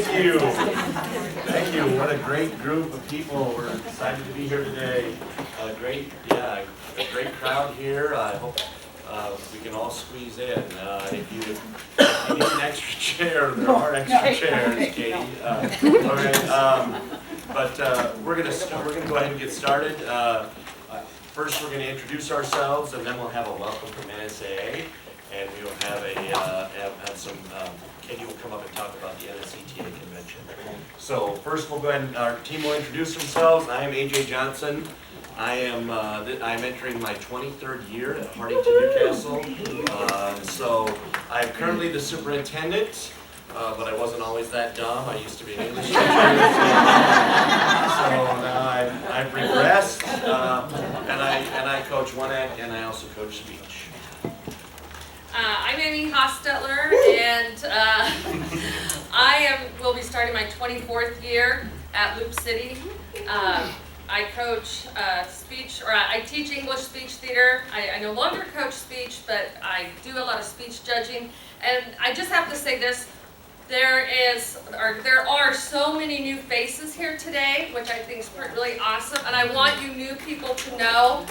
Thank you. Thank you. What a great group of people. We're excited to be here today. A great crowd here. I hope we can all squeeze in. If you need an extra chair, there are extra chairs, Katie. All right. But we're gonna go ahead and get started. First, we're going to introduce ourselves, and then we'll have a welcome from NSAA, and we will have some. Katie will come up and talk about the NSAA convention. So first, we'll go ahead and our team will introduce themselves. I am AJ Johnson. I'm entering my 23rd year at Hartington, Newcastle. So I'm currently the superintendent. But I wasn't always that dumb. I used to be an English teacher. So now I've regressed, and I coach one act, and I also coach speech. I'm Amy Hostetler, and will be starting my 24th year at Loop City. I coach speech, or I teach English speech theater. I no longer coach speech, but I do a lot of speech judging. And I just have to say this. There are so many new faces here today, which I think is really awesome, and I want you new people to know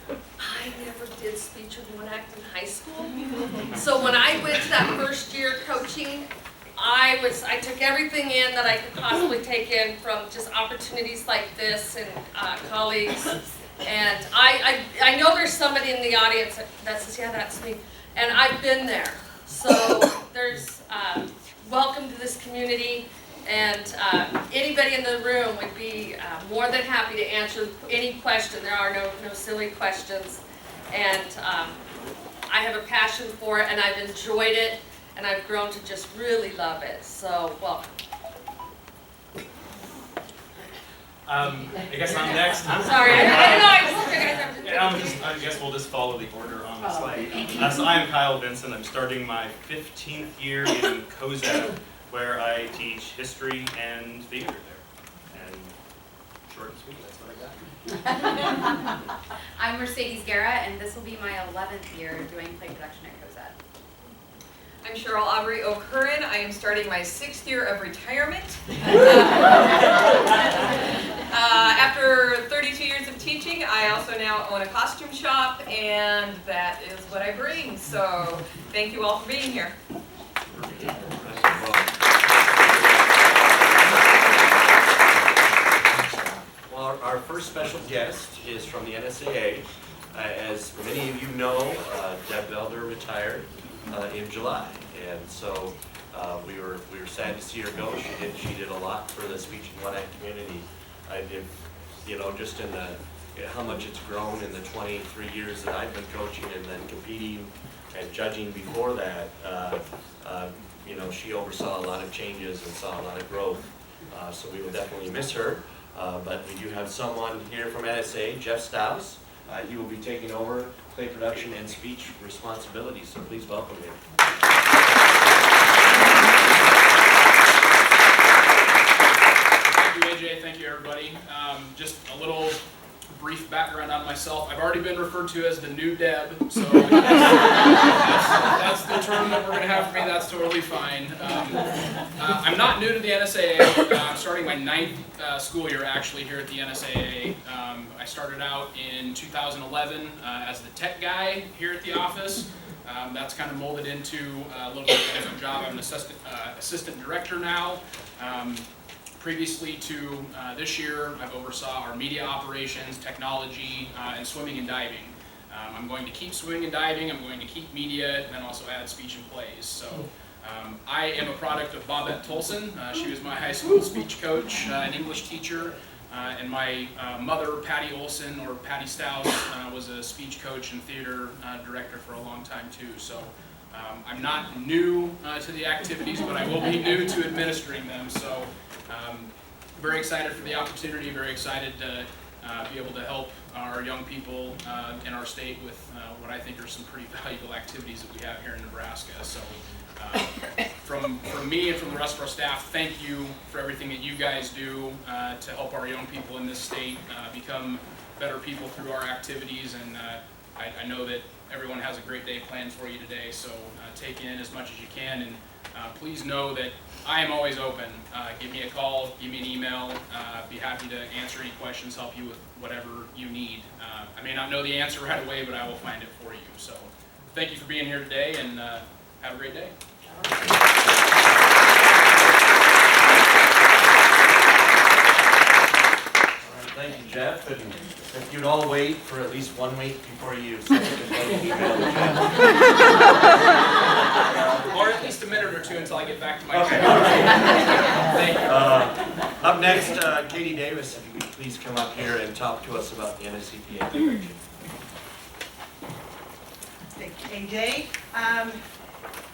I never did speech with one act in high school. So when I went to that first year coaching, I took everything in that I could possibly take in from just opportunities like this and colleagues. And I know there's somebody in the audience that says, yeah, that's me, and I've been there. So there's welcome to this community, and anybody in the room would be more than happy to answer any question. There are no silly questions, and I have a passion for it, and I've enjoyed it, and I've grown to just really love it. So welcome. I guess I'm next. Sorry, I don't know. I guess we'll just follow the order on the slide. So I'm Kyle Vincent. I'm starting my 15th year in COSAD, where I teach history and theater there. And short and sweet, that's what I got. I'm Mercedes Guerra, and this will be my 11th year doing play production at COSAD. I'm Cheryl Aubrey O'Curran. I am starting my 6th year of retirement. After 32 years of teaching, I also now own a costume shop, and that is what I bring. So thank you all for being here. Well, our first special guest is from the NSAA. As many of you know, Deb Belder retired in July, and so we were sad to see her go. She did a lot for the speech and one act community. I did, just in how much it's grown in the 23 years that I've been coaching and then competing and judging before that. She oversaw a lot of changes and saw a lot of growth. So we will definitely miss her. But we do have someone here from NSA, Jeff Staus. He will be taking over play production and speech responsibilities, so please welcome him. Thank you, AJ. Thank you, everybody. Just a little brief background on myself. I've already been referred to as the new Deb, so if that's the term that we're going to have for me. That's totally fine. I'm not new to the NSAA. I'm starting my 9th school year actually here at the NSAA. I started out in 2011 as the tech guy here at the office. That's kind of molded into a little bit of a different job. I'm an assistant director now. Previously to this year, I've oversaw our media operations, technology, and swimming and diving. I'm going to keep swimming and diving, I'm going to keep media, and then also add speech and plays. So I am a product of Bobette Tolson. She was my high school speech coach, an English teacher, and my mother, Patty Olson, or Patty Staus, was a speech coach and theater director for a long time too. So I'm not new to the activities, but I will be new to administering them. So very excited for the opportunity, very excited to be able to help our young people in our state with what I think are some pretty valuable activities that we have here in Nebraska. So from me and from the rest of our staff, thank you for everything that you guys do to help our young people in this state become better people through our activities. And I know that everyone has a great day planned for you today, so take in as much as you can, and please know that I am always open. Give me a call, give me an email. Be happy to answer any questions, help you with whatever you need. I may not know the answer right away, but I will find it for you. So thank you for being here today, and have a great day. Thank you, Jeff, and if you'd all wait for at least 1 week before you send an email to Jeff. Or at least a minute or two until I get back to my Okay. chair. Thank you. Up next, Katie Davis, if you could please come up here and talk to us about the NSAA convention. Thank you, AJ.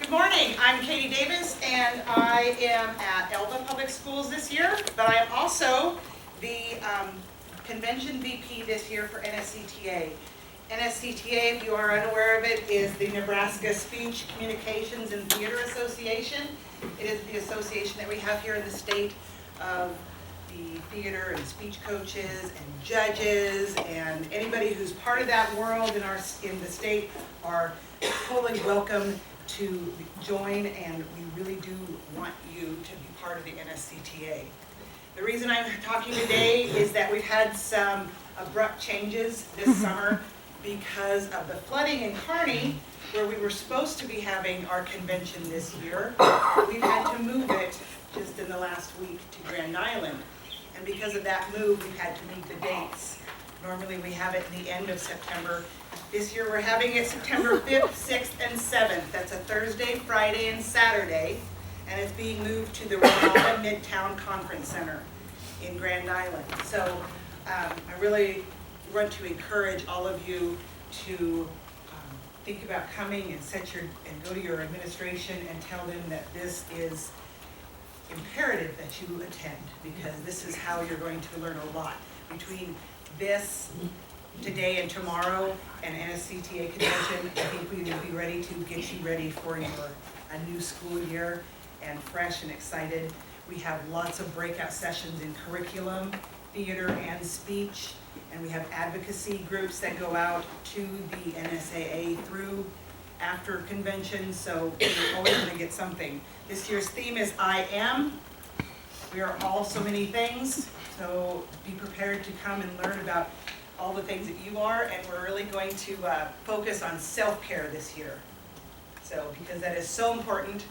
Good morning, I'm Katie Davis, and I am at Elba Public Schools this year, but I am also the Convention VP this year for NSCTA. NSCTA, if you are unaware of it, is the Nebraska Speech, Communications, and Theater Association. It is the association that we have here in the state of the theater and speech coaches and judges, and anybody who's part of that world in the state are fully welcome to join, and we really do want you to be part of the NSCTA. The reason I'm talking today is that we've had some abrupt changes this summer because of the flooding in Kearney, where we were supposed to be having our convention this year. We've had to move it just in the last week to Grand Island. And because of that move, we've had to move the dates. Normally we have it in the end of September. This year we're having it September 5th, 6th, and 7th. That's a Thursday, Friday, and Saturday. And it's being moved to the Ramada Midtown Conference Center in Grand Island. So I really want to encourage all of you to think about coming and go to your administration and tell them that this is imperative that you attend, because this is how you're going to learn a lot. Between this today and tomorrow and NSCTA convention, I think we will be ready to get you ready for a new school year and fresh and excited. We have lots of breakout sessions in curriculum, theater, and speech, and we have advocacy groups that go out to the NSAA through after convention, so you're always going to get something. This year's theme is I Am. We are all so many things, so be prepared to come and learn about all the things that you are, and we're really going to focus on self-care this year. So, because that is so important,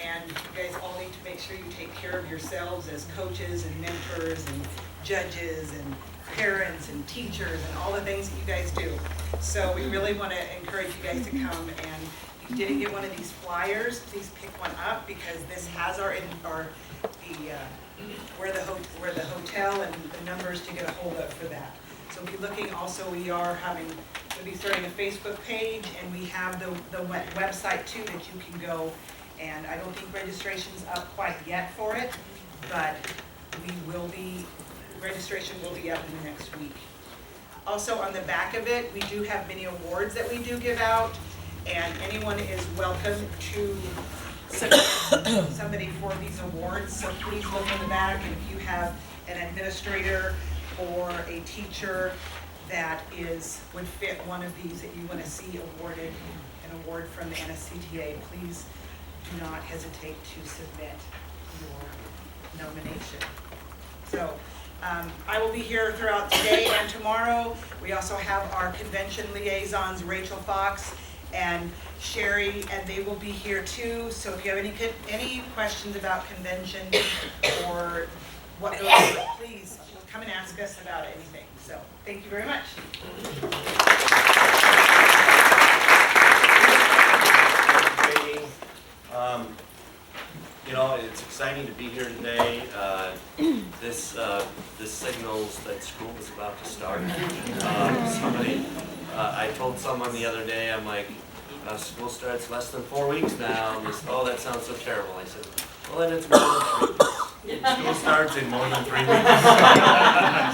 and you guys all need to make sure you take care of yourselves as coaches and mentors and judges and parents and teachers and all the things that you guys do. So we really want to encourage you guys to come, and if you didn't get one of these flyers, please pick one up, because this has where the hotel and the numbers to get a hold of for that. So be looking also, we'll be starting a Facebook page, and we have the website too that you can go, and I don't think registration's up quite yet for it, but registration will be up in the next week. Also on the back of it, we do have many awards that we do give out, and anyone is welcome to submit somebody for these awards. So please look in the back, and if you have an administrator or a teacher that would fit one of these that you want to see awarded, an award from the NSCTA, please do not hesitate to submit your nomination. So I will be here throughout today and tomorrow. We also have our convention liaisons, Rachel Fox and Sherry, and they will be here too. So if you have any questions about convention or what goes on, please come and ask us about anything. So thank you very much. It's exciting to be here today. This signals that school is about to start. I told someone the other day, I'm like, school starts less than 4 weeks now. And they said, oh, that sounds so terrible. I said, well, then it's more than 3 weeks. School starts in more than 3 weeks.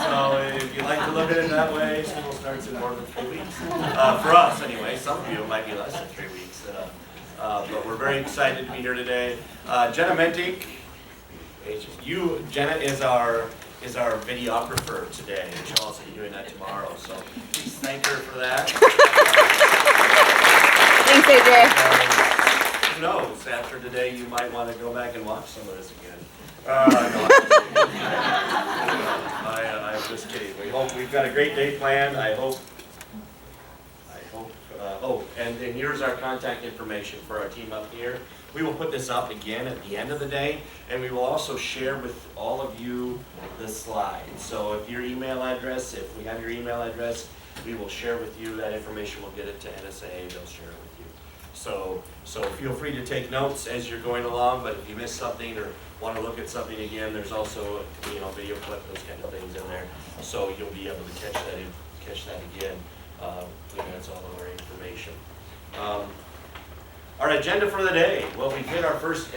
So if you like to look at it that way, school starts in more than 3 weeks. For us, anyway. Some of you it might be less than 3 weeks. But we're very excited to be here today. Jenna Mentic, Jenna is our videographer today, and she'll also be doing that tomorrow. So please thank her for that. Thanks, AJ. She's knows, after today, you might want to go back and watch some of this again. No, I'm just kidding. We've got a great day planned. Oh, and here's our contact information for our team up here. We will put this up again at the end of the day, and we will also share with all of you the slides. So if we have your email address, we will share with you that information. We'll get it to NSAA, they'll share it with you. So feel free to take notes as you're going along, but if you miss something or want to look at something again, there's also, video clip, those kind of things in there. So you'll be able to catch that again. That's all of our information. Our agenda for the day. Well, we did our first,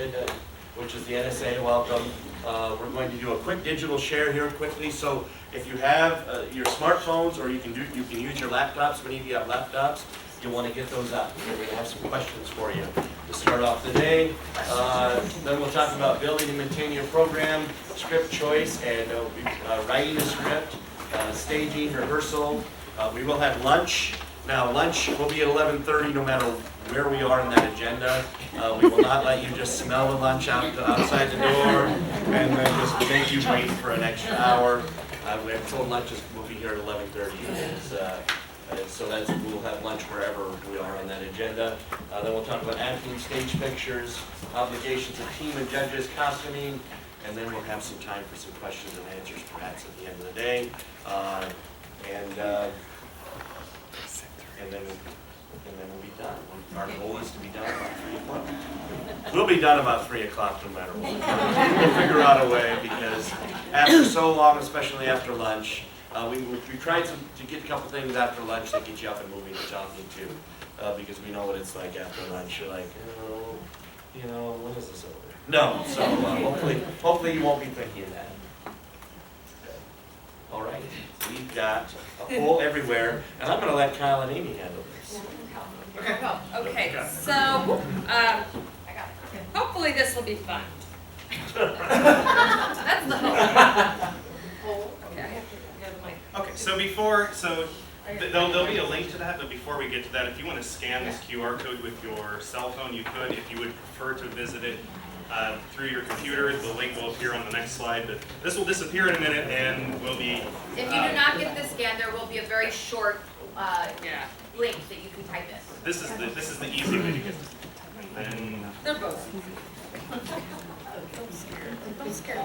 which is the NSAA welcome. We're going to do a quick digital share here quickly. So if you have your smartphones, or you can use your laptops. Many of you have laptops. You'll want to get those up. We're going to have some questions for you to start off the day. Then we'll talk about building and maintaining your program, script choice, and writing a script, staging, rehearsal. We will have lunch. Now, lunch will be at 11:30 no matter where we are in that agenda. We will not let you just smell the lunch outside the door and then just make you wait for an extra hour. We have told lunch will be here at 11:30. So we'll have lunch wherever we are on that agenda. Then we'll talk about acting, stage pictures, obligations of team and judges, costuming, and then we'll have some time for some questions and answers perhaps at the end of the day. And then we'll be done. Our goal is to be done about 3 o'clock. We'll be done about 3 o'clock no matter what. We'll figure out a way, because after so long, especially after lunch, we tried to get a couple things after lunch that get you up and moving and talking too, because we know what it's like after lunch. You're like, when is this over? No, so hopefully you won't be thinking of that. All right, we've got a hole everywhere, and I'm going to let Kyle and Amy handle this. Okay, so hopefully this will be fun. That's the hope. Okay. Okay, so there'll be a link to that, but before we get to that, if you want to scan this QR code with your cell phone, you could. If you would prefer to visit it through your computer, the link will appear on the next slide. But this will disappear in a minute, and will be. If you do not get this scan, there will be a very short link that you can type in. This is the easy way to get this. And They're both easy. Don't scare me.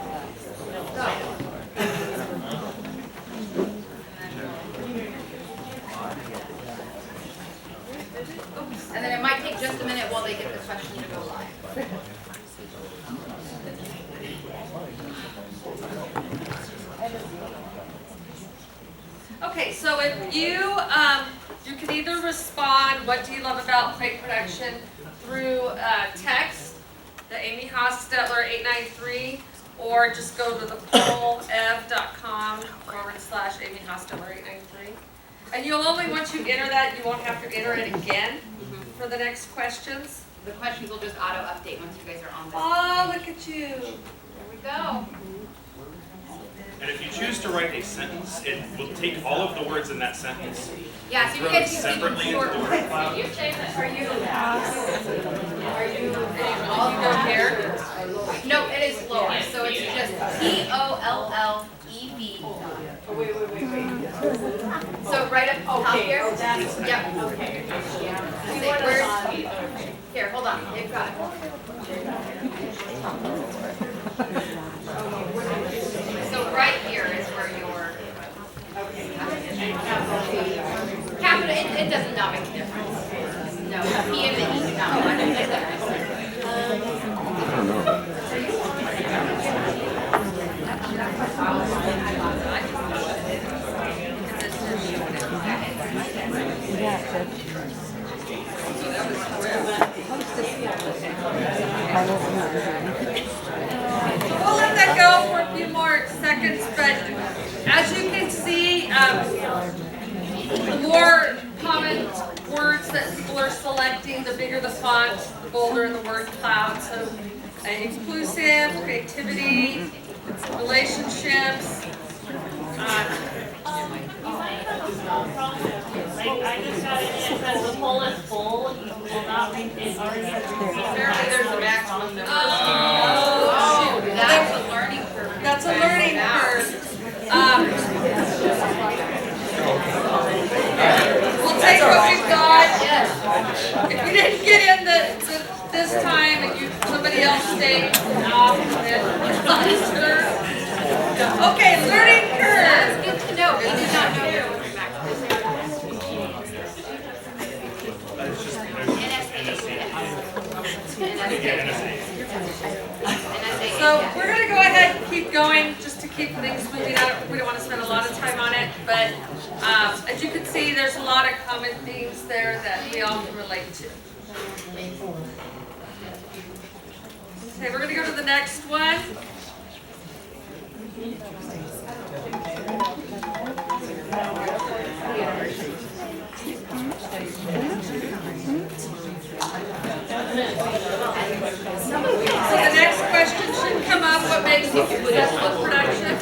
And then it might take just a minute while they get the question to go live. Okay, so if you can either respond, what do you love about play production, through text, the Amy Hostetler 893, or just go to the portalev.com/Amy Hostetler 893. And you'll only, once you enter that, you won't have to enter it again for the next questions. The questions will just auto update once you guys are on this. Oh, look at you. There we go. And if you choose to write a sentence, it will take all of the words in that sentence, Yeah, so you throw guys it can see separately into short the words. word cloud. Are you All go here. No, it is lower, so it's just TOLLEV. Wait. So right up top here. That's Yep. okay. Here, hold on. They've got it. So right here is where your capital. It does not make a difference. No, P and the E do not make a difference. We'll let that go for a few more seconds, but as you can see, the more common words that people are selecting, the bigger the font, the bolder the word cloud. So inclusive, creativity, relationships. I just got in and it says the poll is full. will not be, it already has to be. Apparently there's a maximum number. Oh, That's a learning curve. that's a learning curve. We'll take what we've got. If you didn't get in this time and somebody else stayed off, then okay, learning curve. That's good to know. We did not know there was a maximum. It's just, So we're going to go ahead and keep going just to keep things moving. We don't want to spend a lot of time on it, but as you can see, there's a lot of common themes there that we all can relate to. Okay, we're going to go to the next one. So the next question should come up, what makes a successful production?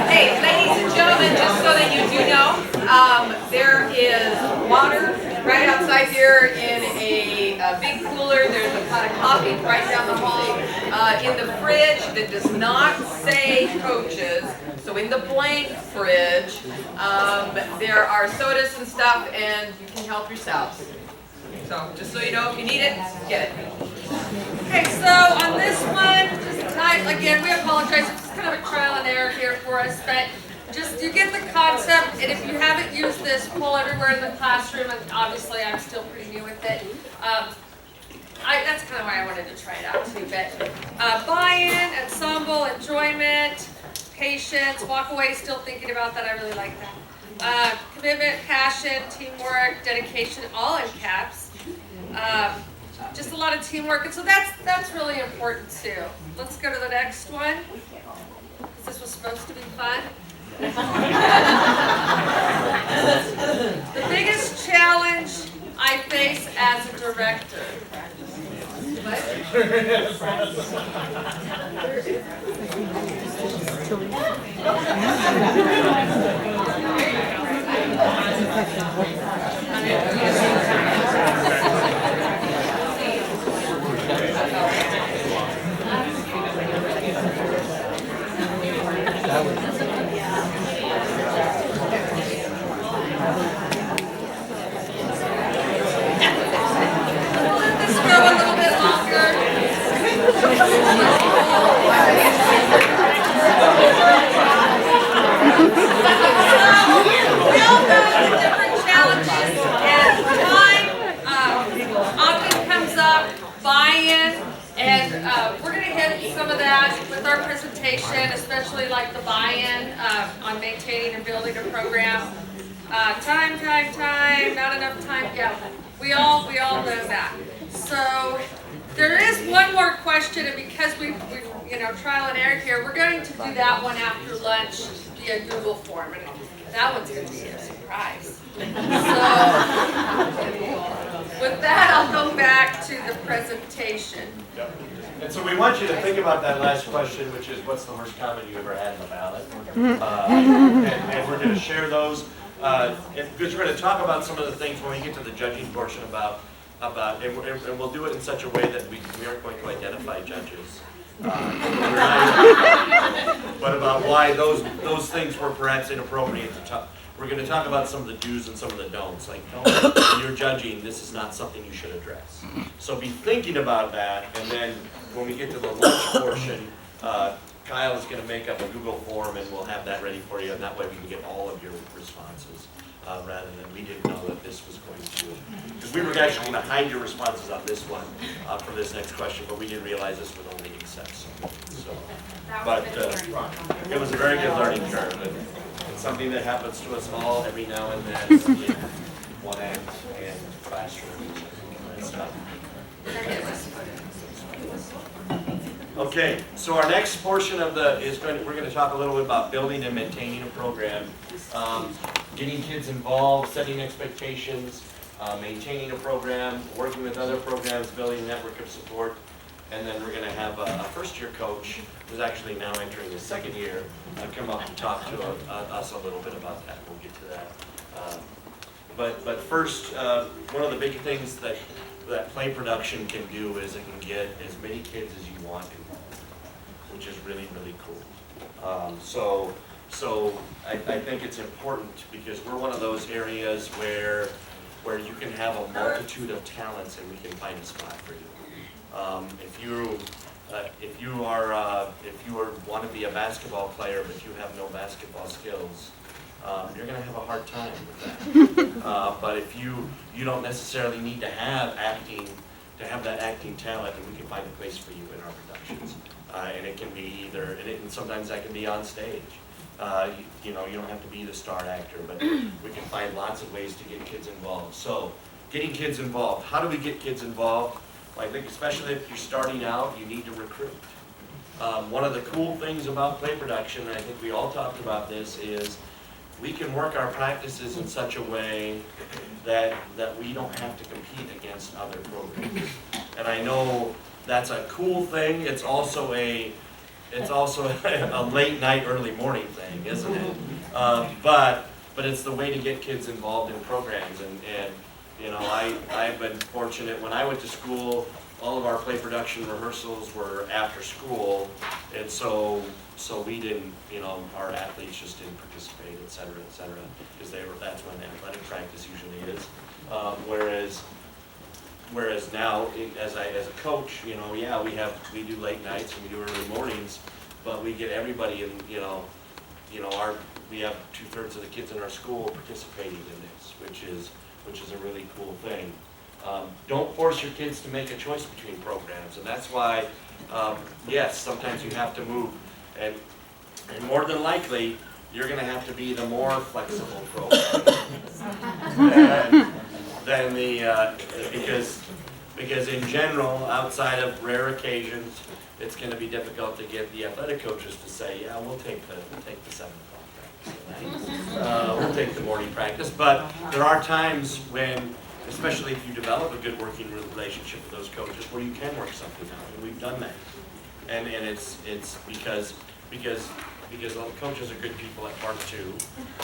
Hey, ladies and gentlemen, just so that you do know, there is water right outside here in a big cooler. There's a pot of coffee right down the hall in the fridge that does not say coaches. So in the blank fridge, there are sodas and stuff, and you can help yourselves. So just so you know, if you need it, get it. Okay, so on this one, just tonight, again, we apologize. It's kind of a trial and error here for us, but just you get the concept, and if you haven't used this, pull everywhere in the classroom, and obviously I'm still pretty new with it. That's kind of why I wanted to try it out too, but buy-in, ensemble, enjoyment, patience, walk away still thinking about that, I really like that. Commitment, passion, teamwork, dedication, all in caps. Just a lot of teamwork, and so that's really important too. Let's go to the next one. This was supposed to be fun. The biggest challenge I face as a director. Let's go a little bit longer. We all know the different challenges, and time often comes up, buy-in, and we're going to hit some of that with our presentation, especially like the buy-in on maintaining and building a program. Time, not enough time, yeah, we all know that. So there is one more question, and because we trial and error here, we're going to do that one after lunch via Google form, and that one's going to be a surprise. So with that, I'll go back to the presentation. Yep. And so we want you to think about that last question, which is, what's the worst comment you ever had in the ballot? And we're going to share those. Because we're going to talk about some of the things when we get to the judging portion and we'll do it in such a way that we aren't going to identify judges. But about why those things were perhaps inappropriate to talk. We're going to talk about some of the do's and some of the don'ts. Like, when you're judging, this is not something you should address. So be thinking about that, and then when we get to the lunch portion, Kyle is going to make up a Google form and we'll have that ready for you, and that way we can get all of your responses, rather than we didn't know that this was going to, because we were actually going to hide your responses on this one for this next question, but we didn't realize this would only accept some. So, but it was a very good learning curve, and it's something that happens to us all every now and then in one act and classroom and stuff. Okay, so our next portion of we're going to talk a little bit about building and maintaining a program, getting kids involved, setting expectations, maintaining a program, working with other programs, building a network of support, and then we're going to have a first-year coach who's actually now entering his second year come up and talk to us a little bit about that. We'll get to that. But first, one of the big things that play production can do is it can get as many kids as you want involved, which is really, really cool. So I think it's important because we're one of those areas where you can have a multitude of talents and we can find a spot for you. If you want to be a basketball player but you have no basketball skills, you're going to have a hard time with that. But if you don't necessarily need to have that acting talent, and we can find a place for you in our productions. And it can be and sometimes that can be on stage. You don't have to be the star actor, but we can find lots of ways to get kids involved. So, getting kids involved. How do we get kids involved? Well, I think especially if you're starting out, you need to recruit. One of the cool things about play production, and I think we all talked about this, is we can work our practices in such a way that we don't have to compete against other programs. And I know that's a cool thing. It's also a late night, early morning thing, isn't it? But it's the way to get kids involved in programs. And I've been fortunate. When I went to school, all of our play production rehearsals were after school, and so we didn't, our athletes just didn't participate, et cetera, because that's when athletic practice usually is. Whereas now, as a coach, we do late nights and we do early mornings, but we get everybody in, we have 2/3 of the kids in our school participating in this, which is a really cool thing. Don't force your kids to make a choice between programs, and that's why, yes, sometimes you have to move, and more than likely, you're going to have to be the more flexible program than because in general, outside of rare occasions, it's going to be difficult to get the athletic coaches to say, yeah, we'll take the 7 o'clock practice tonight. We'll take the morning practice, but there are times when, especially if you develop a good working relationship with those coaches, where you can work something out, and we've done that. And it's because coaches are good people at part too,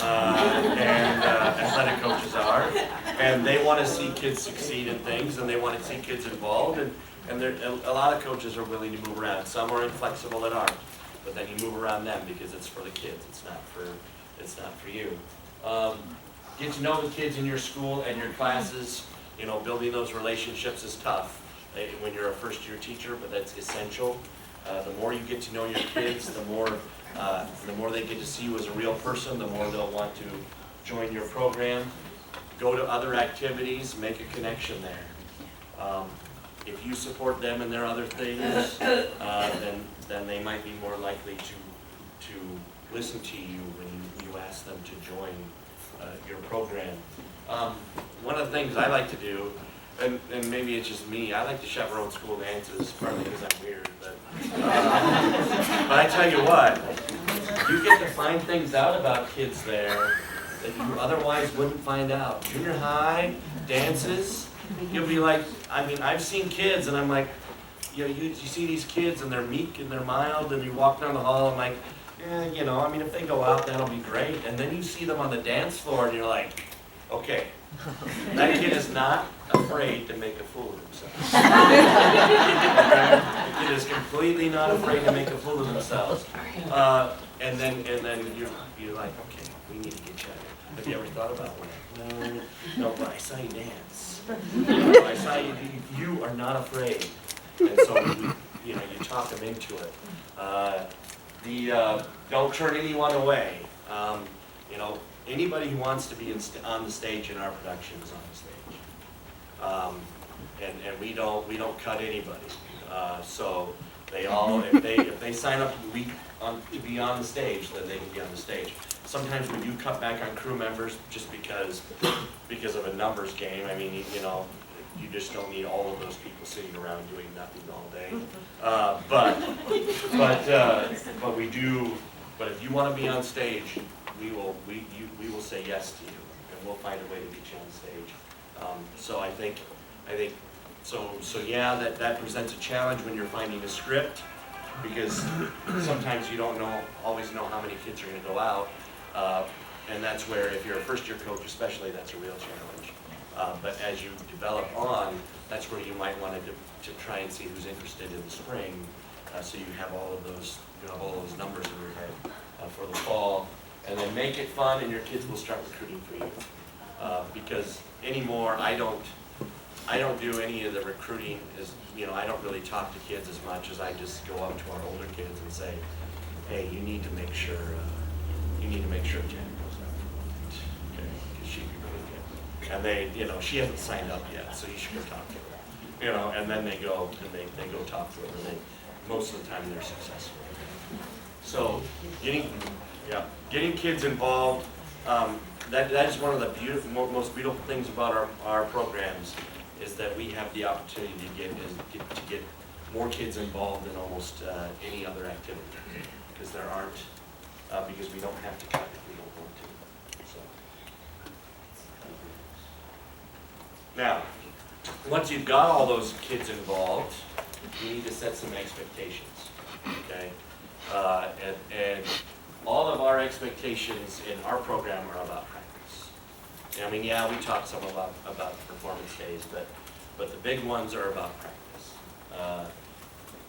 and athletic coaches are, and they want to see kids succeed in things, and they want to see kids involved, and a lot of coaches are willing to move around. Some are inflexible and aren't, but then you move around them because it's for the kids. It's not for you. Get to know the kids in your school and your classes. Building those relationships is tough when you're a first-year teacher, but that's essential. The more you get to know your kids, the more they get to see you as a real person, the more they'll want to join your program. Go to other activities, make a connection there. If you support them in their other things, then they might be more likely to listen to you when you ask them to join your program. One of the things I like to do, and maybe it's just me, I like to chaperone school dances, partly because I'm weird, but I tell you what, you get to find things out about kids there that you otherwise wouldn't find out. Junior high dances, you'll be like, I've seen kids and I'm like, you see these kids and they're meek and they're mild, and you walk down the hall and like, if they go out, that'll be great. And then you see them on the dance floor and you're like, okay, that kid is not afraid to make a fool of himself. The kid is completely not afraid to make a fool of themselves. And then you're like, okay, we need to get you out of here. Have you ever thought about one? No, but I saw you dance. I saw you are not afraid. And so you talk them into it. don't turn anyone away. You know, anybody who wants to be on the stage in our production is on the stage. And we don't cut anybody. So they all, if they sign up to be on the stage, then they can be on the stage. Sometimes we do cut back on crew members just because of a numbers game. I mean, you know, you just don't need all of those people sitting around doing nothing all day. But we do. But if you want to be on stage, we will say yes to you, and we'll find a way to get you on stage. So I think so yeah, that presents a challenge when you're finding a script, because sometimes you don't always know how many kids are going to go out, and that's where, if you're a first-year coach especially, that's a real challenge. But as you develop on, that's where you might want to try and see who's interested in the spring, so you have all of those numbers in your head for the fall, and then make it fun, and your kids will start recruiting for you. Because anymore, I don't do any of the recruiting. I don't really talk to kids as much as I just go up to our older kids and say, hey, you need to make sure Jen goes out, okay? Because she'd be really good. And they, she hasn't signed up yet, so you should go talk to her. And then they go talk to her, and most of the time they're successful. So getting kids involved. That is one of the most beautiful things about our programs, is that we have the opportunity to get more kids involved in almost any other activity, because because we don't have to cut if we don't want to. So now, once you've got all those kids involved, you need to set some expectations. Okay, and all of our expectations in our program are about practice. I mean, yeah, we talk some about performance days, but the big ones are about practice.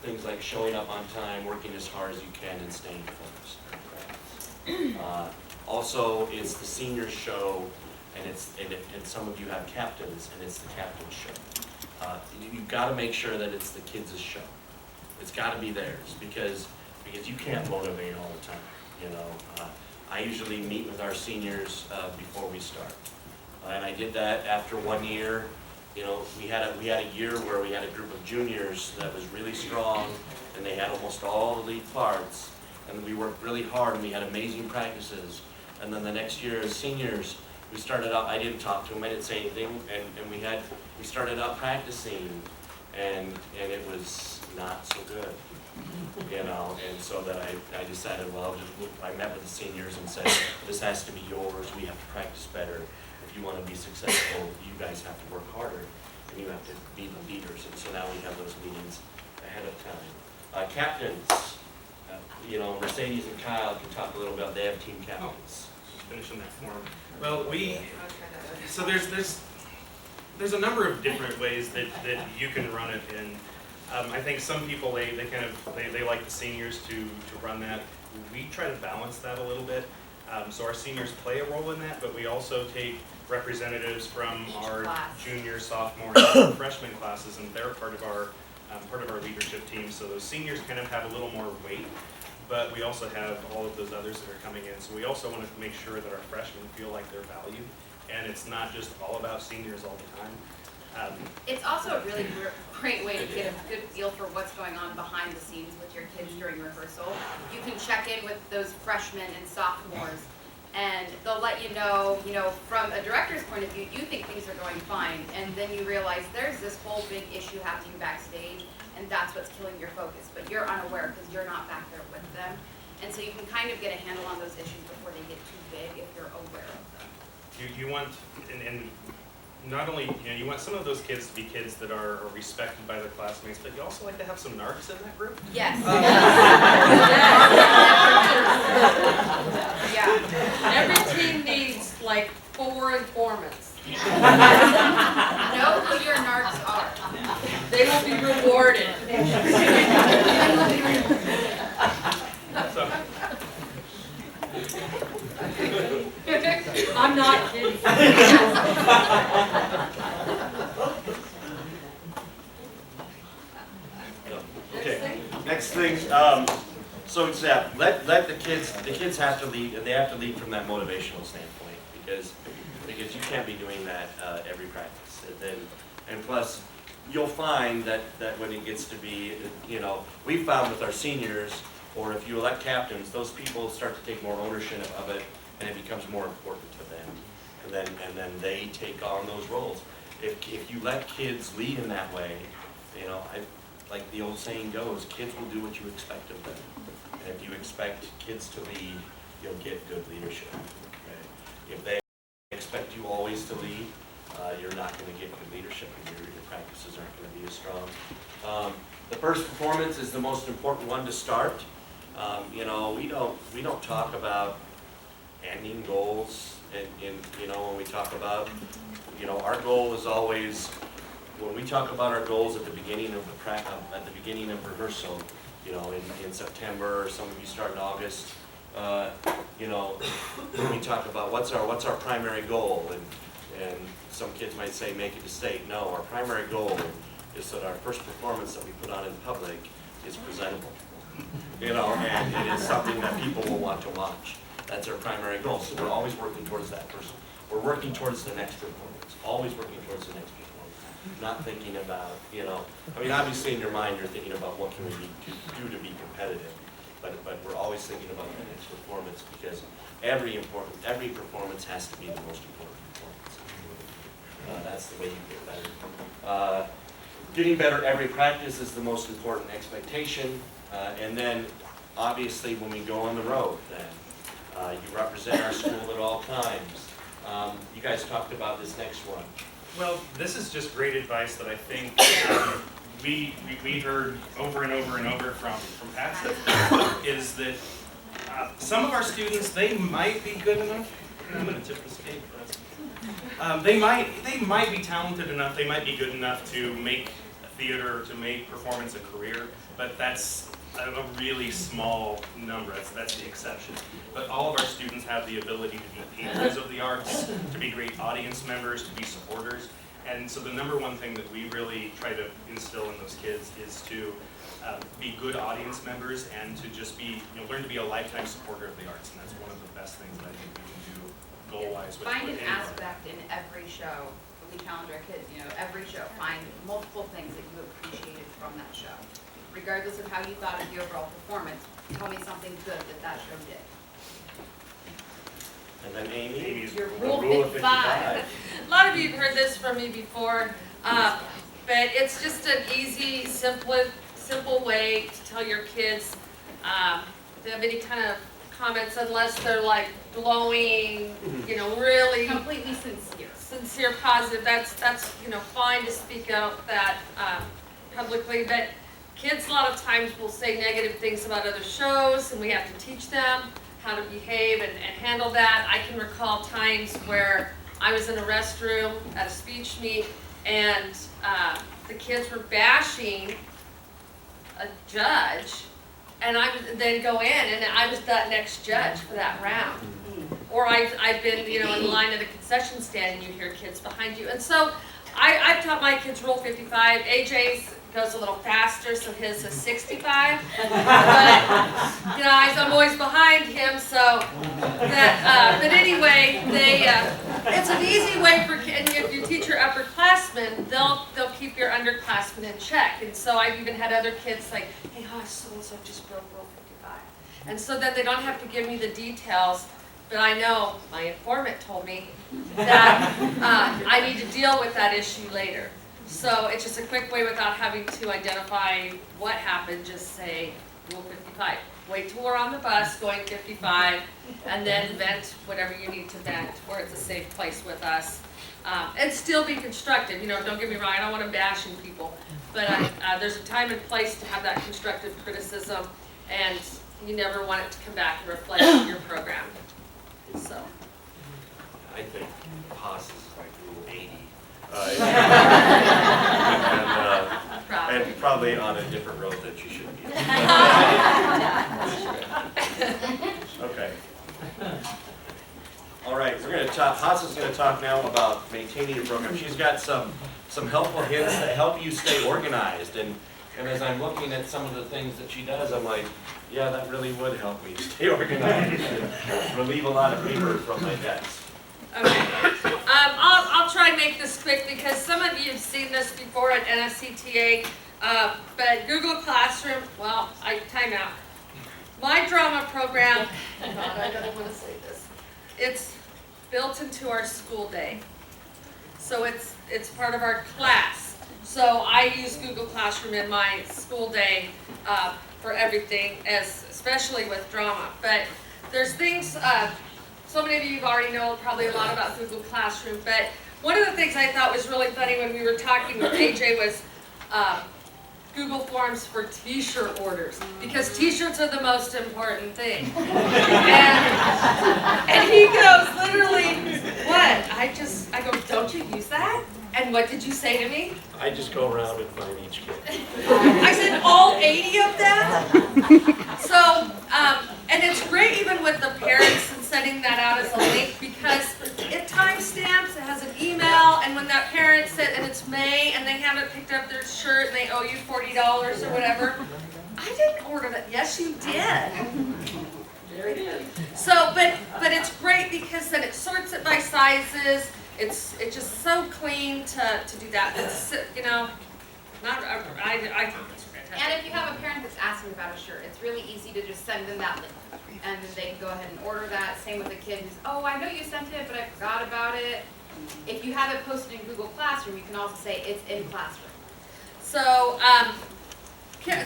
Things like showing up on time, working as hard as you can, and staying focused on practice. Also, it's the seniors show, and some of you have captains, and it's the captain's show. You've got to make sure that it's the kids' show. It's got to be theirs, because you can't motivate all the time. I usually meet with our seniors before we start, and I did that after 1 year. We had a year where we had a group of juniors that was really strong, and they had almost all the lead parts, and we worked really hard, and we had amazing practices. And then the next year as seniors, we started out. I didn't talk to them, I didn't say anything, and we started out practicing, and it was not so good. And so that I decided, I met with the seniors and said, this has to be yours, we have to practice better. If you want to be successful, you guys have to work harder, and you have to be the leaders. And so now we have those meetings ahead of time. Captains, Mercedes and Kyle can talk a little about, they have team captains. Finishing that form. Well, so there's a number of different ways that you can run it in. I think some people they like the seniors to run that. We try to balance that a little bit. So our seniors play a role in that, but we also take representatives from our junior, sophomore, and freshman classes, and they're part of our leadership team. So those seniors kind of have a little more weight, but we also have all of those others that are coming in. So we also want to make sure that our freshmen feel like they're valued, and it's not just all about seniors all the time. It's also a really great way to get a good feel for what's going on behind the scenes with your kids during rehearsal. You can check in with those freshmen and sophomores, and they'll let you know, from a director's point of view, you think things are going fine, and then you realize there's this whole big issue happening backstage, and that's what's killing your focus, but you're unaware because you're not back there with them. And so you can kind of get a handle on those issues before they get too big if you're aware of them. You want, and not only, you want some of those kids to be kids that are respected by their classmates, but you also like to have some narcs in that group. Yes. Yeah. Every team needs like 4 informants. Know who your narcs are. They will be rewarded. I'm not kidding. Okay, next thing, So it's that, let the kids have to lead, they have to lead from that motivational standpoint, because you can't be doing that every practice. And plus, you'll find that when it gets to be, we found with our seniors, or if you elect captains, those people start to take more ownership of it, and it becomes more important to them. And then they take on those roles. If you let kids lead in that way, like the old saying goes, kids will do what you expect of them. And if you expect kids to lead, you'll get good leadership. Right? If they expect you always to lead, you're not going to get good leadership, and your practices aren't going to be as strong. The first performance is the most important one to start. We don't talk about ending goals, and when we talk about, our goal is always, when we talk about our goals at the beginning of at the beginning of rehearsal, in September, or some of you start in August, when we talk about what's our primary goal, and some kids might say make it to state. No, our primary goal is that our first performance that we put on in public is presentable, and it is something that people will want to watch. That's our primary goal. So we're always working towards that first. We're working towards the next performance. Always working towards the next performance. Not thinking about, obviously in your mind you're thinking about what can we do to be competitive, but we're always thinking about the next performance, because every performance has to be the most important performance. That's the way you get better. Getting better every practice is the most important expectation, and then obviously when we go on the road, then you represent our school at all times. You guys talked about this next one. Well, this is just great advice that I think we heard over and over and over from Patsy, is that some of our students, they might be good enough. I'm going to tip this cake. They might be talented enough, they might be good enough to make theater, to make performance a career, but that's a really small number. That's the exception. But all of our students have the ability to be patrons of the arts, to be great audience members, to be supporters. And so the number one thing that we really try to instill in those kids is to be good audience members, and to just be, learn to be a lifetime supporter of the arts. And that's one of the best things that I think we can do goal-wise. Find an aspect in every show. We challenge our kids, every show, find multiple things that you appreciated from that show. Regardless of how you thought of the overall performance, tell me something good that show did. And then Amy's Your the rule of 55. A lot of you have heard this from me before, but it's just an easy, simple way to tell your kids if they have any kind of comments, unless they're like glowing, really Completely sincere. positive. That's fine to speak out that publicly, but kids a lot of times will say negative things about other shows, and we have to teach them how to behave and handle that. I can recall times where I was in a restroom at a speech meet, and the kids were bashing a judge, and I would then go in, and I was that next judge for that round. Or I've been, in line at a concession stand, and you hear kids behind you. And so I've taught my kids Rule 55. AJ's goes a little faster, so his is 65. But I'm always behind him, so that. But anyway, it's an easy way for kids. If you teach your upperclassmen, they'll keep your underclassmen in check. And so I've even had other kids like, hey, so and so just broke Rule 55, and so that they don't have to give me the details. But I know my informant told me that I need to deal with that issue later. So it's just a quick way without having to identify what happened. Just say Rule 55. Wait till we're on the bus going 55, and then vent whatever you need to vent, where it's a safe place with us. And still be constructive. Don't get me wrong, I don't want to bash in people. But there's a time and place to have that constructive criticism, and you never want it to come back and reflect on your program. So. I think Haas is like Rule 80. And probably on a different road that you should be on. Okay. All right, we're going to talk. Haas is going to talk now about maintaining your program. She's got some helpful hints that help you stay organized, and And as I'm looking at some of the things that she does, I'm like, yeah, that really would help me stay organized and relieve a lot of paper from my desk. Okay. I'll try and make this quick because some of you have seen this before at NSCTA, but Google Classroom, well, time out. My drama program, God, I don't want to say this, it's built into our school day. So it's part of our class. So I use Google Classroom in my school day for everything, especially with drama. But there's things, so many of you already know probably a lot about Google Classroom, but one of the things I thought was really funny when we were talking with AJ was Google Forms for t-shirt orders, because t-shirts are the most important thing. And he goes, literally, what? I go, don't you use that? And what did you say to me? I just go around and find each kid. I said, all 80 of them? So, and it's great even with the parents and sending that out as a link, because it timestamps, it has an email, and when that parent said, and it's May, and they haven't picked up their shirt, and they owe you $40 or whatever, I didn't order that. Yes, you did. There it is. So, but it's great because then it sorts it by sizes. It's just so clean to do that. It's, you know, I think it's fantastic. And if you have a parent that's asking about a shirt, it's really easy to just send them that link. And then they can go ahead and order that. Same with a kid who's, oh, I know you sent it, but I forgot about it. If you have it posted in Google Classroom, you can also say it's in Classroom. So,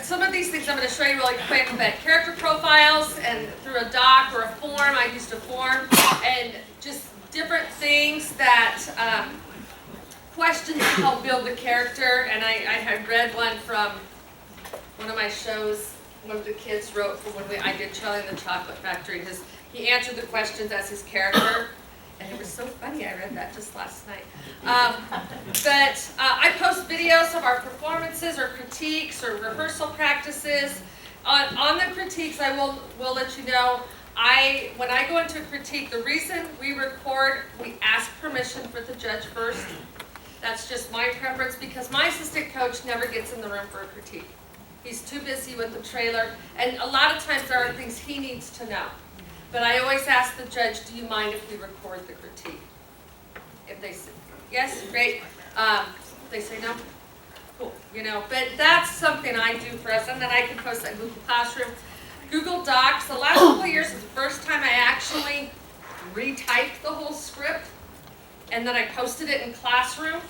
some of these things I'm going to show you really quick, but character profiles and through a doc or a form, I used a form, and just different things that, questions to help build the character. And I had read one from one of my shows, one of the kids wrote for when I did Charlie and the Chocolate Factory. He answered the questions as his character. And it was so funny, I read that just last night. But I post videos of our performances or critiques or rehearsal practices. On the critiques, I will let you know, when I go into a critique, the reason we record, we ask permission for the judge first. That's just my preference because my assistant coach never gets in the room for a critique. He's too busy with the trailer, and a lot of times there are things he needs to know. But I always ask the judge, do you mind if we record the critique? If they say yes, great. If they say no, cool. You know, but that's something I do for us, and then I can post that Google Classroom. Google Docs, the last couple of years is the first time I actually retyped the whole script, and then I posted it in Classroom,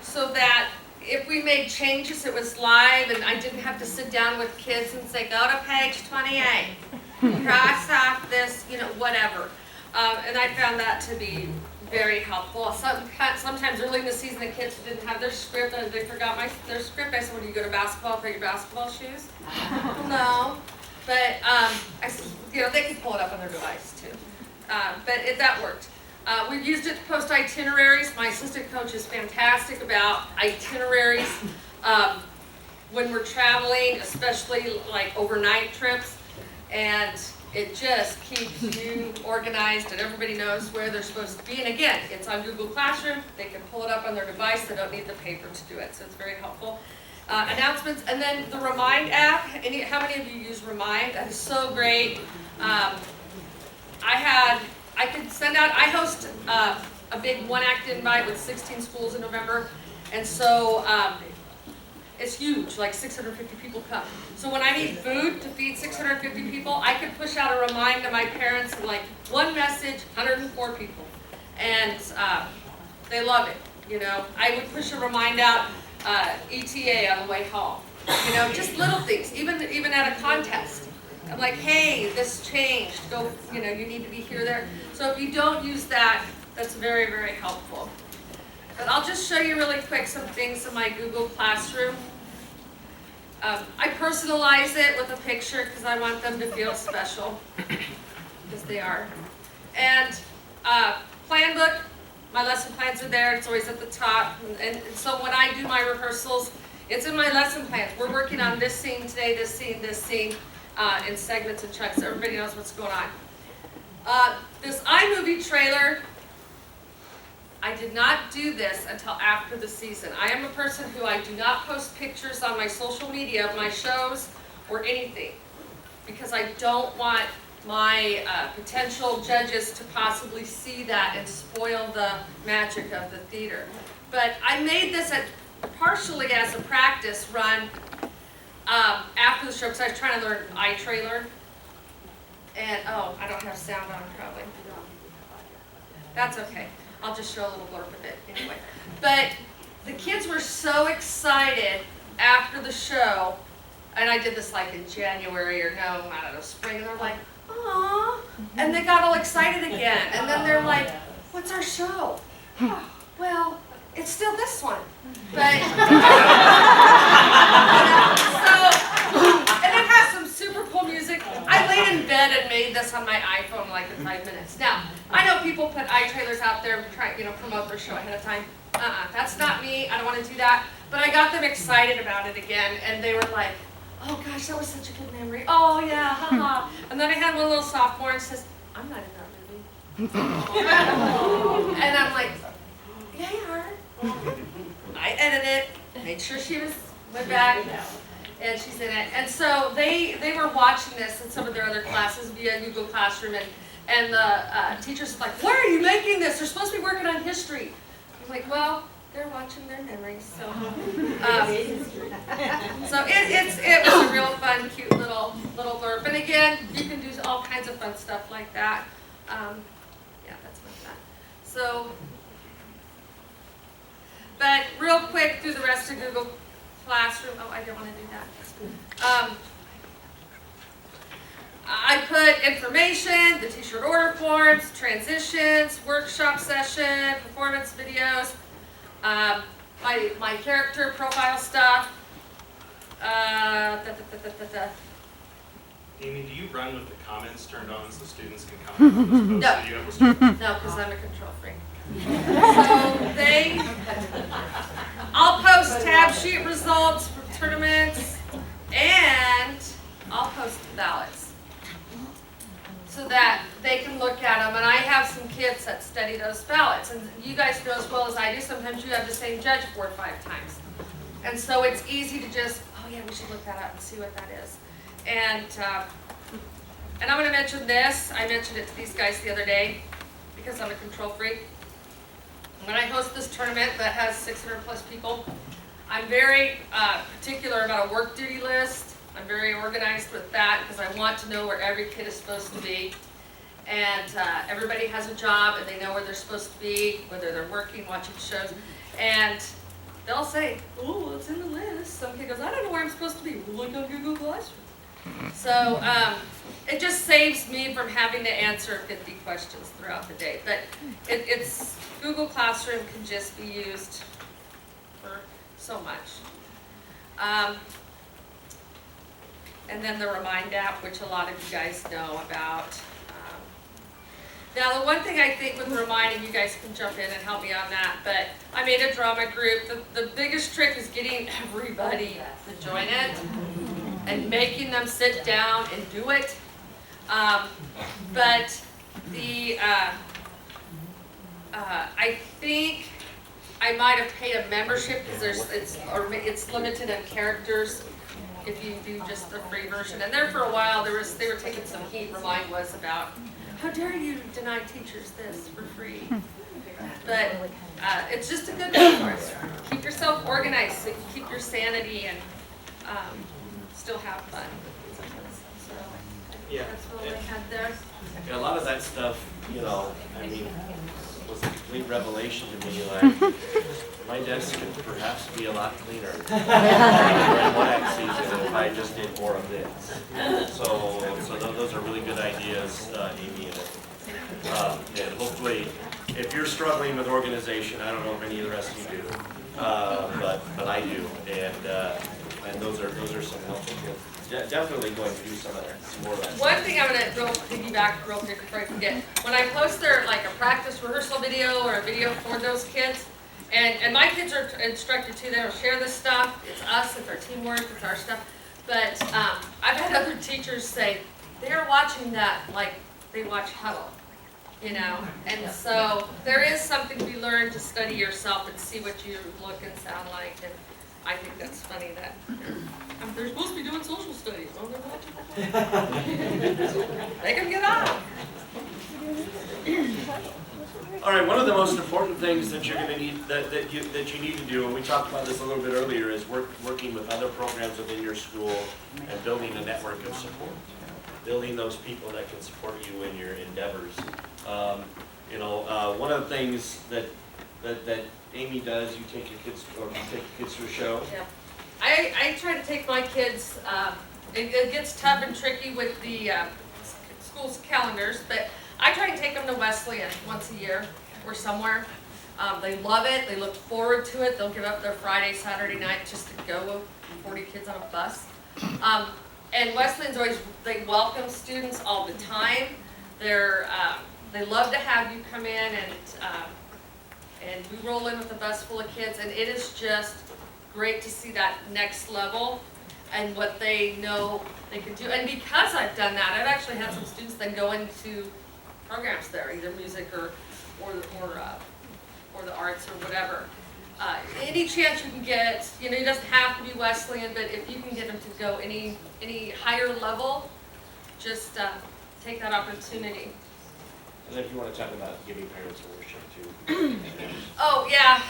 so that if we made changes, it was live, and I didn't have to sit down with kids and say, go to page 28. Cross off this, you know, whatever. And I found that to be very helpful. Sometimes early in the season, the kids didn't have their script, and they forgot their script. I said, when you go to basketball, for your basketball shoes? No. But, you know, they can pull it up on their device, too. But that worked. We've used it to post itineraries. My assistant coach is fantastic about itineraries. When we're traveling, especially like overnight trips, and it just keeps you organized and everybody knows where they're supposed to be. And again, it's on Google Classroom. They can pull it up on their device. They don't need the paper to do it, so it's very helpful. Announcements, and then the Remind app. How many of you use Remind? That is so great. I could send out, I host a big one-act invite with 16 schools in November, and so it's huge, like 650 people come. So when I need food to feed 650 people, I could push out a remind to my parents, and like one message, 104 people. And they love it, you know. I would push a remind out, ETA on the way home. You know, just little things, even at a contest. I'm like, hey, this changed, go, you know, you need to be here, there. So if you don't use that, that's very, very helpful. But I'll just show you really quick some things in my Google Classroom. I personalize it with a picture because I want them to feel special, because they are. And plan book, my lesson plans are there, it's always at the top. And so when I do my rehearsals, it's in my lesson plans. We're working on this scene today, this scene, in segments and chunks, so everybody knows what's going on. This iMovie trailer, I did not do this until after the season. I am a person who I do not post pictures on my social media of my shows or anything, because I don't want my potential judges to possibly see that and spoil the magic of the theater. But I made this partially as a practice run after the show, because I was trying to learn iTrailer. And, oh, I don't have sound on probably. That's okay. I'll just show a little blurb of it anyway. But the kids were so excited after the show, and I did this like in January or I don't know, spring, and they're like, "Aw," and they got all excited again. And then they're like, "What's our show?" "Oh, well, it's still this one." But and it has some super cool music. I laid in bed and made this on my iPhone like in 5 minutes. Now, I know people put iTrailers out there and try, promote their show ahead of time. That's not me. I don't want to do that. But I got them excited about it again, and they were like, "Oh gosh, that was such a good memory. Oh yeah, haha." And then I had one little sophomore and says, "I'm not in that movie." And I'm like, "Yeah, you are." I edited it, made sure she went back, and she's in it. And so they were watching this in some of their other classes via Google Classroom, and the teachers were like, "Why are you making this? They're supposed to be working on history." I'm like, "Well, they're watching their memories." So, so it was a real fun, cute little blurb. And again, you can do all kinds of fun stuff like that. Yeah, that's my fun. So, but real quick through the rest of Google Classroom. Oh, I don't want to do that. I put information, the t-shirt order forms, transitions, workshop session, performance videos, my character profile stuff. Amy, do you run with the comments turned on so students can comment on those posts that you have listed? No, because I'm a control freak. So I'll post tab sheet results for tournaments, and I'll post ballots so that they can look at them. And I have some kids that study those ballots, and you guys know as well as I do, sometimes you have the same judge 4 or 5 times. And so it's easy to just, oh yeah, we should look that up and see what that is. And I'm going to mention this. I mentioned it to these guys the other day because I'm a control freak. When I host this tournament that has 600 plus people, I'm very particular about a work duty list. I'm very organized with that because I want to know where every kid is supposed to be. And everybody has a job and they know where they're supposed to be, whether they're working, watching shows. And they'll say, "Oh, it's in the list." Some kid goes, "I don't know where I'm supposed to be." We'll look on Google Classroom. So it just saves me from having to answer 50 questions throughout the day. But it's Google Classroom can just be used for so much. And then the Remind app, which a lot of you guys know about. Now, the one thing I think with reminding, you guys can jump in and help me on that, but I made a drama group. The biggest trick is getting everybody to join it and making them sit down and do it. But I think I might have paid a membership because it's limited in characters if you do just the free version. And there for a while they were taking some heat. Remind was about, how dare you deny teachers this for free? But it's just a good resource. Keep yourself organized so you keep your sanity and still have fun. So Yeah. that's what I had there. Yeah, a lot of that stuff, I mean, was a complete revelation to me. Like, my desk could perhaps be a lot cleaner during WAC season if I just did more of this. So those are really good ideas, Amy. And hopefully, if you're struggling with organization, I don't know if any of the rest of you do, but I do, and those are some helpful tips. Definitely going to do some more of that. One thing I'm going to piggyback real quick before I forget. When I post their like a practice rehearsal video or a video for those kids, and my kids are instructed too, they don't share this stuff. It's us, it's our teamwork, it's our stuff. But I've had other teachers say they're watching that like they watch Huddle. you know. And so there is something to be learned to study yourself and see what you look and sound like. And I think that's funny that they're supposed to be doing social studies. Well, they're not. They can get on. All right, one of the most important things that you're going to need, that you need to do, and we talked about this a little bit earlier, is working with other programs within your school and building a network of support. Building those people that can support you in your endeavors. One of the things that Amy does, you take your kids to a show. Yeah. I try to take my kids, it gets tough and tricky with the school's calendars, but I try and take them to Wesleyan once a year or somewhere. They love it, they look forward to it, they'll give up their Friday, Saturday night just to go with 40 kids on a bus. And Wesleyan's always, they welcome students all the time. They love to have you come in, and we roll in with a bus full of kids, and it is just great to see that next level and what they know they can do. And because I've done that, I've actually had some students then go into programs there, either music or the arts or whatever. Any chance you can get, it doesn't have to be Wesleyan, but if you can get them to go any higher level, just take that opportunity. And if you want to talk about giving parents a worship too. Oh yeah,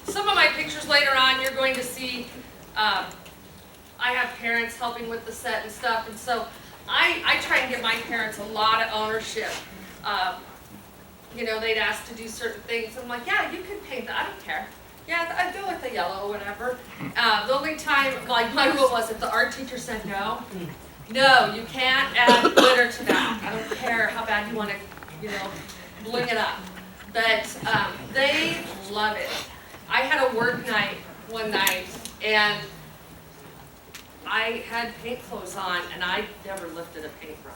some of my pictures later on you're going to see, I have parents helping with the set and stuff, and so I try and give my parents a lot of ownership. They'd ask to do certain things. I'm like, yeah, you can paint that, I don't care. Yeah, I'd go with the yellow or whatever. The only time, like my rule was if the art teacher said no, you can't add glitter to that. I don't care how bad you want to, bling it up. But they love it. I had a work night one night, and I had paint clothes on, and I never lifted a paintbrush.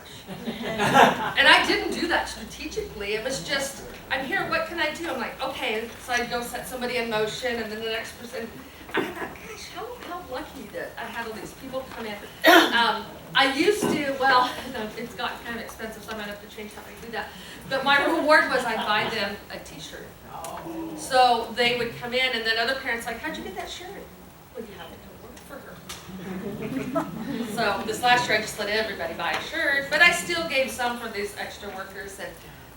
And I didn't do that strategically. It was just, I'm here, what can I do? I'm like, okay, so I'd go set somebody in motion, and then the next person, I thought, gosh, how lucky that I had all these people come in. I used to, it's gotten kind of expensive, so I might have to change how I do that. But my reward was I'd buy them a t-shirt. So they would come in, and then other parents like, how'd you get that shirt? Well, you have to come work for her. So this last year I just let everybody buy a shirt, but I still gave some for these extra workers,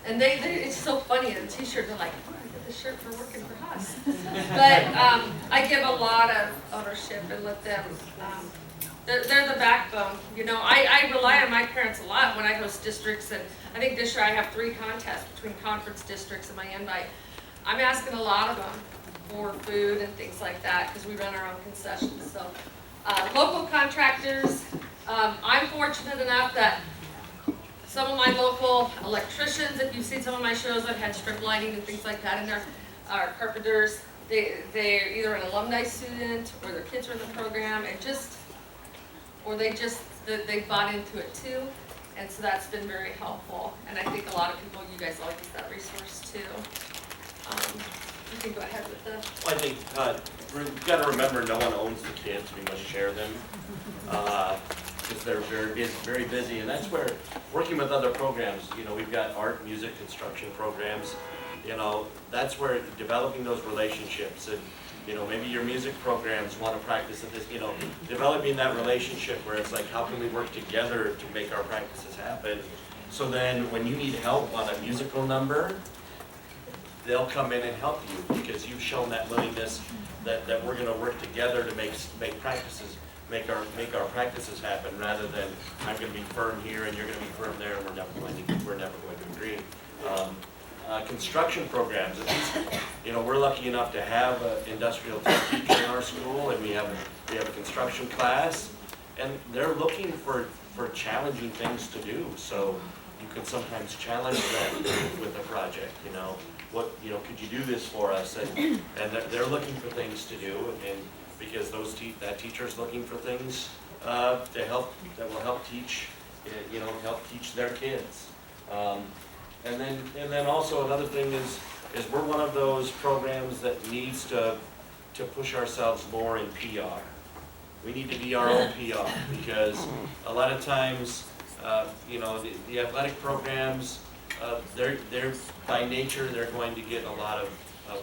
and they it's so funny, the t-shirt, they're like, oh, I get this shirt for working for us. But I give a lot of ownership and let them, they're the backbone. I rely on my parents a lot when I host districts, and I think this year I have 3 contests between conference districts and my invite. I'm asking a lot of them for food and things like that because we run our own concessions. So local contractors, I'm fortunate enough that some of my local electricians, if you've seen some of my shows, I've had strip lighting and things like that in there, are carpenters. They're either an alumni student or their kids are in the program, and they bought into it too. And so that's been very helpful. And I think a lot of people, you guys all use that resource too. You can go ahead with the. Well, I think we've got to remember no one owns the kids. We must share them because they're very busy, and that's where working with other programs. We've got art, music, construction programs. That's where developing those relationships, and maybe your music programs want to practice at this. Developing that relationship where it's like, how can we work together to make our practices happen? So then, when you need help on a musical number, they'll come in and help you because you've shown that willingness that we're going to work together to make our practices happen, rather than I'm going to be firm here and you're going to be firm there, and we're never going to agree. Construction programs. We're lucky enough to have an industrial tech teacher in our school, and we have a construction class, and they're looking for challenging things to do. So you can sometimes challenge them with a project. Could you do this for us? And they're looking for things to do, and because that teacher's looking for things that will help teach, help teach their kids. And then also another thing is we're one of those programs that needs to push ourselves more in PR. We need to be our own PR, because a lot of times, the athletic programs, they're by nature, they're going to get a lot of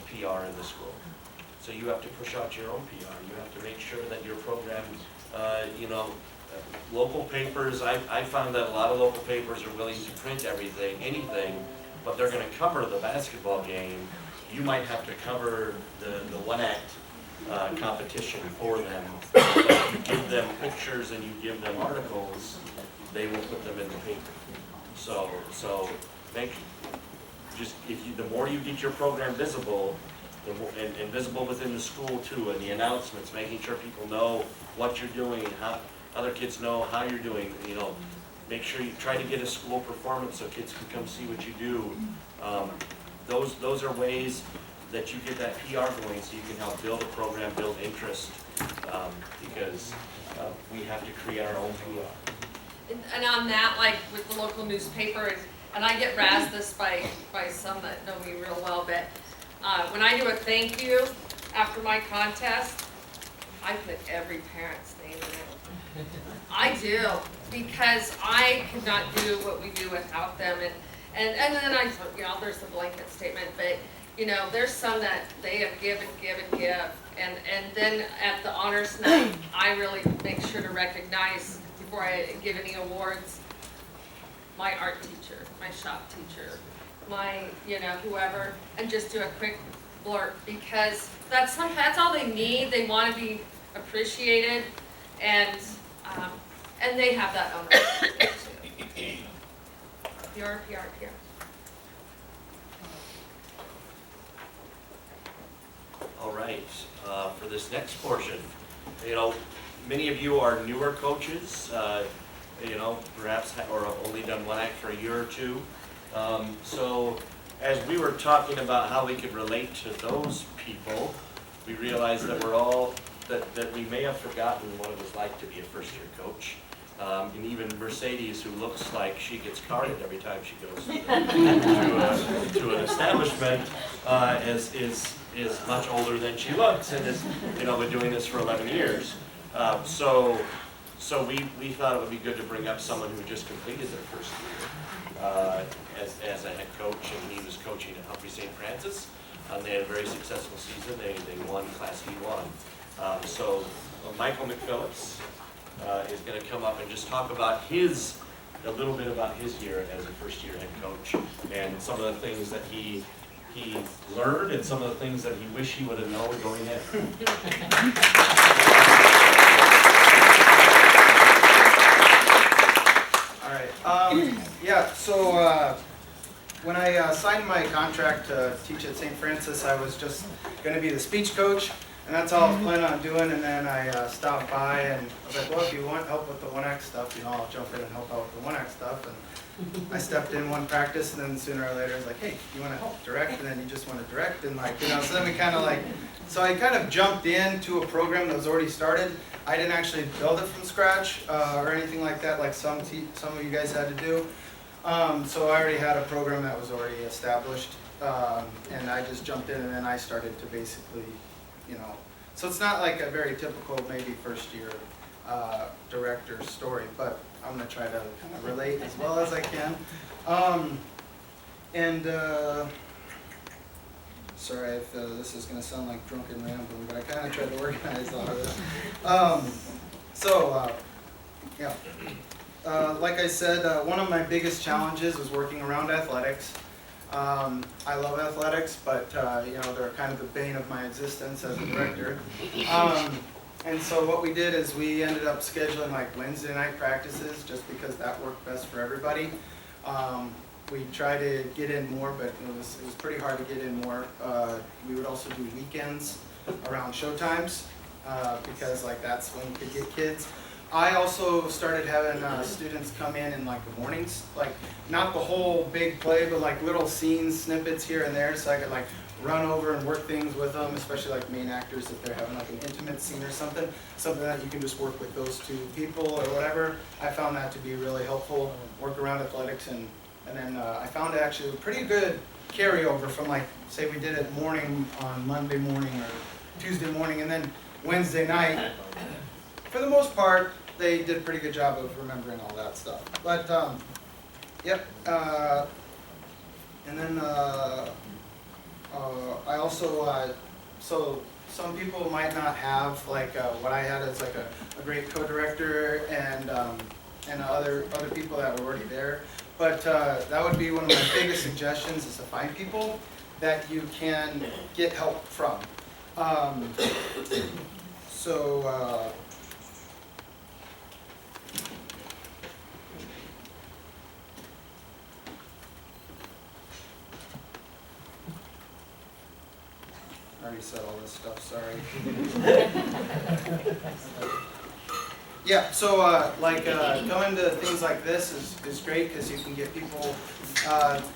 PR in the school. So you have to push out your own PR. You have to make sure that your program, local papers, I found that a lot of local papers are willing to print anything, but they're gonna cover the basketball game. You might have to cover the one-act competition for them. But if you give them pictures and you give them articles, they will put them in the paper. So the more you get your program visible, the more, and visible within the school too, and the announcements, making sure people know what you're doing, how other kids know how you're doing. Make sure you try to get a school performance so kids can come see what you do. Those are ways that you get that PR going, so you can help build a program, build interest, because we have to create our own PR. And on that, like with the local newspaper, and I get razzed this by some that know me real well, but when I do a thank you after my contest, I put every parent's name in it. I do, because I could not do what we do without them. And then there's the blanket statement, but there's some that they have give. And then at the honors night, I really make sure to recognize, before I give any awards, my art teacher, my shop teacher, my, whoever, and just do a quick blurb, because that's all they need. They want to be appreciated, and they have that ownership too. PR. All right, for this next portion, many of you are newer coaches, perhaps or have only done one act for a year or two. So as we were talking about how we could relate to those people, we realized that that we may have forgotten what it was like to be a first-year coach. And even Mercedes, who looks like she gets carded every time she goes to an establishment, is much older than she looks, and has been doing this for 11 years. So we thought it would be good to bring up someone who just completed their first year as a head coach, and he was coaching at Humphrey St. Francis. They had a very successful season. They won Class D1. So Michael McPhillips is going to come up and just talk about a little bit about his year as a first-year head coach, and some of the things that he learned and some of the things that he wished he would have known going in. All right. So when I signed my contract to teach at St. Francis, I was just going to be the speech coach, and that's all I was planning on doing. And then I stopped by, and I was like, well, if you want help with the 1X stuff, I'll jump in and help out with the 1X stuff. And I stepped in one practice, and then sooner or later, I was like, hey, you want to help direct? And then you just want to direct, and so then we so I kind of jumped into a program that was already started. I didn't actually build it from scratch or anything like that, like some of you guys had to do. So I already had a program that was already established, and I just jumped in, and then I started to basically, so it's not like a very typical maybe first year director story, but I'm going to try to kind of relate as well as I can. Sorry if this is going to sound like drunken rambling, but I kind of tried to organize all of this. Like I said, one of my biggest challenges was working around athletics. I love athletics, but they're kind of the bane of my existence as a director. And so what we did is we ended up scheduling like Wednesday night practices just because that worked best for everybody. We tried to get in more, but it was pretty hard to get in more. We would also do weekends around showtimes because that's when you could get kids. I also started having students come in like the mornings, like not the whole big play, but like little scenes, snippets here and there, so I could like run over and work things with them, especially like main actors if they're having like an intimate scene or something that you can just work with those two people or whatever. I found that to be really helpful, work around athletics, and then I found actually a pretty good carryover from like, say we did it morning on Monday morning or Tuesday morning, and then Wednesday night. For the most part, they did a pretty good job of remembering all that stuff. But, And then I also, so some people might not have like what I had as like a great co-director and other people that were already there. But that would be one of my biggest suggestions, is to find people that you can get help from. I already said all this stuff, sorry. Yeah, so going to things like this is great, because you can get people,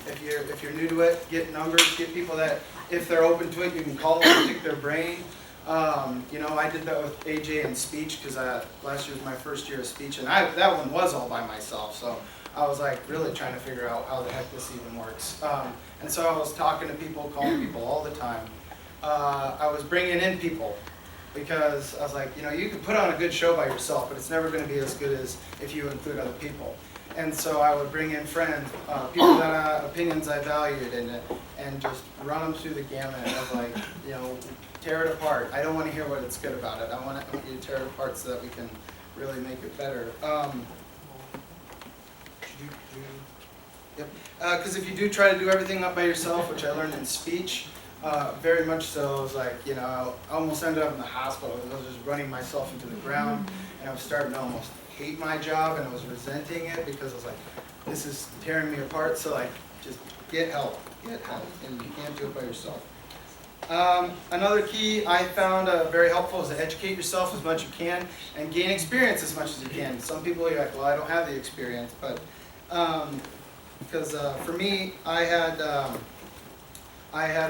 if you're new to it, get numbers, get people that, if they're open to it, you can call them and pick their brain. You know, I did that with AJ in speech, because last year was my first year of speech, and that one was all by myself, so I was like really trying to figure out how the heck this even works. And so I was talking to people, calling people all the time. I was bringing in people, because I was like, you know, you can put on a good show by yourself, but it's never going to be as good as if you include other people. And so I would bring in friends, people that opinions I valued, and just run them through the gamut of like, you know, tear it apart. I don't want to hear what it's good about it. I want you to tear it apart so that we can really make it better. Because if you do try to do everything up by yourself, which I learned in speech, very much so, it was like, you know, I almost ended up in the hospital. I was just running myself into the ground, and I was starting to almost hate my job, and I was resenting it, because I was like, this is tearing me apart. So like, just get help, and you can't do it by yourself. Another key I found very helpful is to educate yourself as much as you can, and gain experience as much as you can. Some people are like, well, I don't have the experience, but because for me, I had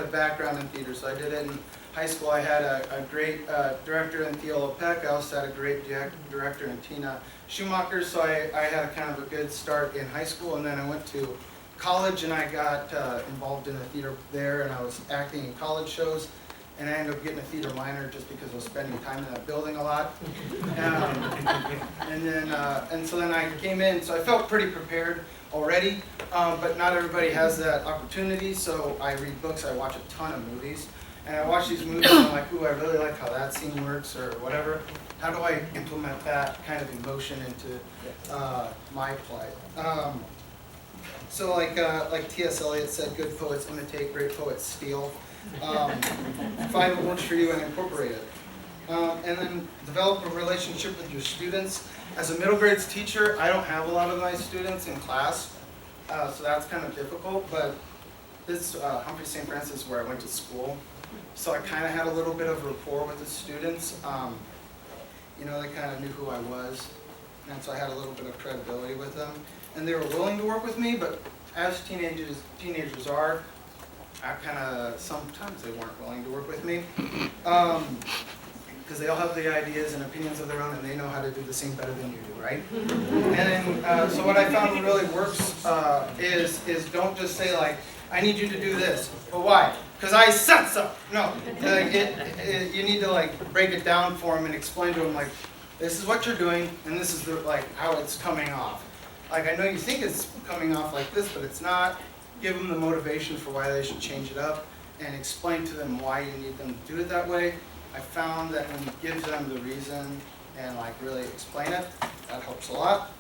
a background in theater, so I did it in high school. I had a great director in Theola Peck. I also had a great director in Tina Schumacher, so I had a kind of a good start in high school, and then I went to college and I got involved in the theater there, and I was acting in college shows, and I ended up getting a theater minor just because I was spending time in that building a lot. And so then I came in, so I felt pretty prepared already, but not everybody has that opportunity. So I read books, I watch a ton of movies, and I watch these movies and I'm like, ooh, I really like how that scene works or whatever. How do I implement that kind of emotion into my play? So like T.S. Eliot said, good poets imitate, great poets steal. Find what works for you and incorporate it. And then develop a relationship with your students. As a middle grades teacher, I don't have a lot of my students in class, so that's kind of difficult, but this Humphrey St. Francis is where I went to school, so I kind of had a little bit of rapport with the students. You know, they kind of knew who I was, and so I had a little bit of credibility with them, and they were willing to work with me, but as teenagers are, I kind of, sometimes they weren't willing to work with me. Because they all have the ideas and opinions of their own, and they know how to do the same better than you do, right? And then, so what I found really works is don't just say like, I need you to do this. But why? Because I said so. No, you need to like break it down for them and explain to them like, this is what you're doing, and this is like how it's coming off. Like, I know you think it's coming off like this, but it's not. Give them the motivation for why they should change it up, and explain to them why you need them to do it that way. I found that when you give them the reason and like really explain it, that helps a lot.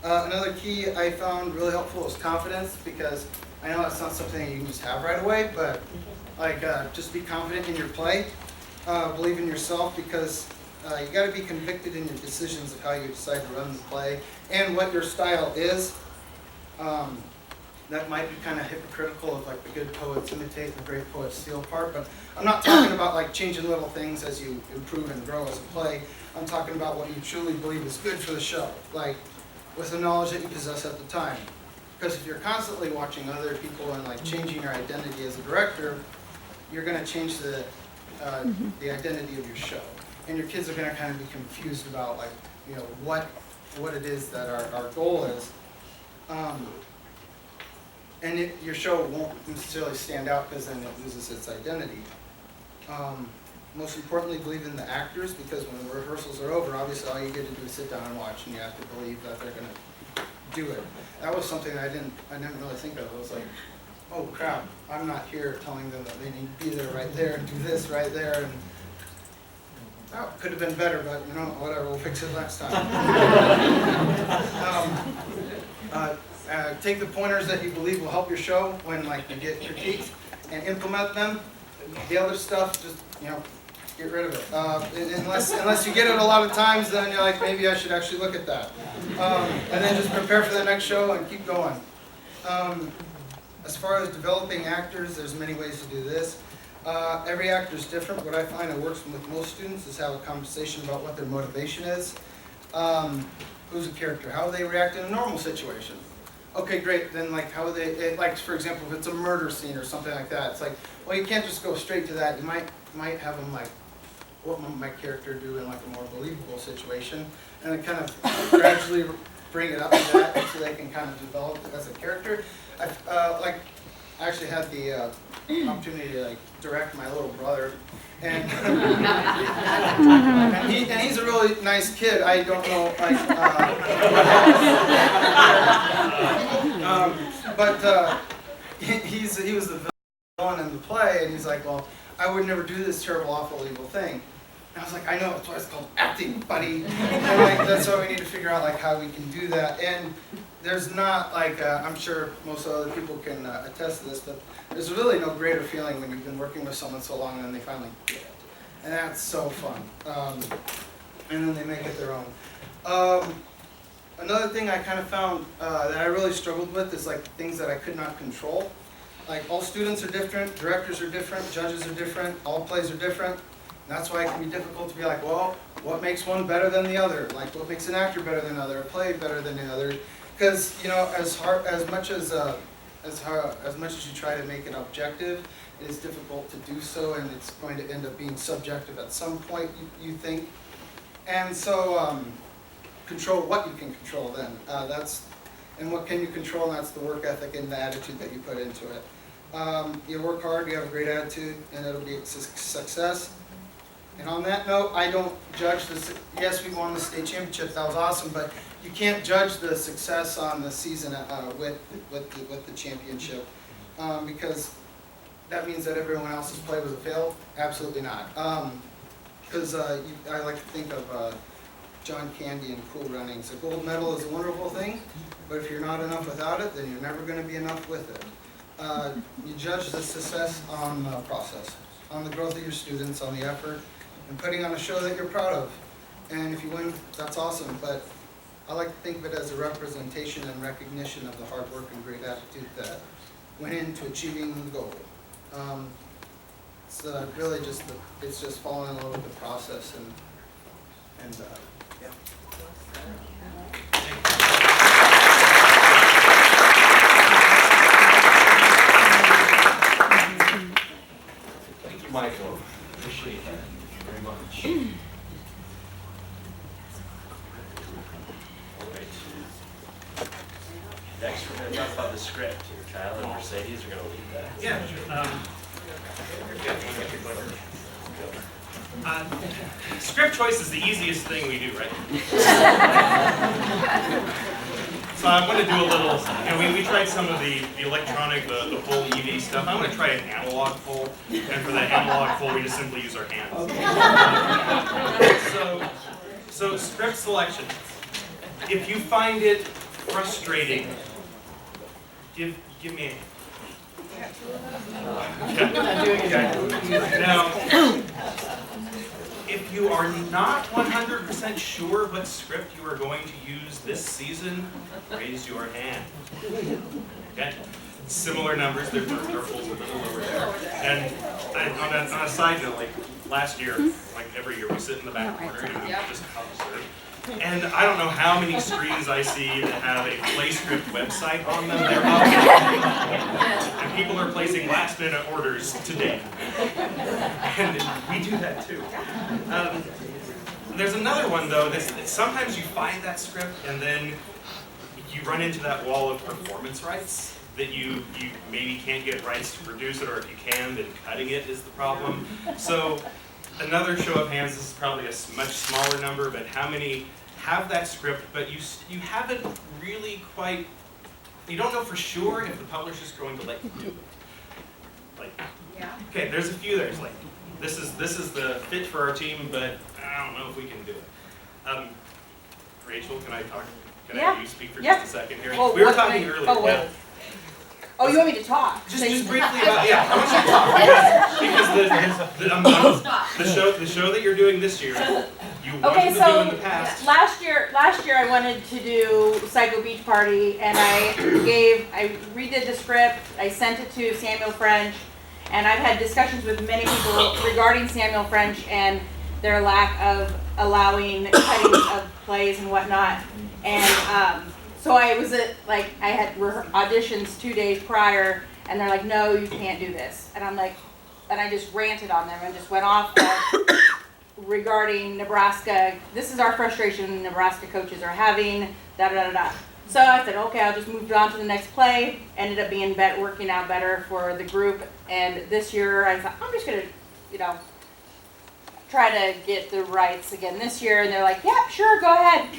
Another key I found really helpful is confidence, because I know that's not something you can just have right away, but like just be confident in your play, believe in yourself, because you got to be convicted in your decisions of how you decide to run the play and what your style is. That might be kind of hypocritical of like the good poets imitate, the great poets steal part, but I'm not talking about like changing little things as you improve and grow as a play. I'm talking about what you truly believe is good for the show, like with the knowledge that you possess at the time. Because if you're constantly watching other people and like changing your identity as a director, you're going to change the identity of your show, and your kids are going to kind of be confused about like, you know, what it is that our goal is. And your show won't necessarily stand out because then it loses its identity. Most importantly, believe in the actors, because when the rehearsals are over, obviously all you get to do is sit down and watch, and you have to believe that they're going to do it. That was something I didn't really think of. I was like, oh crap, I'm not here telling them that they need to be there right there and do this right there. And oh, could have been better, but you know, whatever, we'll fix it next time. Take the pointers that you believe will help your show when like you get critiqued and implement them. The other stuff, just, you know, get rid of it. Unless you get it a lot of times, then you're like, maybe I should actually look at that. And then just prepare for the next show and keep going. As far as developing actors, there's many ways to do this. Every actor is different. What I find that works with most students is have a conversation about what their motivation is. Who's a character? How do they react in a normal situation? Okay, great. Then, like, how would they? Like, for example, if it's a murder scene or something like that, it's like, well, you can't just go straight to that. You might have them like, what might my character do in like a more believable situation, and then kind of gradually bring it up to that so they can kind of develop it as a character. I actually had the opportunity to like direct my little brother, and and he's a really nice kid. I don't know, but he was the villain in the play, and he's like, well, I would never do this terrible, awful, evil thing. And I was like, I know, that's why it's called acting, buddy. And like, that's why we need to figure out like how we can do that. And there's not like, I'm sure most other people can attest to this, but there's really no greater feeling when you've been working with someone so long and they finally get it. And that's so fun. And then they make it their own. Another thing I kind of found that I really struggled with is like things that I could not control. Like all students are different, directors are different, judges are different, all plays are different. And that's why it can be difficult to be like, well, what makes one better than the other? Like what makes an actor better than another, a play better than the other? Because you know, as much as you try to make it objective, it is difficult to do so, and it's going to end up being subjective at some point, you think. And so, control what you can control then. And what can you control, and that's the work ethic and the attitude that you put into it. You work hard, you have a great attitude, and it'll be a success. And on that note, I don't judge this. Yes, we won the state championship, that was awesome, but you can't judge the success on the season with the championship, because that means that everyone else's play was a fail. Absolutely not. Because I like to think of John Candy and Cool Runnings. A gold medal is a wonderful thing, but if you're not enough without it, then you're never going to be enough with it. You judge the success on the process, on the growth of your students, on the effort, and putting on a show that you're proud of. And if you win, that's awesome, but I like to think of it as a representation and recognition of the hard work and great attitude that went into achieving the goal. It's really just it's just following along with the process and yeah. Thank you, Michael. Appreciate that very much. All right. Next, we're going to talk about the script. Kyle and Mercedes are going to lead that. Yeah, sure. Script choice is the easiest thing we do, right? So I'm going to do a little, we tried some of the electronic, the full EV stuff. I'm going to try an analog full, and for the analog full, we just simply use our hands. So script selection. If you find it frustrating, give me a Now, if you are not 100% sure what script you are going to use this season, raise your hand. Okay? Similar numbers, they're fulls a little over there. And on a side note, like last year, like every year, we sit in the back corner and we just observe. And I don't know how many screens I see that have a PlayScript website on them. They're up. And people are placing last-minute orders today. And we do that too. There's another one though. That sometimes you find that script and then you run into that wall of performance rights that you maybe can't get rights to produce it, or if you can, then cutting it is the problem. So another show of hands. This is probably a much smaller number, but how many have that script, but you haven't really quite, you don't know for sure if the publisher's going to let you do it. Like, Yeah. okay, there's a few there's like, this is the fit for our team, but I don't know if we can do it. Rachel, can I talk? Can I have you speak for just a second here? Well, we were what talking can I- earlier. oh, wait. Oh, you want me to talk? Just briefly about, yeah, I want you to talk, because the show that you're doing this year, you wanted to do in the past. Last year I wanted to do Psycho Beach Party, and I redid the script, I sent it to Samuel French, and I've had discussions with many people regarding Samuel French and their lack of allowing cuttings of plays and whatnot. And so I was I had auditions 2 days prior, and they're like, no, you can't do this. And I'm like, and I just ranted on them and just went off regarding Nebraska. This is our frustration Nebraska coaches are having, da da da da. So I said, okay, I'll just move on to the next play. Ended up being working out better for the group. And this year I thought, I'm just gonna, try to get the rights again this year. And they're like, yeah, sure, go ahead.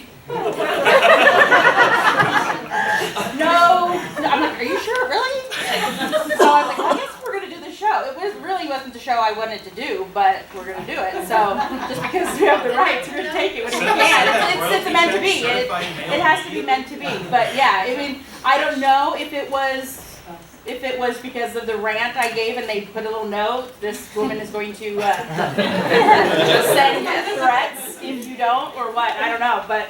No, I'm like, are you sure, really? So I was like, I guess we're gonna do the show. It really wasn't the show I wanted to do, but we're gonna do it. So just because we have the rights, we're gonna take it when we can. It's meant to be. It has to be meant to be. But yeah, I mean, I don't know if it was because of the rant I gave and they put a little note, this woman is going to send threats if you don't, or what, I don't know. But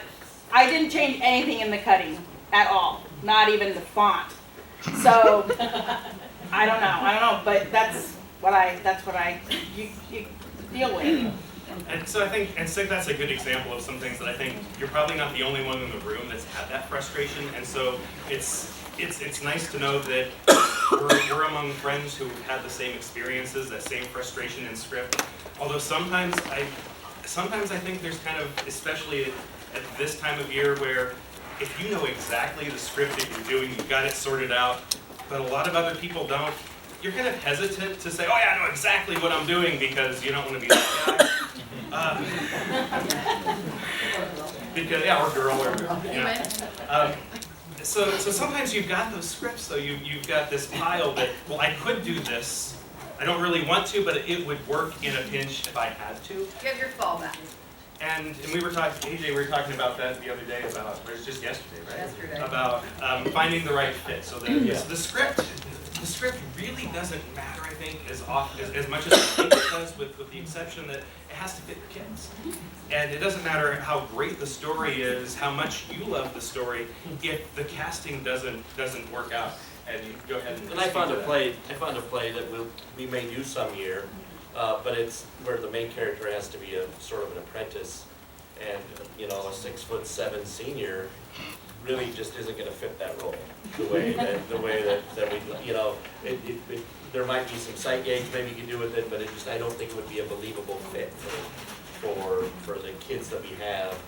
I didn't change anything in the cutting at all, not even the font. So I don't know, but that's what I you deal with. And so I think that's a good example of some things that I think you're probably not the only one in the room that's had that frustration. And so it's nice to know that we're among friends who had the same experiences, that same frustration in script. Although sometimes I think there's kind of, especially at this time of year, where if you know exactly the script that you're doing, you've got it sorted out, but a lot of other people don't, you're kind of hesitant to say, oh yeah, I know exactly what I'm doing, because you don't want to be that guy. Because, yeah, or girl, or, So sometimes you've got those scripts, though. You've got this pile that, well, I could do this. I don't really want to, but it would work in a pinch if I had to. You have your fallback. And we were talking, AJ, we were talking about that the other day, or it was just yesterday, right? Yesterday. About finding the right fit. So the script really doesn't matter, I think, as much as I think it does, with the exception that it has to fit the kids. And it doesn't matter how great the story is, how much you love the story, if the casting doesn't work out. And you go ahead and I found a play that we may do some year, but it's where the main character has to be a sort of an apprentice, and a 6'7" senior really just isn't going to fit that role the way that we there might be some sight gags maybe you can do with it, but I don't think it would be a believable fit for the kids that we have.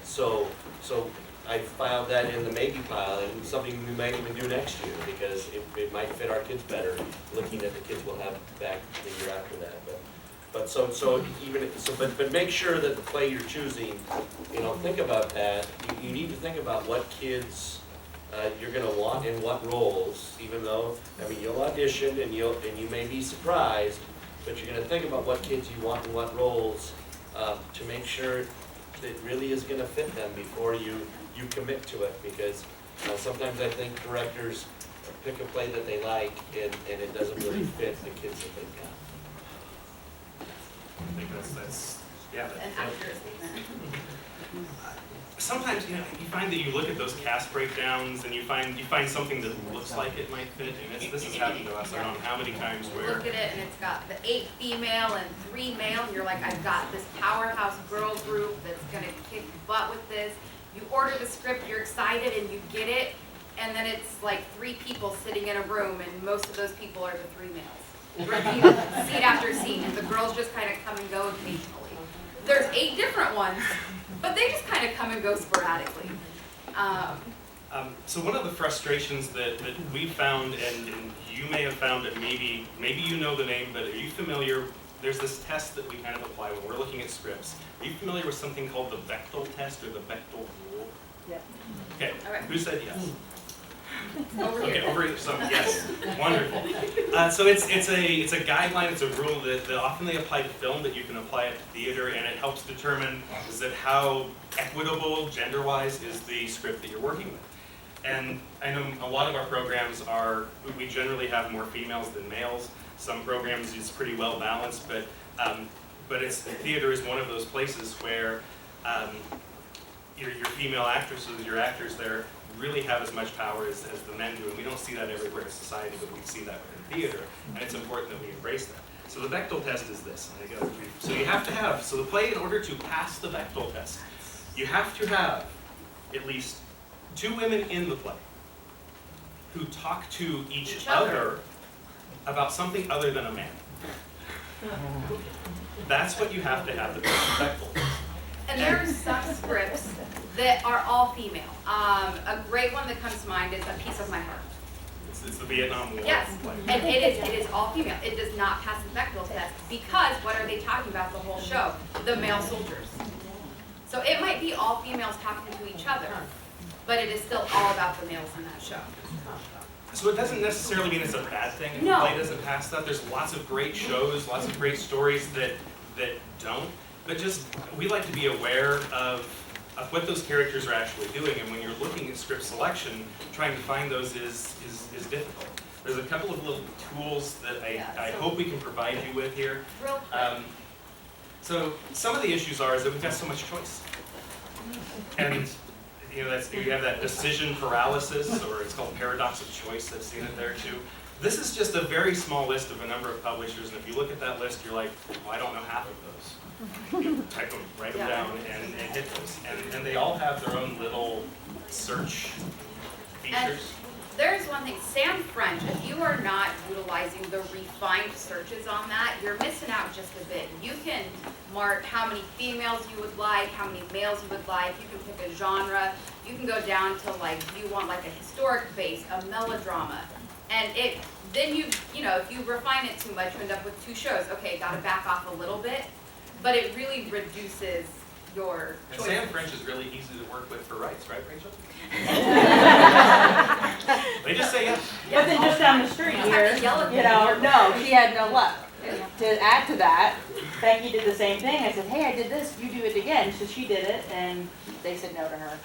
So I filed that in the maybe pile, and something we might even do next year, because it might fit our kids better, looking at the kids we'll have back the year after that. But make sure that the play you're choosing, think about that. You need to think about what kids you're going to want in what roles. Even though, you'll audition and you may be surprised, but you're going to think about what kids you want in what roles to make sure that it really is going to fit them before you commit to it. Because sometimes I think directors pick a play that they like and it doesn't really fit the kids that they've got. I think that's yeah. An accurate statement. Sometimes you find that you look at those cast breakdowns and you find something that looks like it might fit, and this has happened to us. I don't know how many times You where look at it and it's got the 8 female and 3 male, and you're like, I've got this powerhouse girl group that's gonna kick butt with this. You order the script, you're excited, and you get it, and then it's like 3 people sitting in a room, and most of those people are the 3 males. Repeated scene after scene, and the girls just kind of come and go occasionally. There's 8 different ones, but they just kind of come and go sporadically. So one of the frustrations that we found, and you may have found it, maybe you know the name, but are you familiar? there's this test that we kind of apply when we're looking at scripts. Are you familiar with something called the Bechtel test or the Bechtel rule? Yeah. Okay, Okay. who said yes? Over Okay, here. over here, so yes, wonderful. So it's a guideline, it's a rule that often they apply to film, but you can apply it to theater, and it helps determine is that how equitable, gender-wise, is the script that you're working with. And I know a lot of our programs we generally have more females than males. Some programs it's pretty well balanced, but theater is one of those places where your female actresses, your actors there, really have as much power as the men do, and we don't see that everywhere in society, but we see that within theater, and it's important that we embrace that. So the Bechtel test is this. So you have to have, so the play, in order to pass the Bechtel test, you have to have at least 2 women in the play who talk to each other about something other than a man. That's what you have to have the Bechtel test. And there are some scripts that are all female. A great one that comes to mind is A Piece of My Heart. It's the Vietnam War Yes, play. and it is all female. It does not pass the Bechdel test because what are they talking about the whole show? The male soldiers. So it might be all females talking to each other, but it is still all about the males in that show. So it doesn't necessarily mean it's a bad thing if No. the play doesn't pass that. There's lots of great shows, lots of great stories that don't. But just, we like to be aware of what those characters are actually doing, and when you're looking at script selection, trying to find those is difficult. There's a couple of little tools that I hope we can provide you with here. Real quick. So some of the issues is that we've got so much choice. And you have that decision paralysis, or it's called paradox of choice. I've seen it there too. This is just a very small list of a number of publishers, and if you look at that list, you're like, well, I don't know half of those. You type them, write them down, and hit those. And they all have their own little search features. There's one thing, Sam French, if you are not utilizing the refined searches on that, you're missing out just a bit. You can mark how many females you would like, how many males you would like, you can pick a genre, you can go down to like, you want like a historic base, a melodrama. And then you know, if you refine it too much, you end up with 2 shows. Okay, gotta back off a little bit, but it really reduces your And choices. Sam French is really easy to work with for rights, right, Rachel? They just say yes. But then just down the street You have here, to yell at you them. know, no, she had no luck. To add to that, Becky did the same thing. I said, hey, I did this, you do it again. So she did it, and they said no to her.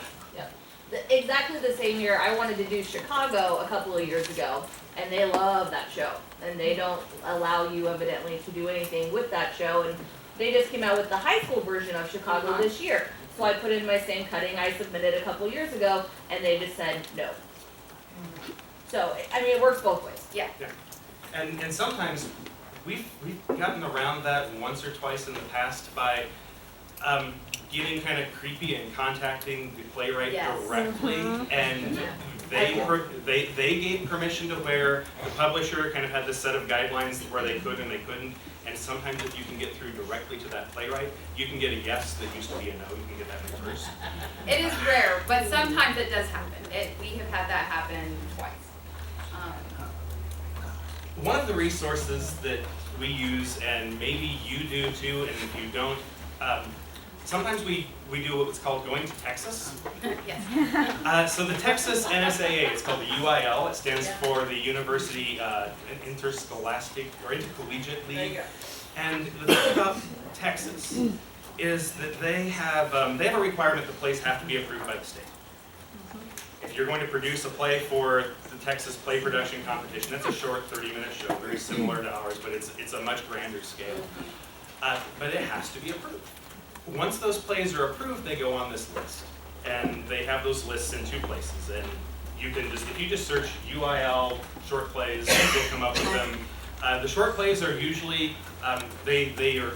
Exactly the same year, I wanted to do Chicago a couple of years ago, and they love that show. And they don't allow you evidently to do anything with that show, and they just came out with the high school version of Chicago this year. So I put in my same cutting I submitted a couple years ago, and they just said no. So, I mean, it works both ways. Yeah. And sometimes we've gotten around that once or twice in the past by getting kind of creepy and contacting the playwright Yes. directly, and they gave permission to where the publisher kind of had this set of guidelines where they could and they couldn't. And sometimes if you can get through directly to that playwright, you can get a yes that used to be a no. You can get that in reverse. It is rare, but sometimes it does happen. We have had that happen twice. One of the resources that we use, and maybe you do too, and if you don't, sometimes we do what's called going to Texas. Yes. So the Texas NSAA, it's called the UIL. It stands for the University Interscholastic or Intercollegiate League. And the thing about Texas is that they have a requirement that plays have to be approved by the state. If you're going to produce a play for the Texas Play Production Competition, that's a short 30-minute show, very similar to ours, but it's a much grander scale. But it has to be approved. Once those plays are approved, they go on this list. And they have those lists in 2 places. And you can just, if you just search UIL short plays, you'll come up with them. The short plays are usually, they are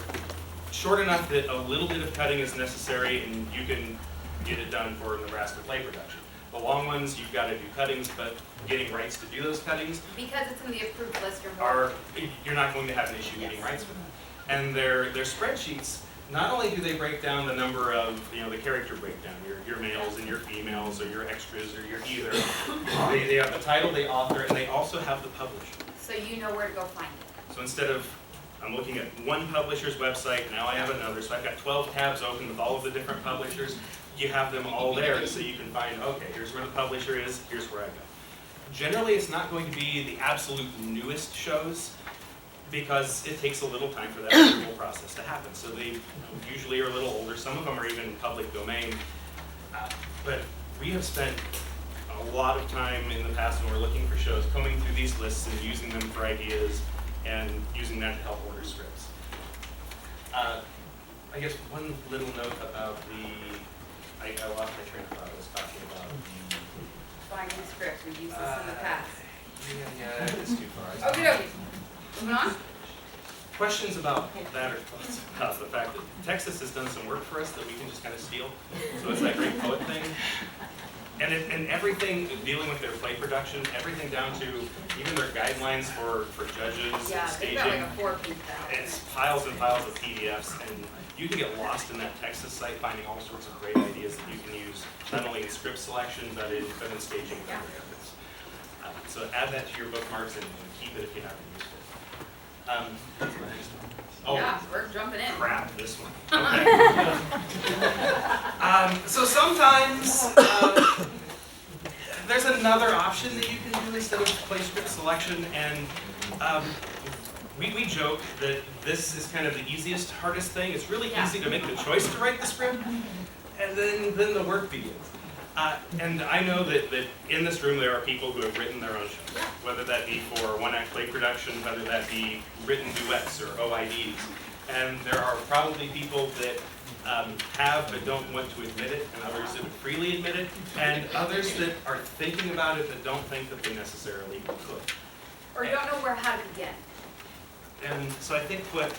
short enough that a little bit of cutting is necessary and you can get it done for Nebraska Play Production. The long ones, you've got to do cuttings, but getting rights to do those cuttings Because it's in the approved list, you're not going to have an issue getting rights for them. And their spreadsheets, not only do they break down the number of, the character breakdown, your males and your females or your extras or your either, they have the title, the author, and they also have the publisher. so you know where to go find it. So instead of I'm looking at one publisher's website, now I have another, so I've got 12 tabs open with all of the different publishers. You have them all there so you can find, okay, here's where the publisher is, here's where I go. Generally, it's not going to be the absolute newest shows because it takes a little time for that approval process to happen. So they usually are a little older. Some of them are even public domain. But we have spent a lot of time in the past when we're looking for shows, combing through these lists and using them for ideas and using that to help order scripts. I guess one little note about I lost my train of thought. I was talking about Finding scripts, we've used this in the past. Yeah, it's too far. Okay, okay. Moving on? Questions about that or thoughts about the fact that Texas has done some work for us that we can just kind of steal? So it's that great poet thing. And everything dealing with their play production, everything down to even their guidelines for judges Yeah, and they've staging. got like a 4-page down. It's piles and piles of PDFs, and you can get lost in that Texas site finding all sorts of great ideas that you can use, not only in script selection, but in staging and other methods. So add that to your bookmarks and keep it if you haven't used it. Oh, Yeah, we're jumping in. crap, this one. Okay. So sometimes there's another option that you can do instead of play script selection, and we joke that this is kind of the easiest, hardest thing. It's really easy to make the choice to write the script, and then the work begins. And I know that in this room there are people who have written their own shows, whether that be for one-act play production, whether that be written duets or OIDs. And there are probably people that have but don't want to admit it, and others that would freely admit it, and others that are thinking about it but don't think that they necessarily could. Or you don't know how to begin. And so I think what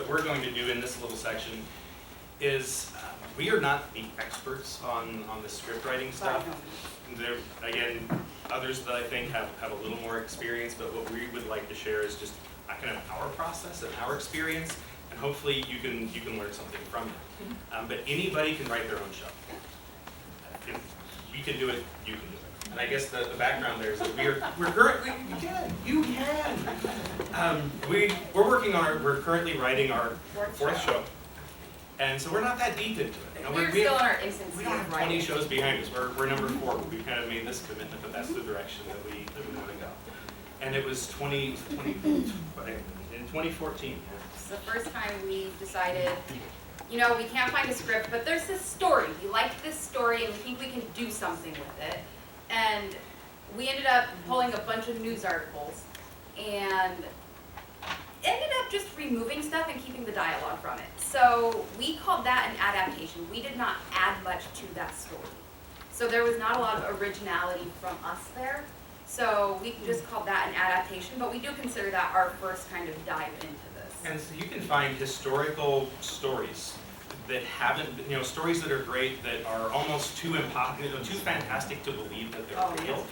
we're going to do in this little section is we are not the experts on the script writing stuff. There, again, others that I think have a little more experience, but what we would like to share is just kind of our process and our experience, and hopefully you can learn something from it. But anybody can write their own show. If we can do it, you can do it. And I guess the background there is that we're currently you can. We're currently writing our fourth show. And so we're not that deep into it. We're still in our infancy. We don't have 20 shows behind us. We're number 4. We've kind of made this commitment that that's the direction that we want to go. And it was in 2014. It's the first time we decided, we can't find a script, but there's this story. We like this story and we think we can do something with it. And we ended up pulling a bunch of news articles and ended up just removing stuff and keeping the dialogue from it. So we called that an adaptation. We did not add much to that story. So there was not a lot of originality from us there. So we just called that an adaptation, but we do consider that our first kind of dive into this. And so you can find historical stories that haven't, stories that are great, that are almost too fantastic to believe that they're real.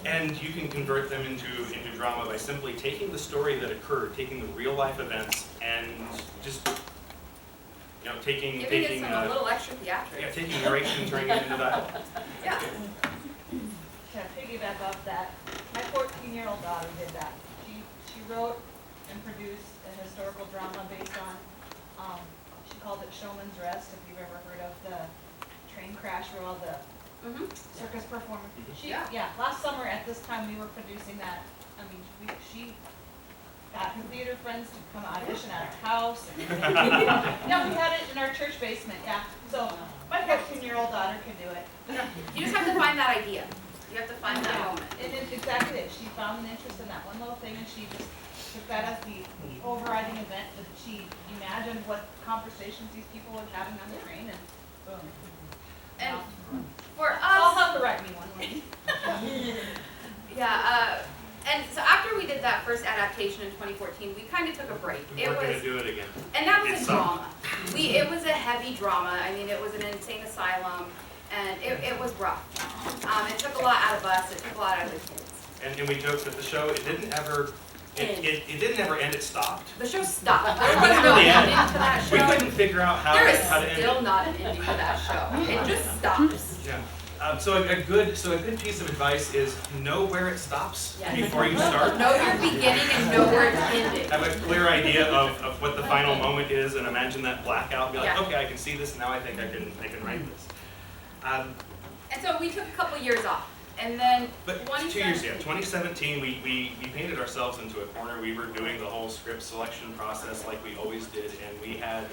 And you can convert them into drama by simply taking the story that occurred, taking the real life events, and just taking Giving it a little extra theatrics. Yeah, taking narration and turning it into dialogue. Yeah. To piggyback off that, my 14-year-old daughter did that. She wrote and produced a historical drama based on, she called it Showman's Rest, if you've ever heard of the train crash where all the circus performers. Last summer at this time we were producing that. I mean, she got her theater friends to come audition at our house. We had it in our church basement. Yeah, so my 14-year-old daughter can do it. You just have to find that idea. You have to find that moment. And it's exactly it. She found an interest in that one little thing, and she just took that as the overriding event. That she imagined what conversations these people were having on the train, and boom. And for I'll us, have to write me one. and so after we did that first adaptation in 2014, we kind of took a break. We're going to do it again. And that was a drama. It was a heavy drama. I mean, it was an insane asylum, and it was rough. It took a lot out of us. It took a lot out of the kids. And we joked that the show, it didn't ever end, it stopped. The show stopped. It There was didn't no really end. ending to that show. We couldn't figure out how There is to end it. still not an ending to that show. It just stops. Yeah. So a good piece of advice is know where it stops Yes. before you start. Know your beginning and know where it's ending. Have a clear idea of what the final moment is, and imagine that blackout. Be like, Yeah. okay, I can see this now. I think I can write this. And so we took a couple years off, and then But 2 years, yeah, 2017, we painted ourselves into a corner. We were doing the whole script selection process like we always did, and we had,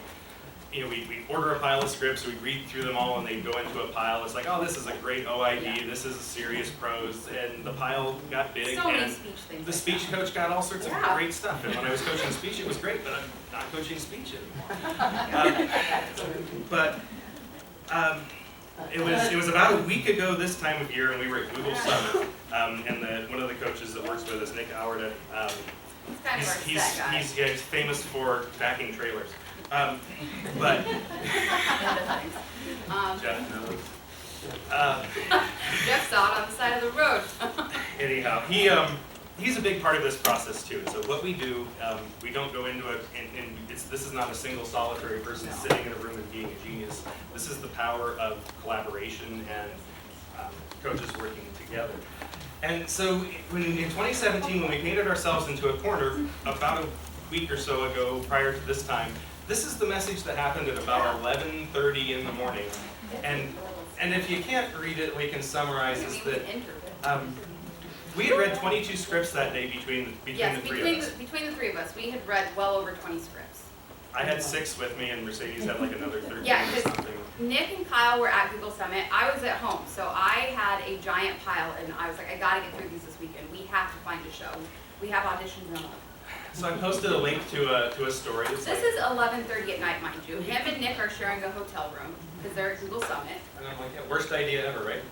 we'd order a pile of scripts, we'd read through them all, and they'd go into a pile. It's like, oh, this is a great OID, this is a serious prose, and the pile got big, so many and speech things. the like speech that. coach got all sorts of Yeah. great stuff. And when I was coaching speech, it was great, but I'm not coaching speech anymore. It was about a week ago this time of year, and we were at Google Summit, and one of the coaches that works with us, Nick Howarda, He's kind of our set guy. he's famous for backing trailers. But Jeff knows. Jeff saw it on the side of the road. Anyhow, he's a big part of this process too. So what we do, we don't go into it, and this is not a single solitary person sitting in a room and being a genius. This is the power of collaboration and coaches working together. And so in 2017, when we painted ourselves into a corner, about a week or so ago, prior to this time, this is the message that happened at about 11:30 in the morning. And if you can't read it, we can summarize is that we had read 22 scripts that day between the three of us. Between the three of us, we had read well over 20 scripts. I had 6 with me, and Mercedes had like another 13 Yeah, or 'cause something. Nick and Kyle were at Google Summit. I was at home, so I had a giant pile, and I was like, I gotta get through these this weekend. We have to find a show. We have auditions in a month. So I posted a link to a story. It's This like, is 11:30 at night, mind you. Him and Nick are sharing a hotel room because they're at Google Summit. and I'm like, yeah, worst idea ever, right?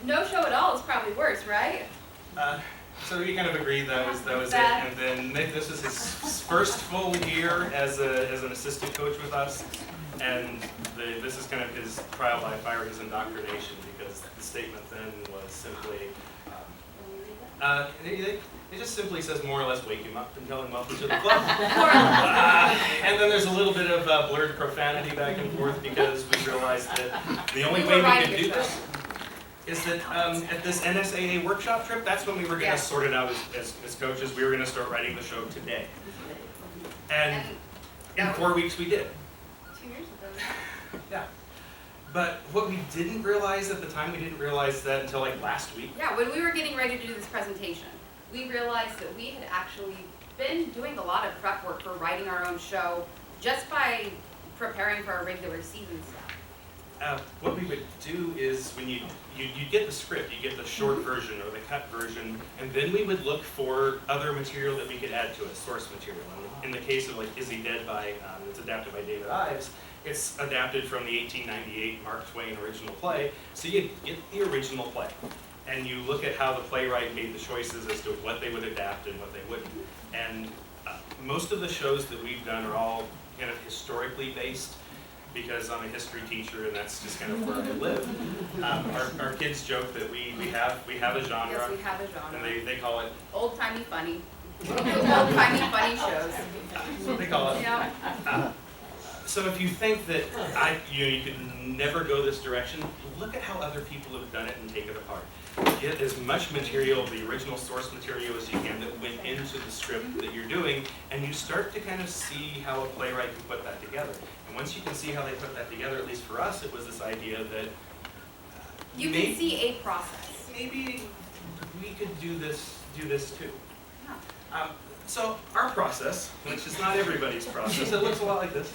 No show at all is probably worse, right? So we kind of agreed that was it. Bad. And then Nick, this was his first full year as an assistant coach with us, and this is kind of his trial by fire, his indoctrination, because the statement then was simply, it just simply says more or less wake him up and tell him welcome to the club. And then there's a little bit of blurred profanity back and forth because we realized that the only way we could do this is that at this NSAA workshop trip, that's when we were going to sort it out as coaches. We were going to start writing the show today. And in 4 weeks we did. 2 years ago. Yeah. But what we didn't realize at the time, we didn't realize that until like last week. Yeah, when we were getting ready to do this presentation, we realized that we had actually been doing a lot of prep work for writing our own show just by preparing for our regular season stuff. What we would do is when you get the script, you get the short version or the cut version, and then we would look for other material that we could add to it, source material. And in the case of like Is He Dead it's adapted by David Ives, it's adapted from the 1898 Mark Twain original play. So you get the original play, and you look at how the playwright made the choices as to what they would adapt and what they wouldn't. And most of the shows that we've done are all kind of historically based, because I'm a history teacher and that's just kind of where I live. Our kids joke that we have a genre. Yes, we have a genre. And they call it, Old-timey funny. Old-timey funny shows. that's what they call it. Yeah. So if you think that you could never go this direction, look at how other people have done it and take it apart. Get as much material, the original source material as you can that went into the script that you're doing, and you start to kind of see how a playwright can put that together. And once you can see how they put that together, at least for us, it was this idea that You can see a process. maybe we could do this too. Yeah. So our process, which is not everybody's process, it looks a lot like this.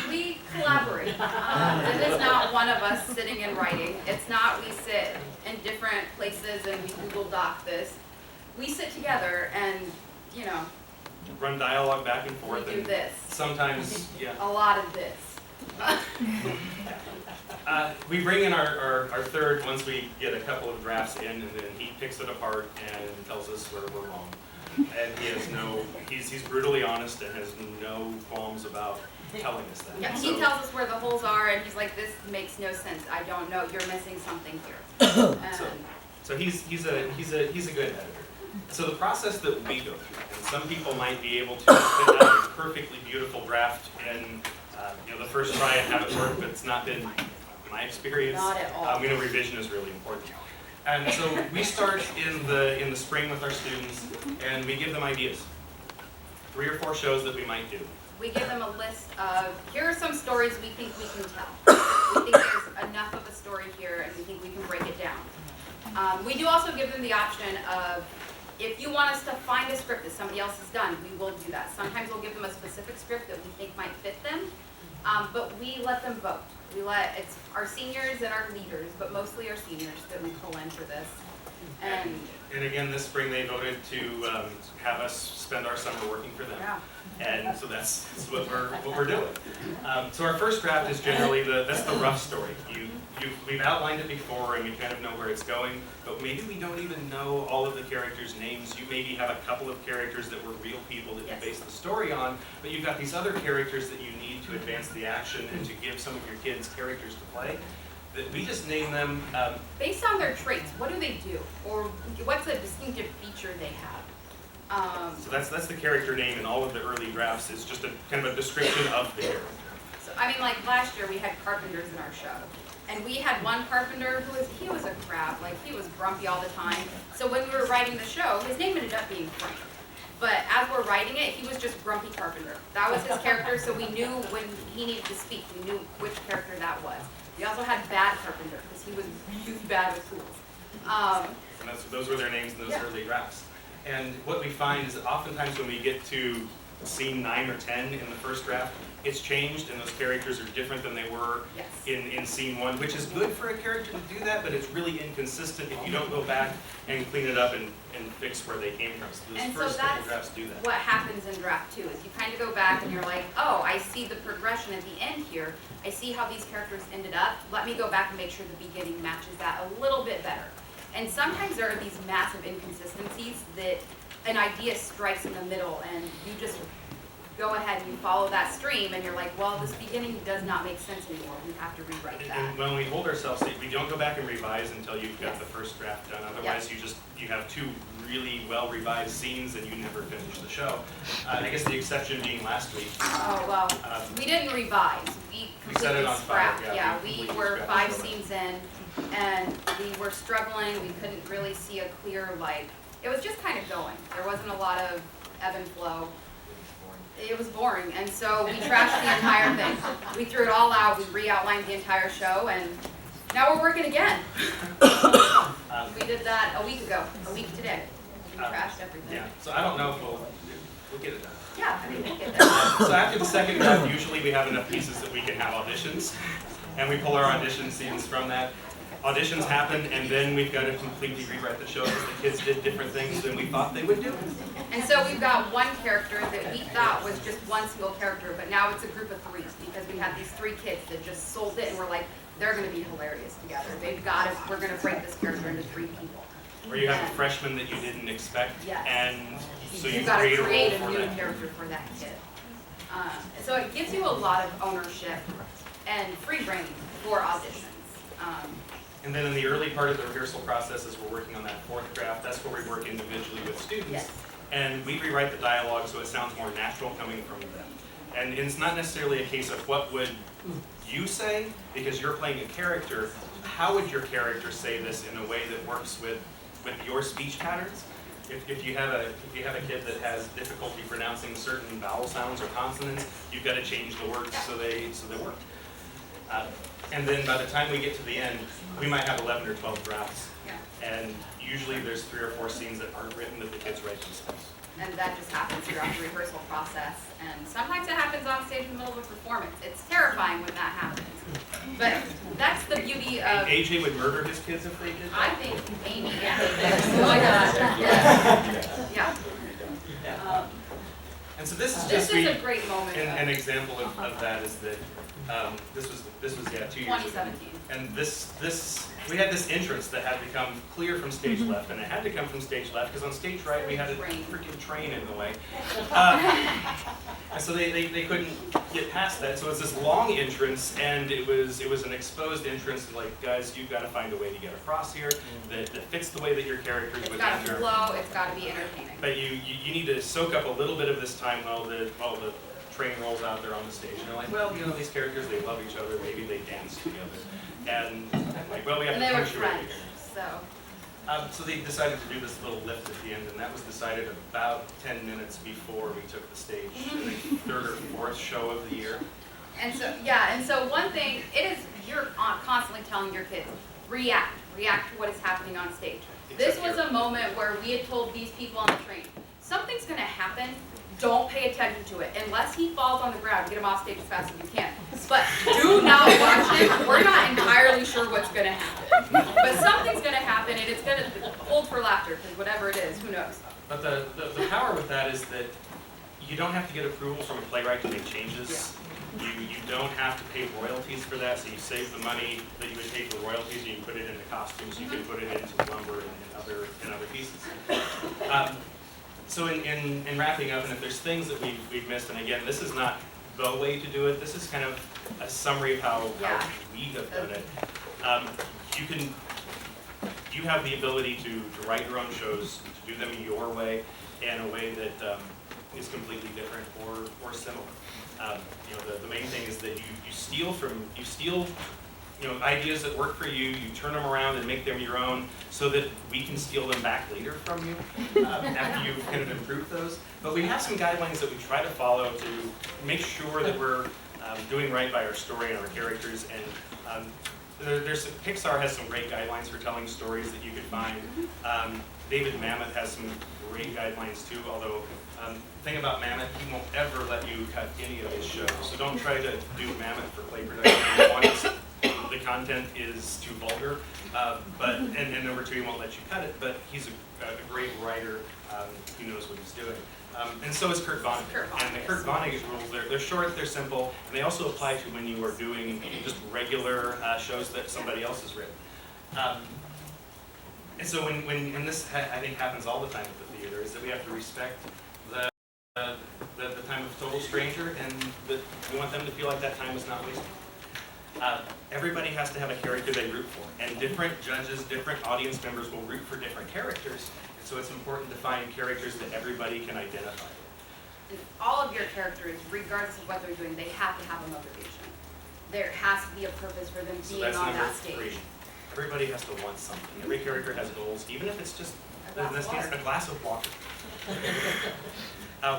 We collaborate. It is not one of us sitting and writing. It's not we sit in different places and we Google Doc this. We sit together and, Run dialogue back and we forth. do And this. sometimes, yeah. A lot of this. We bring in our third once we get a couple of drafts in, and then he picks it apart and tells us where we're wrong. And he has he's brutally honest and has no qualms about telling us that. Yeah, So- he tells us where the holes are and he's like, this makes no sense. I don't know. You're missing something here. So he's a good editor. So the process that we go through, and some people might be able to spit out a perfectly beautiful draft and the first try and have it work, but it's not been my experience. Not at all. We know revision is really important. And so we start in the spring with our students, and we give them ideas. 3 or 4 shows that we might do. We give them a list of, here are some stories we think we can tell. We think there's enough of a story here, and we think we can break it down. We do also give them the option of, if you want us to find a script that somebody else has done, we will do that. Sometimes we'll give them a specific script that we think might fit them, but we let them vote. It's our seniors and our leaders, but mostly our seniors that we pull in for this. And again, this spring they voted to have us spend our summer working for them. Yeah. And so that's what we're doing. So our first draft is generally that's the rough story. We've outlined it before and we kind of know where it's going, but maybe we don't even know all of the characters' names. You maybe have a couple of characters that were real people that you base the story on, but you've got these other characters that you need to advance the action and to give some of your kids characters to play. That we just name them based on their traits. What do they do, or what's a distinctive feature they have? So that's the character name in all of the early drafts. It's just a kind of a description of the character. So I mean, like last year we had carpenters in our show, and we had one carpenter he was a crab, like he was grumpy all the time. So when we were writing the show, his name ended up being Frank. But as we're writing it, he was just grumpy carpenter. That was his character, so we knew when he needed to speak, we knew which character that was. We also had bad carpenter because he was bad with tools. And those were their names in those early drafts. And what we find is that oftentimes when we get to scene 9 or 10 in the first draft, it's changed and those characters are different than they were in scene 1, which is good for a character to do that, but it's really inconsistent if you don't go back and clean it up and fix where they came from. So those first couple drafts do that. What happens in draft 2 is you kind of go back and you're like, oh, I see the progression at the end here. I see how these characters ended up. Let me go back and make sure the beginning matches that a little bit better. And sometimes there are these massive inconsistencies that an idea strikes in the middle and you just go ahead and you follow that stream and you're like, well, this beginning does not make sense anymore. We have to rewrite that. And when we hold ourselves, we don't go back and revise until you've got the first draft done. Otherwise, you have 2 really well revised scenes and you never finish the show. I guess the exception being last week. Oh, well, we didn't revise. We set it completely on fire. scrapped. Yeah, we were 5 scenes in and we were struggling. We couldn't really see a clear, it was just kind of going. There wasn't a lot of ebb and flow. It was boring, and so we trashed the entire thing. We threw it all out, we re-outlined the entire show, and now we're working again. We did that a week ago, a week today. We trashed everything. Yeah, so I don't know if we'll get it done. Yeah, I mean, we'll get there. So after the second draft, usually we have enough pieces that we can have auditions, and we pull our audition scenes from that. Auditions happen, and then we've got to completely rewrite the show because the kids did different things than we thought they would do. And so we've got one character that we thought was just one single character, but now it's a group of 3 because we had these 3 kids that just sold it, and we're like, they're going to be hilarious together. We're going to break this character into 3 people. Or you have a freshman that you didn't expect, and so you You've got to create a a role new for that. character for that kid. So it gives you a lot of ownership and free reign for auditions. And then in the early part of the rehearsal process, as we're working on that 4th draft, that's where we work individually with students. Yes. And we rewrite the dialogue so it sounds more natural coming from them. And it's not necessarily a case of what would you say, because you're playing a character. How would your character say this in a way that works with your speech patterns? If you have a kid that has difficulty pronouncing certain vowel sounds or consonants, you've got to change the words so they work. And then by the time we get to the end, we might have 11 or 12 drafts. Yeah. And usually there's 3 or 4 scenes that aren't written that the kids write themselves. And that just happens throughout the rehearsal process. And sometimes it happens on stage in the middle of a performance. It's terrifying when that happens. But that's the beauty of... AJ would murder his kids if they did I that? think maybe, yeah. Oh my gosh. Yeah. And so this is This just is a great moment. an example of that is that this was 2 years ago. 2017. And we had this entrance that had to come clear from stage left, and it had to come from stage left because on stage right we had a freaking train in the way. And so they couldn't get past that. So it's this long entrance, and it was an exposed entrance. Like, guys, you've got to find a way to get across here that fits the way that your characters It's would got to enter. flow, it's got to be entertaining. But you need to soak up a little bit of this time while the train rolls out there on the stage, and they're like, well, these characters, they love each other, maybe they dance together. And I'm like, well, we have And to they were punctuate friends, here. so. So they decided to do this little lift at the end, and that was decided about 10 minutes before we took the stage, the third or fourth show of the year. And so, yeah, and so one thing, you're constantly telling your kids, react to what is happening on stage. This was a moment where we had told these people on the train, something's gonna happen, don't pay attention to it. Unless he falls on the ground, get him off stage as fast as you can. But do not watch him, we're not entirely sure what's gonna happen. But something's gonna happen and it's gonna hold for laughter, because whatever it is, who knows? But the power with that is that you don't have to get approval from a playwright to make changes. You don't have to pay royalties for that, so you save the money that you would pay for royalties and you put it into costumes, you can put it into lumber and other pieces. So in wrapping up, and if there's things that we've missed, and again, this is not the way to do it, this is kind of a summary of how we have done it. You have the ability to write your own shows, to do them your way, in a way that is completely different or similar. The main thing is that you steal ideas that work for you, you turn them around and make them your own so that we can steal them back later from you after you've kind of improved those. But we have some guidelines that we try to follow to make sure that we're doing right by our story and our characters. And Pixar has some great guidelines for telling stories that you can find. David Mamet has some great guidelines too, although the thing about Mamet, he won't ever let you cut any of his shows. So don't try to do Mamet for play production. One, the content is too vulgar, and number two, he won't let you cut it, but he's a great writer who knows what he's doing. And so is Kurt Vonnegut. And the Kurt Vonnegut rules, they're short, they're simple, and they also apply to when you are doing just regular shows that somebody else has written. And so when this, I think, happens all the time at the theater, is that we have to respect the time of a total stranger, and that we want them to feel like that time was not wasted. Everybody has to have a character they root for, and different judges, different audience members will root for different characters, and so it's important to find characters that everybody can identify with. And all of your characters, regardless of what they're doing, they have to have a motivation. There has to be a purpose for them being on that stage. Everybody has to want something. Every character has goals, even if it's just a glass of water.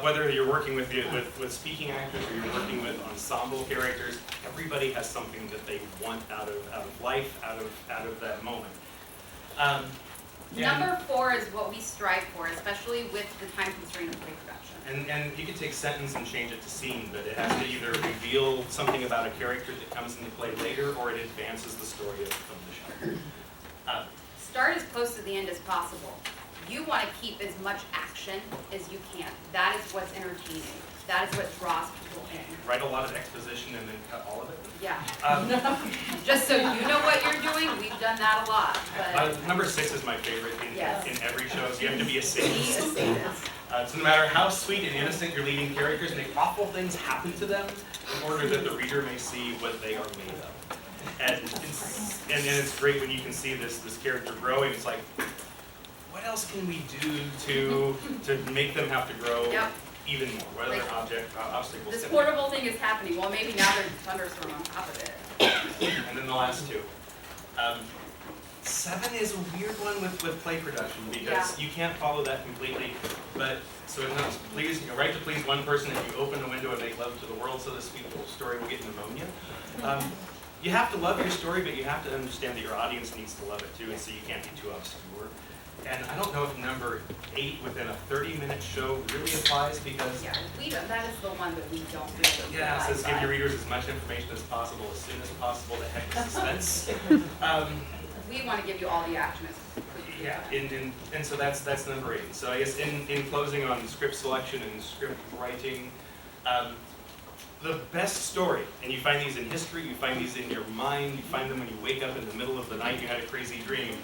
Whether you're working with speaking actors or you're working with ensemble characters, everybody has something that they want out of life, out of that moment. Number 4 is what we strive for, especially with the time constraint of play production. And you could take sentence and change it to scene, but it has to either reveal something about a character that comes into play later, or it advances the story of the show. Start as close to the end as possible. You want to keep as much action as you can. That is what's entertaining. That is what draws people in. Write a lot of exposition and then cut all of it. Yeah. Just so you know what you're doing, we've done that a lot. But number 6 is my favorite in every show, so you have to be a sadist. Be a sadist. So no matter how sweet and innocent your leading characters, make awful things happen to them in order that the reader may see what they are made of. And it's great when you can see this character growing. It's like, what else can we do to make them have to grow even more? What other obstacles? This portable thing is happening. Well, maybe now there's a thunderstorm on top of it. And then the last 2. 7 is a weird one with play production because you can't follow that completely. But so please, write to please one person. If you open the window and make love to the world, so the sweet little story will get pneumonia. You have to love your story, but you have to understand that your audience needs to love it too, and so you can't be too obscure. And I don't know if number 8 within a 30-minute show really applies because that is the one that we don't really. It says give your readers as much information as possible, as soon as possible, to heck with suspense. We want to give you all the action as quickly. And so that's number 8. So I guess in closing on script selection and script writing, the best story, and you find these in history, you find these in your mind, you find them when you wake up in the middle of the night, you had a crazy dream,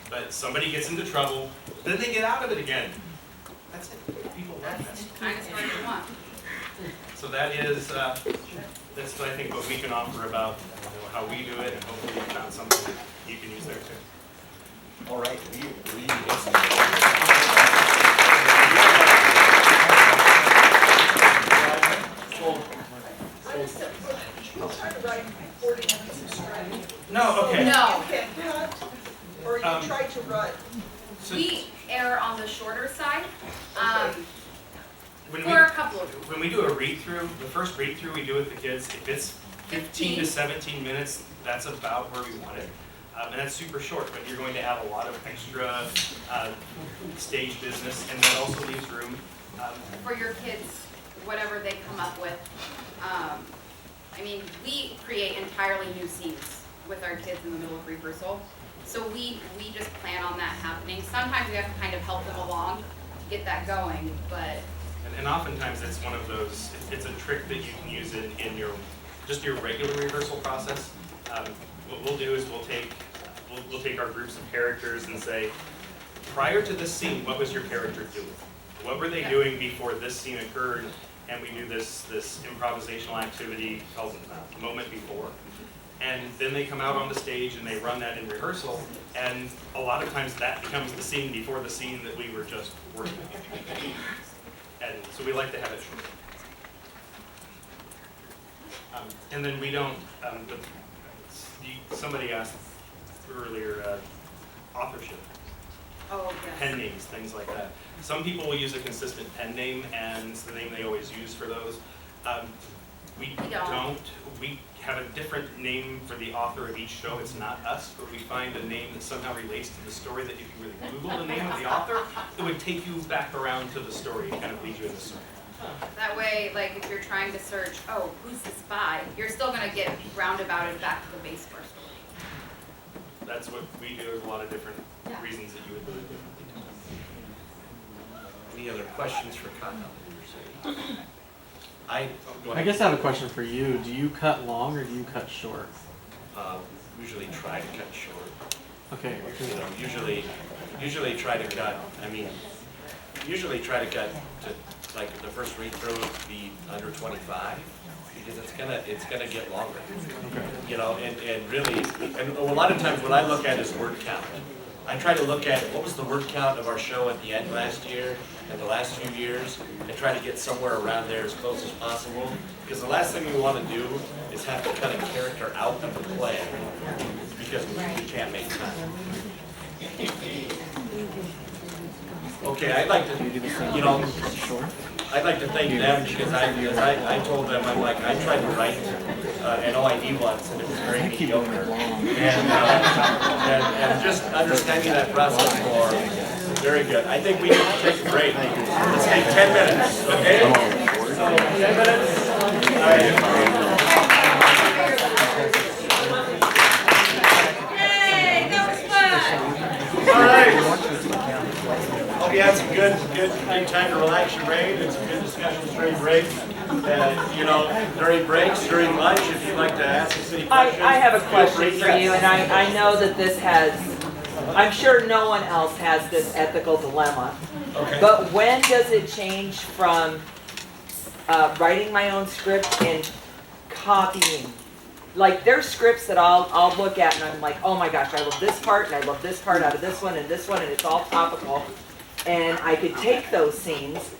but somebody gets into trouble, then they get out of it again. That's it. People love that. That's the kind of story you want. So that's I think what we can offer about how we do it, and hopefully you found something that you can use there too. All right, so Absolutely. When we do a read-through, the first read-through we do with the kids, if it's 15 to 17 minutes, that's about where we want it. And that's super short, but you're going to add a lot of extra stage business, and that also leaves room. For your kids, whatever they come up with. I mean, we create entirely new scenes with our kids in the middle of rehearsal. So we just plan on that happening. Sometimes we have to kind of help them along to get that going, but. And oftentimes it's one of those, it's a trick that you can use in your, just your regular rehearsal process. What we'll do is we'll take our groups of characters and say, prior to this scene, what was your character doing? What were they doing before this scene occurred? And we do this improvisational activity called Moment Before. And then they come out on the stage and they run that in rehearsal. And a lot of times that becomes the scene before the scene that we were just working on. And so we like to have it short. And then we don't, somebody asked earlier, authorship. Oh, yes. Pen names, things like that. Some people will use a consistent pen name, and it's the name they always use for those. We don't. We have a different name for the author of each show. It's not us, but we find a name that somehow relates to the story that if you really Google the name of the author, it would take you back around to the story and kind of lead you in the story. That way, like if you're trying to search, oh, who's the spy? You're still gonna get roundabouted back to the base of our story. That's what we do. There's a lot of different reasons that you would do it differently. Any other questions for Kyle? I guess I have a question for you. Do you cut long or do you cut short? Usually try to cut short. Okay. You know, usually try to cut. Usually try to cut to like the first read through be under 25 because it's gonna get longer. Okay. You know, and really, and a lot of times what I look at is word count. I try to look at what was the word count of our show at the end last year and the last few years and try to get somewhere around there as close as possible. Because the last thing we want to do is have to cut a character out of the play because we can't make time. Okay, I'd like to, you know, I'd like to thank them because I told them, I'm like, I tried to write an OID once and it was very mediocre. And just understanding that process more, very good. I think we need to take a break. Let's take 10 minutes, okay? So 10 minutes. All right. Yay, that was fun! All right. Hope you had some good time to relax your brain and some good discussions during breaks. You know, during breaks, during lunch, if you'd like to ask us any questions. I have a question for you, and I know that this has, I'm sure no one else has this ethical dilemma. Okay. But when does it change from writing my own script and copying? Like there's scripts that I'll look at and I'm like, oh my gosh, I love this part and I love this part out of this one and it's all topical. And I could take those scenes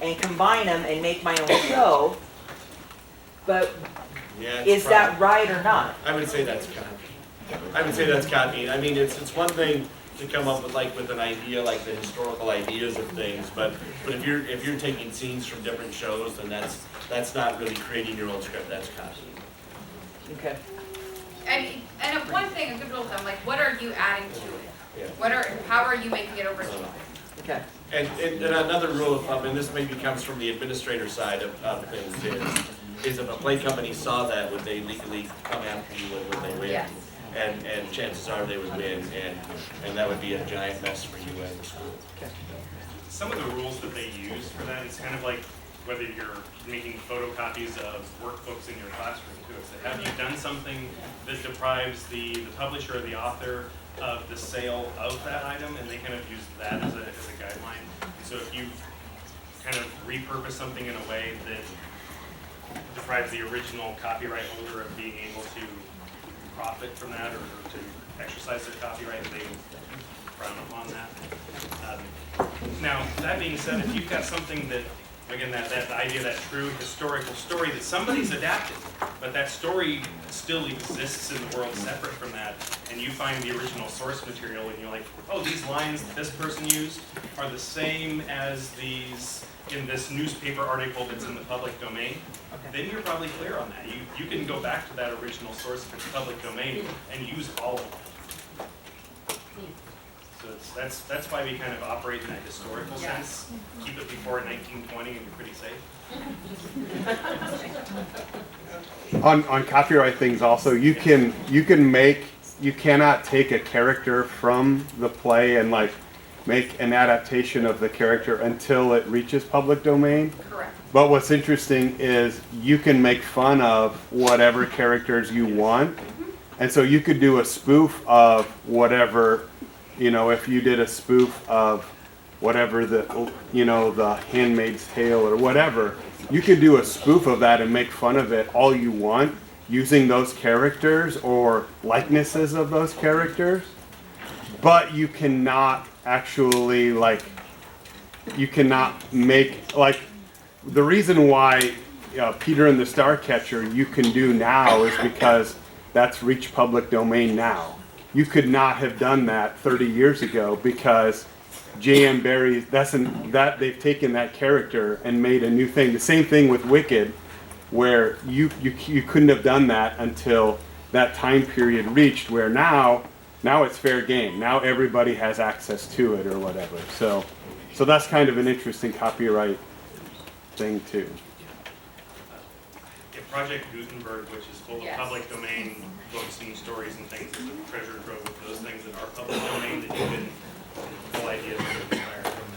and combine them and make my own show, but Yeah, is that right or not? I would say that's copy. I would say that's copy. I mean, it's one thing to come up with an idea, like the historical ideas of things, but if you're taking scenes from different shows, then that's not really creating your own script. That's copy. Okay. I mean, and one thing, a good rule of thumb, like what are you adding to it? Yeah. How are you making it original? Okay. And another rule of thumb, and this maybe comes from the administrator side of things, is if a play company saw that, would they legally come after you and would they win? Yes. And chances are they would win, and that would be a giant mess for you and the school. Okay. Some of the rules that they use for that, it's kind of like whether you're making photocopies of workbooks in your classroom too. It's have you done something that deprives the publisher or the author of the sale of that item, and they kind of use that as a guideline. So if you kind of repurpose something in a way that deprives the original copyright holder of being able to profit from that or to exercise their copyright, they frown upon that. Now, that being said, if you've got something that again, that idea, that true historical story that somebody's adapted, but that story still exists in the world separate from that, and you find the original source material and you're like, oh, these lines that this person used are the same as these in this newspaper article that's in the public domain, then you're probably clear on that. You can go back to that original source if it's public domain and use all of it. So that's why we kind of operate in that historical sense. Keep it before 1920 and you're pretty safe. On copyright things also, you cannot take a character from the play and like make an adaptation of the character until it reaches public domain. Correct. But what's interesting is you can make fun of whatever characters you want. And so you could do a spoof of whatever, if you did a spoof of whatever the Handmaid's Tale or whatever, you could do a spoof of that and make fun of it all you want using those characters or likenesses of those characters. But you cannot actually, you cannot make, the reason why Peter and the Starcatcher you can do now is because that's reached public domain now. You could not have done that 30 years ago because J.M. Barrie, they've taken that character and made a new thing. The same thing with Wicked, where you couldn't have done that until that time period reached, where now it's fair game. Now everybody has access to it or whatever. So that's kind of an interesting copyright thing too. Project Gutenberg, which is full of public domain books and stories and things, there's a treasure trove of those things that are public domain that you can pull ideas that are inspired from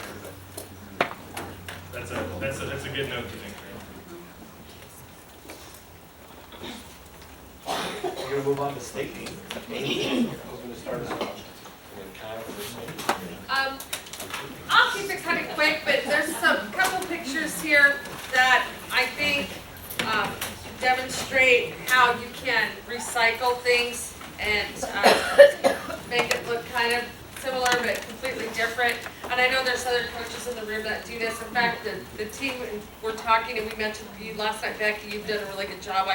there. But that's a good note to make. We're going to move on to Stacy. Amy, who's going to start us off? And then Kyle or I'll keep it kind of quick, but there's some couple pictures here that I think demonstrate how you can recycle things and make it look kind of similar but completely different. And I know there's other coaches in the room that do this. In fact, the team we're talking, and we mentioned you last night, Becky, you've done a really good job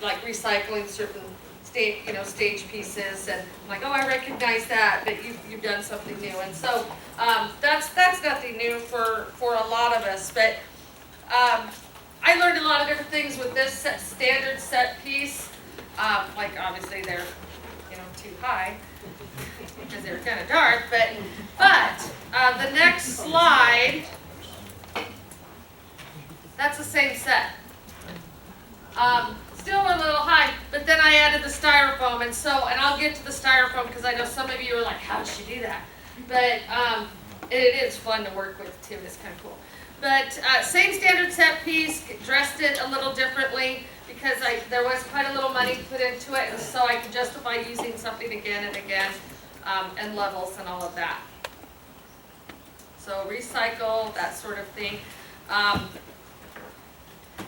like recycling certain stage pieces, and I'm like, oh, I recognize that, but you've done something new. And so that's nothing new for a lot of us, but I learned a lot of different things with this standard set piece. Like obviously they're too high because they're kind of dark, but the next slide, that's the same set. Still a little high, but then I added the styrofoam, and I'll get to the styrofoam because I know some of you are like, how did she do that? But it is fun to work with too. It's kind of cool. But same standard set piece, dressed it a little differently because there was quite a little money put into it, and so I could justify using something again and again, and levels and all of that. So recycle, that sort of thing.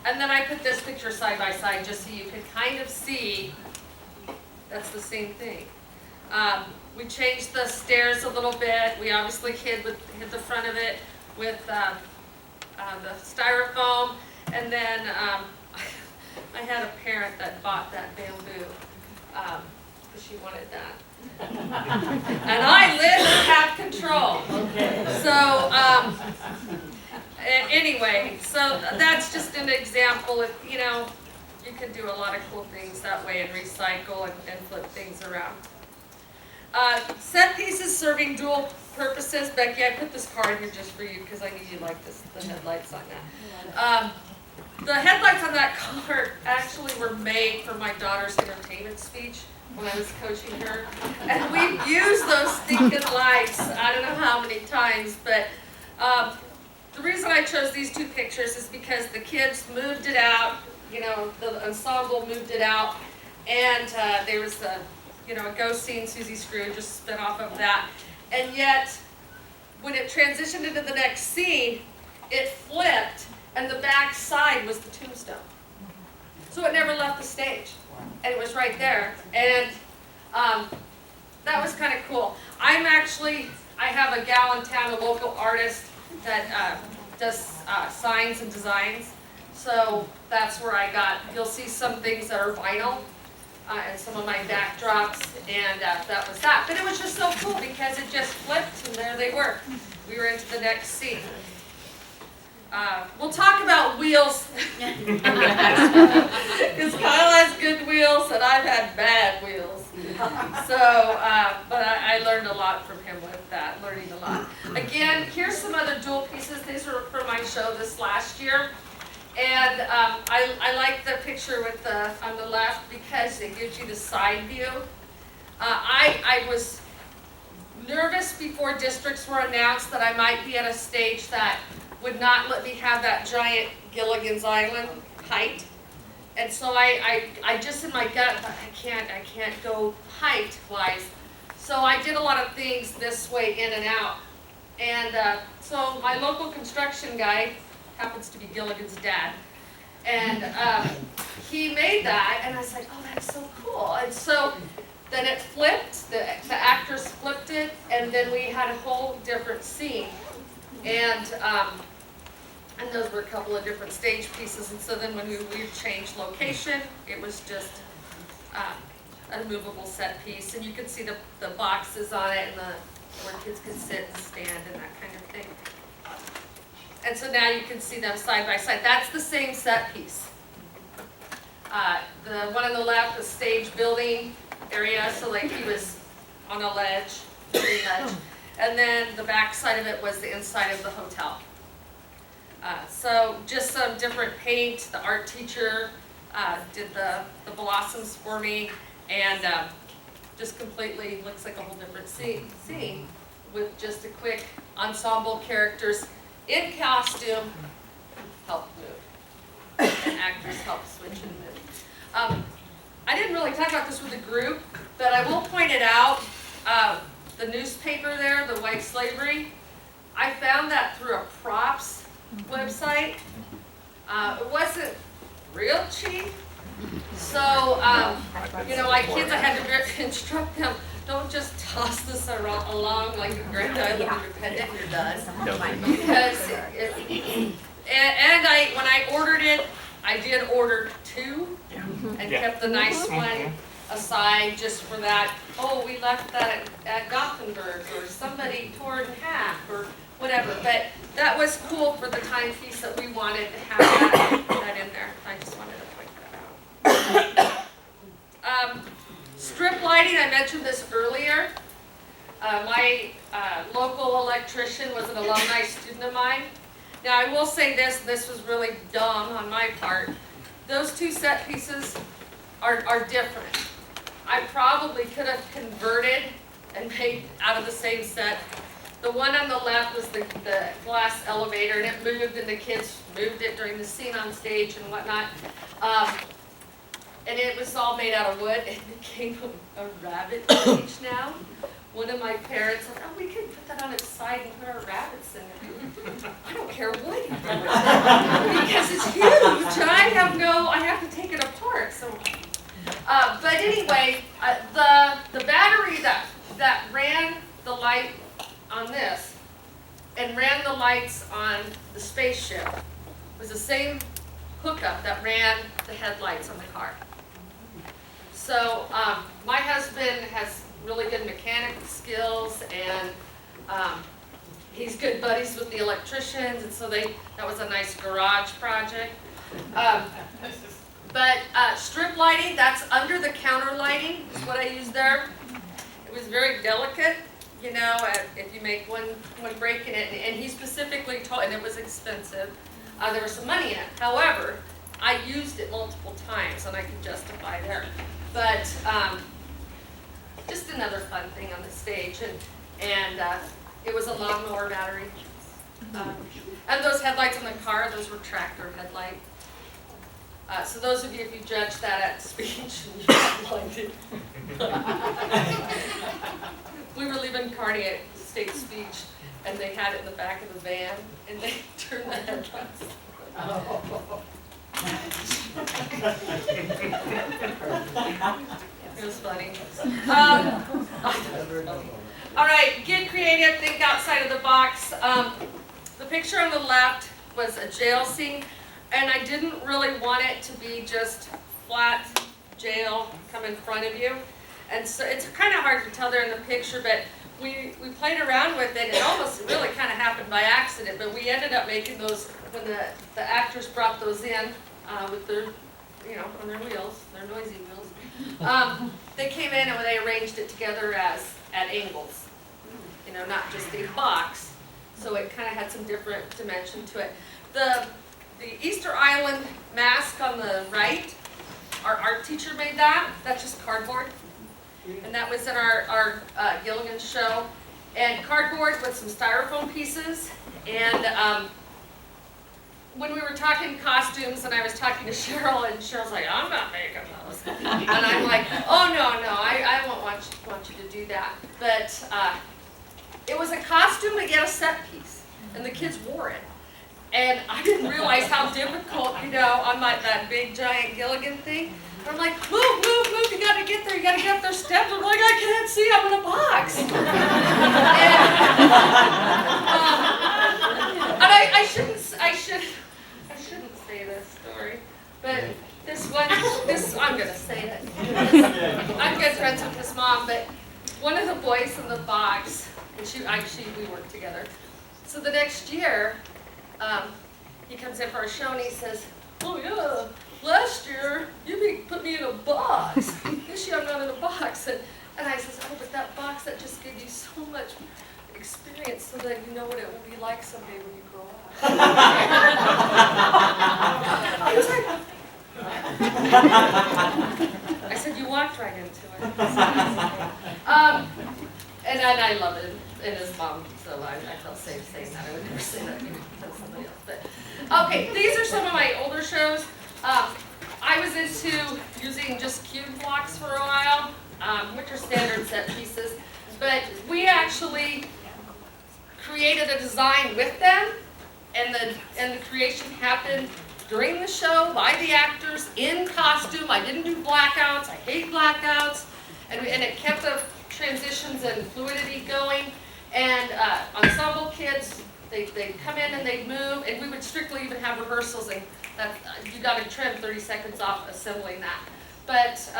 And then I put this picture side by side just so you can kind of see that's the same thing. We changed the stairs a little bit. We obviously hid the front of it with the styrofoam, and then I had a parent that bought that bamboo because she wanted that. And I live and have control. So anyway, so that's just an example of, you can do a lot of cool things that way and recycle and flip things around. Set pieces serving dual purposes. Becky, I put this card here just for you because I knew you liked the headlights on that. The headlights on that card actually were made for my daughter's entertainment speech when I was coaching her. And we've used those stinking lights, I don't know how many times, but the reason I chose these two pictures is because the kids moved it out, the ensemble moved it out, and there was a ghost scene, Susie Scrooge, just spin off of that. And yet, when it transitioned into the next scene, it flipped, and the back side was the tombstone. So it never left the stage, and it was right there. And that was kind of cool. I have a gal in town, a local artist, that does signs and designs. So that's where I got, you'll see some things that are vinyl and some of my backdrops, and that was that. But it was just so cool because it just flipped and there they were. We were into the next scene. We'll talk about wheels because Kyle has good wheels and I've had bad wheels. So, but I learned a lot from him with that, learning a lot. Again, here's some other dual pieces. These were from my show this last year. And I like the picture with on the left because it gives you the side view. I was nervous before districts were announced that I might be at a stage that would not let me have that giant Gilligan's Island height. And so I just in my gut thought, I can't go height wise. So I did a lot of things this way in and out. And so my local construction guy happens to be Gilligan's dad. And he made that and I was like, oh, that's so cool. And so then it flipped, the actors flipped it, and then we had a whole different scene. And those were a couple of different stage pieces. And so then when we changed location, it was just a movable set piece. And you could see the boxes on it and where kids could sit and stand and that kind of thing. And so now you can see them side by side. That's the same set piece. The one on the left, the stage building area, so like he was on a ledge, and then the back side of it was the inside of the hotel. So just some different paint. The art teacher did the blossoms for me, and just completely looks like a whole different scene with just a quick ensemble characters in costume help move, and actors help switch and move. I didn't really talk about this with the group, but I will point it out. The newspaper there, the White Slavery, I found that through a props website. It wasn't real cheap. So, you know, my kids, I had to instruct them, don't just toss this along like a Grand Island independent and you're done. Because when I ordered it, I did order 2 and kept the nice one aside just for that. Oh, we left that at Gothenburg, or somebody tore it in half, or whatever. But that was cool for the timepiece that we wanted to have that in there. I just wanted to point that out. Strip lighting, I mentioned this earlier. My local electrician was an alumni student of mine. Now I will say this was really dumb on my part. Those 2 set pieces are different. I probably could have converted and made out of the same set. The one on the left was the glass elevator, and it moved, and the kids moved it during the scene on stage and whatnot. And it was all made out of wood. It became a rabbit cage now. One of my parents said, oh, we could put that on its side and put our rabbits in it. I don't care what you do, because it's huge. I have to take it apart. So, but anyway, the battery that ran the light on this and ran the lights on the spaceship was the same hookup that ran the headlights on the car. So my husband has really good mechanic skills, and he's good buddies with the electricians, and so that was a nice garage project. But strip lighting, that's under the counter lighting, is what I used there. It was very delicate, you know, if you make one break in it, and he specifically told, and it was expensive, there was some money in it. However, I used it multiple times, and I could justify there. But just another fun thing on the stage, and it was a lawnmower battery. And those headlights on the car, those were tractor headlights. So those of you, if you judge that at speech, you got blinded. We were leaving Kearney at state speech, and they had it in the back of the van, and they turned the headlights. It was funny. All right, get creative, think outside of the box. The picture on the left was a jail scene, and I didn't really want it to be just flat jail come in front of you. And so it's kind of hard to tell there in the picture, but we played around with it. It almost really kind of happened by accident, but we ended up making those when the actors brought those in with their, you know, on their wheels, their noisy wheels. They came in and they arranged it together at angles, you know, not just a box. So it kind of had some different dimension to it. The Easter Island mask on the right, our art teacher made that. That's just cardboard. And that was in our Gilligan show. And cardboard with some styrofoam pieces. And when we were talking costumes and I was talking to Cheryl, and Cheryl's like, I'm not making those. And I'm like, oh no, I won't want you to do that. But it was a costume to get a set piece. And the kids wore it. And I didn't realize how difficult, you know, on that big giant Gilligan thing. And I'm like, move, you gotta get there, you gotta get up those steps. I'm like, I can't see, I'm in a box. And I shouldn't say this story, but I'm gonna say it. I'm good friends with his mom, but one of the boys in the box, and we work together. So the next year, he comes in for our show and he says, oh yeah, last year you put me in a box. This year I'm not in a box. And I says, oh, but that box, that just gave you so much experience so that you know what it will be like someday when you grow up. He was like, I said, you walked right into it. And I love it, and his mom, so I felt safe saying that. I would never say that to somebody else. But okay, these are some of my older shows. I was into using just cube blocks for a while, which are standard set pieces. But we actually created a design with them, and the creation happened during the show by the actors in costume. I didn't do blackouts. I hate blackouts, and it kept the transitions and fluidity going. And ensemble kids, they'd come in and they'd move, and we would strictly even have rehearsals, and you got to trim 30 seconds off assembling that. But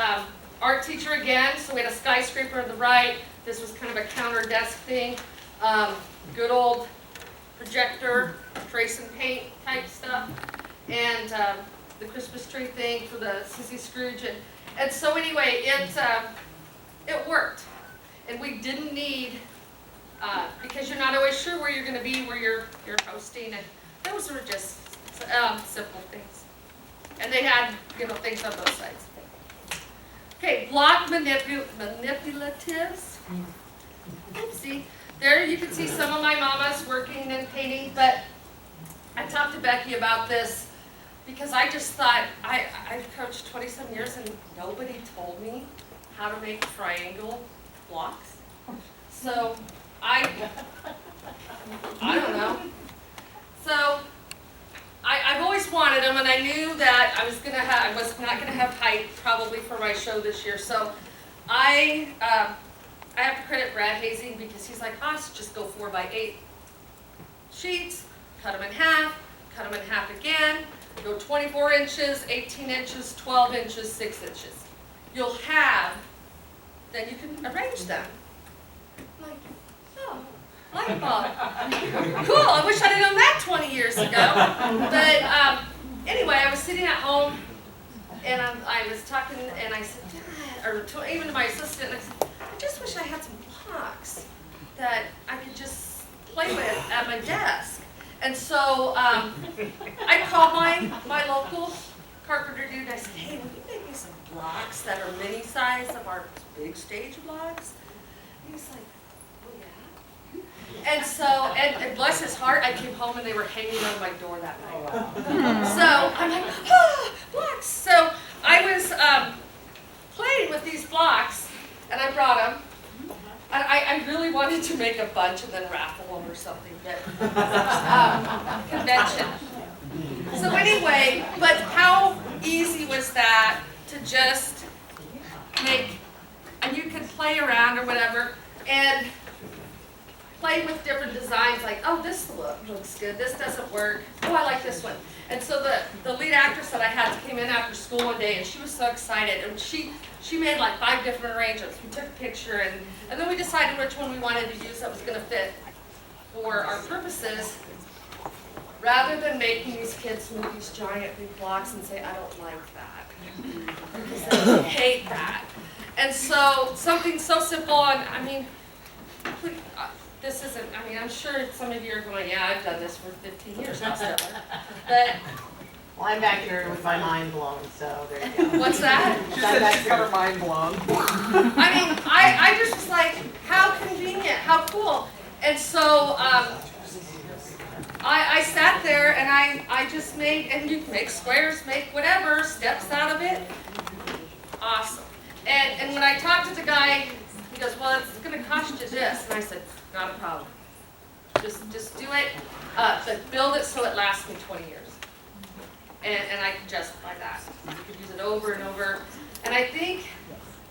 art teacher again, so we had a skyscraper on the right. This was kind of a counter desk thing. Good old projector, trace and paint type stuff. And the Christmas tree thing for the Sissy Scrooge. And so anyway, it worked. And we didn't need, because you're not always sure where you're going to be, where you're hosting, and those were just simple things. And they had, you know, things on both sides. Okay, block manipulatives. Oopsie. There you can see some of my mamas working and painting, but I talked to Becky about this because I just thought, I've coached 27 years and nobody told me how to make triangle blocks. So I don't know. So I've always wanted them, and I knew that I was not gonna have height probably for my show this year. So I have to credit Brad Hazing because he's like, just go 4x8 sheets, cut them in half again, go 24 inches, 18 inches, 12 inches, 6 inches. You'll have, then you can arrange them. I'm like, oh, light bulb. Cool, I wish I'd have done that 20 years ago. But anyway, I was sitting at home and I was talking and I said, even to my assistant, I said, I just wish I had some blocks that I could just play with at my desk. And so I called my local carpenter dude and I said, hey, will you make me some blocks that are mini size of our big stage blocks? And he's like, oh yeah? And so, and bless his heart, I came home and they were hanging on my door that night. So I'm like, blocks. So I was playing with these blocks and I brought them. And I really wanted to make a bunch and then raffle them or something, but convention. So anyway, but how easy was that to just make, and you could play around or whatever, and playing with different designs, like, oh, this looks good, this doesn't work, oh, I like this one. And so the lead actress that I had came in after school one day, and she was so excited, and she made like 5 different arrangements. We took a picture, and then we decided which one we wanted to use that was going to fit for our purposes, rather than making these kids move these giant big blocks and say, I don't like that, because they hate that. And so something so simple, and I mean, this isn't, I mean, I'm sure some of you are going, yeah, I've done this for 15 years now, still. But, Well, I'm back here with my mind blown, so there you go. what's that? She said she's got her mind blown. I mean, I just was like, how convenient, how cool. And so, I sat there and I just made, and you can make squares, make whatever, steps out of it. Awesome. And when I talked to the guy, he goes, well, it's going to cost you this. And I said, not a problem. Just do it, but build it so it lasts me 20 years. And I can justify that. You could use it over and over. And I think,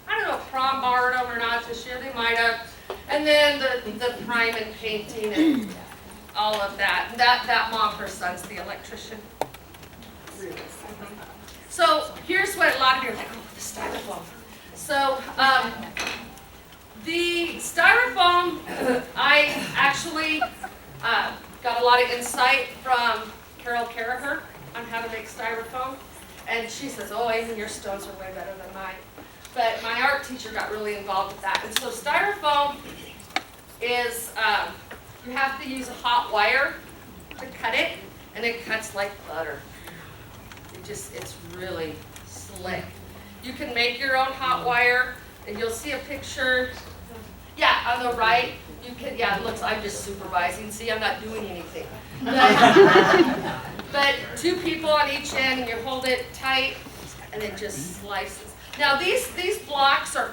I don't know if prom borrowed them or not this year, they might have. And then the prime and painting and all of that. That mom, her son's the electrician. So here's what a lot of you are like, oh, the styrofoam. So the styrofoam, I actually got a lot of insight from Carol Carraher on how to make styrofoam. And she says, oh, even your stones are way better than mine. But my art teacher got really involved with that. And so styrofoam is, you have to use a hot wire to cut it, and it cuts like butter. It's really slick. You can make your own hot wire, and you'll see a picture. Yeah, on the right, you can, yeah, it looks, I'm just supervising. See, I'm not doing anything. But 2 people on each end, and you hold it tight, and it just slices. Now these blocks are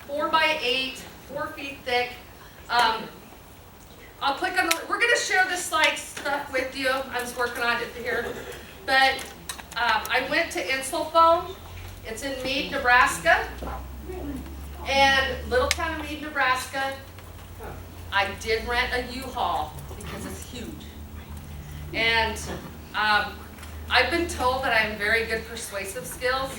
4 by 8, 4 feet thick. I'll click on the, we're going to share this slide stuff with you. I was working on it here. But I went to Insulfoam. It's in Meade, Nebraska. And little town of Meade, Nebraska. I did rent a U-Haul because it's huge. And I've been told that I have very good persuasive skills.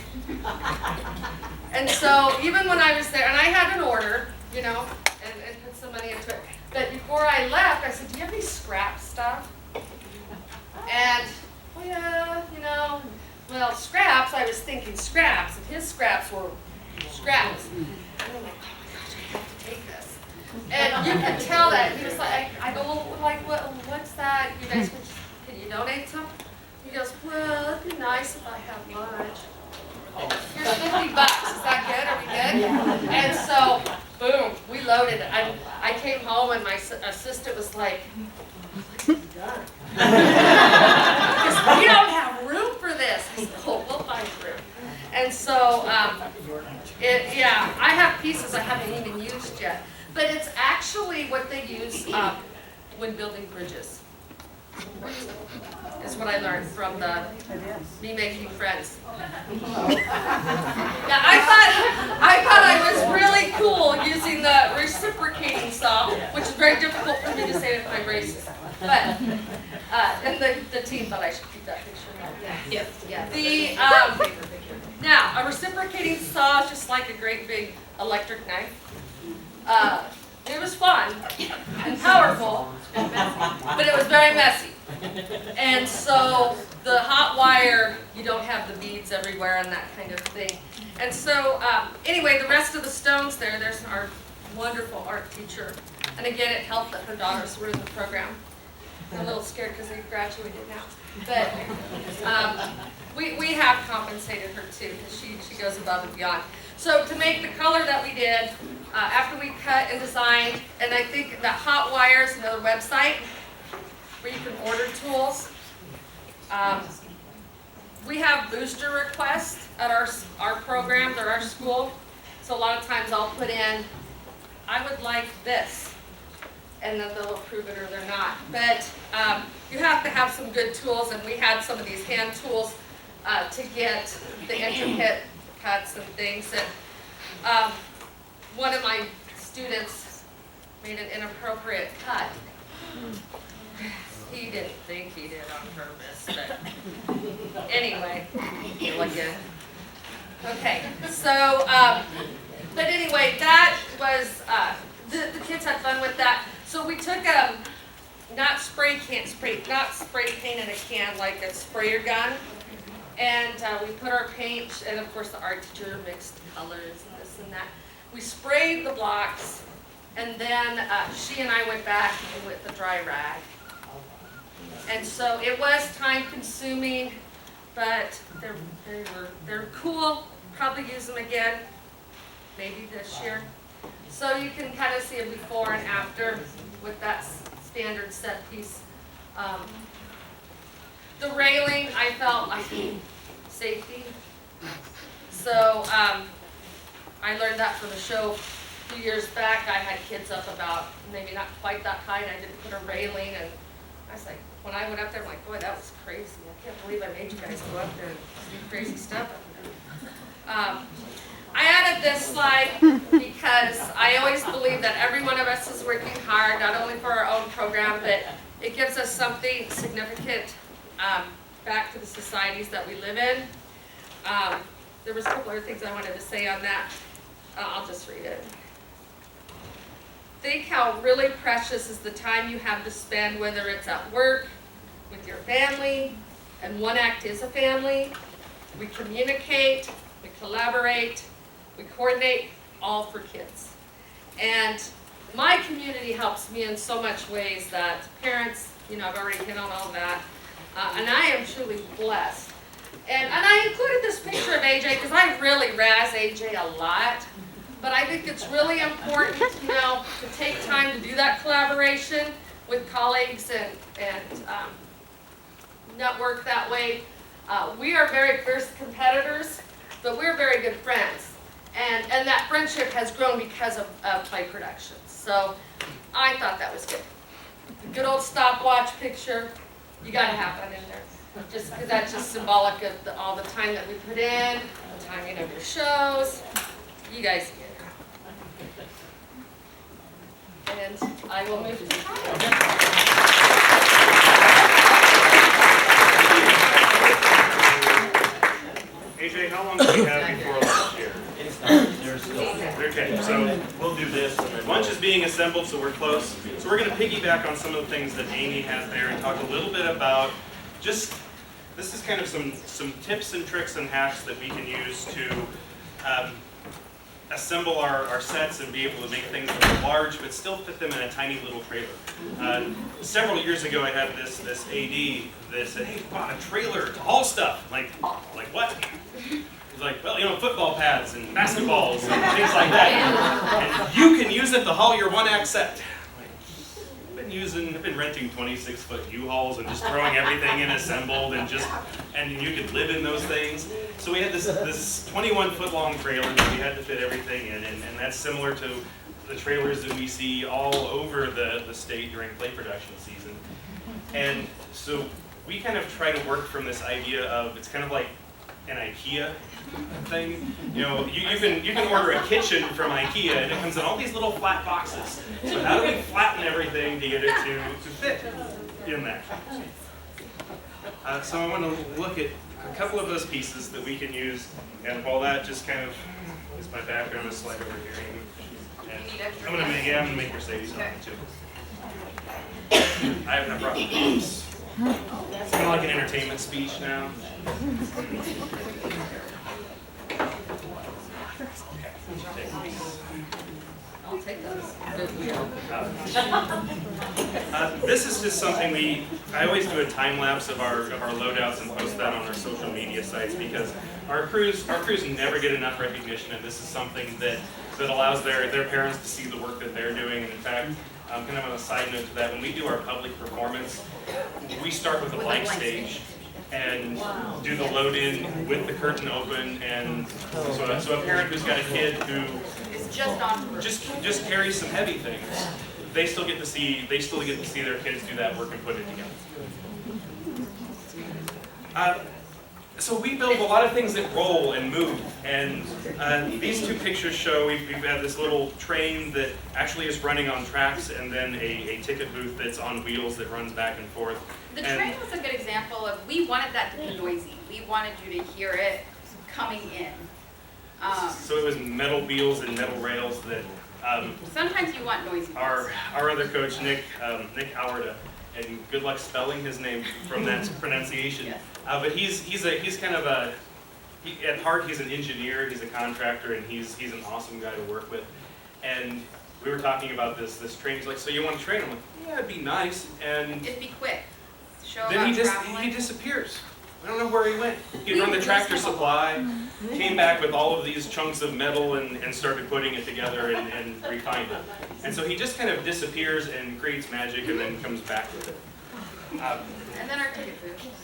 And so even when I was there, and I had an order, you know, and put some money into it. But before I left, I said, do you have any scrap stuff? And, well, yeah, you know, well, scraps, I was thinking scraps, and his scraps were scraps. And I'm like, oh my gosh, I have to take this. And you can tell that, he was like, I go, well, like, what's that? You guys, can you donate some? He goes, well, it'd be nice if I had lunch. Here's $50. Is that good? Are we good? And so, boom, we loaded it. I came home and my assistant was like, what have you done? Because we don't have room for this. I said, oh, we'll find room. And so, yeah, I have pieces I haven't even used yet. But it's actually what they use when building bridges. Is what I learned from me making friends. Yeah, I thought I was really cool using the reciprocating saw, which is very difficult for me to say with my braces. But and the team thought I should keep that picture. Yeah. Now a reciprocating saw is just like a great big electric knife. It was fun and powerful, but it was very messy. And so the hot wire, you don't have the beads everywhere and that kind of thing. And so anyway, the rest of the stones there's our wonderful art teacher. And again, it helped that her daughters were in the program. I'm a little scared because they graduated now. But we have compensated her too because she goes above and beyond. So to make the color that we did, after we cut and designed, and I think the hot wire is another website where you can order tools. We have booster requests at our programs or our school. So a lot of times I'll put in, I would like this, and then they'll approve it or they're not. But you have to have some good tools, and we had some of these hand tools to get the intricate cuts and things. And one of my students, made an inappropriate cut. He didn't think he did on purpose, but anyway, you look good. Okay, so, but anyway, that was, the kids had fun with that. So we took not spray paint in a can like a sprayer gun, and we put our paint, and of course the art teacher mixed colors and this and that. We sprayed the blocks, and then she and I went back with the dry rag. And so it was time consuming, but they're cool. Probably use them again, maybe this year. So you can kind of see a before and after with that standard set piece. The railing, I felt like safety. So I learned that from a show a few years back. I had kids up about maybe not quite that high, and I didn't put a railing, and I was like, when I went up there, I'm like, boy, that was crazy. I can't believe I made you guys go up there and do crazy stuff up there. I added this slide because I always believe that every one of us is working hard, not only for our own program, but it gives us something significant back to the societies that we live in. There was a couple other things I wanted to say on that. I'll just read it. Think how really precious is the time you have to spend, whether it's at work, with your family, and One Act is a family. We communicate, we collaborate, we coordinate, all for kids. And my community helps me in so much ways that parents, you know, I've already hit on all that. And I am truly blessed. And I included this picture of AJ because I really razz AJ a lot. But I think it's really important, you know, to take time to do that collaboration with colleagues and network that way. We are very fierce competitors, but we're very good friends. And that friendship has grown because of Play Productions. So I thought that was good. The good old stopwatch picture, you got to have that in there. Just because that's just symbolic of all the time that we put in, the timing of your shows. You guys get it. And I will move to AJ, how long do we have before lunch here? It's not, there's still. Okay, so We'll do this and then. lunch is being assembled, so we're close. So we're going to piggyback on some of the things that Amy has there and talk a little bit about just, this is kind of some tips and tricks and hacks that we can use to assemble our sets and be able to make things that are large but still fit them in a tiny little trailer. Several years ago I had this AD that said, hey, bought a trailer to haul stuff. Like what? He's like, well, you know, football pads and basketballs and things like that. And you can use it to haul your One Act set. I've been renting 26-foot U-Hauls and just throwing everything in assembled and you could live in those things. So we had this 21-foot long trailer that we had to fit everything in, and that's similar to the trailers that we see all over the state during play production season. And so we kind of try to work from this idea of, it's kind of like an IKEA thing. You know, you can order a kitchen from IKEA and it comes in all these little flat boxes. So how do we flatten everything to get it to fit in there? So I want to look at a couple of those pieces that we can use, and while that just kind of is my background, this slide over here. And I'm gonna make Mercedes on it too. I brought props. It's kind of like an entertainment speech now. I'll take those. This is just something I always do a time lapse of our loadouts and post that on our social media sites because our crews never get enough recognition, and this is something that allows their parents to see the work that they're doing. And in fact, kind of on a side note to that, when we do our public performance, we start with a blank stage and do the load in with the curtain open, and so a parent who's got a kid who just carries some heavy things, they still get to see their kids do that work and put it together. So we build a lot of things that roll and move, and these two pictures show we've got this little train that actually is running on tracks, and then a ticket booth that's on wheels that runs back and forth. The train was a good example of, we wanted that to be noisy. We wanted you to hear it coming in. So it was metal wheels and metal rails that Sometimes you want noisy. our other coach, Nick Howard, and good luck spelling his name from that pronunciation. Yes. But he's kind of at heart he's an engineer, he's a contractor, and he's an awesome guy to work with. And we were talking about this train. He's like, so you want to train? I'm like, yeah, it'd be nice. And It'd be quick. Show then about traveling. he disappears. I don't know where he went. He'd run the Tractor Supply, came back with all of these chunks of metal and started putting it together and refined it. And so he just kind of disappears and creates magic and then comes back with it. And then our ticket booth.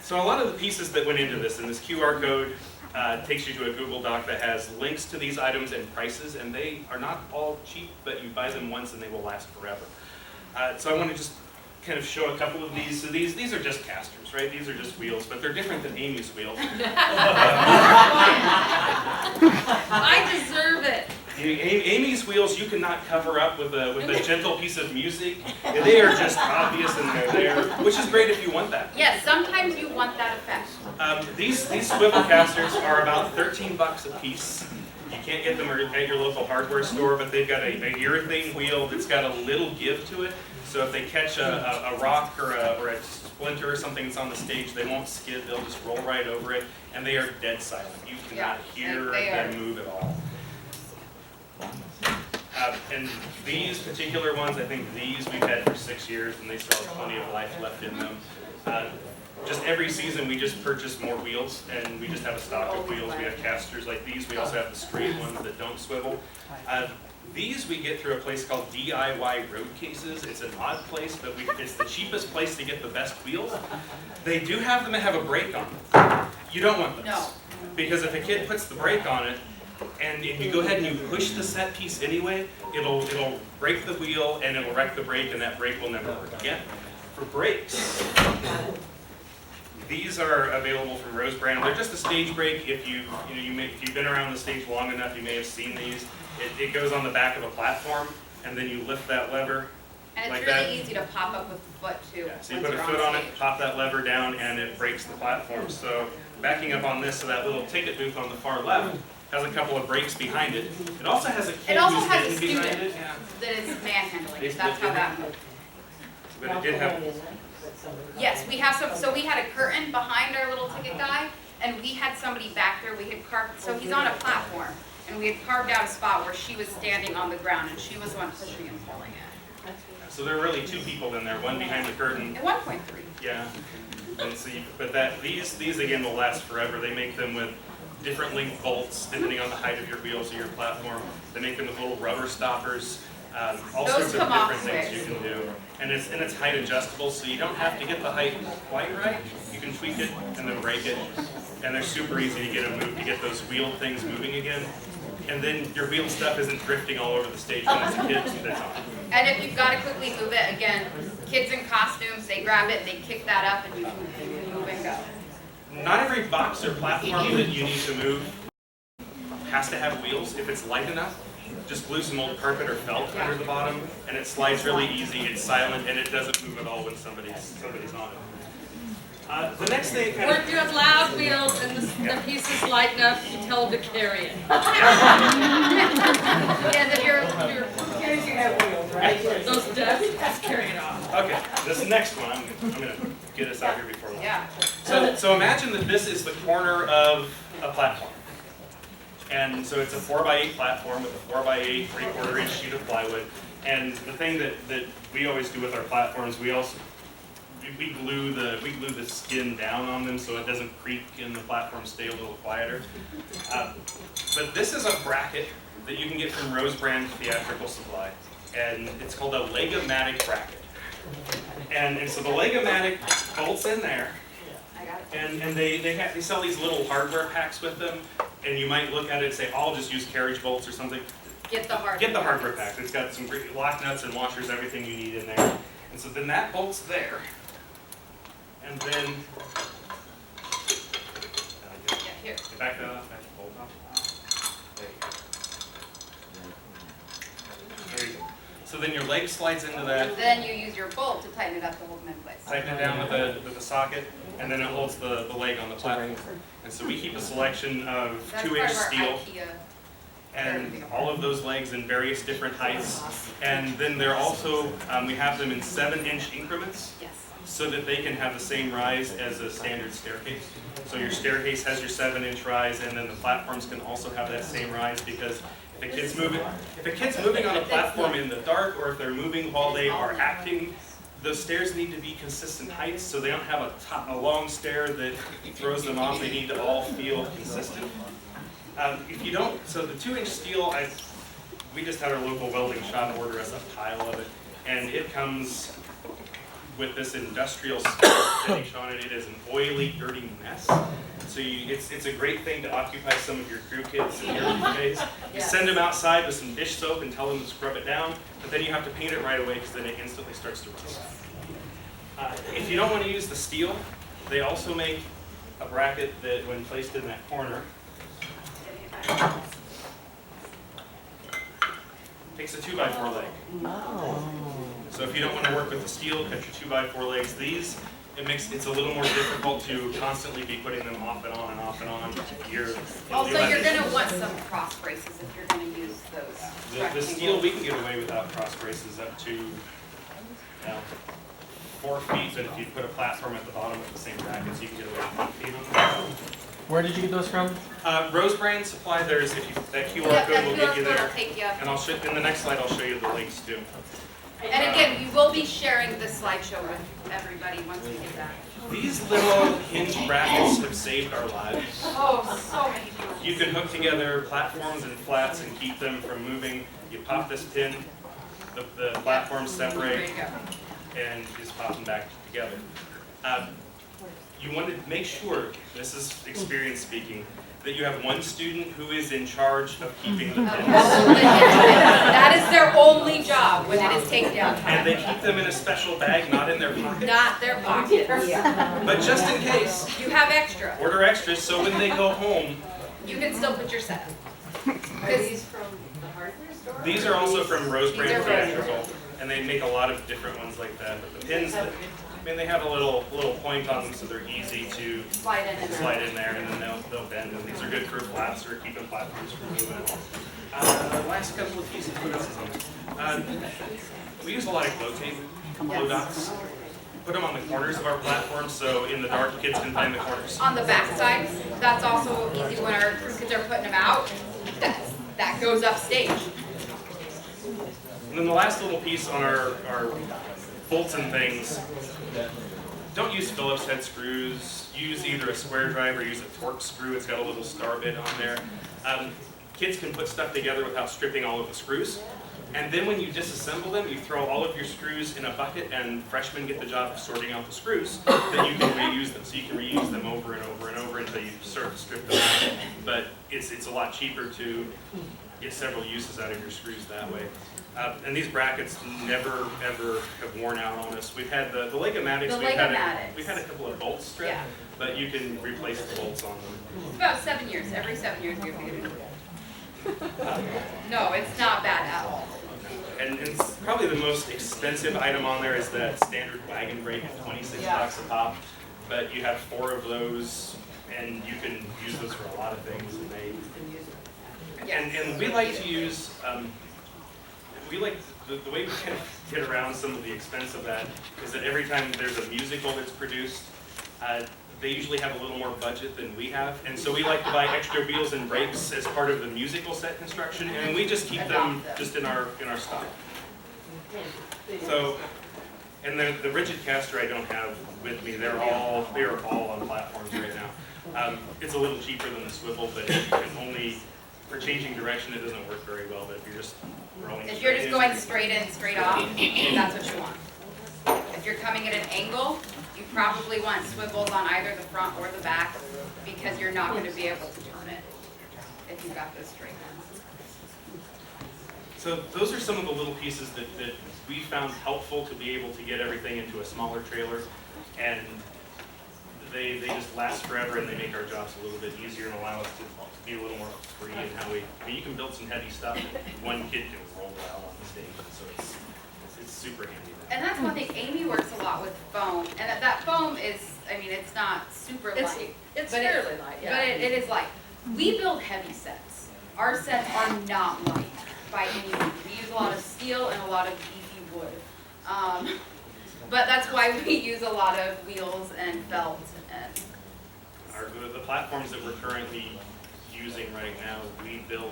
So a lot of the pieces that went into this, and this QR code takes you to a Google Doc that has links to these items and prices, and they are not all cheap, but you buy them once and they will last forever. So I want to just kind of show a couple of these. So these are just casters, right? These are just wheels, but they're different than Amy's wheels. I deserve it. Amy's wheels you cannot cover up with a gentle piece of music. They are just obvious and they're there, which is great if you want that. Yes, sometimes you want that effect. These swivel casters are about $13 a piece. You can't get them at your local hardware store, but they've got a urethane wheel that's got a little give to it. So if they catch a rock or a splinter or something that's on the stage, they won't skid, they'll just roll right over it, and they are dead silent. You cannot hear them move at all. And these particular ones, I think these we've had for 6 years, and they still have plenty of life left in them. Just every season we just purchase more wheels, and we just have a stock of wheels. We have casters like these. We also have the straight ones that don't swivel. These we get through a place called DIY Road Cases. It's an odd place, but it's the cheapest place to get the best wheels. They do have them that have a brake on them. You don't want those. No. Because if a kid puts the brake on it, and if you go ahead and you push the set piece anyway, it'll break the wheel and it'll wreck the brake, and that brake will never work again. For brakes, these are available from Rose Brand. They're just a stage brake. If you've been around the stage long enough, you may have seen these. It goes on the back of a platform, and then you lift that lever. And it's like really that. easy to pop up with the foot too. Yeah, so you once put a you're foot on it, stage. pop that lever down, and it breaks the platform. So backing up on this, so that little ticket booth on the far left has a couple of brakes behind it. It also has a kid It also who's has a hidden behind student it. Yeah. that is manhandling. They- That's they- how that moves. But it did have. Yes, we have some, so we had a curtain behind our little ticket guy, and we had somebody back there, we had carved, so he's on a platform, and we had carved out a spot where she was standing on the ground, and she was the one pushing and pulling it. So there are really two people in there, one behind the curtain. At 1.3. Yeah. And so these again will last forever. They make them with different length bolts depending on the height of your wheels or your platform. They make them with little rubber stoppers. All Those sorts of come off different things you can do. And it's height adjustable, so you don't have to get the height quite right. You can tweak it and then break it. And they're super easy to get them moved, to get those wheel things moving again. And then your wheel stuff isn't drifting all over the stage when it's a kid that's on. And if you've got to quickly move it, again, kids in costumes, they grab it, they kick that up, and you can move and go. Not every box or platform that you need to move has to have wheels. If it's light enough, just glue some old carpet or felt under the bottom, and it slides really easy. It's silent, and it doesn't move at all when somebody's on it. The next thing kind Or if you have loud wheels and the piece is light enough, you tell them to carry it. Yeah, that you're Those desks, carry it off. Okay, this next one, I'm gonna get us out here before long. yeah. So imagine that this is the corner of a platform. And so it's a 4x8 platform with a 4x8 3/4 inch sheet of plywood. And the thing that we always do with our platforms, we glue the skin down on them so it doesn't creak and the platforms stay a little quieter. But this is a bracket that you can get from Rose Brand Theatrical Supply, and it's called a Leg-O-Matic bracket. And so the Leg-O-Matic bolts in there. I got it. And they sell these little hardware packs with them, and you might look at it and say, I'll just use carriage bolts or something. Get the hardware. Get the hardware pack. It's got some great lock nuts and washers, everything you need in there. And so then that bolt's there. And then back that off, back the bolt off. There you go. So then your leg slides into that. Then you use your bolt to tighten it up to hold them in place. Tighten it down with the socket, and then it holds the leg on the platform. And so we keep a selection of That's 2-inch part of our steel, IKEA. and all of those legs in various different heights. And then they're also, we have them in 7-inch increments, Yes. so that they can have the same rise as a standard staircase. So your staircase has your 7-inch rise, and then the platforms can also have that same rise, because if a kid's moving on a platform in the dark, or if they're moving while they are acting, the stairs need to be consistent heights, so they don't have a long stair that throws them off. They need to all feel consistent. If you don't, so the 2-inch steel, we just had our local welding shop order us a pile of it, and it comes with this industrial finish on it. It is an oily, dirty mess. So it's a great thing to occupy some of your crew kids in your days. You send them outside with some dish soap and tell them to scrub it down, but then you have to paint it right away because then it instantly starts to rust. If you don't want to use the steel, they also make a bracket that, when placed in that corner, takes a 2x4 leg. So if you don't want to work with the steel, cut your 2x4 legs. These, it's a little more difficult to constantly be putting them off and on and off and on. Also, you're going to want some cross braces if you're going to use those. The steel, we can get away without cross braces up to 4 feet, but if you put a platform at the bottom with the same brackets, you can get away with 8 feet on them. Where did you get those from? Rose Brand supply theirs. That QR Yep, code that will QR get you code there. will take you. And I'll show, in the next slide, I'll show you the links too. And again, we will be sharing this slideshow with everybody once we get that. These little hinge brackets have saved our lives. Oh, so many times. You can hook together platforms and flats and keep them from moving. You pop this pin, the platforms separate, There you go. and you just pop them back together. You want to make sure, this is experience speaking, that you have one student who is in charge of keeping the pins. That is their only job when it is takedown time. And they keep them in a special bag, not in their pocket. Not their pockets. But just in case, You have extra. order extras so when they go home, You can still put your set. Are these from the hardware store? these are also from Rose These are Brand Rose Theatrical, and they make a lot of different ones like that. But the pins, they have a little point on them, so they're easy to Slide in and slide in there, and then they'll bend. And these are good for flaps or keeping platforms from moving. The last couple of pieces, what else is on there? We use a lot of glow tape, glow dots. Put them on the corners of our platforms, so in the dark, kids can find the corners. On the back side, that's also easy when our crew kids are putting them out. That goes upstage. And then the last little piece on our bolts and things, don't use Phillips head screws. Use either a square drive or use a torque screw. It's got a little star bit on there. Kids can put stuff together without stripping all of the screws. And then when you disassemble them, you throw all of your screws in a bucket, and freshmen get the job of sorting out the screws. Then you can reuse them. So you can reuse them over and over and over until you sort of strip them out. But it's a lot cheaper to get several uses out of your screws that way. And these brackets never, ever have worn out on us. We've had the Legomatics, we've had a couple of bolts stripped, Yeah. but you can replace the bolts on them. It's about 7 years. Every 7 years we have to get a new one. No, it's not bad at all. And it's probably the most expensive item on there is that standard wagon brake at $26 a pop. But you have 4 of those, and you can use those for a lot of things. And we like to use, the way we kind of get around some of the expense of that is that every time there's a musical that's produced, they usually have a little more budget than we have. And so we like to buy extra wheels and brakes as part of the musical set construction, and we just keep them just in our stock. So, and the rigid caster I don't have with me. They are all on platforms right now. It's a little cheaper than the swivel, but it can only, for changing direction, it doesn't work very well. But if you're just rolling, If you're just going straight in, straight off, that's what you want. If you're coming at an angle, you probably want swivels on either the front or the back, because you're not going to be able to turn it if you've got this straight one. So those are some of the little pieces that we found helpful to be able to get everything into a smaller trailer. And they just last forever, and they make our jobs a little bit easier and allow us to be a little more free in how we. I mean, you can build some heavy stuff that one kid can roll out on the stage, so it's super handy. And that's one thing, Amy works a lot with foam, and that foam is, I mean, it's not super light. It's but fairly light, yeah. But it is light. We build heavy sets. Our sets are not light by any means. We use a lot of steel and a lot of beefy wood. But that's why we use a lot of wheels and felt and. The platforms that we're currently using right now, we built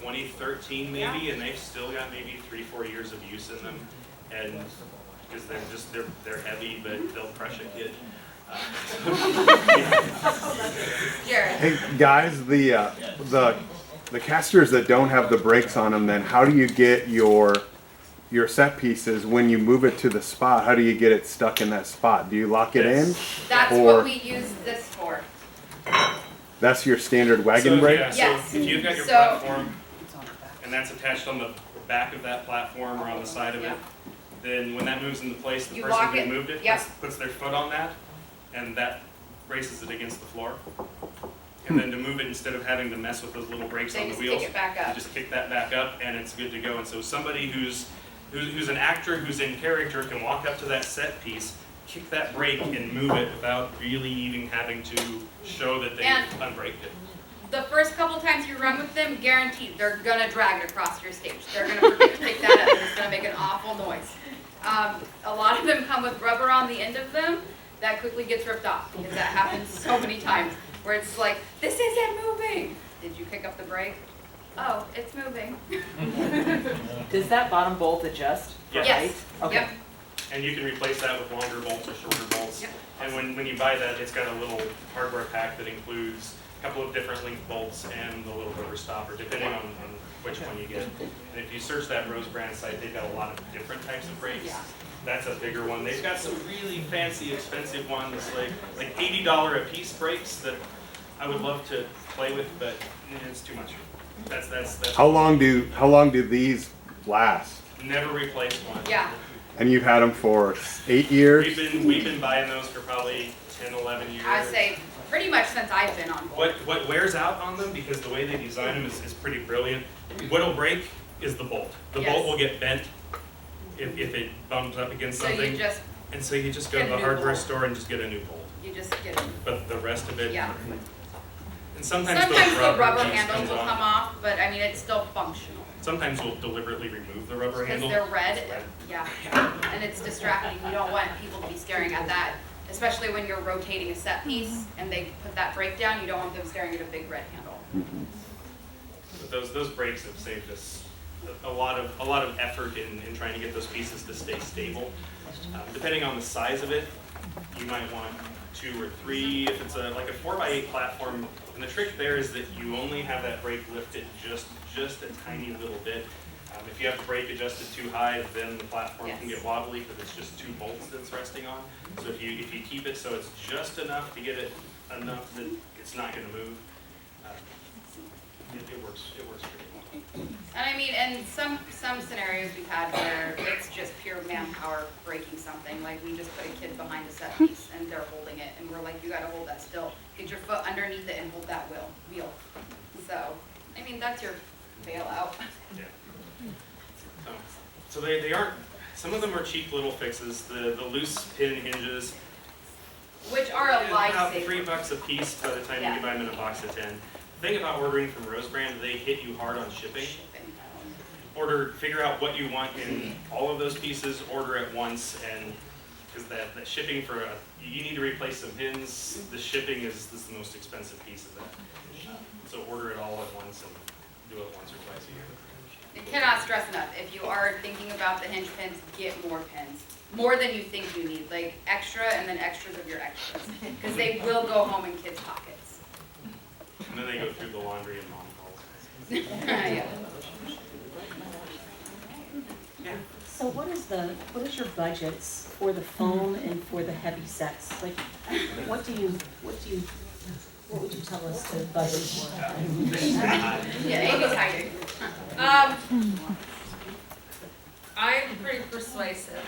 2013 maybe, and they've still got maybe 3-4 years of use in them, and because they're heavy, but they'll crush a kid. Jared. Hey guys, the casters that don't have the brakes on them, then how do you get your set pieces when you move it to the spot? How do you get it stuck in that spot? Do you lock it in? That's or what we use this for. that's your standard wagon brake? Yeah, Yes. so if you've got your platform, and that's attached on the back of that platform or on the side of it, then when that moves into place, the You person lock who it. moved it Yep. puts their foot on that, and that braces it against the floor. And then to move it, instead of having to mess with those little brakes They on the just wheels, kick it back you up. just kick that back up, and it's good to go. And so somebody who's an actor who's in character can walk up to that set piece, kick that brake, and move it without really even having to show that they And- unbraked it. The first couple times you run with them, guaranteed, they're gonna drag it across your stage. They're gonna forget to pick that up, and it's gonna make an awful noise. A lot of them come with rubber on the end of them, that quickly gets ripped off, because that happens so many times, where it's like, this isn't moving. Did you pick up the brake? Oh, it's moving. Does that bottom bolt adjust? Yes. Yes. Okay. Yep. And you can replace that with longer bolts or shorter bolts. Yep. And when you buy that, it's got a little hardware pack that includes a couple of different length bolts and the little rubber stopper, depending on which one you get. And if you search that Rose brand site, they've got a lot of different types of brakes. Yeah. That's a bigger one. They've got some really fancy, expensive ones, like $80 a piece brakes that I would love to play with, but it's too much. That's How long do these last? never replaced one. Yeah. And you've had them for 8 years? We've been buying those for probably 10, 11 years. I say, pretty much since I've been on board. What wears out on them, because the way they design them is pretty brilliant, what'll break is the bolt. The Yes. bolt will get bent if it bumps up against So something. you just, And so you just go to get a the new hardware bolt. store and just get a new bolt. you just get it. But the rest of it, Yeah. and sometimes Sometimes the the rubber piece handles comes will off. come off, but I mean, it's still functional. Sometimes we'll deliberately remove the rubber Because handle. they're red, It's red. yeah, and it's distracting. You don't want people to be staring at that, especially when you're rotating a set piece and they put that brake down, you don't want them staring at a big red handle. But those brakes have saved us a lot of effort in trying to get those pieces to stay stable. Depending on the size of it, you might want 2 or 3. If it's like a 4x8 platform, and the trick there is that you only have that brake lifted just a tiny little bit. If you have the brake adjusted too high, then the platform can Yes. get wobbly because it's just 2 bolts that it's resting on. So if you keep it so it's just enough to get it enough that it's not going to move, it works pretty well. And I mean, and some scenarios we've had where it's just pure manpower breaking something, like we just put a kid behind a set piece and they're holding it, and we're like, you gotta hold that still. Get your foot underneath it and hold that wheel. So, I mean, that's your bailout. Yeah. So they aren't, some of them are cheap little fixes. The loose pin hinges, Which are a about lifesaver. $3 a piece by the time Yeah. you buy them in a box of 10. The thing about ordering from Rose Brand, they hit you hard on shipping. Figure out what you want in all of those pieces, order it once, and because that shipping you need to replace some pins, the shipping is the most expensive piece of that. So order it all at once and do it once or twice a year. I cannot stress enough, if you are thinking about the hinge pins, get more pins. More than you think you need, like extra and then extras of your extras. Because they will go home in kids' pockets. And then they go through the laundry and mom calls. Yeah. So what is your budgets for the foam and for the heavy sets? Like, what would you tell us to budget for? Yeah, Amy's hiding. I'm pretty persuasive.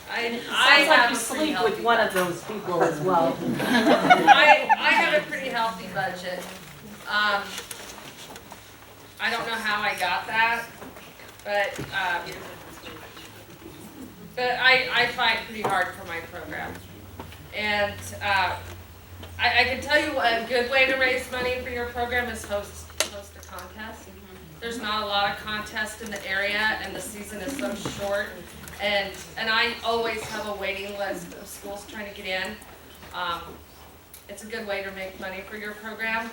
I Sounds like have you a pretty sleep with healthy one of those people as well. I have a pretty healthy budget. I don't know how I got that, but I fight pretty hard for my program. And I can tell you a good way to raise money for your program is host a contest. There's not a lot of contests in the area, and the season is so short. And I always have a waiting list of schools trying to get in. It's a good way to make money for your program.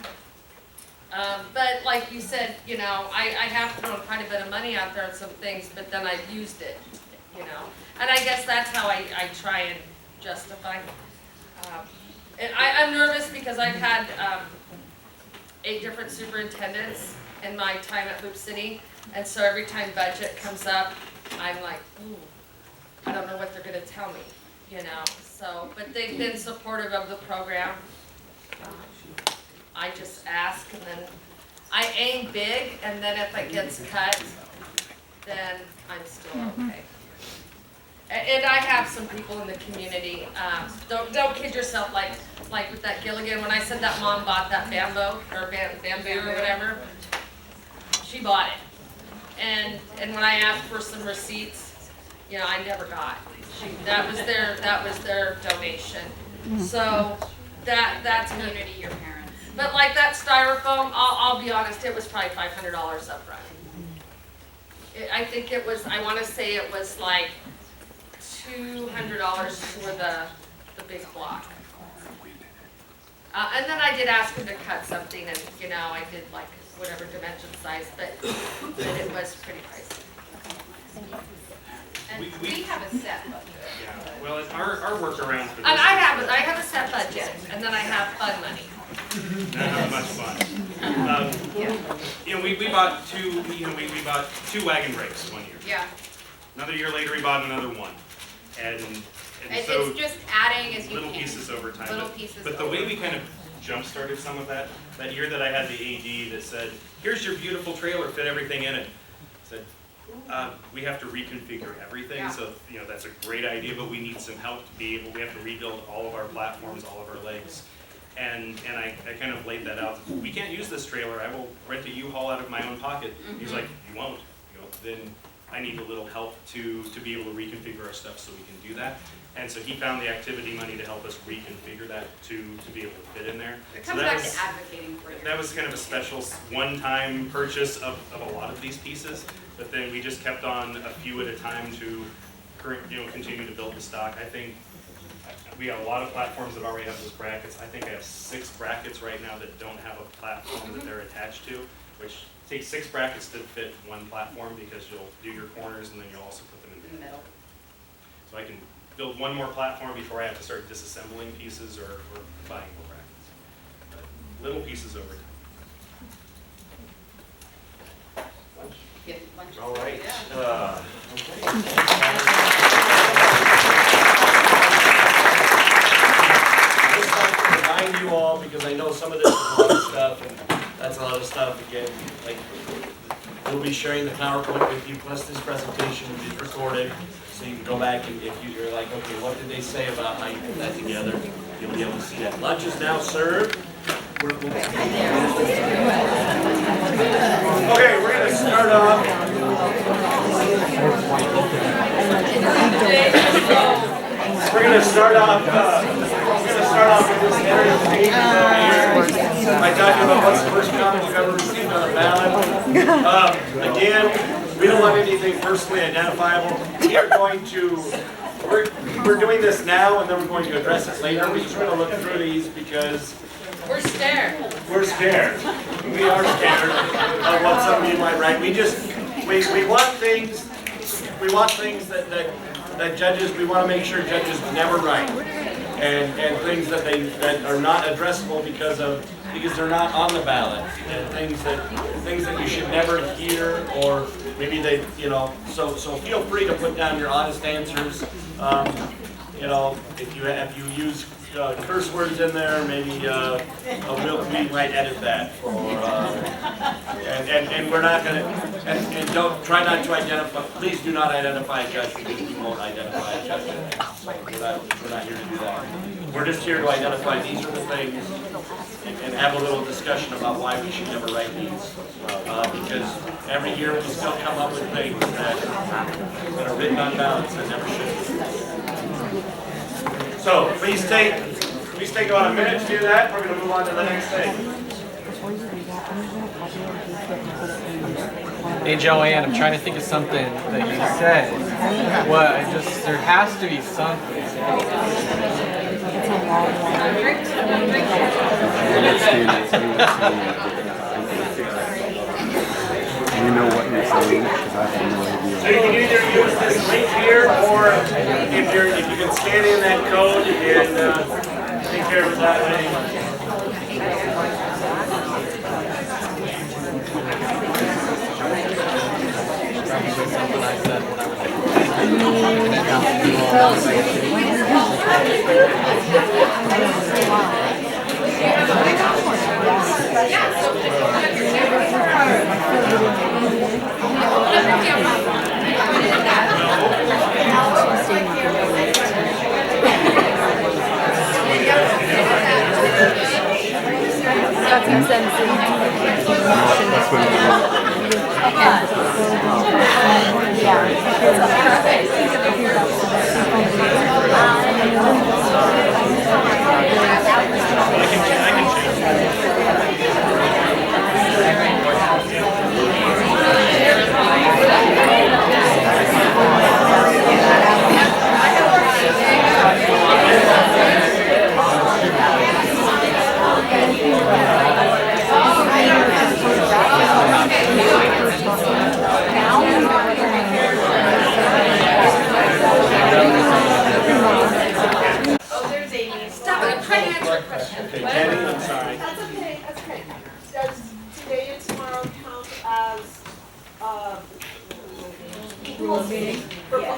But like you said, you know, I have thrown quite a bit of money out there on some things, but then I've used it, you know. And I guess that's how I try and justify. And I'm nervous because I've had 8 different superintendents in my time at Loop City, and so every time budget comes up, I'm like, ooh, I don't know what they're gonna tell me, you know. So, but they've been supportive of the program. I just ask, and then I aim big, and then if it gets cut, then I'm still okay. And I have some people in the community. Don't kid yourself, like with that Gilligan. When I said that mom bought that bamboo or whatever, she bought it. And when I asked for some receipts, you know, I never got. That was their donation. So that's Community, your parents. But like that styrofoam, I'll be honest, it was probably $500 up front. I think it was, I want to say it was like $200 for the big block. And then I did ask him to cut something, and you know, I did like whatever dimension size, but it was pretty pricey. And we have a set budget. Yeah, well, our workaround for this. And I have a set budget, and then I have fun money. Not much fun. You know, we bought we bought 2 wagon brakes one year. Yeah. Another year later, we bought another one, and so It's just adding as you little can. pieces over time. Little pieces. But the way we kind of jump-started some of that year that I had the AD that said, "Here's your beautiful trailer, fit everything in it," said, we have to reconfigure everything. Yeah. So you know that's a great idea, but we need some help to be able. We have to rebuild all of our platforms, all of our legs. And I kind of laid that out. We can't use this trailer. I will rent a U-Haul out of my own pocket. He's like, you won't. You know, then I need a little help to be able to reconfigure our stuff so we can do that. And so he found the activity money to help us reconfigure that to be able to fit in there. It So comes that back was, to advocating for you. that was kind of a special one-time purchase of a lot of these pieces. But then we just kept on a few at a time to continue to build the stock. I think we have a lot of platforms that already have those brackets. I think I have 6 brackets right now that don't have a platform that they're attached to, which takes 6 brackets to fit one platform because you'll do your corners and then you'll also put them in the middle. So I can build one more platform before I have to start disassembling pieces or buying more brackets. But little pieces over time. Yeah, lunch. All right. Yeah. I just like to remind you all, because I know some of this is a lot of stuff, and that's a lot of stuff, again, like, we'll be sharing the PowerPoint with you, plus this presentation will be recorded, so you can go back and if you're like, okay, what did they say about how you put that together, you'll be able to see that. Lunch is now served. Okay, we're going to start off. We're going to start off with this area of the meeting here by talking about what's the first comment you've ever received on a ballot. Again, we don't want anything personally identifiable. We are going to, we're doing this now and then we're going to address it later. We're just going to look through these because We're scared. we're scared. We are scared of what some of you might write. We want things that judges, we want to make sure judges never write. And things that are not addressable because they're not on the ballot. And things that you should never hear, or maybe so feel free to put down your honest answers. you know, if you use curse words in there, maybe we might edit that. And we're not going to, and don't try not to identify. Please do not identify a judge because we won't identify a judge. We're not here to do that. We're just here to identify these are the things and have a little discussion about why we should never write these. Because every year we still come up with things that are written on ballots that never should be. So please take about a minute to do that. We're going to move on to the next thing. Hey Joanne, I'm trying to think of something that you said. What? There has to be something. You know what you're saying, because I have no idea. So you can either use this link here, or if you can scan in that code and take care of it that way.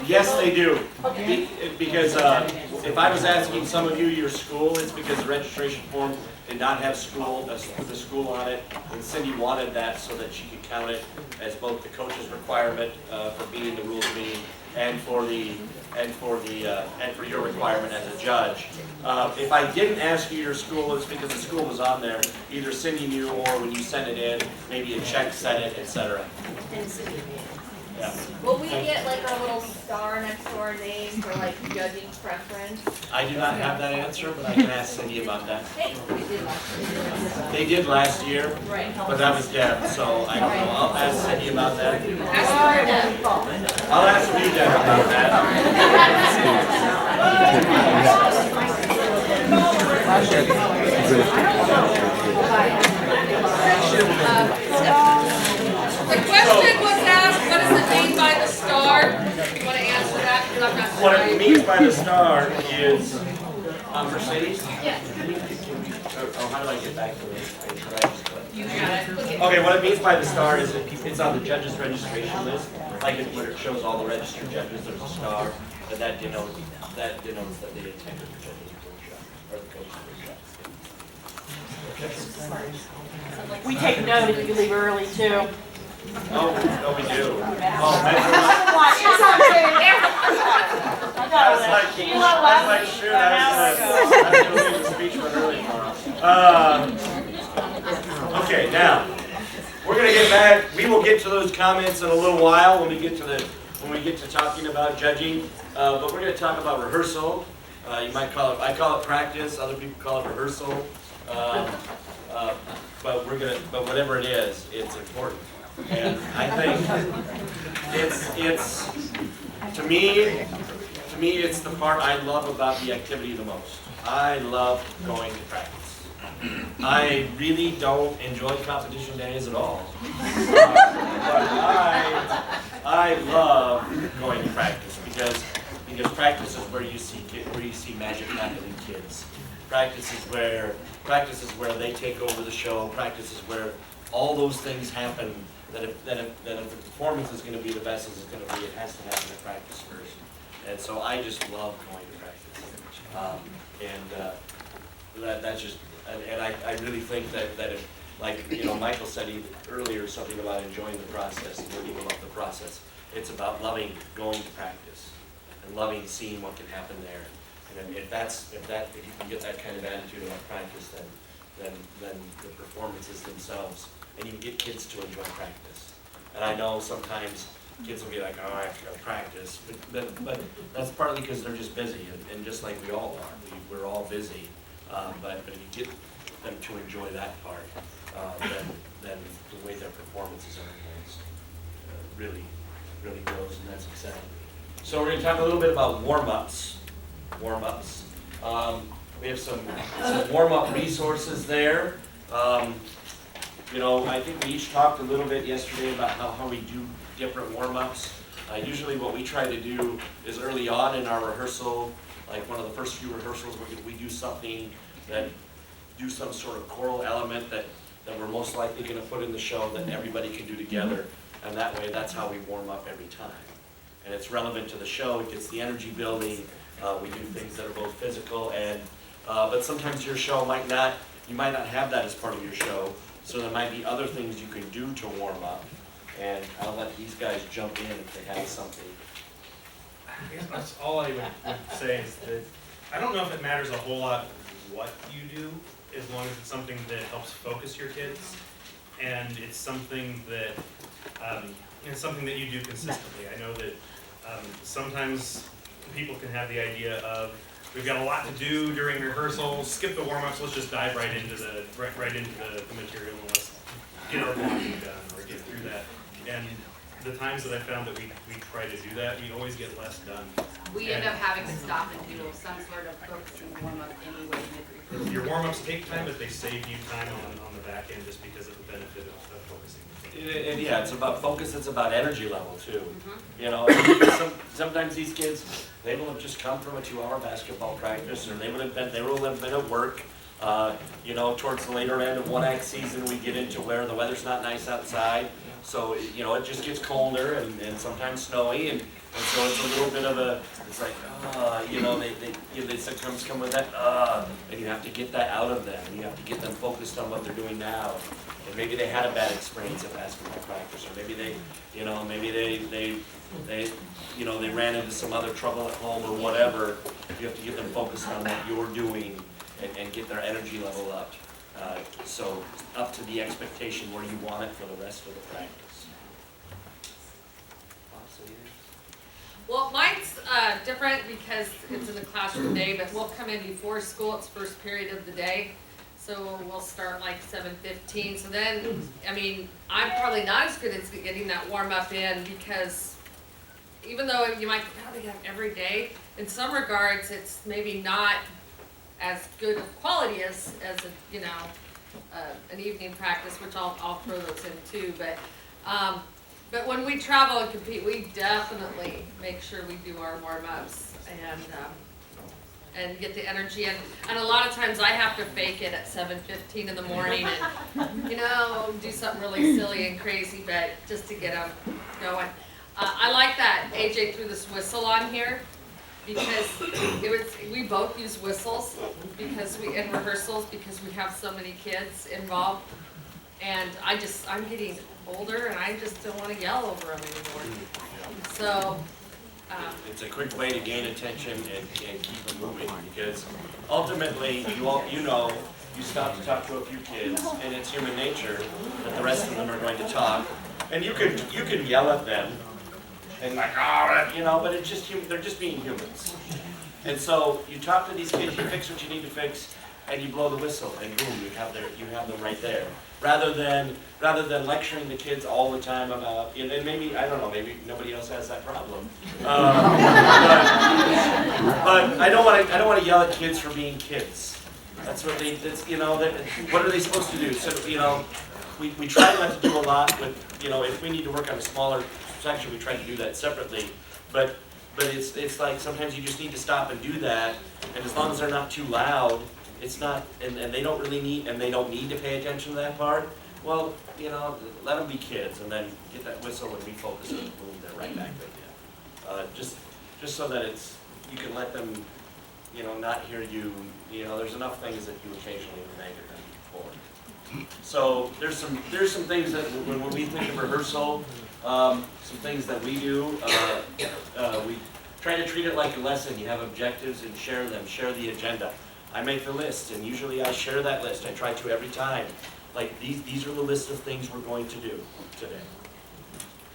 Yes, they do. Because if I was asking some of you your school, it's because the registration form did not have the school on it, and Cindy wanted that so that she could count it as both the coach's requirement for being in the rules meeting and for your requirement as a judge. If I didn't ask you your school, it's because the school was on there. Either Cindy knew, or when you sent it in, maybe a check said it, etc. Yeah. Will we get like a little star next to our name for like judging preference? I do not have that answer, but I can ask Cindy about that. Hey, we did last year. They did last year, Right. but that was Deb, so I don't know. I'll ask Cindy about that. Ask I'll ask you, Deb, about that. The question was asked, what does it mean by the star? You want to answer that? Because I'm not sure. What it means by the star is, Mercedes? Yes. Oh, how do I get back to this page? You got it. Okay, what it means by the star is it's on the judges' registration list. Like where it shows all the registered judges, there's a star, but that denotes that they attended the judges' workshop, or the coach's workshop. We take note if you leave early too. Oh, we do. Oh, that's like, shoot, I was gonna leave the speech one early tomorrow. Okay, now, we're gonna get back, we will get to those comments in a little while when we get to talking about judging, but we're gonna talk about rehearsal. You might call it, I call it practice, other people call it rehearsal. But whatever it is, it's important. And I think it's to me it's the part I love about the activity the most. I love going to practice. I really don't enjoy competition days at all. But I love going to practice because practice is where you see magic happen in kids. Practice is where they take over the show. Practice is where all those things happen. That if the performance is going to be the best as it's going to be, it has to happen at practice first. And so I just love going to practice. That's just, and I really think that if, like, Michael said earlier something about enjoying the process and learning about the process. It's about loving going to practice and loving seeing what can happen there. And if you can get that kind of attitude about practice, then the performances themselves, and you can get kids to enjoy practice. And I know sometimes kids will be like, oh, I have to go practice, but that's partly because they're just busy, and just like we all are, we're all busy. But if you get them to enjoy that part, then the way their performances are enhanced really grows, and that's exciting. So we're going to talk a little bit about warm-ups. We have some warm-up resources there. I think we each talked a little bit yesterday about how we do different warm-ups. Usually what we try to do is early on in our rehearsal, like one of the first few rehearsals, we do something do some sort of choral element that we're most likely going to put in the show that everybody can do together. And that way, that's how we warm up every time. And it's relevant to the show, it gets the energy building. We do things that are both physical but sometimes your show you might not have that as part of your show. So there might be other things you can do to warm up. And I'll let these guys jump in if they have something. I guess that's all I would say is that I don't know if it matters a whole lot what you do, as long as it's something that helps focus your kids, and it's something that you do consistently. I know that sometimes people can have the idea of we've got a lot to do during rehearsal, skip the warm-ups, let's just dive right into the material and let's get our blocking done or get through that. And the times that I found that we try to do that, we always get less done. We end up having to stop and do some sort of focusing warm-up anyway. Your warm-ups take time, but they save you time on the back end just because of the benefit of focusing. And yeah, it's about focus, it's about energy level too. Sometimes these kids, they will have just come from a 2-hour basketball practice, or they will have been at work. Towards the later end of 1-act season, we get into where the weather's not nice outside. So, it just gets colder and sometimes snowy, and so it's a little bit of it's like, they sometimes come with that, and you have to get that out of them. You have to get them focused on what they're doing now. And maybe they had a bad experience at basketball practice, or maybe they ran into some other trouble at home or whatever. You have to get them focused on what you're doing and get their energy level up. So up to the expectation where you want it for the rest of the practice. Well, mine's different because it's in the classroom day, but we'll come in before school. It's first period of the day. So we'll start like 7:15. So then, I'm probably not as good as getting that warm up in, because even though you might probably have every day, in some regards, it's maybe not as good of quality as an evening practice, which I'll throw those in too. But when we travel and compete, we definitely make sure we do our warm-ups and get the energy in. And a lot of times I have to fake it at 7:15 in the morning and do something really silly and crazy, but just to get them going. I like that AJ threw this whistle on here, because we both use whistles in rehearsals, because we have so many kids involved, and I'm getting older and I just don't want to yell over them anymore. So it's a quick way to gain attention and keep them moving, because ultimately you stop to talk to a few kids, and it's human nature that the rest of them are going to talk, and you can yell at them and but it's just they're just being humans. And so you talk to these kids, you fix what you need to fix, and you blow the whistle, and boom, you have them right there. Rather than lecturing the kids all the time about, and maybe maybe nobody else has that problem. But I don't want to yell at kids for being kids. That's what what are they supposed to do? So we try not to do a lot with if we need to work on a smaller section, we try to do that separately. But it's like sometimes you just need to stop and do that, and as long as they're not too loud, it's not, and they don't need to pay attention to that part. Well, let them be kids, and then get that whistle and refocus, and boom, they're right back with you. Just just so that you can let them, not hear you, there's enough things that you occasionally negative them for. So there's some things that when we think of rehearsal, some things that we do, we try to treat it like a lesson. You have objectives and share them, share the agenda. I make the list, and usually I share that list. I try to every time. Like, these are the list of things we're going to do today.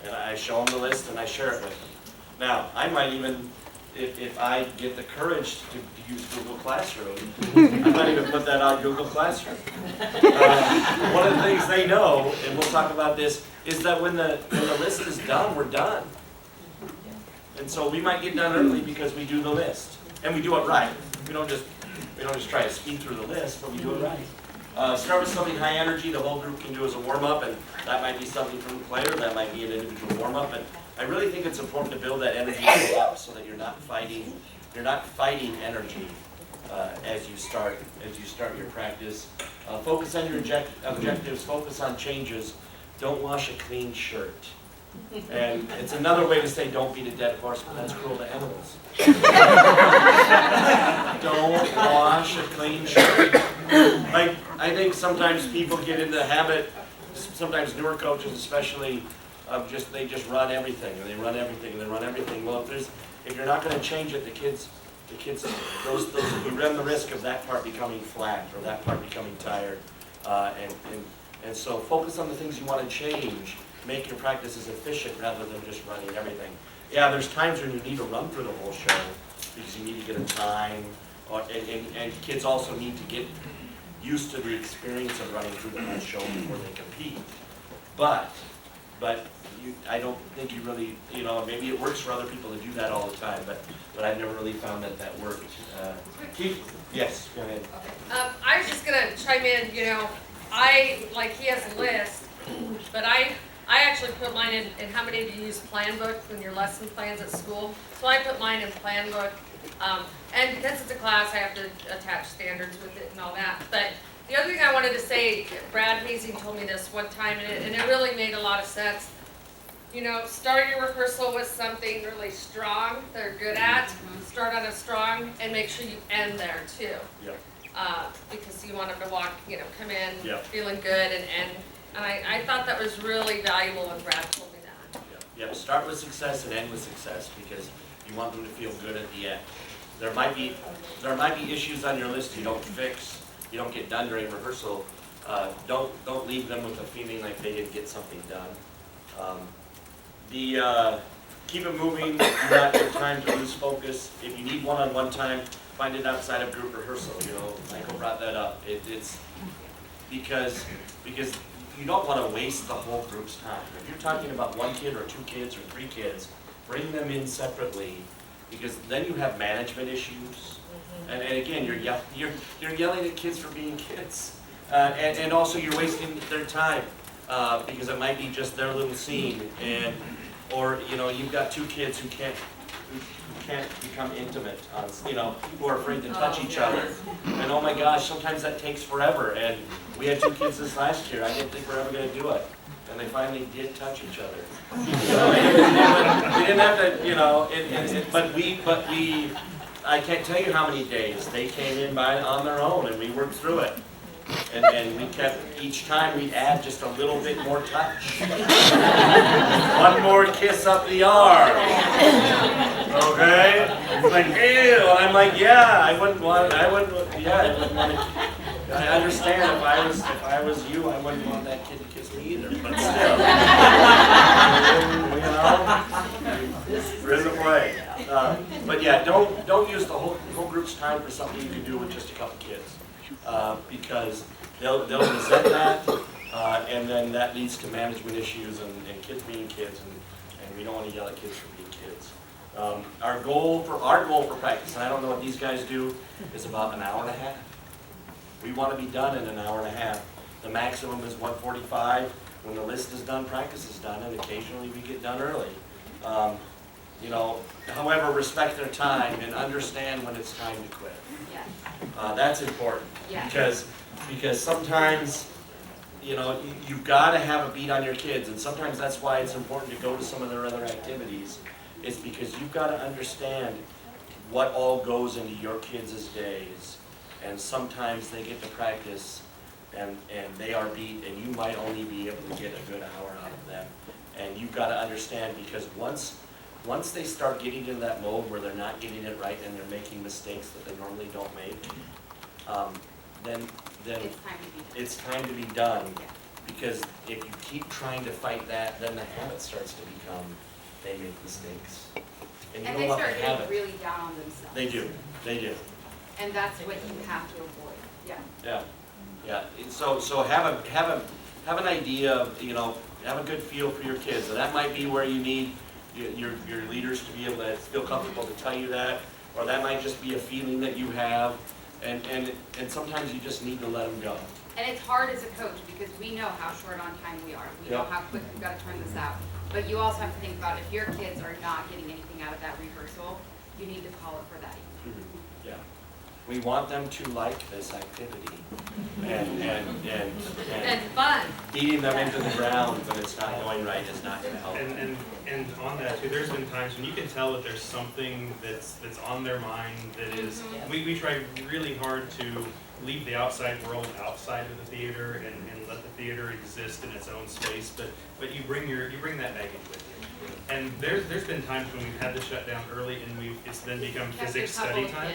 And I show them the list, and I share it with them. Now, I might even, if I get the courage to use Google Classroom, I might even put that on Google Classroom. One of the things they know, and we'll talk about this, is that when the list is done, we're done. And so we might get done early because we do the list, and we do it right. We don't just try to speed through the list, but we do it right. Start with something high energy the whole group can do as a warm-up, and that might be something from the player, that might be an individual warm-up. And I really think it's important to build that energy up so that you're not fighting energy as you start your practice. Focus on your objectives, focus on changes. Don't wash a clean shirt. And it's another way to say don't beat a dead horse, but that's cruel to animals. Don't wash a clean shirt. Like, I think sometimes people get in the habit, sometimes newer coaches especially, of they just run everything, and they run everything, and they run everything. Well, if you're not going to change it, the kids, you run the risk of that part becoming flat or that part becoming tired. And so focus on the things you want to change. Make your practices efficient rather than just running everything. Yeah, there's times when you need to run through the whole show because you need to get a time, and kids also need to get used to the experience of running through the whole show before they compete. But I don't think you really, maybe it works for other people to do that all the time, but I've never really found that worked. Keith, yes, go ahead. I was just gonna chime in, he has a list, but I actually put mine in how many of you use plan book when your lesson plans at school. So I put mine in plan book. And because it's a class, I have to attach standards with it and all that. But the other thing I wanted to say, Brad Hazing told me this one time, and it really made a lot of sense. Start your rehearsal with something really strong they're good at. Start on a strong, and make sure you end there too. Yep. Because you want them to come in Yep. feeling good and I thought that was really valuable when Brad told me that. Yep. Start with success and end with success because you want them to feel good at the end. There might be issues on your list you don't fix, you don't get done during rehearsal. Don't leave them with a feeling like they didn't get something done. Keep it moving. Do not have time to lose focus. If you need one-on-one time, find it outside of group rehearsal. Michael brought that up. It's because you don't want to waste the whole group's time. If you're talking about one kid or two kids or three kids, bring them in separately because then you have management issues. And again, you're yelling at kids for being kids. And also you're wasting their time because it might be just their little scene. Or you've got two kids who can't become intimate, who are afraid to touch each other. And oh my gosh, sometimes that takes forever. And we had two kids this last year. I didn't think we were ever going to do it. And they finally did touch each other. We didn't have to, but we, I can't tell you how many days they came in on their own and we worked through it. And we kept, each time we'd add just a little bit more touch. One more kiss up the arm. Okay? It's like, ew. And I'm like, yeah, I wouldn't want to. I understand if I was you, I wouldn't want that kid to kiss me either. But still. We're in the play. But yeah, don't use the whole group's time for something you can do with just a couple kids. Because they'll resent that, and then that leads to management issues and kids being kids, and we don't want to yell at kids for being kids. Our goal for practice, and I don't know what these guys do, is about an hour and a half. We want to be done in an hour and a half. The maximum is 1:45. When the list is done, practice is done, and occasionally we get done early. However, respect their time and understand when it's time to quit. Yes. That's important. Yes. Because sometimes, you've got to have a beat on your kids, and sometimes that's why it's important to go to some of their other activities is because you've got to understand what all goes into your kids' days. And sometimes they get to practice and they are beat, and you might only be able to get a good hour out of them. And you've got to understand, because once they start getting into that mode where they're not getting it right and they're making mistakes that they normally don't make, then it's time to be done. Because if you keep trying to fight that, then the habit starts to become they make mistakes. And you And don't they want start the getting habit. really down on themselves. They do, they do. And that's what you have to avoid, yeah. Yeah, yeah. So have an idea of, you know, have a good feel for your kids. And that might be where you need your leaders to be able to feel comfortable to tell you that, or that might just be a feeling that you have, and sometimes you just need to let them go. And it's hard as a coach because we know how short on time we are. We know Yep. how quick we've got to turn this out. But you also have to think about if your kids are not getting anything out of that rehearsal, you need to call it for that evening. Yeah. We want them to like this activity, and fun. beating them into the ground when it's not going right is not going to help. And on that too, there's been times when you can tell that there's something that's on their mind that is, we try really hard to leave the outside world outside of the theater and let the theater exist in its own space, but you bring that baggage with you. And there's been times when we've had to shut down early and it's then become physics study time.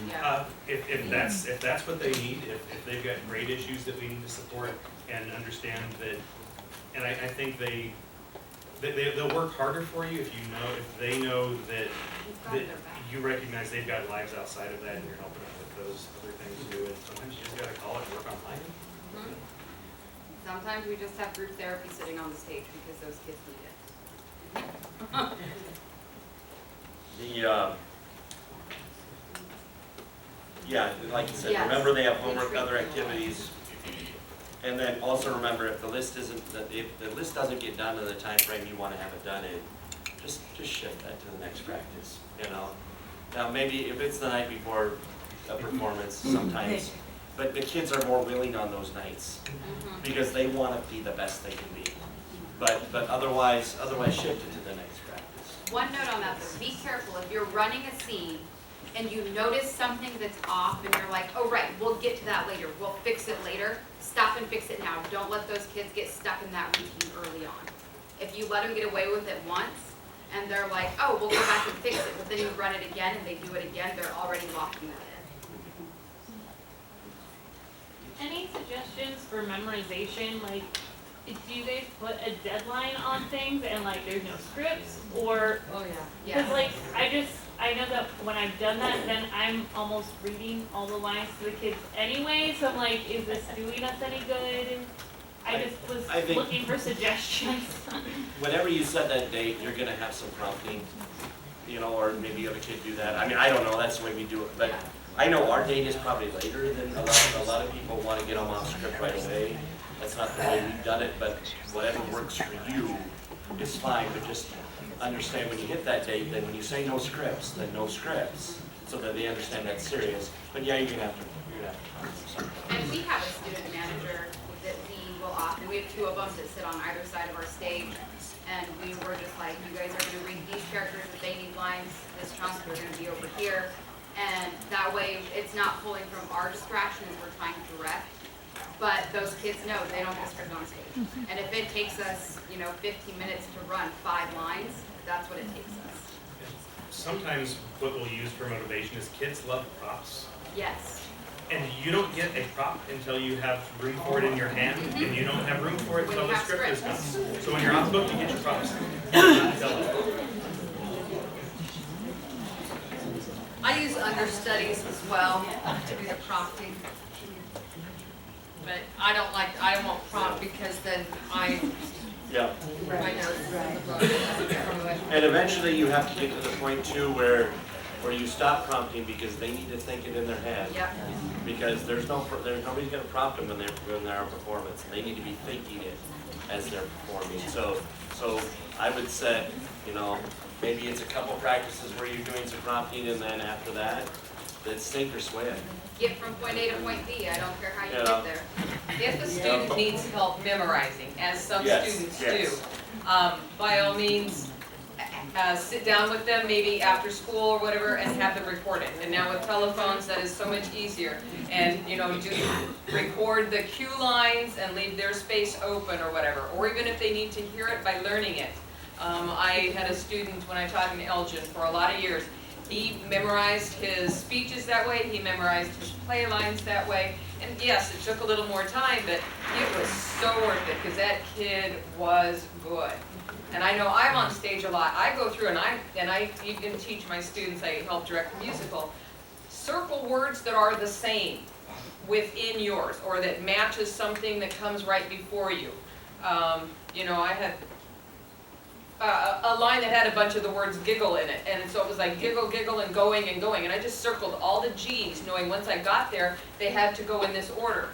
Yeah. If that's what they need, if they've got grade issues that we need to support and understand that, and I think they'll work harder for you if they know that you recognize they've got lives outside of that and you're helping them with those other things too. And sometimes you just gotta call it work online. Sometimes we just have group therapy sitting on the stage because those kids need it. Yeah, like you said, Yes. remember they have homework, other activities, and then also remember if the list doesn't get done in the time frame you want to have it done in, just shift that to the next practice. You know, now maybe if it's the night before a performance, sometimes, but the kids are more willing on those nights because they want to be the best they can be. But otherwise shift it to the next practice. One note on that though, be careful if you're running a scene and you notice something that's off and you're like, oh right, we'll get to that later, we'll fix it later, stop and fix it now. Don't let those kids get stuck in that routine early on. If you let them get away with it once and they're like, oh, we'll go back and fix it, but then you run it again and they do it again, they're already locking that in. Any suggestions for memorization? Like, do you guys put a deadline on things and like there's no scripts, or? Oh yeah. Yeah. Cause like I know that when I've done that, then I'm almost reading all the lines to the kids anyway. So I'm like, is this doing us any good? I just was looking for suggestions. Whenever you set that date, you're going to have some prompting, you know, or maybe you have a kid do that. I mean, I don't know. That's the way we do it, but I know our date is probably later than a lot of people want to get them off script right away. That's not the way we've done it, but whatever works for you is fine, but just understand when you hit that date, then when you say no scripts, then no scripts, so that they understand that's serious. But yeah, you're gonna have to And we have a student manager that we will often, we have two of them that sit on either side of our stage, and we were just like, you guys are gonna read these characters, if they need lines, this chunk, they're gonna be over here. And that way, it's not pulling from our distraction as we're trying to direct, but those kids know they don't get script on stage. And if it takes us, 15 minutes to run 5 lines, that's what it takes us. Sometimes what we'll use for motivation is kids love props. Yes. And you don't get a prop until you have room for it in your hand, and you don't have room for it until the script is done. So when you're on the book, you get your props. I use understudies as well to do the prompting. But I don't want prompt because then my notes in the book. And eventually you have to get to the point too where you stop prompting because they need to think it in their head. Yep. Because there's nobody's going to prompt them when they're on performance, and they need to be thinking it as they're performing. So I would say, maybe it's a couple practices where you're doing some prompting, and then after that, it's sink or swim. Get from point A to point B, I don't care how you get there. If a student needs help memorizing, as some students Yes. do, by all means, sit down with them maybe after school or whatever and have them record it. And now with telephones, that is so much easier. And just record the cue lines and leave their space open or whatever. Or even if they need to hear it by learning it. I had a student when I taught in Elgin for a lot of years. He memorized his speeches that way, he memorized his play lines that way. And yes, it took a little more time, but it was so worth it because that kid was good. And I know I'm on stage a lot. I go through and I even teach my students, I help direct a musical. Circle words that are the same within yours or that matches something that comes right before you. I had a line that had a bunch of the words giggle in it, and so it was like giggle, giggle, and going, and I just circled all the G's, knowing once I got there, they had to go in this order.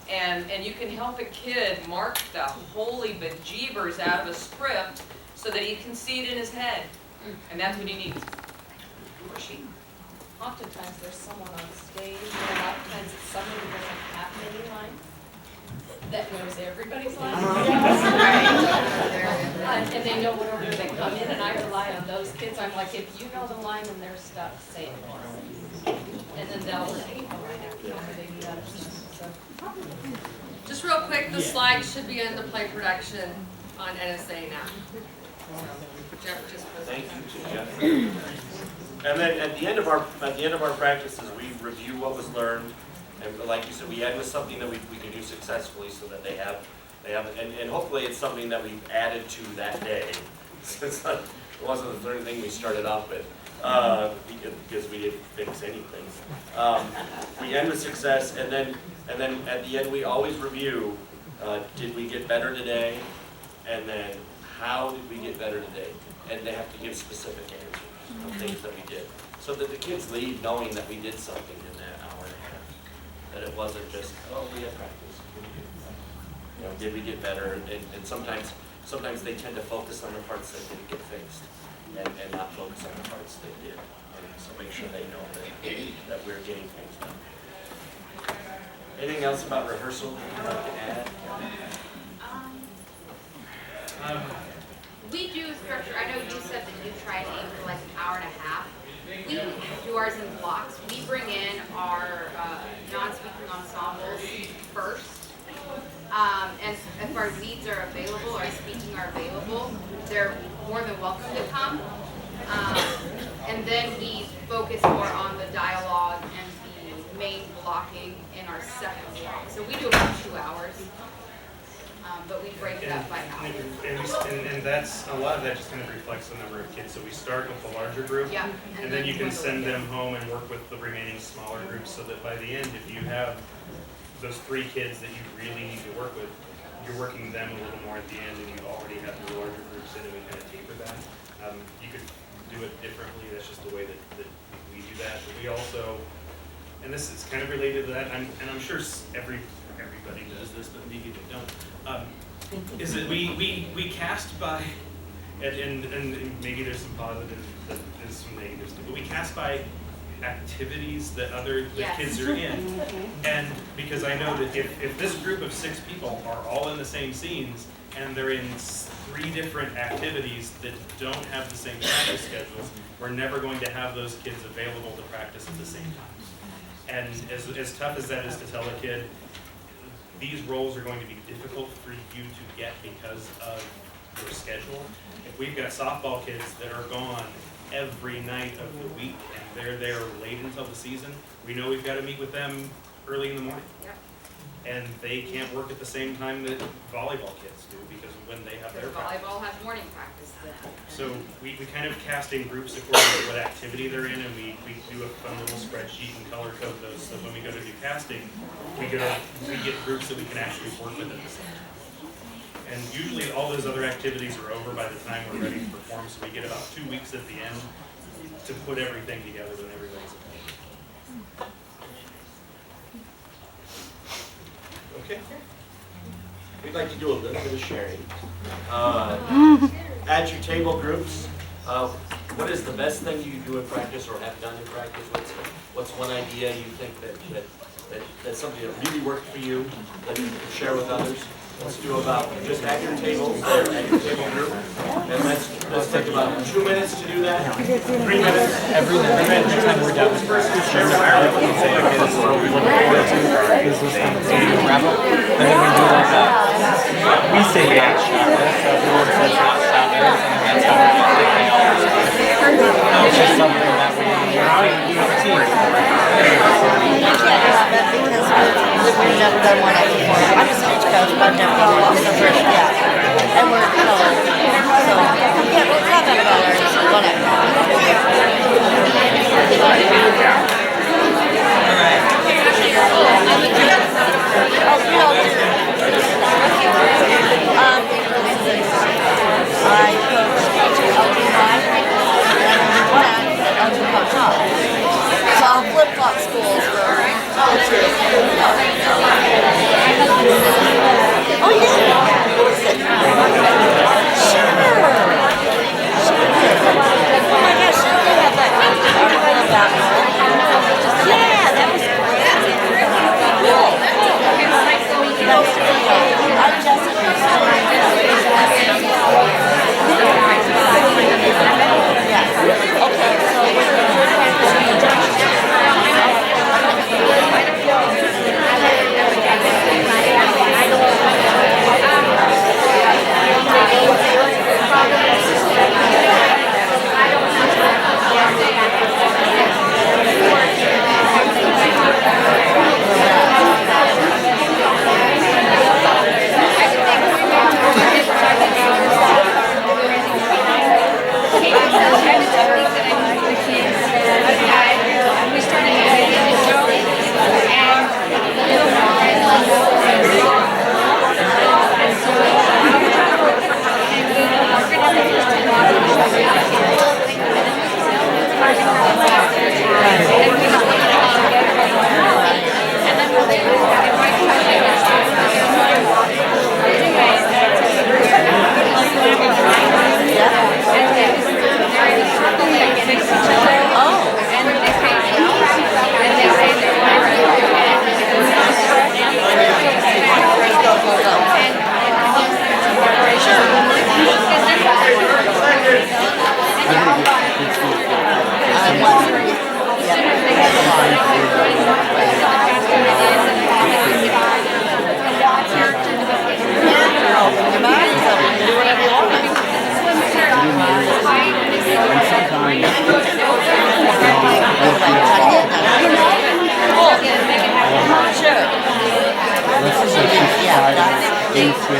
And you can help a kid mark the holy bejeebers out of a script so that he can see it in his head, and that's what he needs. Or she. Oftentimes there's someone on stage, and a lot of times it's someone who doesn't have many lines that knows everybody's lines. And they know what order they come in, and I rely on those kids. I'm like, if you know the line and they're stuck, say it for them. And then they'll repeat right after they do that. So. Just real quick, the slides should be in the play production on NSAA now. Jeff just put Thank you to Jeff. And then at the end of our practices, we review what was learned, and like you said, we end with something that we can do successfully, so that they have, and hopefully it's something that we've added to that day, since it wasn't the third thing we started off with, because we didn't fix anything. We end with success, and then at the end we always review: did we get better today? And then how did we get better today? And they have to give specific answers of things that we did, so that the kids leave knowing that we did something in that hour and a half. That it wasn't just, oh, we had practice. Did we get better? And sometimes they tend to focus on the parts that didn't get fixed, and not focus on the parts that did. And so make sure they know that we're getting things done. Anything else about rehearsal you'd like to add? We do structure, I know you said that you try and aim for like an hour and a half. We do ours in blocks. We bring in our non-speaking ensembles first. And if our leads are available, our speaking are available, they're more than welcome to come. And then we focus more on the dialogue and the main blocking in our second block. So we do about 2 hours. But we break it up by hours. And that's, a lot of that just kind of reflects the number of kids. So we start with the larger group, yeah, and then you can send them home and work with the remaining smaller groups, so that by the end, if you have those 3 kids that you really need to work with, you're working them a little more at the end, and you already have the larger groups in, and we kind of taper that. You could do it differently. That's just the way that we do that. But we also, and this is kind of related to that, and I'm sure everybody does this, but maybe they don't. Is that we cast by, and maybe there's some positive, there's some negatives, but we cast by activities that the kids are in. And because I know that if this group of 6 people are all in the same scenes, and they're in 3 different activities that don't have the same practice schedules, we're never going to have those kids available to practice at the same time. And as tough as that is to tell a kid, these roles are going to be difficult for you to get because of your schedule. If we've got softball kids that are gone every night of the week and they're there late until the season, we know we've got to meet with them early in the morning. Yep. And they can't work at the same time that volleyball kids do, because when they have their practice. Volleyball has morning practice then. So we kind of cast in groups according to what activity they're in, and we do a fun little spreadsheet and color code those, so when we go to do casting, we get groups that we can actually work with at the same time. And usually all those other activities are over by the time we're ready to perform, so we get about 2 weeks at the end to put everything together when everybody's available. Okay. We'd like to do a little bit of sharing. At your table groups, what is the best thing you do in practice or have done in practice? What's one idea you think that that's something that really worked for you, that you can share with others. Let's do about, just at your tables there, at your table group. And let's take about 2 minutes to do that, 3 minutes. Every time we're done with First, you share with everyone. this is what we look forward to, is this thing to wrap up. And then we do like that. We say yeah, so everyone says yeah, and that's how we it's just something that we do as a team. We've never done one before. I'm a speech coach, but I've never done one. It's the first, yeah. And we're, so, yeah, we'll talk about it, so whatever. I coach LG1 and LG Coach Up. So I'll flip-flop schools for oh yeah. Sure. Oh my gosh, they have that article about yeah, that was cool. I'm Jessica. Yeah. Okay, so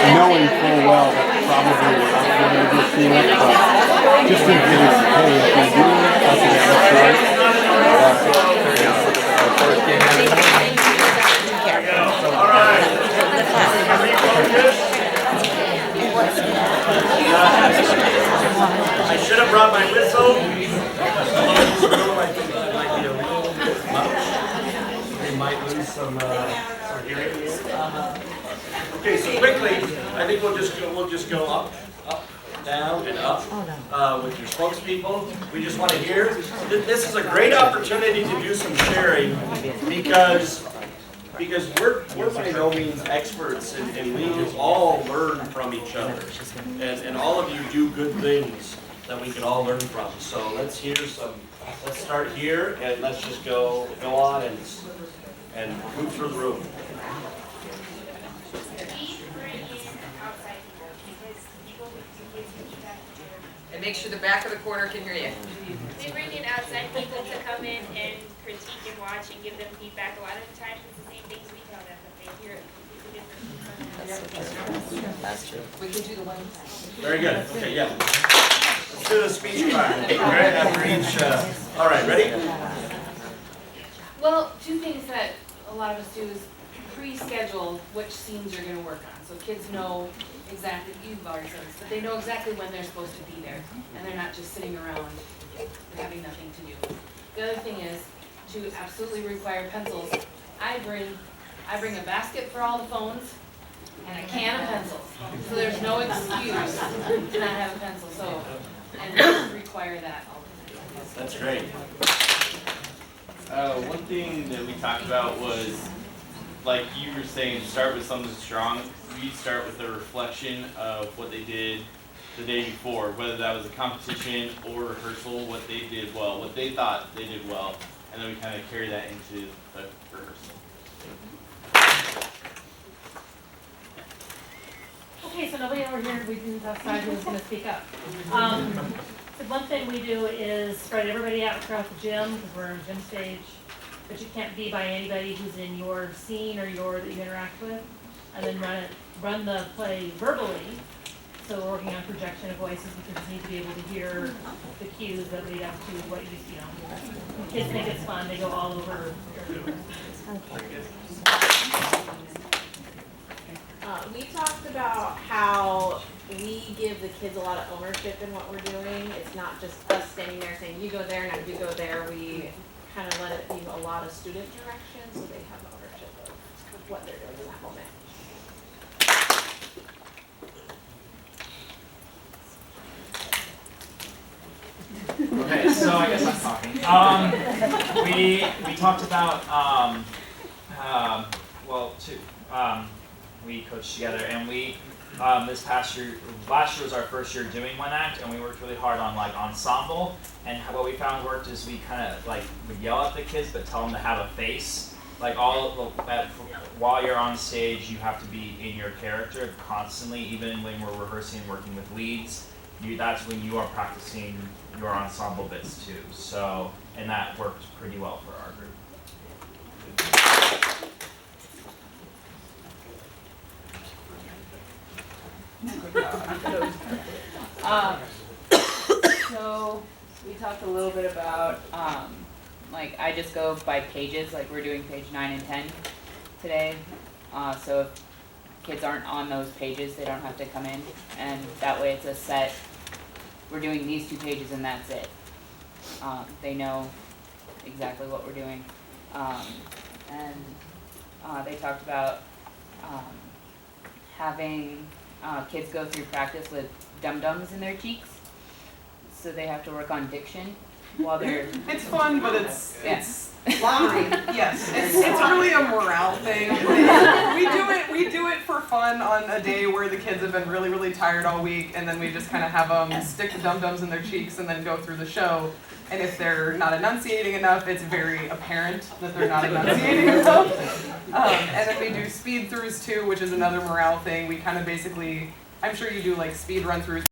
knowing full well that probably we're not going to get to it, but just in case, hey, if we do, that's right. All right. I should have brought my whistle. I think it might be a little bit much. We might lose some hearing here. Okay, so quickly, I think we'll just go up, down, and up with your spokespeople. We just want to hear. This is a great opportunity to do some sharing because we're by no means experts, and we just all learn from each other, and all of you do good things that we can all learn from. So let's hear some. Let's start here, and let's just go on and move through the room. And make sure the back of the corner can hear you. We bring in outside people to come in and critique and watch and give them feedback. A lot of the times it's the same things we tell them, but they hear it completely different. That's true. We can do the one. Very good. Okay, yeah. Let's do the speech card. Right after each. All right, ready? Well, two things that a lot of us do is pre-schedule which scenes you're gonna work on. So kids know exactly, you've already said this, but they know exactly when they're supposed to be there. And they're not just sitting around having nothing to do. The other thing is to absolutely require pencils. I bring a basket for all the phones, and a can of pencils. So there's no excuse to not have a pencil, so, and they require that all the time. That's great. One thing that we talked about was, like you were saying, start with something strong. We start with a reflection of what they did the day before, whether that was a competition or rehearsal, what they did well, what they thought they did well, and then we kind of carry that into the rehearsal. Okay, so nobody over here, we didn't decide who was going to speak up. So one thing we do is spread everybody out throughout the gym, because we're on gym stage, but you can't be by anybody who's in your scene or that you interact with, and then run the play verbally. So we're working on projection of voices because you need to be able to hear the cues that lead up to what you kids think it's fun, they go all over. We talked about how we give the kids a lot of ownership in what we're doing. It's not just us standing there saying, you go there, now you go there. We kind of let it be a lot of student direction so they have ownership of what they're doing in that moment. Okay, so I guess I'm talking. We talked about we coached together, and we this last year was our first year doing one act, and we worked really hard on like ensemble. And what we found worked is we kind of like would yell at the kids, but tell them to have a face. Like while you're on stage, you have to be in your character constantly, even when we're rehearsing and working with leads. That's when you are practicing your ensemble bits too. So, and that worked pretty well for our group. So we talked a little bit about like I just go by pages, like we're doing page 9 and 10 today. So if kids aren't on those pages, they don't have to come in, and that way it's a set. We're doing these 2 pages and that's it. They know exactly what we're doing. And they talked about having kids go through practice with dum-dums in their cheeks. So they have to work on diction while they're... It's fun, but it's lottery. Yes, it's really a morale thing. We do it for fun on a day where the kids have been really, really tired all week, and then we just kind of have them stick the dum-dums in their cheeks and then go through the show. And if they're not enunciating enough, it's very apparent that they're not enunciating enough. And then we do speed throughs too, which is another morale thing. We kind of basically, I'm sure you do like speed run throughs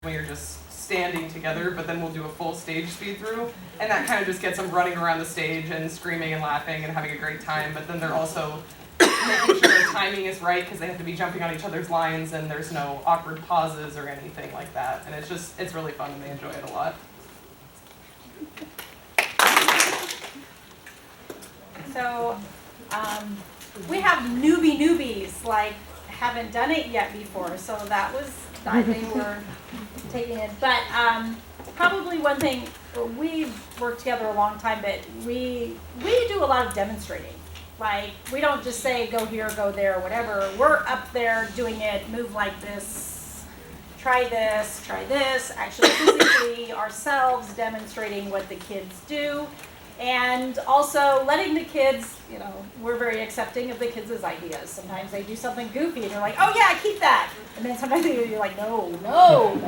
when you're just standing together, but then we'll do a full stage speed through, and that kind of just gets them running around the stage and screaming and laughing and having a great time. But then they're also making sure their timing is right because they have to be jumping on each other's lines and there's no awkward pauses or anything like that. And it's really fun and they enjoy it a lot. So we have newbies, like haven't done it yet before, so that was, I think we're taking it. But probably one thing, we've worked together a long time, but we do a lot of demonstrating. Like, we don't just say, go here, go there, whatever. We're up there doing it, move like this, try this, actually physically ourselves demonstrating what the kids do. And also letting the kids, we're very accepting of the kids' ideas. Sometimes they do something goofy and you're like, oh yeah, keep that. And then sometimes you're like, no.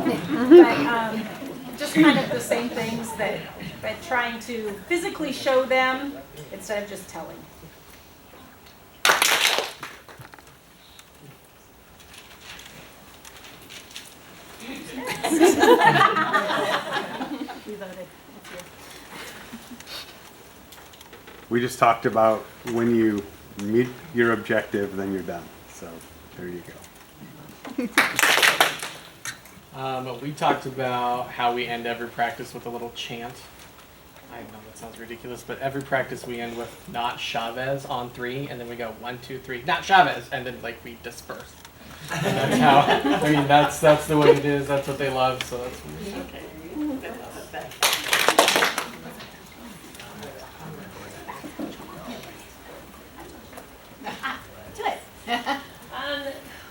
But just kind of the same things but trying to physically show them instead of just telling. Reloaded. We just talked about when you meet your objective, then you're done. So there you go. We talked about how we end every practice with a little chant. I know that sounds ridiculous, but every practice we end with "not Chavez" on 3, and then we go 1, 2, 3, not Chavez, and then like we disperse. And that's how. I mean, that's the way it is. That's what they love. So that's okay.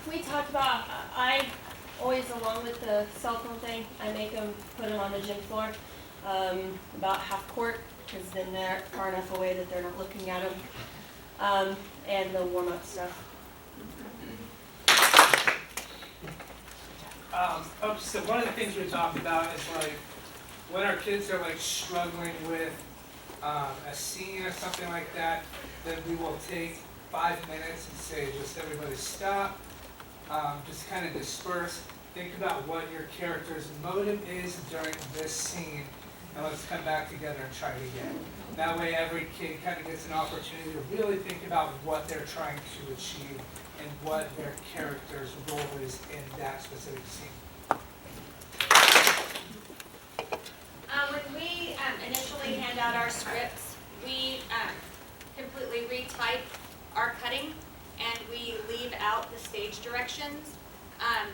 We about, I always, along with the cell phone thing, I make them put them on the gym floor, about half court, because then they're far enough away that they're not looking at them, and the warm up stuff. So one of the things we talked about is like when our kids are like struggling with a scene or something like that, then we will take 5 minutes and say, just everybody stop, just kind of disperse, think about what your character's motive is during this scene, and let's come back together and try it again. That way every kid kind of gets an opportunity to really think about what they're trying to achieve and what their character's role is in that specific scene. When we initially hand out our scripts, we completely retype our cutting and we leave out the stage directions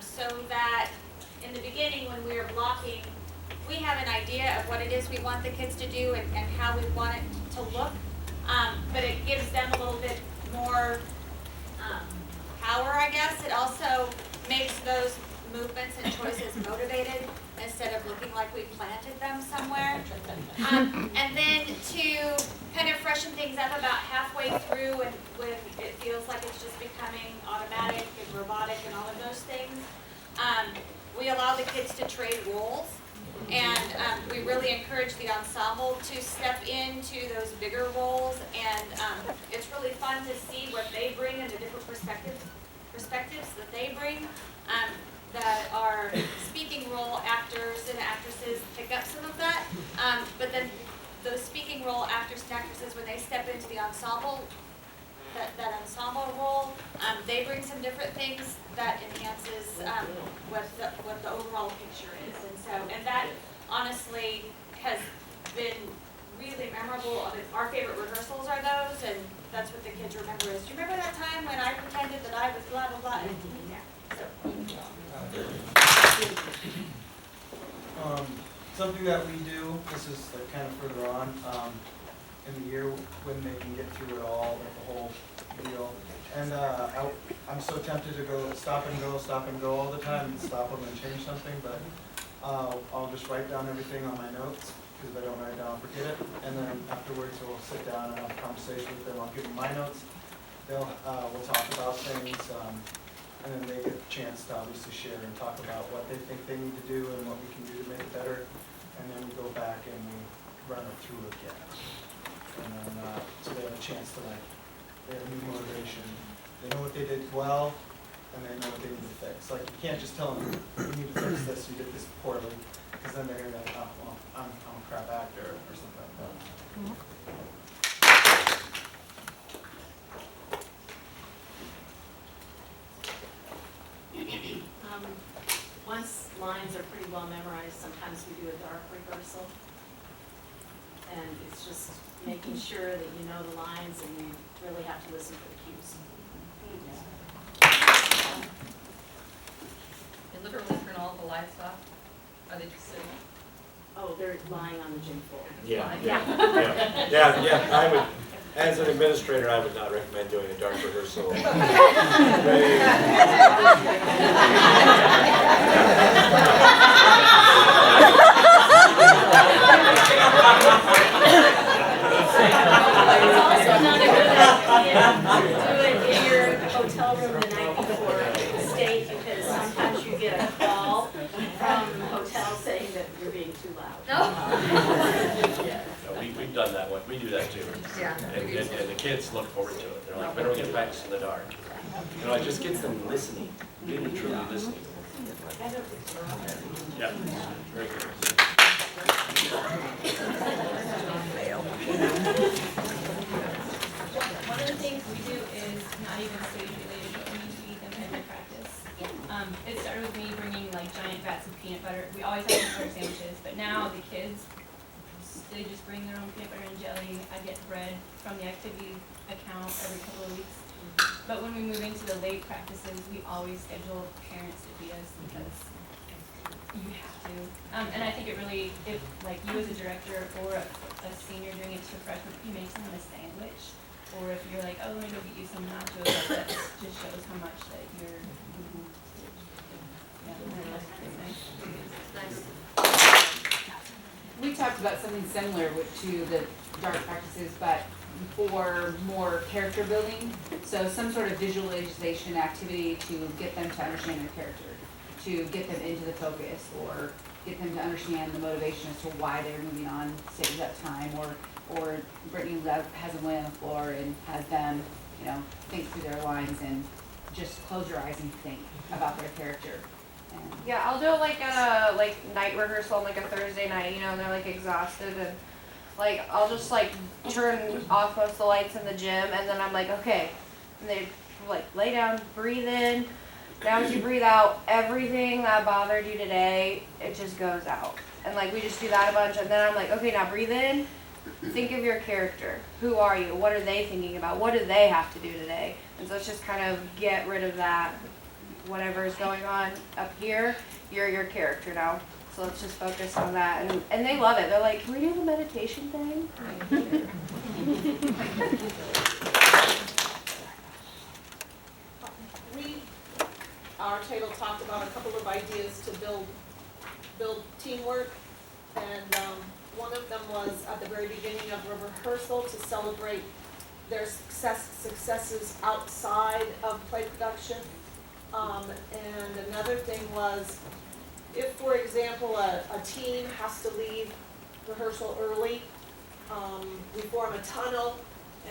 so that in the beginning when we are blocking, we have an idea of what it is we want the kids to do and how we want it to look, but it gives them a little bit more power, I guess. It also makes those movements and choices motivated instead of looking like we planted them somewhere. And then to kind of freshen things up about halfway through and when it feels like it's just becoming automatic and robotic and all of those things, we allow the kids to trade roles. And we really encourage the ensemble to step into those bigger roles, and it's really fun to see what they bring and the different perspectives that they bring. That our speaking role actors and actresses pick up some of that, but then those speaking role actors and actresses, when they step into the ensemble, that ensemble role, they bring some different things that enhances what the overall picture is, and that honestly has been really memorable. I mean, our favorite rehearsals are those, and that's what the kids remember is, do you remember that time when I pretended that I was blah blah blah? And, yeah. So. Something that we do, this is like kind of further on in the year when they can get through it all, like the whole deal. And I'm so tempted to go stop and go all the time and stop them and change something, but I'll just write down everything on my notes, because if I don't write it down, I'll forget it. And then afterwards we'll sit down and have a conversation with them. I'll give them my notes. We'll talk about things. And then they get a chance to obviously share and talk about what they think they need to do and what we can do to make it better. And then we go back and we run it through again. And then, so they have a chance to they have new motivation. They know what they did well, and they know what they need to fix. Like, you can't just tell them, you need to fix this, you did this poorly, because then they're going to be like, oh, well, I'm a crap actor, or something like that. Once lines are pretty well memorized, sometimes we do a dark rehearsal. And it's just making sure that you know the lines and you really have to listen for the cues. They literally turn all the lights off? Are they just sitting? Oh, they're lying on the gym floor. Yeah. I would, as an administrator, I would not recommend doing a dark rehearsal. It's also not a good idea to do it in your hotel room the night before state, because sometimes you get a call from the hotel saying that you're being too loud. No, we've done that one. We do that too. Yeah. And the kids look forward to it. They're like, when are we going to practice in the dark? You know, it just gets them listening, really truly listening. Yeah, very good. One of the things we do is not even stage related, but we feed them every practice. It started with me bringing like giant vats of peanut butter. We always have peanut butter sandwiches, but now the kids, they just bring their own peanut butter and jelly. I get bread from the activity account every couple of weeks. But when we move into the late practices, we always schedule parents to feed us because you have to. And I think it really, if like you as a director or a senior doing it to a freshman, you make someone a sandwich. Or if you're like, oh, let me go get you some nachos, that just shows how much that you're talked about something similar to the dart practices, but for more character building. So some sort of visualization activity to get them to understand their character, to get them into the focus, or get them to understand the motivation as to why they're moving on stage that time, or Brittany has them lay on the floor and has them, think through their lines and just close your eyes and think about their character. Yeah, I'll do it like at a night rehearsal on like a Thursday night, and they're like exhausted, and like I'll just like turn off most of the lights in the gym, and then I'm like, okay, and they like lay down, breathe in. Now as you breathe out, everything that bothered you today, it just goes out. And like we just do that a bunch, and then I'm like, okay, now breathe in, think of your character. Who are you? What are they thinking about? What do they have to do today? And so it's just kind of get rid of that. Whatever is going on up here, you're your character now. So let's just focus on that. And they love it. They're like, can we do the meditation thing? Our table talked about a couple of ideas to build teamwork, and one of them was at the very beginning of a rehearsal to celebrate their successes outside of play production. And another thing was, if, for example, a team has to leave rehearsal early, we form a tunnel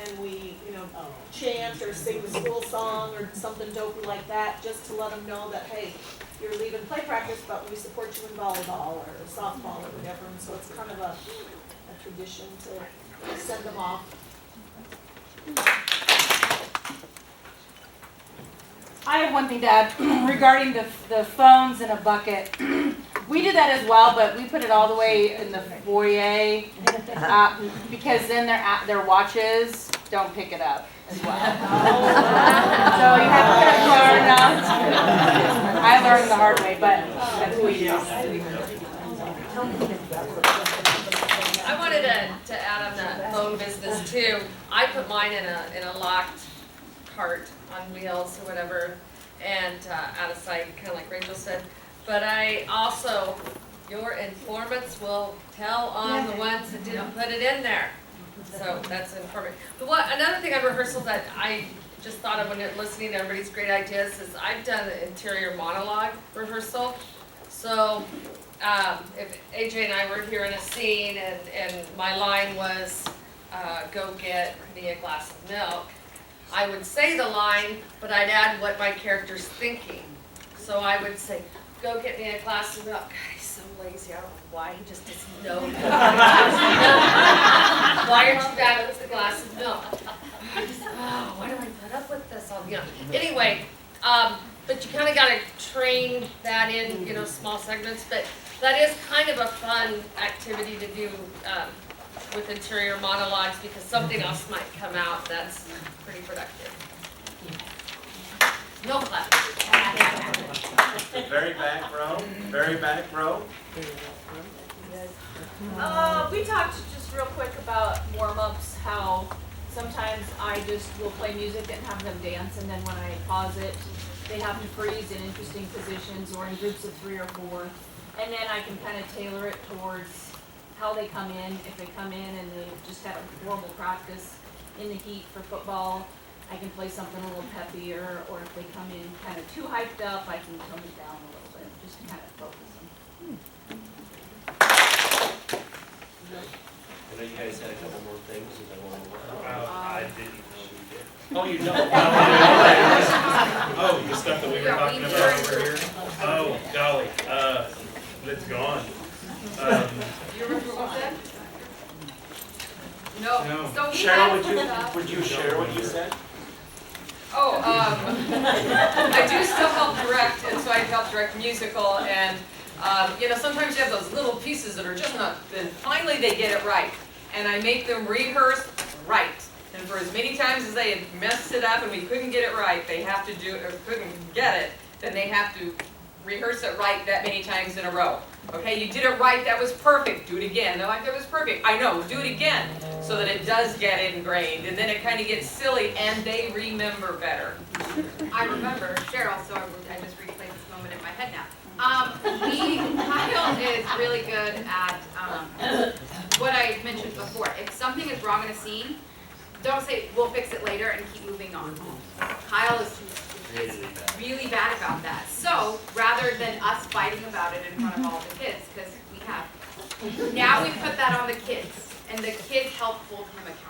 and we, chant or sing the school song or something dopey like that, just to let them know that, hey, you're leaving play practice, but we support you in volleyball or softball or whatever. And so it's kind of a tradition to send them off. I have one thing to add regarding the phones in a bucket. We do that as well, but we put it all the way in the foyer because then their watches don't pick it up as well. So you have to put it far enough. I learned the hard way, but that's what we do. I wanted to add on that phone business too. I put mine in a locked cart on wheels or whatever, and out of sight, kind of like Rachel said. But I also, your informants will tell on the ones that didn't put it in there. So that's informative. But another thing on rehearsal that I just thought of when listening to everybody's great ideas is I've done an interior monologue rehearsal. So if AJ and I were here in a scene and my line was, go get me a glass of milk, I would say the line, but I'd add what my character's thinking. So I would say, go get me a glass of milk. God, he's so lazy. I don't know why. He just doesn't know. Why aren't you bad with a glass of milk? Oh, why do I put up with this? Anyway, but you kind of got to train that in, small segments. But that is kind of a fun activity to do with interior monologues because something else might come out that's pretty productive. No clap. Very back row, very back row. We talked just real quick about warm-ups, how sometimes I just will play music and have them dance, and then when I pause it, they have to freeze in interesting positions or in groups of 3 or 4, and then I can kind of tailor it towards how they come in. If they come in and they just had a horrible practice in the heat for football, I can play something a little peppier, or if they come in kind of too hyped up, I can tone it down a little bit, just to kind of focus them. I know you guys had a couple more things. I didn't know we did. Oh, you don't? Oh, the stuff that we were talking about over here? Oh, golly, it's gone. You remember what that? No. So we Cheryl, would you share what you said? Oh, I do still help direct, and so I help direct musical, and sometimes you have those little pieces that are just not, then finally they get it right, and I make them rehearse right. And for as many times as they had messed it up and we couldn't get it right, they have to do it, or couldn't get it, then they have to rehearse it right that many times in a row. Okay, you did it right, that was perfect, do it again. They're like, that was perfect. I know, do it again, so that it does get ingrained, and then it kind of gets silly, and they remember better. I remember Cheryl, so I just replayed this moment in my head now. We Kyle is really good at what I mentioned before. If something is wrong in a scene, don't say, we'll fix it later and keep moving on. Kyle is really bad about that. So rather than us fighting about it in front of all the kids, because we have, now we put that on the kids, and the kids help hold him accountable.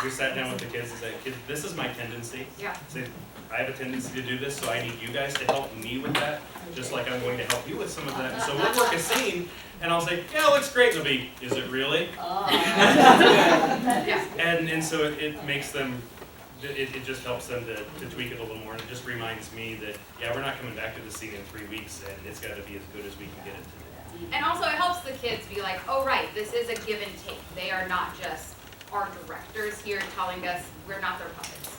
We sat down with the kids and said, kids, this is my tendency. Yeah. So I have a tendency to do this, so I need you guys to help me with that, just like I'm going to help you with some of that. And so we'll work a scene, and I'll say, yeah, it looks great. And they'll be, is it really? Yeah. And so it makes them, it just helps them to tweak it a little more, and it just reminds me that, yeah, we're not coming back to the scene in 3 weeks, and it's got to be as good as we can get it today. And also it helps the kids be like, oh right, this is a give and take. They are not just our directors here telling us we're not their puppets.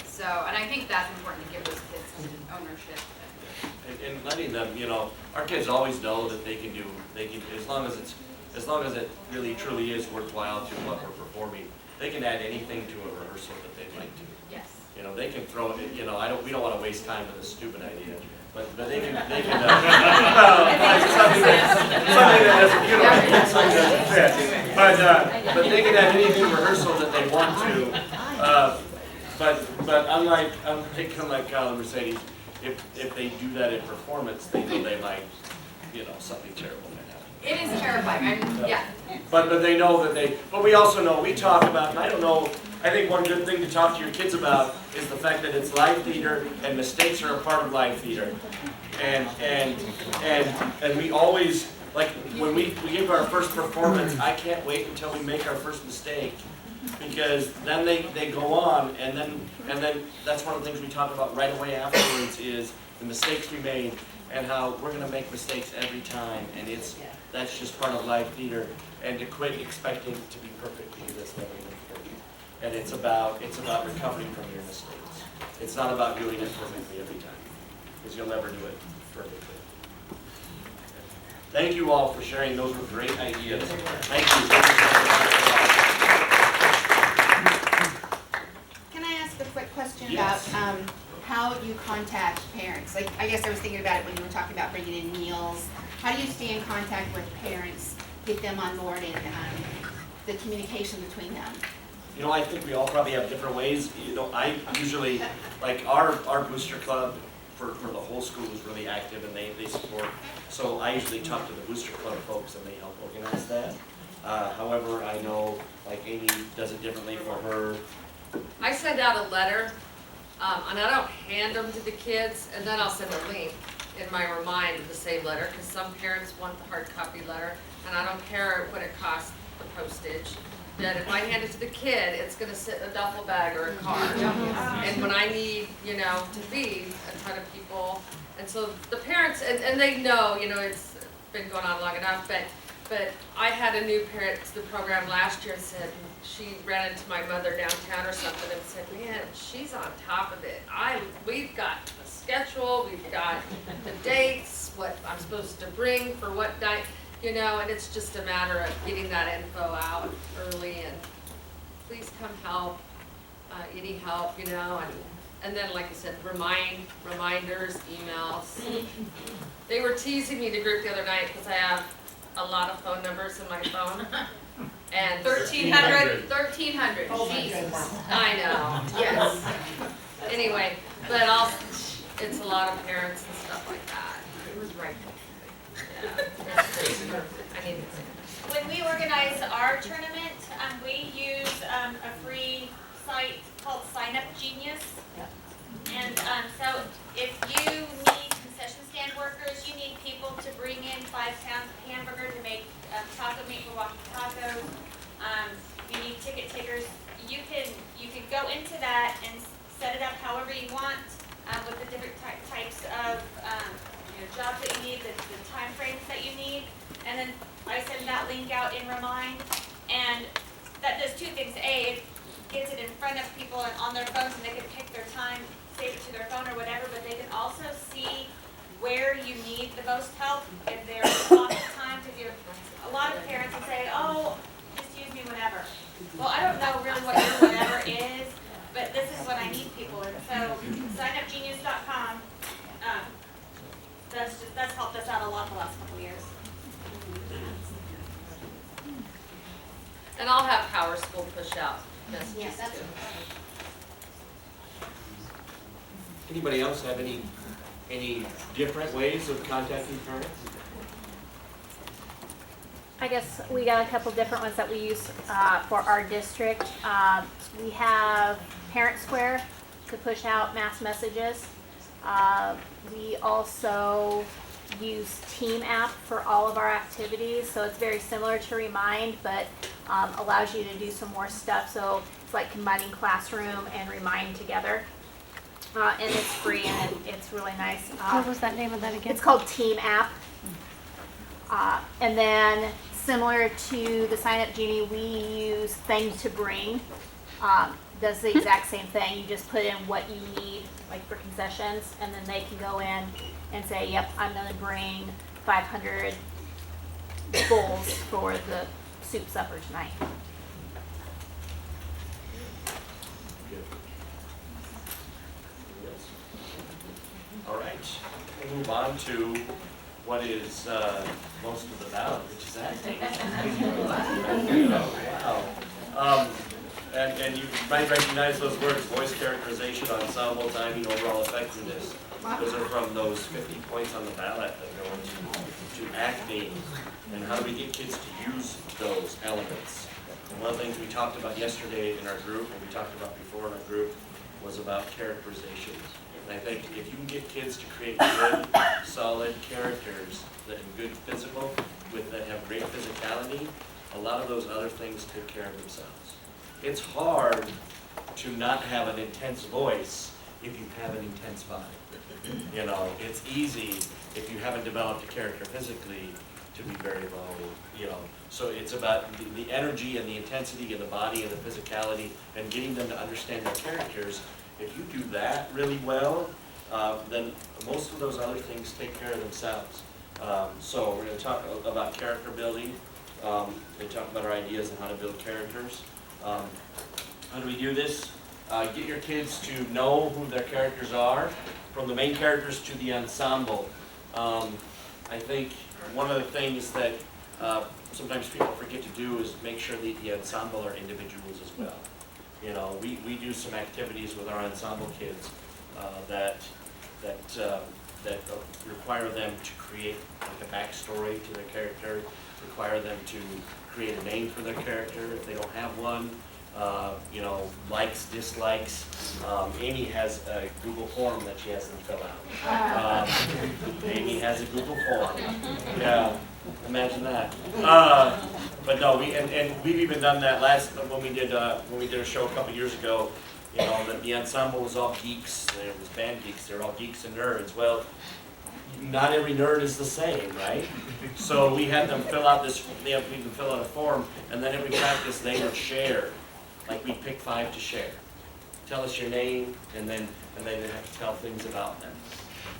So, and I think that's important to give those kids some ownership. And letting them, you know, our kids always know that they can, as long as it really truly is worthwhile to what we're performing, they can add anything to a rehearsal that they'd like to. Yes. You know, they can throw it, you know, we don't want to waste time with a stupid idea, but they can, something that doesn't, you know, something that doesn't fit. But they can add any new rehearsal that they want to. But unlike Kyle and Mercedes, if they do that in performance, they know they might, you know, something terrible might happen. It is terrifying, yeah. But they know that but we also know, we talk about, and I don't know, I think one good thing to talk to your kids about is the fact that it's live theater and mistakes are a part of live theater. And we always, like when we give our first performance, I can't wait until we make our first mistake. Because then they go on, and then that's one of the things we talk about right away afterwards is the mistakes we made and how we're going to make mistakes every time, and that's just part of live theater. And to quit expecting to be perfect, because that's never going to be perfect. And it's about recovering from your mistakes. It's not about doing it perfectly every time, because you'll never do it perfectly. Thank you all for sharing. Those were great ideas. Thank you. Can I ask a quick question about how you contact parents? Like, I guess I was thinking about it when you were talking about bringing in meals. How do you stay in contact with parents, get them on board, and the communication between them? You know, I think we all probably have different ways. You know, I usually, like our booster club for the whole school is really active, and they support. So I usually talk to the booster club folks, and they help organize that. However, I know like Amy does it differently for her. I send out a letter, and I don't hand them to the kids, and then I'll send a link in my remind of the same letter, because some parents want the hard copy letter, and I don't care what it costs, the postage. That if I hand it to the kid, it's going to sit in a duffel bag or a car. And when I need, you know, to feed a ton of people, and so the parents, and they know, you know, it's been going on long enough, but I had a new parent to the program last year and said, she ran into my mother downtown or something and said, man, she's on top of it. We've got the schedule, we've got the dates, what I'm supposed to bring for what night. You know, and it's just a matter of getting that info out early, and please come help, any help, you know, and then like I said, reminders, emails. They were teasing me to group the other night because I have a lot of phone numbers in my phone. And 1,300. 1,300. Jesus. I know, yes. Anyway, but it's a lot of parents and stuff like that. It was right. When we organize our tournament, we use a free site called Sign Up Genius. And so if you need concession stand workers, you need people to bring in 5-pound hamburger to make taco meat for walking tacos. You need ticket takers. You can go into that and set it up however you want with the different types of jobs that you need, the time frames that you need, and then I send that link out in Remind, and that does two things. A, it gets it in front of people and on their phones, and they can pick their time, save it to their phone or whatever, but they can also see where you need the most help if there's lots of time, because a lot of parents will say, oh, just use me whenever. Well, I don't know really what your whenever is, but this is when I need people, and so signupgenius.com. That's just that's helped us out a lot the last couple of years. And I'll have Power School push out messages Yeah, that's too. Anybody else have any different ways of contacting parents? I guess we got a couple different ones that we use for our district. We have Parent Square to push out mass messages. We also use Team app for all of our activities, so it's very similar to Remind, but allows you to do some more stuff. So it's like combining Classroom and Remind together. And it's free and it's really nice. What was that name of that again? It's called Team app. And then similar to the Sign Up Genie, we use Thing to Bring. Does the exact same thing. You just put in what you need, like for concessions, and then they can go in and say, yep, I'm gonna bring 500 bowls for the soup supper tonight. All right, we'll move on to what is most of the ballot, which is acting. Wow. And you might recognize those words: voice characterization, ensemble, timing, overall effectiveness. Those are from those 50 points on the ballot that go into acting. And how do we get kids to use those elements? And one of the things we talked about yesterday in our group, and we talked about before in our group, was about characterizations. And I think if you can get kids to create good, solid characters that are good physical, that have great physicality, a lot of those other things take care of themselves. It's hard to not have an intense voice if you have an intense body. You know, it's easy if you haven't developed a character physically to be very low, you know. So it's about the energy and the intensity of the body and the physicality and getting them to understand their characters. If you do that really well, then most of those other things take care of themselves. So we're going to talk about character building. We talk about our ideas on how to build characters. How do we do this? Get your kids to know who their characters are, from the main characters to the ensemble. I think one of the things that sometimes people forget to do is make sure that the ensemble are individuals as well. You know, we do some activities with our ensemble kids that require them to create like a backstory to their character, require them to create a name for their character if they don't have one. You know, likes, dislikes. Amy has a Google form that she has them fill out. Amy has a Google form. Yeah, imagine that. But no, and we've even done that when we did a show a couple years ago. You know, that the ensemble was all geeks. There was band geeks. They're all geeks and nerds. Well, not every nerd is the same, right? So we had them fill out this. We had them fill out a form, and then every practice they would share. Like we'd pick 5 to share. Tell us your name, and then they have to tell things about them.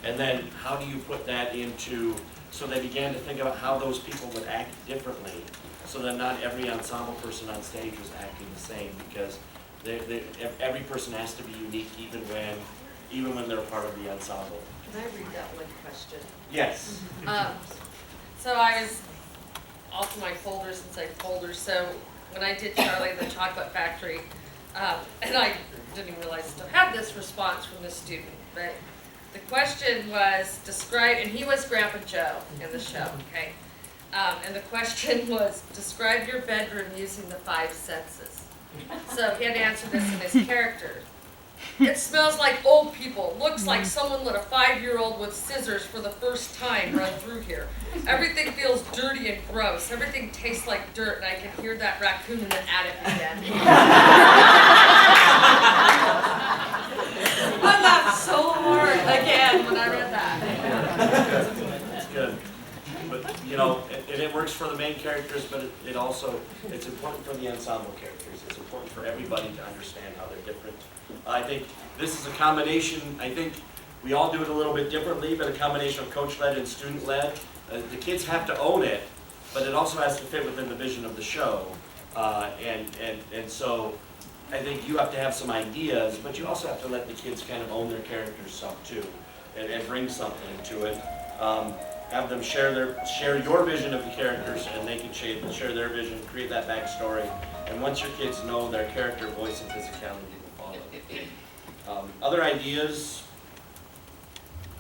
And then how do you put that into? So they began to think about how those people would act differently, so that not every ensemble person on stage was acting the same, because every person has to be unique, even when they're part of the ensemble. Can I read that one question? Yes. So I was off my folders and say folders. So when I did Charlie and the Chocolate Factory, and I didn't even realize I still had this response from the student, but the question was describe, and he was Grandpa Joe in the show, okay? And the question was, describe your bedroom using the 5 senses. So he had to answer this in his character. It smells like old people. Looks like someone let a 5-year-old with scissors for the first time run through here. Everything feels dirty and gross. Everything tastes like dirt, and I can hear that raccoon in the attic again. I laughed so hard again when I read that. That's good. But you know, it works for the main characters, but it's important for the ensemble characters. It's important for everybody to understand how they're different. I think this is a combination. I think we all do it a little bit differently, but a combination of coach-led and student-led. The kids have to own it, but it also has to fit within the vision of the show. And so I think you have to have some ideas, but you also have to let the kids kind of own their characters some too, and bring something to it. Have them share your vision of the characters, and they can share their vision, create that backstory. And once your kids know their character, voice, and physicality, you can follow. Other ideas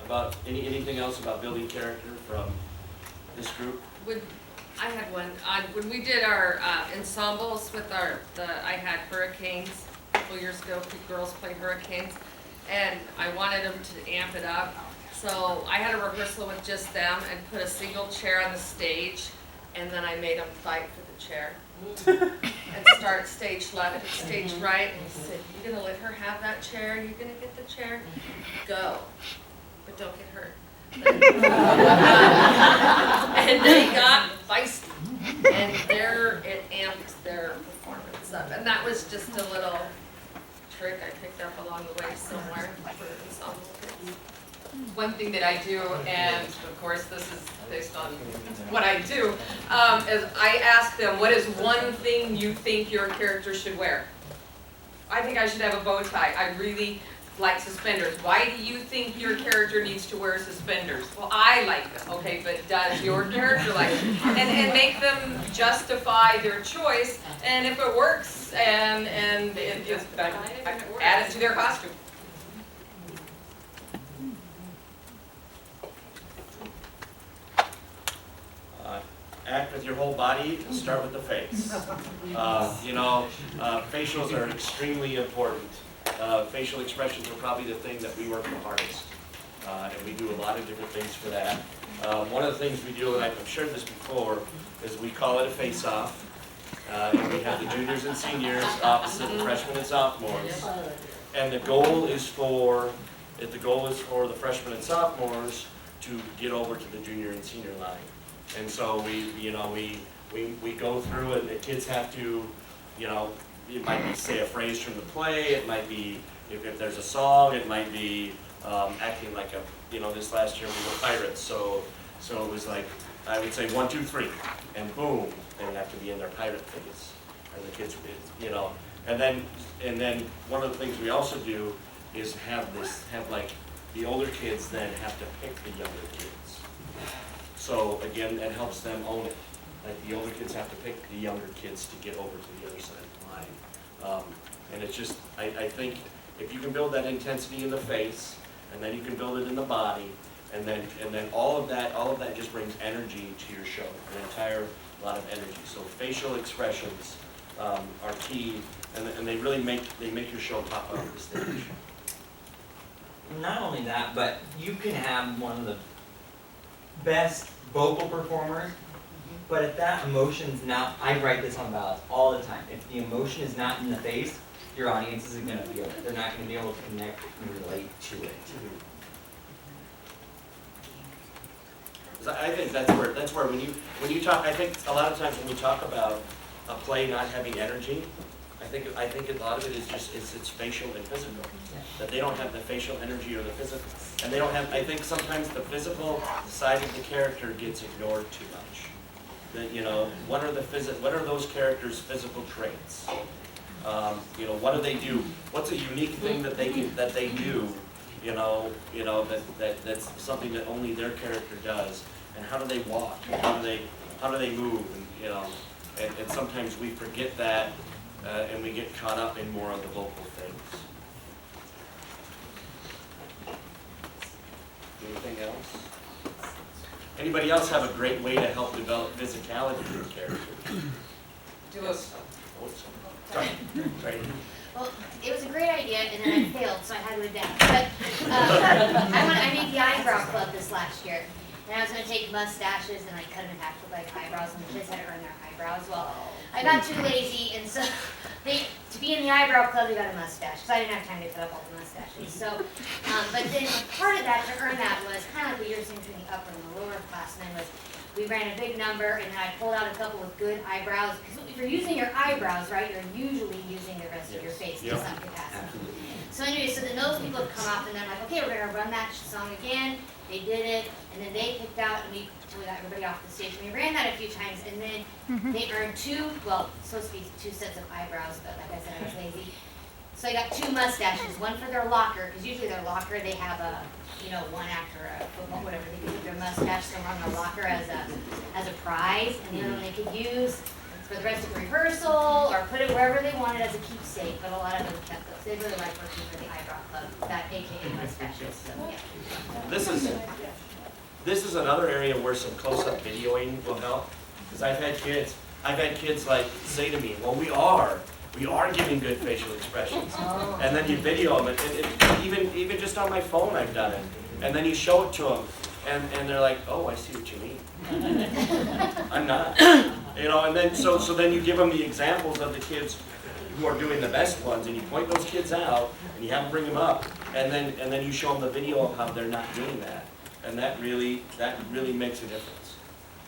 about anything else about building character from this group? I had one, when we did our ensembles with I had hurricanes a couple years ago, girls play hurricanes, and I wanted them to amp it up. So I had a rehearsal with just them and put a single chair on the stage, and then I made them fight for the chair. And start stage left and stage right, and he said, "You're gonna let her have that chair? You're gonna get the chair? Go, but don't get hurt." And they got feisty, and it amped their performance up. And that was just a little trick I picked up along the way somewhere for ensemble kids. One thing that I do, and of course this is based on what I do, is I ask them, what is one thing you think your character should wear? I think I should have a bow tie. I really like suspenders. Why do you think your character needs to wear suspenders? Well, I like them. Okay, but does your character like them? And make them justify their choice, and if it works, and it is, add it to their costume. Act with your whole body and start with the face. Facials are extremely important. Facial expressions are probably the thing that we work the hardest. And we do a lot of different things for that. One of the things we do, and I've shared this before, is we call it a face-off. And we have the juniors and seniors opposite the freshmen and sophomores. And the goal is for the freshmen and sophomores to get over to the junior and senior line. And so we go through it, and the kids have to, it might be say a phrase from the play, it might be, if there's a song, it might be acting like this last year we were pirates, so it was like, I would say 1, 2, 3, and boom, they would have to be in their pirate phase, and the kids, and then one of the things we also do is have like, the older kids then have to pick the younger kids. So again, that helps them own it. Like the older kids have to pick the younger kids to get over to the other side of the line. And it's just, I think if you can build that intensity in the face, and then you can build it in the body, and then all of that just brings energy to your show, an entire lot of energy. So facial expressions are key, and they really make your show pop up on the stage. Not only that, but you can have one of the best vocal performers, but if that emotion's not, I write this on ballots all the time, if the emotion is not in the face, your audience isn't going to feel it. They're not going to be able to connect and relate to it. I think that's where when you talk, I think a lot of times when we talk about a play not having energy, I think a lot of it is just it's facial and physical. That they don't have the facial energy or the physical, and they don't have. I think sometimes the physical side of the character gets ignored too much. That what are those characters' physical traits? What do they do? What's a unique thing that they do? That's something that only their character does. And how do they walk? How do they move? And sometimes we forget that. And we get caught up in more of the vocal things. Anything else? Anybody else have a great way to help develop physicality in your character? Do it. Sorry. Well, it was a great idea, and then I failed, so I had to adapt. But I made the eyebrow club this last year, and I was going to take mustaches and cut them in half to look like eyebrows, and the kids had to earn their eyebrows. Well, I got too lazy, and so to be in the eyebrow club, they got a mustache, because I didn't have time to cut up all the mustaches. So, but then part of that, to earn that, was kind of like what you were saying between the upper and the lower class, and then we ran a big number, and then I pulled out a couple with good eyebrows, because if you're using your eyebrows, right, you're usually using the rest of your face to some capacity. So anyway, so then those people have come off, and I'm like, okay, we're going to run that song again. They did it, and then they picked out, and until we got everybody off the stage. And we ran that a few times, and then they earned supposed to be 2 sets of eyebrows, but like I said, I was lazy. So I got 2 mustaches, one for their locker, because usually their locker, they have a, one actor, a football, whatever, they could put their mustache somewhere on their locker as a prize, and the other one they could use for the rest of rehearsal, or put it wherever they wanted as a keepsake, but a lot of them kept those. They really like working for the eyebrow club, that AKA mustaches, so yeah. This is another area where some close-up videoing will help, because I've had kids like say to me, well, we are giving good facial expressions. And then you video them, and even just on my phone I've done it. And then you show it to them, and they're like, oh, I see what you mean. I'm not. And then so then you give them the examples of the kids who are doing the best ones, and you point those kids out, and you have them bring them up, and then you show them the video of how they're not doing that. And that really makes a difference.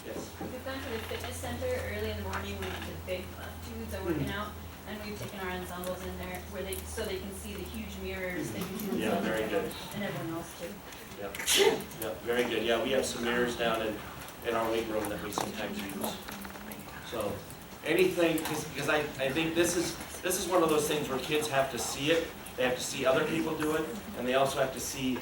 Yes? We've gone to the fitness center early in the morning when the big buff dudes are working out, and we've taken our ensembles in there so they can see the huge mirrors that you can see Very good. and everyone else too. Yeah, very good. Yeah, we have some mirrors down in our weight room that we sometimes use. So anything, because I think this is one of those things where kids have to see it, they have to see other people do it, and they also have to see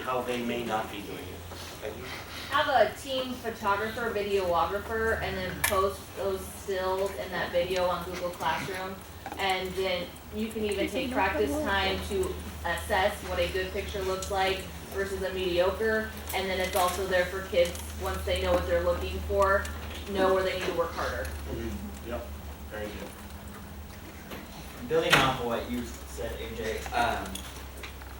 how they may not be doing it. Thank you. Have a team photographer, videographer, and then post those stills and that video on Google Classroom. And then you can even take practice time to assess what a good picture looks like versus a mediocre. And then it's also there for kids, once they know what they're looking for, know where they need to work harder. Yep, very good. Building off of what you said, AJ,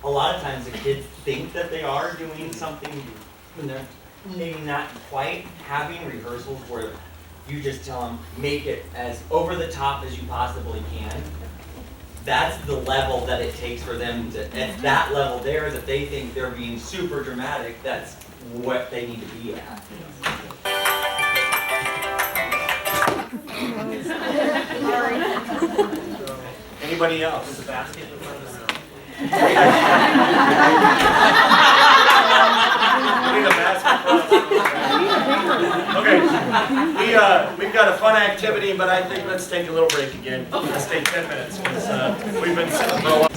a lot of times the kids think that they are doing something when they're maybe not quite. Having rehearsals where you just tell them, make it as over the top as you possibly can. That's the level that it takes for them to, at that level there, that they think they're being super dramatic, that's what they need to be at. Anybody else? There's a basket in front of us. We need a basket for us. Okay, we've got a fun activity, but I think let's take a little break again. Let's take 10 minutes because we've been sitting for a while.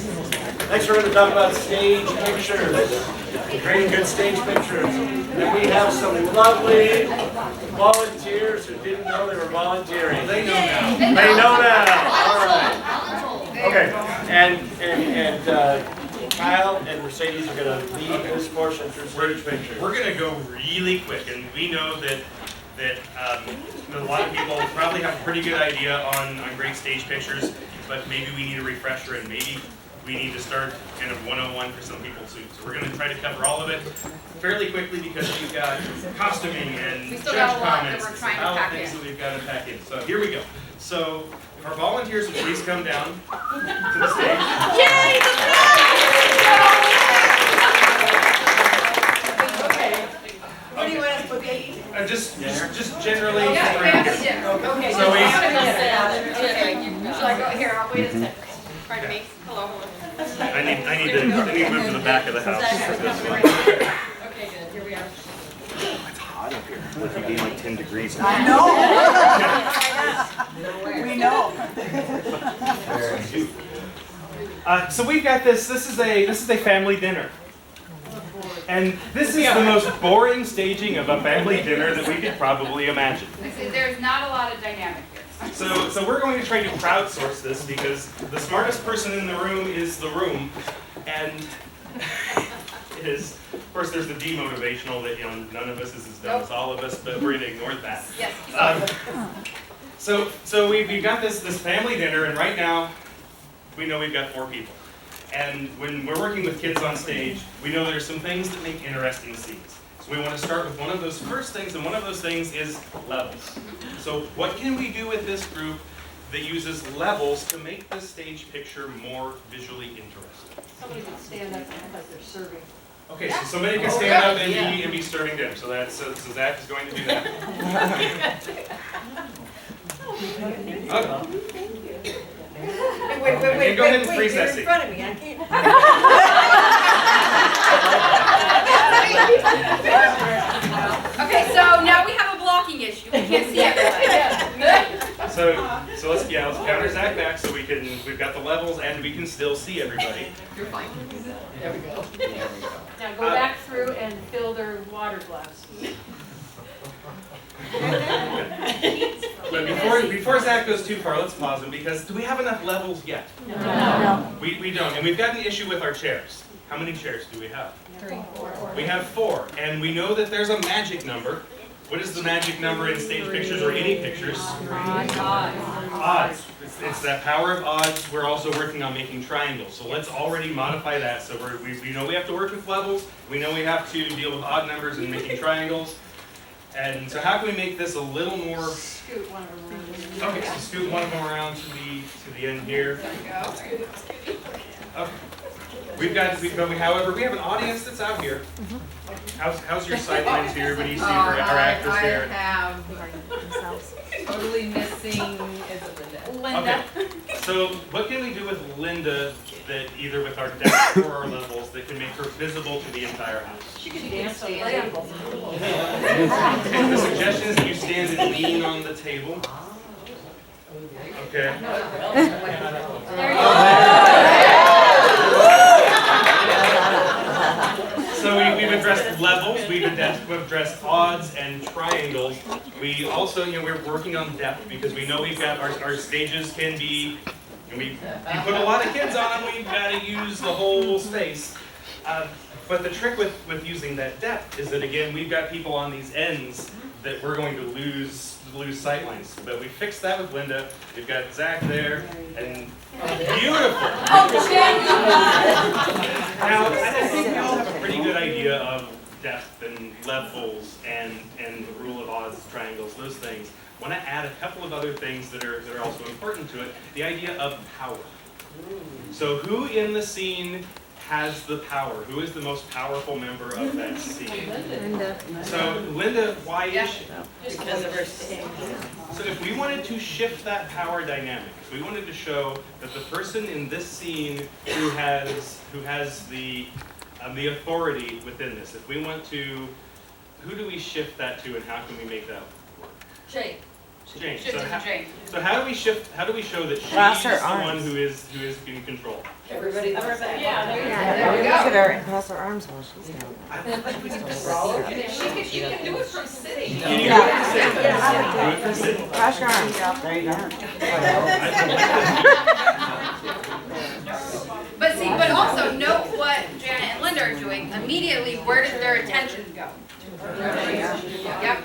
Next, we're going to talk about stage pictures. Creating good stage pictures. And we have some lovely volunteers who didn't know they were volunteering. They know now. They know now. All right. Okay, and Kyle and Mercedes are going to lead this portion through stage pictures. We're going to go really quick, and we know that a lot of people probably have a pretty good idea on great stage pictures, but maybe we need a refresher, and maybe we need to start kind of 101 for some people too. So we're going to try to cover all of it fairly quickly because we've got costuming and judge comments, all the things that we've got to pack in. So here we go. So if our volunteers would please come down to the stage. Yay! What do you want us to be? Just generally around here. Okay. So we. Shall I go here? I'll wait a second. Pardon me. Hello. I need to move to the back of the house for this one. Okay, good. Here we are. It's hot up here. It's like being like 10 degrees. I know. We know. So we've got this. This is a family dinner. And this is the most boring staging of a family dinner that we could probably imagine. There's not a lot of dynamic here. So we're going to try to crowdsource this because the smartest person in the room is the room, and of course there's the demotivational that none of us is as dumb as all of us, but we're going to ignore that. Yes. So we've got this family dinner, and right now we know we've got 4 people. And when we're working with kids on stage, we know there's some things that make interesting scenes. So we want to start with one of those first things, and one of those things is levels. So what can we do with this group that uses levels to make the stage picture more visually interesting? Somebody can stand up because they're serving. Okay, so somebody can stand up and be serving dinner. So Zach is going to do that. Wait, go ahead and freeze that seat. in front of me, I can't. Okay, so now we have a blocking issue. We can't see everybody. So So let's counter Zach back so we've got the levels and we can still see everybody. You're fine. There we go. Now go back through and fill their water glass. But before Zach goes too far, let's pause him because do we have enough levels yet? No. We don't, and we've got an issue with our chairs. How many chairs do we have? 3, 4. We have 4, and we know that there's a magic number. What is the magic number in stage pictures or any pictures? Odds. It's that power of odds. We're also working on making triangles. So let's already modify that. So we know we have to work with levels. We know we have to deal with odd numbers and making triangles. And so how can we make this a little more? Scoot one of them around. Okay, so scoot one of them around to the end here. Okay. However, we have an audience that's out here. How's your sidelines here? What do you see for our actors here? I have totally missing, is it Linda? Okay. So what can we do with Linda that either with our depth or our levels that can make her visible to the entire house? She could dance on the table. The suggestion is that you stand and lean on the table. Okay. There you go. So we've addressed levels, we've addressed odds and triangles. We also, we're working on depth because we know we've got our stages can be, and we put a lot of kids on them, we've got to use the whole space. But the trick with using that depth is that again, we've got people on these ends that we're going to lose sight lines. But we fixed that with Linda. We've got Zach there, and beautiful. Now, I think we all have a pretty good idea of depth and levels and the rule of odds, triangles, those things. I want to add a couple of other things that are also important to it. The idea of power. So who in the scene has the power? Who is the most powerful member of that scene? Linda. So Linda, why is she? Because of her stage. So if we wanted to shift that power dynamic, if we wanted to show that the person in this scene who has the authority within this, if we want to, who do we shift that to, and how can we make that work? Jane. Jane. Shift it to Jane. So how do we shift? How do we show that she's the one who is in control? Everybody. Yeah, there you go. There we go. Look at her and cross her arms while she's down She can do it from sitting. Can you do it from sitting? Do it from sitting. Cross your arms. There you go. But also note what Janet and Linda are doing. Immediately, where does their attention go? Yep.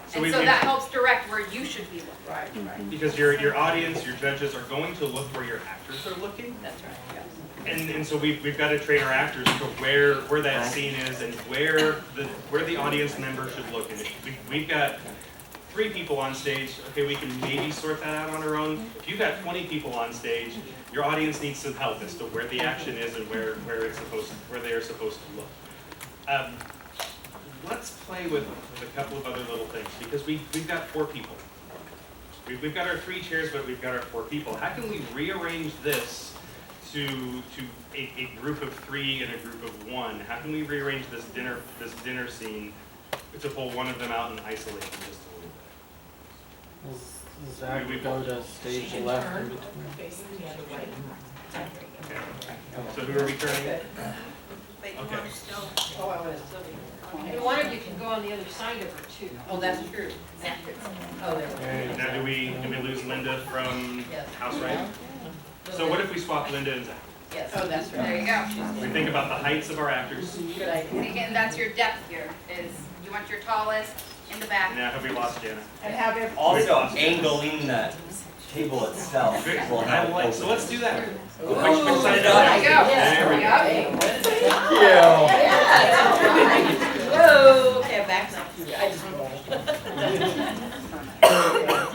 So And so that helps direct where you should be looking. Right. Because your audience, your judges are going to look where your actors are looking. That's right. And so we've got to train our actors to where that scene is and where the audience member should look. And if we've got 3 people on stage, okay, we can maybe sort that out on our own. If you've got 20 people on stage, your audience needs some help as to where the action is and where they're supposed to look. Let's play with a couple of other little things because we've got 4 people. We've got our 3 chairs, but we've got our 4 people. How can we rearrange this to a group of 3 and a group of 1? How can we rearrange this dinner scene to pull one of them out and isolate them just a little bit? Zach, we go to stage left in between. Okay. So who are we turning? Okay. And one of you can go on the other side of her too. Oh, that's true. Oh, there we go. Now do we lose Linda from house right? So what if we swap Linda and Zach? Yes. Oh, that's right. There you go. We think about the heights of our actors. Good idea. And again, that's your depth here, is you want your tallest in the back. Now have we lost Jana? And have it. Also, angling the table itself will help. So let's do that. Ooh, Which side there you go. There we go. Thank you. Whoa. Okay, back now. I just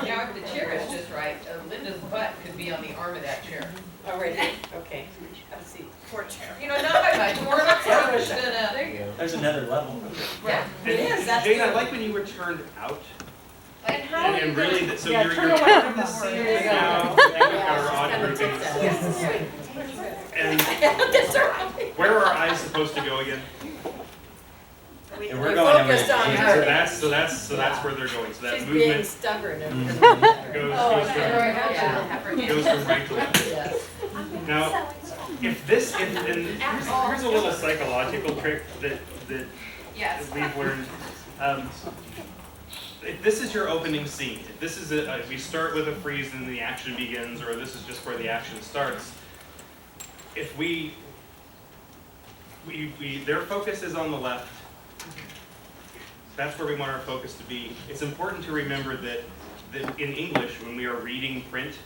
now, if the chair is just right, Linda's butt could be on the arm of that chair. Already. Okay. Have a seat. Poor chair. You know, not by much. More of a push than a. There you go. There's another level. Yeah. And It is. That's Jane, I good. like when you were turned out. And how And really, so Yeah, you're turn away from the scene scene. now, and we've got our odd groupings. And where are our eyes supposed to go again? And we're going to focused on move. her. So that's where they're going. So that She's being movement stubborn. goes Oh, from right to left. Yes. Now, if this, and here's a little psychological trick that Yes. we've learned. If this is your opening scene, if this is we start with a freeze and the action begins, or this is just where the action starts. If their focus is on the left, that's where we want our focus to be. It's important to remember that in English, when we are reading print,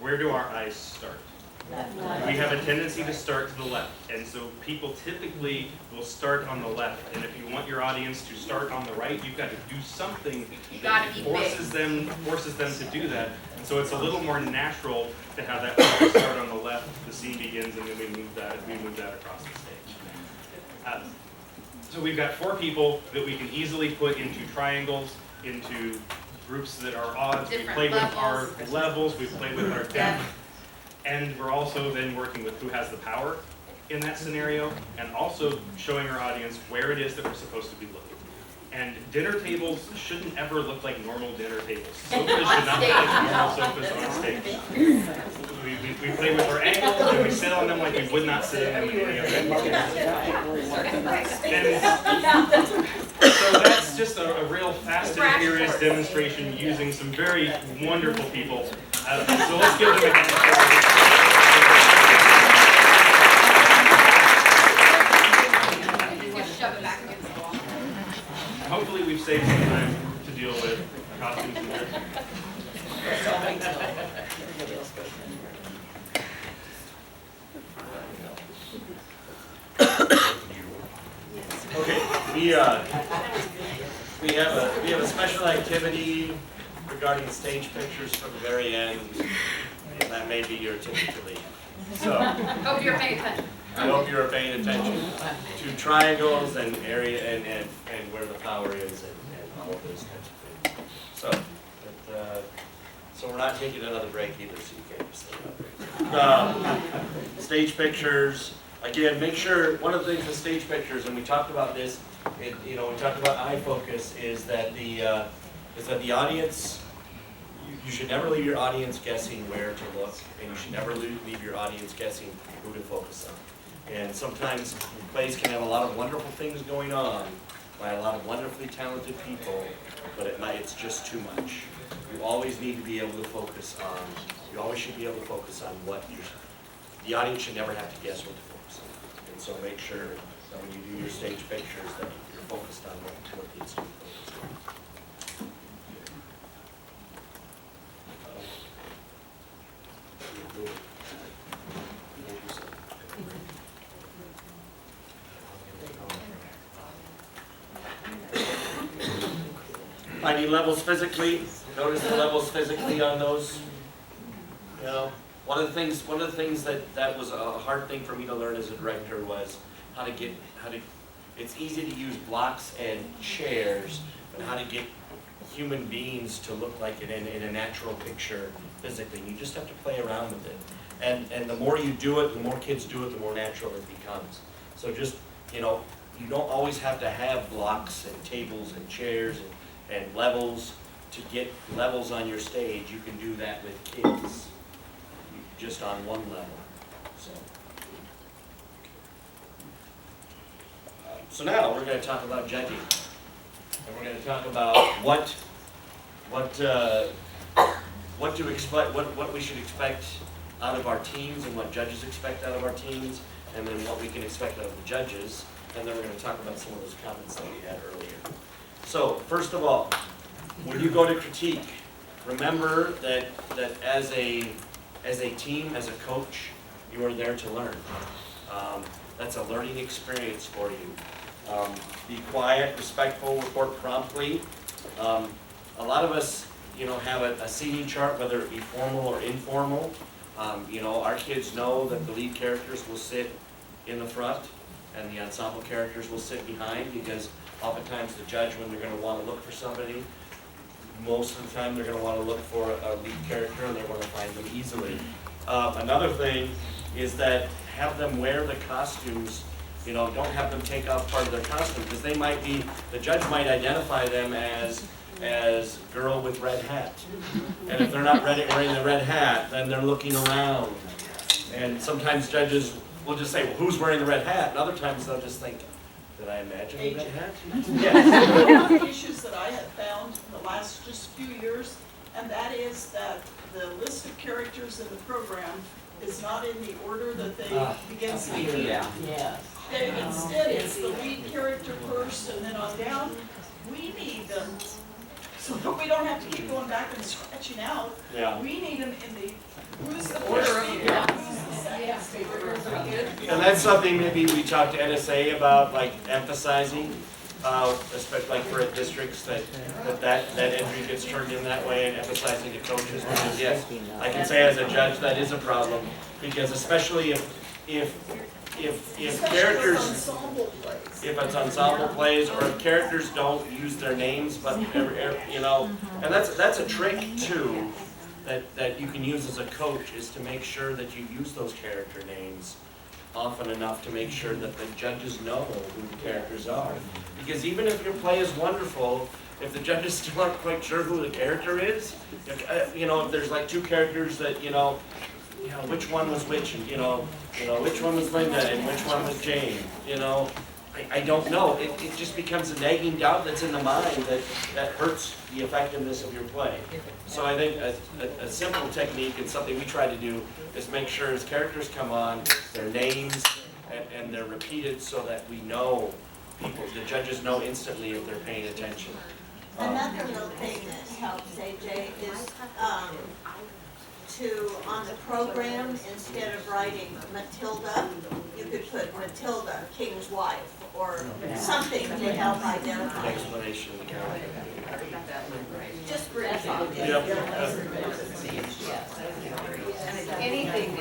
where do our eyes start? We have a tendency to start to the left, and so people typically will start on the left. And if you want your audience to start on the right, you've got to do something that forces them to do that. And so it's a little more natural to have that focus start on the left. The scene begins, and then we move that across the stage. So we've got 4 people that we can easily put into triangles, into groups that are odds. We play with our levels. We play with our depth. And we're also then working with who has the power in that scenario, and also showing our audience where it is that we're supposed to be looking. And dinner tables shouldn't ever look like normal dinner tables. Sofas should not look like normal sofas on stage. We play with our angles, and we sit on them like we would not sit on them in any other And so that's just a real fast and furious demonstration using some very wonderful people. So let's give them a hand. Hopefully we've saved some time to deal with costumes and dress. Okay, we have a special activity regarding stage pictures for the very end, and that may be your ticket to leave. So, Hope you're paying attention. I hope you're paying attention to triangles and area and where the power is and all of those types of things. So, so we're not taking another break either, so you can't just stay stage pictures. Again, make sure, one of the things with stage pictures, and we talked about this, we talked about eye focus, is that the audience, you should never leave your audience guessing where to look, and you should never leave your audience guessing who to focus on. And sometimes plays can have a lot of wonderful things going on by a lot of wonderfully talented people, but it's just too much. You always need to be able to focus on, you always should be able to focus on the audience should never have to guess what to focus on. And so make sure that when you do your stage pictures that you're focused on what needs to be focused on. Finding levels physically. Notice the levels physically on those. You know, one of the things that was a hard thing for me to learn as a director was how to. It's easy to use blocks and chairs, but how to get human beings to look like it in a natural picture physically. You just have to play around with it. And the more you do it, the more kids do it, the more natural it becomes. So just, you don't always have to have blocks and tables and chairs and levels to get levels on your stage. You can do that with kids, just on one level. So now we're going to talk about judging. And we're going to talk about what to expect, what we should expect out of our teams, and what judges expect out of our teams, and then what we can expect out of the judges. And then we're going to talk about some of those comments that we had earlier. So first of all, when you go to critique, remember that as a team, as a coach, you are there to learn. That's a learning experience for you. Be quiet, respectful, report promptly. A lot of us, have a seating chart, whether it be formal or informal. Our kids know that the lead characters will sit in the front and the ensemble characters will sit behind, because oftentimes the judge, when they're going to want to look for somebody, most of the time they're going to want to look for a lead character and they're going to find them easily. Another thing is that have them wear the costumes You know, don't have them take off part of their costume, because they might be, the judge might identify them as girl with red hat. And if they're not wearing the red hat, then they're looking around. And sometimes judges will just say, well, who's wearing the red hat? And other times they'll just think, did I imagine a red hat? One of the issues that I have found in the last just few years, and that is that the list of characters in the program is not in the order that they begin speaking. Instead, it's the lead character first and then on down. We need them, so that we don't have to keep going back and scratching out. Yeah. We need them in the, who's the first speaker, who's the second speaker. And that's something maybe we talked to NSAA about, like emphasizing, especially like for districts that entry gets turned in that way, and emphasizing to coaches, because yes, I can say as a judge that is a problem, because especially if characters, if it's ensemble plays, or if characters don't use their names, but you know, and that's a trick too, that you can use as a coach, is to make sure that you use those character names often enough to make sure that the judges know who the characters are. Because even if your play is wonderful, if the judges still aren't quite sure who the character is, you know, if there's like two characters that, you know, which one was which, and you know, which one was Linda and which one was Jane, you know, I don't know. It just becomes a nagging doubt that's in the mind that hurts the effectiveness of your play. So I think a simple technique, and something we try to do, is make sure as characters come on, their names and they're repeated so that we know the judges know instantly if they're paying attention. Another little thing that helps, AJ, is on the program, instead of writing Matilda, you could put Matilda, King's wife, or something to help identify. Explanation of the character. Just for example. Anything.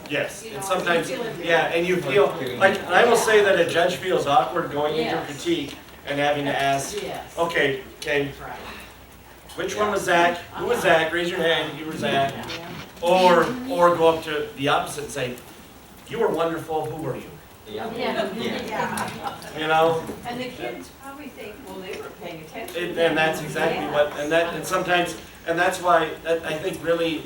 Yes, and sometimes, yeah, and you feel, like, I will say that a judge feels awkward going into a critique and having to ask, okay, which one was Zach? Who was Zach? Raise your hand, you were Zach. Or go up to the opposite and say, you were wonderful, who were you? Yeah. You know? And the kids probably think, well, they were paying attention. And that's exactly what, and sometimes, and that's why, I think really,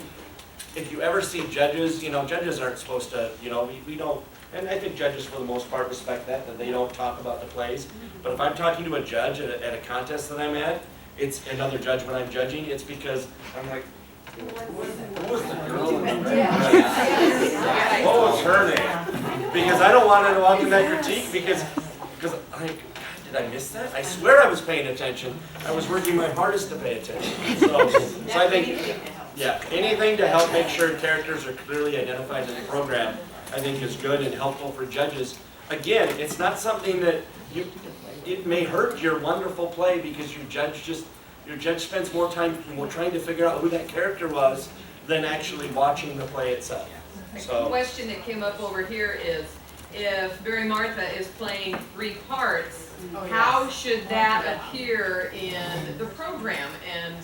if you ever see judges, you know, judges aren't supposed to, you know, we don't, and I think judges for the most part respect that they don't talk about the plays. But if I'm talking to a judge at a contest that I'm at, it's another judge when I'm judging, it's because I'm like, who was the girl? What was her name? Because I don't want to walk in that critique because I'm like, God, did I miss that? I swear I was paying attention. I was working my hardest to pay attention. So I think, yeah, anything to help make sure characters are clearly identified in the program, I think is good and helpful for judges. Again, it's not something that it may hurt your wonderful play because your judge spends more time trying to figure out who that character was than actually watching the play itself. A question that came up over here is, if Barry Martha is playing 3 parts, how should that appear in the program? And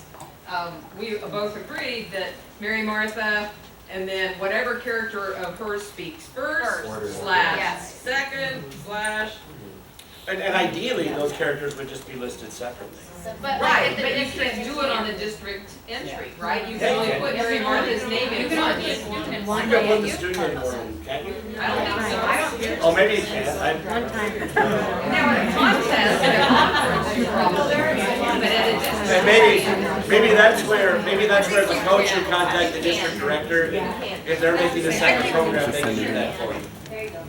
we both agreed that Mary Martha, and then whatever character of hers speaks first, / second, / And ideally, those characters would just be listed separately. Right, but you can do it on the district entry, right? You can only put Mary Martha's name in one. You can put the student in one, can't you? I don't think so. I don't. Oh, maybe you can. One time. Now, in a contest, in a conference, you probably can, but at a district. And maybe that's where the coach should contact the district director. If they're making a separate program, they can do that for you.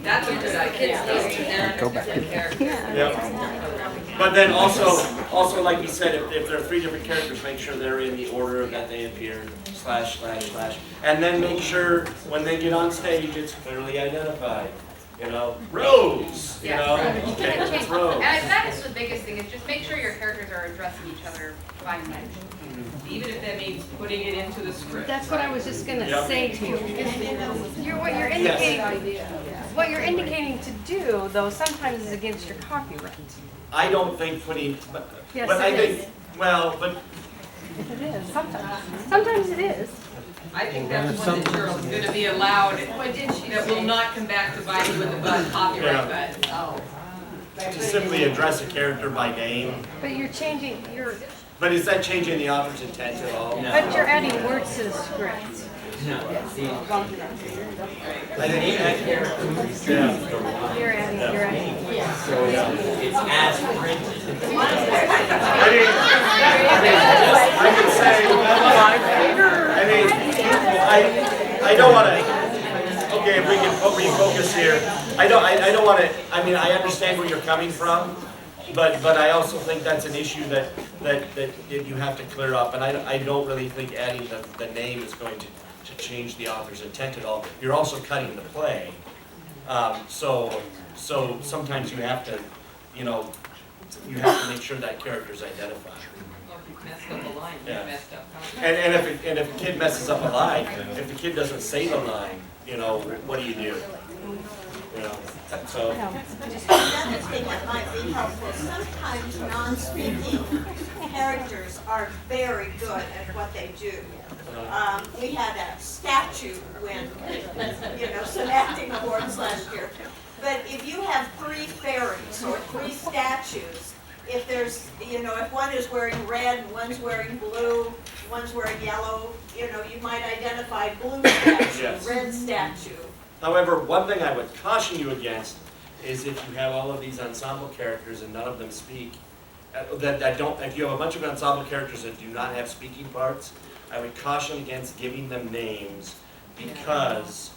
That's a good idea. Go back. Yep. But then also like you said, if there are 3 different characters, make sure they're in the order that they appear, ///. And then make sure when they get on stage, it's clearly identified. You know, Rose, you know, okay, it's Rose. And that is the biggest thing, is just make sure your characters are addressing each other by name. Even if that means putting it into the script. That's what I was just gonna say to you. What you're indicating to do, though, sometimes is against your copyright. I don't think putting, but Yes, I it think, is. well, but It is, sometimes. Sometimes it is. I think that's one that Cheryl's gonna be allowed, that will not come back to bite you in the butt, copyright butt. To simply address a character by name. But you're changing, But is that changing the author's intent at all? No. but you're adding words to the script. No, see, I think You're adding, so it's as printed. I can say, I don't want to, okay, if we can refocus here, I don't want to, I mean, I understand where you're coming from, but I also think that's an issue that you have to clear up, and I don't really think adding the name is going to change the author's intent at all. You're also cutting the play, so sometimes you have to, you have to make sure that character's identified. Messed up a line, Yeah. messed up. And if a kid messes up a line, if the kid doesn't say the line, what do you do? So. Another thing that might be helpful, sometimes non-speaking characters are very good at what they do. We had a statue win, some acting awards last year. But if you have 3 fairies or 3 statues, if there's, if one is wearing red and one's wearing blue, one's wearing yellow, you might identify blue statue, Yes. red statue. However, one thing I would caution you against is if you have all of these ensemble characters and none of them speak, if you have a bunch of ensemble characters that do not have speaking parts, I would caution against giving them names because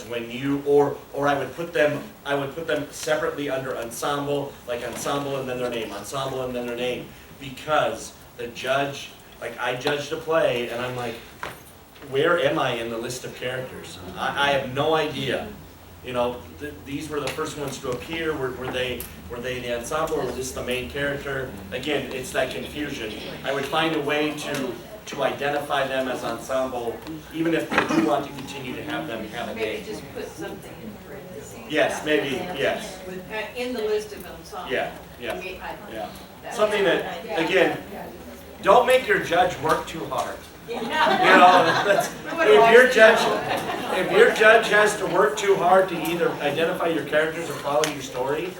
when you, or I would put them separately under ensemble, like ensemble and then their name, ensemble and then their name, because the judge, like I judged a play and I'm like, where am I in the list of characters? I have no idea. These were the first ones to appear. Were they the ensemble or was this the main character? Again, it's that confusion. I would find a way to identify them as ensemble, even if you do want to continue to have them have a name. Maybe just put something in parentheses. Yes, maybe, yes. In the list of ensemble. Yeah. Something that, again, don't make your judge work too hard. If your judge has to work too hard to either identify your characters or follow your story,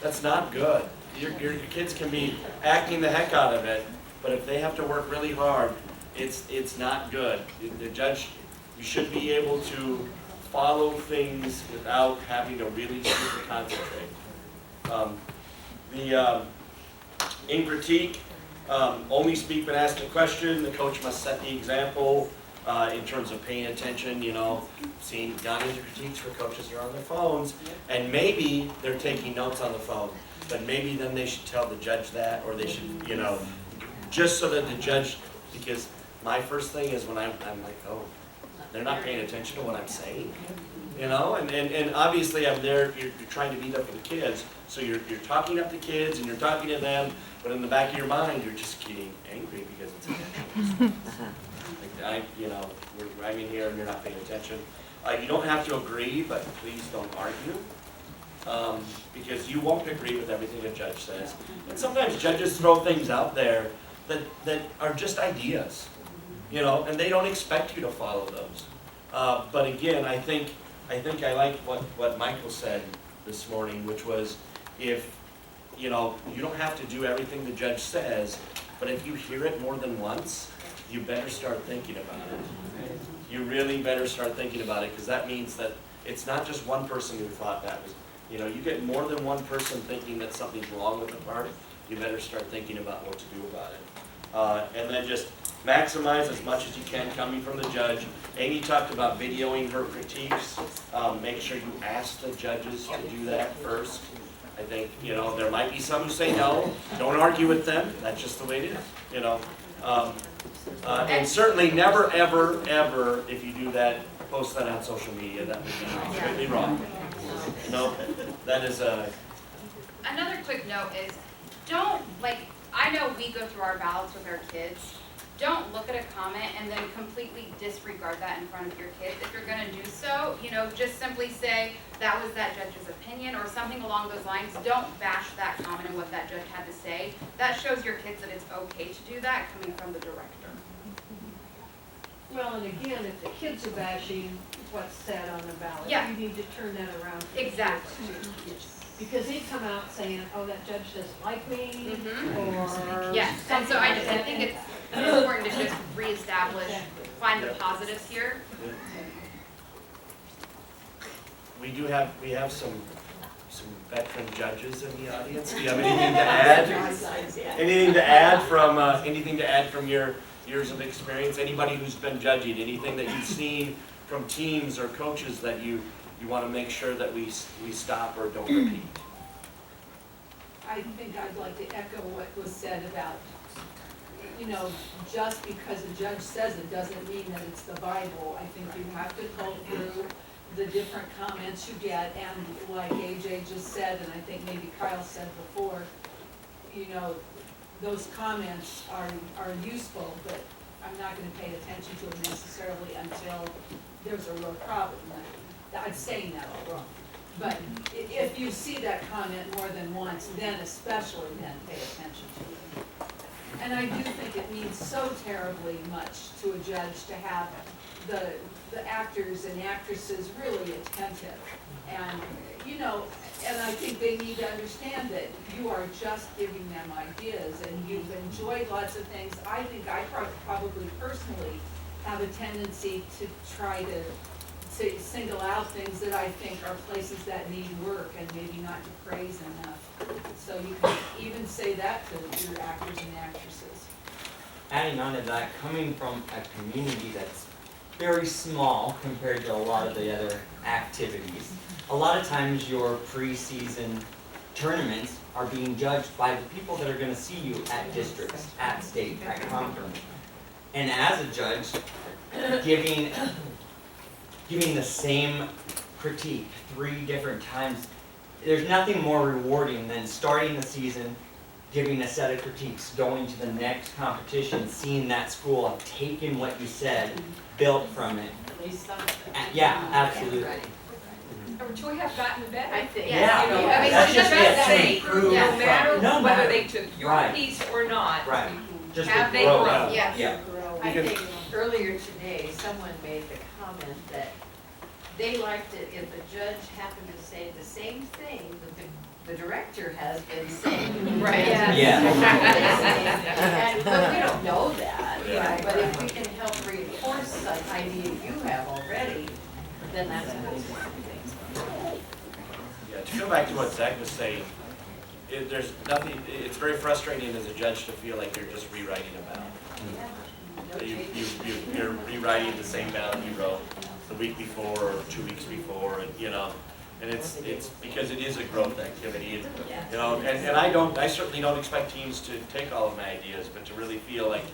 that's not good. Your kids can be acting the heck out of it, but if they have to work really hard, it's not good. The judge, you should be able to follow things without having to really super concentrate. In critique, only speak when asked a question. The coach must set the example in terms of paying attention. Gone into critiques where coaches are on their phones, and maybe they're taking notes on the phone, but maybe then they should tell the judge that, or they should, just so that the judge, because my first thing is when I'm like, oh, they're not paying attention to what I'm saying, and obviously I'm there, you're trying to be there for the kids, so you're talking up the kids and you're talking to them, but in the back of your mind, you're just getting angry because it's I'm in here and you're not paying attention. You don't have to agree, but please don't argue. Because you won't agree with everything a judge says. And sometimes judges throw things out there that are just ideas, and they don't expect you to follow those. But again, I think I like what Michael said this morning, which was if, you don't have to do everything the judge says, but if you hear it more than once, you better start thinking about it. You really better start thinking about it, because that means that it's not just one person who thought that was, you get more than one person thinking that something's wrong with the part, you better start thinking about what to do about it. And then just maximize as much as you can coming from the judge. Amy talked about videoing her critiques. Make sure you ask the judges to do that first. I think, there might be some who say no. Don't argue with them. That's just the way it is, and certainly never, ever, ever, if you do that, post that on social media. That would be completely wrong. No, that is a... Another quick note is, I know we go through our ballots with our kids. Don't look at a comment and then completely disregard that in front of your kids. If you're going to do so, just simply say, that was that judge's opinion, or something along those lines. Don't bash that comment and what that judge had to say. That shows your kids that it's okay to do that coming from the director. Well, and again, if the kids are bashing what's said on the ballot, Yeah. you need to turn that around. for the Exactly. kids, too. Because they come out saying, oh, that judge doesn't like me, Mhm. or Yes, and so something I like just, I that. think it's important to just reestablish, find the positives here. We have some veteran judges in the audience. Do you have anything to add? Anything to add from your years of experience? Anybody who's been judging, anything that you've seen from teams or coaches that you want to make sure that we stop or don't repeat? I think I'd like to echo what was said about, just because a judge says it doesn't mean that it's the Bible. I think you have to go through the different comments you get, and like AJ just said, and I think maybe Kyle said before, those comments are useful, but I'm not gonna pay attention to them necessarily until there's a real problem. I'm saying that all wrong. But if you see that comment more than once, then especially then pay attention to it. And I do think it means so terribly much to a judge to have the actors and actresses really attentive. And, and I think they need to understand that you are just giving them ideas and you've enjoyed lots of things. I think I probably personally have a tendency to try to single out things that I think are places that need work and maybe not to praise enough. So you can even say that to your actors and actresses. Adding on to that, coming from a community that's very small compared to a lot of the other activities, a lot of times your preseason tournaments are being judged by the people that are going to see you at districts, at state, at conference. And as a judge, giving the same critique 3 different times, there's nothing more rewarding than starting the season, giving a set of critiques, going to the next competition, seeing that school have taken what you said, built from it. Yeah, absolutely. Which we have gotten better. I think. Yeah. You know, Yeah. I mean, That's to just just it, say, to improve no from- matter no whether matter- they took your Right. piece or not, Right. Just have to they grow. grown? Yes. Yeah. I think earlier today, someone made the comment that they liked it if the judge happened to say the same thing that the director has been saying. Right. Yeah. And, but we don't know that, Yeah. but if we can help reinforce an idea you have already, then that's a good thing. Yeah, to go back to what Zach was saying, there's nothing, it's very frustrating as a judge to feel like you're just rewriting a ballot. You're rewriting the same ballot you wrote the week before or 2 weeks before, and it's because it is a growth activity, and I certainly don't expect teams to take all of my ideas, but to really feel like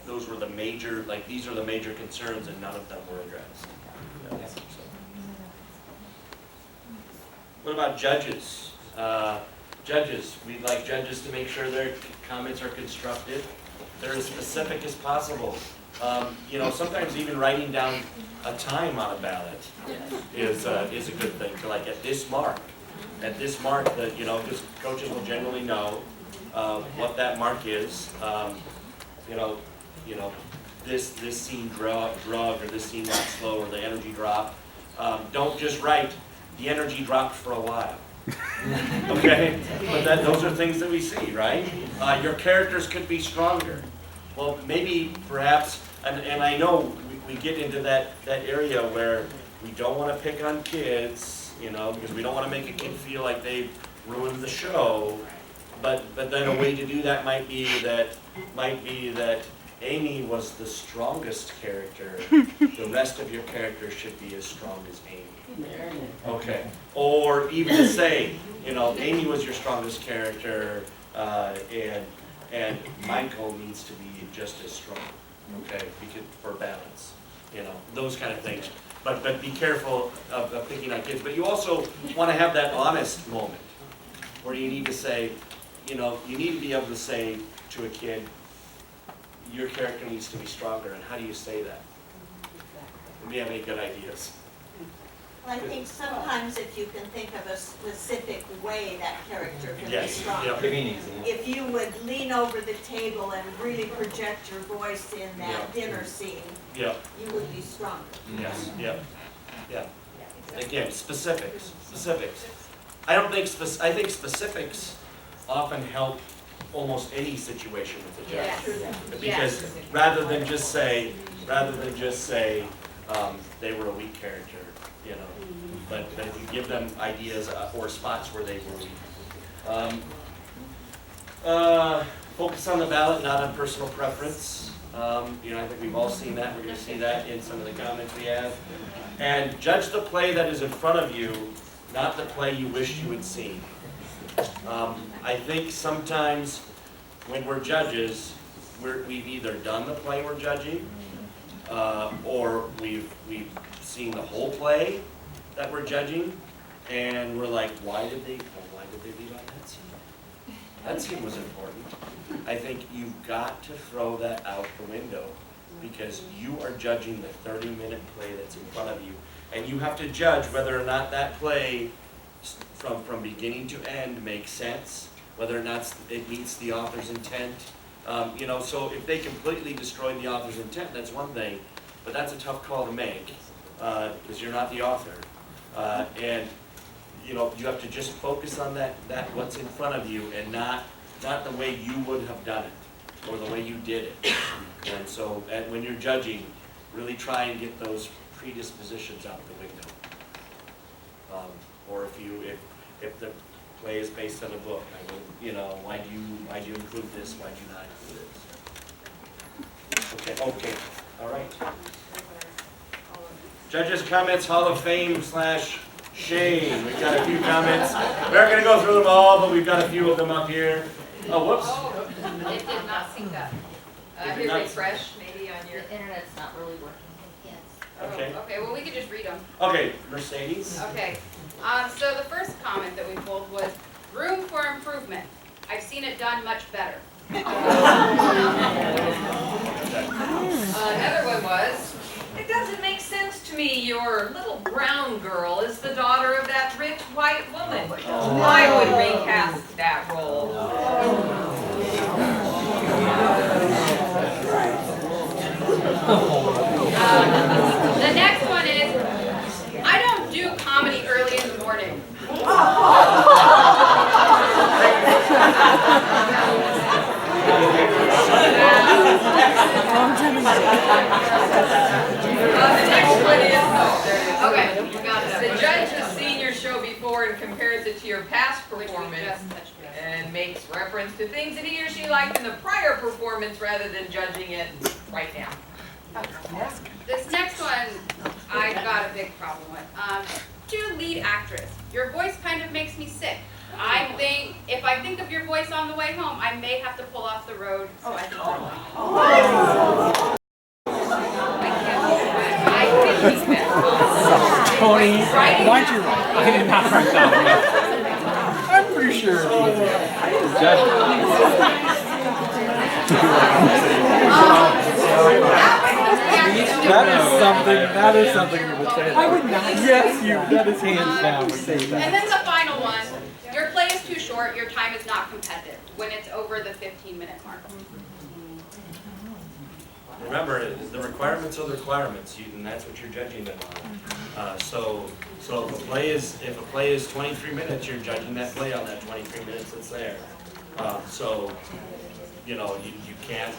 those were the major, these are the major concerns and none of them were addressed. So. What about judges? Judges, we'd like judges to make sure their comments are constructive. They're as specific as possible. Sometimes even writing down a time on a ballot is a good thing. So like at this mark, that because coaches will generally know what that mark is. This scene drug or this scene got slow or the energy drop. Don't just write the energy dropped for a while. Okay, but those are things that we see, right? Your characters could be stronger. Well, maybe, perhaps, and I know we get into that area where we don't want to pick on kids, because we don't want to make a kid feel like they've ruined the show. But then a way to do that might be that Amy was the strongest character. The rest of your characters should be as strong as Amy. Okay. Or even to say, Amy was your strongest character, and Michael needs to be just as strong. Okay, for balance. Those kind of things. But be careful of picking on kids. But you also want to have that honest moment where you need to say, you need to be able to say to a kid, your character needs to be stronger. And how do you say that? Do we have any good ideas? I think sometimes if you can think of a specific way that character can be Yes, strong. yep. Give me an example. If you would lean over the table and really project your voice in that dinner scene, Yep, you would be stronger. yes, yep, yeah. Again, specifics. I think specifics often help almost any situation with the judge. Because rather than just say, they were a weak character, you know. But if you give them ideas or spots where they were weak. Focus on the ballot, not on personal preference. You know, I think we've all seen that. We're going to see that in some of the comments we have. And judge the play that is in front of you, not the play you wish you had seen. I think sometimes when we're judges, we've either done the play we're judging, or we've seen the whole play that we're judging, and we're like, why did they leave out that scene? That scene was important. I think you've got to throw that out the window, because you are judging the 30-minute play that's in front of you, and you have to judge whether or not that play from beginning to end makes sense, whether or not it meets the author's intent. You know, so if they completely destroy the author's intent, that's one thing, but that's a tough call to make, because you're not the author. And you know, you have to just focus on that what's in front of you, and not the way you would have done it, or the way you did it. And so when you're judging, really try and get those predispositions out the window. Or if the play is based on a book, you know, why do you include this? Why do you not include this? Okay, all right. Judges' comments, Hall of Fame / shame. We've got a few comments. We're not going to go through them all, but we've got a few of them up here. Oh, whoops. It did not sync up. Hit refresh maybe on your. The internet's not really working. Okay. Okay, well, we could just read them. Okay, Mercedes. Okay, so the first comment that we pulled was, room for improvement. I've seen it done much better. Another one was, it doesn't make sense to me your little brown girl is the daughter of that rich white woman. I would recast that role. The next one is, I don't do comedy early in the morning. The next one is, Okay, you got it. the judge has seen your show before and compares it to your past performance and makes reference to things that he or she liked in the prior performance rather than judging it right now. This next one, I got a big problem with. To lead actress, your voice kind of makes me sick. If I think of your voice on the way home, I may have to pull off the road. Oh, I think Tony, why'd you write? I did not write that one. I'm pretty sure. That is something you would say. I would not. Yes, that is hands down would say that. And then the final one, your play is too short, your time is not competitive when it's over the 15-minute mark. Remember, the requirements are the requirements, and that's what you're judging them on. So if a play is 23 minutes, you're judging that play on that 23 minutes that's there. So you know, you can't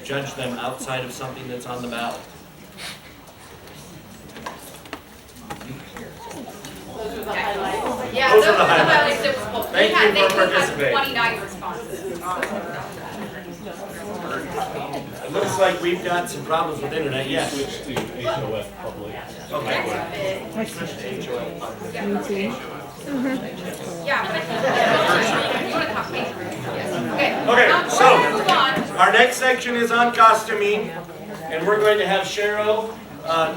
judge them outside of something that's on the ballot. Those are the highlights. Yeah, Those those are the are the highlights. highlights that was pulled. Thank you for participating. 29 responses. It looks like we've got some problems with internet. Yes. Switch to HOF public. Okay. Switch to HOF public. Yeah, but you want to talk me through it. Yes. Okay, Before we move on, so our next section is on costuming, and we're going to have Cheryl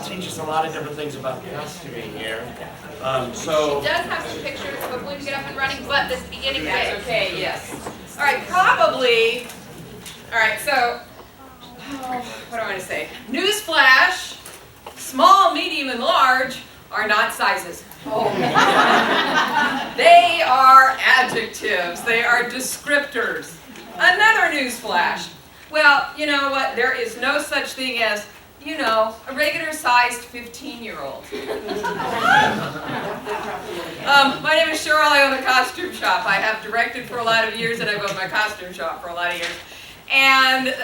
teach us a lot of different things about costuming here. she does have some pictures, hopefully we get up and running, but this beginning bit. That's okay, yes. All right, probably, all right, so, what do I want to say? Newsflash, small, medium, and large are not sizes. They are adjectives. They are descriptors. Another news flash. Well, you know what? There is no such thing as, you know, a regular sized 15-year-old. My name is Cheryl. I own a costume shop. I have directed for a lot of years and I've owned my costume shop for a lot of years. And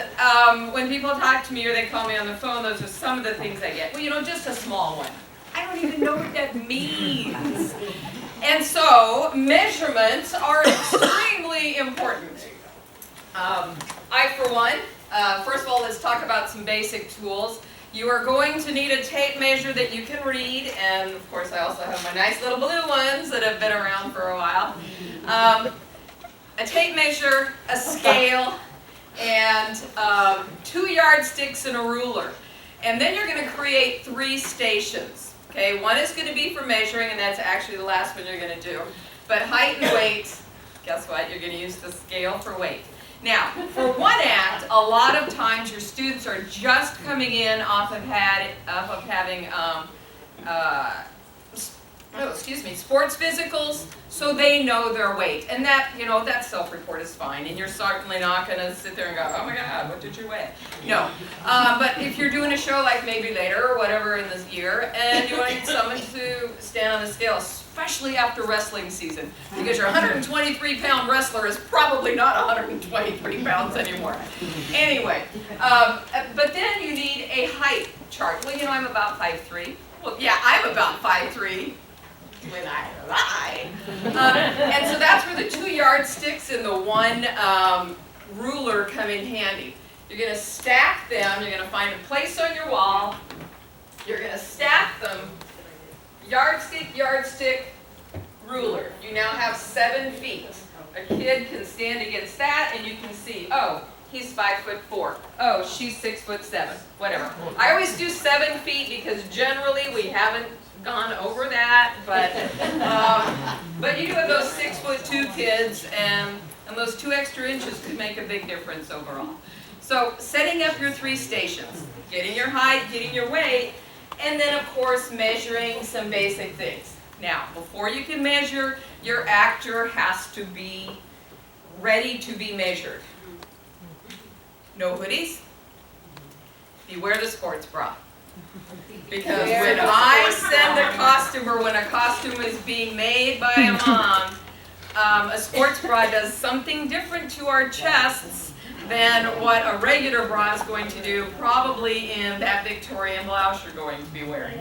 when people talk to me or they call me on the phone, those are some of the things I get. Well, you know, just a small one. I don't even know what that means. And so, measurements are extremely important. I, for one, first of all, let's talk about some basic tools. You are going to need a tape measure that you can read, and of course I also have my nice little blue ones that have been around for a while. A tape measure, a scale, and 2 yardsticks and a ruler. And then you're going to create 3 stations. Okay, one is going to be for measuring, and that's actually the last one you're going to do. But height and weight, guess what? You're going to use the scale for weight. Now, for one act, a lot of times your students are just coming in off of having sports physicals, so they know their weight. And that, you know, that self-report is fine. And you're certainly not going to sit there and go, oh my God, what did you weigh? No. But if you're doing a show like maybe later or whatever in this year, and you want someone to stand on the scale, especially after wrestling season, because your 123-pound wrestler is probably not 123 pounds anymore. Anyway, but then you need a height chart. Well, you know, I'm about 5'3". Well, yeah, I'm about 5'3". When I lie. And so that's where the 2 yardsticks and the 1 ruler come in handy. You're going to stack them. You're going to find a place on your wall. You're going to stack them. Yardstick, yardstick, ruler. You now have 7 feet. A kid can stand against that and you can see, oh, he's 5'4". Oh, she's 6'7". Whatever. I always do 7 feet because generally we haven't gone over that, but you do have those 6'2" kids, and those 2 extra inches could make a big difference overall. So setting up your 3 stations, getting your height, getting your weight, and then of course measuring some basic things. Now, before you can measure, your actor has to be ready to be measured. No hoodies. Beware the sports bra. Because when I send a costumer, when a costume is being made by a mom, a sports bra does something different to our chests than what a regular bra is going to do, probably in that Victorian blouse you're going to be wearing.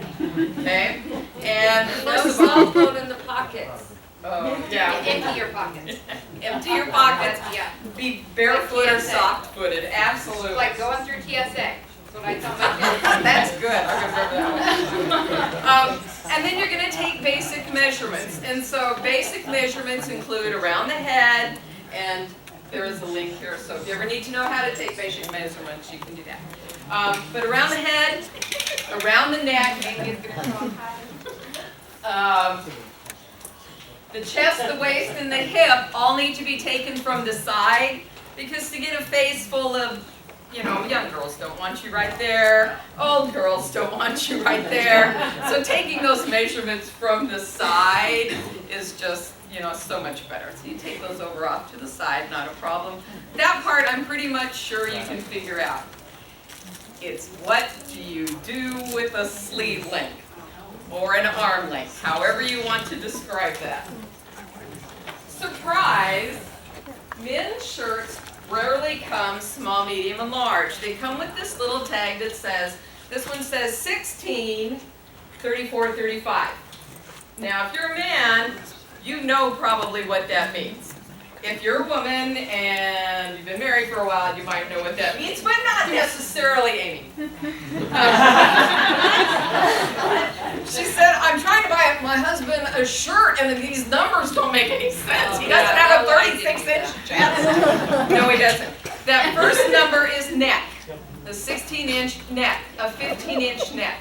Okay? And first of all, cell phone in the pockets. Oh, yeah. Empty your pockets. Empty your pockets. Yeah. Be barefoot or soft-footed. Absolutely. Like going through TSA. That's what I tell my kids. That's good. I'm going to remember that one. And then you're going to take basic measurements. And so basic measurements include around the head, and there is a link here. So if you ever need to know how to take basic measurements, you can do that. But around the head, around the neck, the chest, the waist, and the hip all need to be taken from the side, because to get a face full of, you know, young girls don't want you right there, old girls don't want you right there. So taking those measurements from the side is just, you know, so much better. So you take those over off to the side, not a problem. That part I'm pretty much sure you can figure out. It's what do you do with a sleeve length or an arm length, however you want to describe that. Surprise, men's shirts rarely come small, medium, and large. They come with this little tag that says, this one says 16, 34, 35. Now, if you're a man, you know probably what that means. If you're a woman and you've been married for a while, you might know what that means, but not necessarily Amy. She said, I'm trying to buy my husband a shirt and these numbers don't make any sense. He doesn't have a 36-inch chest. No, he doesn't. That first number is neck, the 16-inch neck, a 15-inch neck.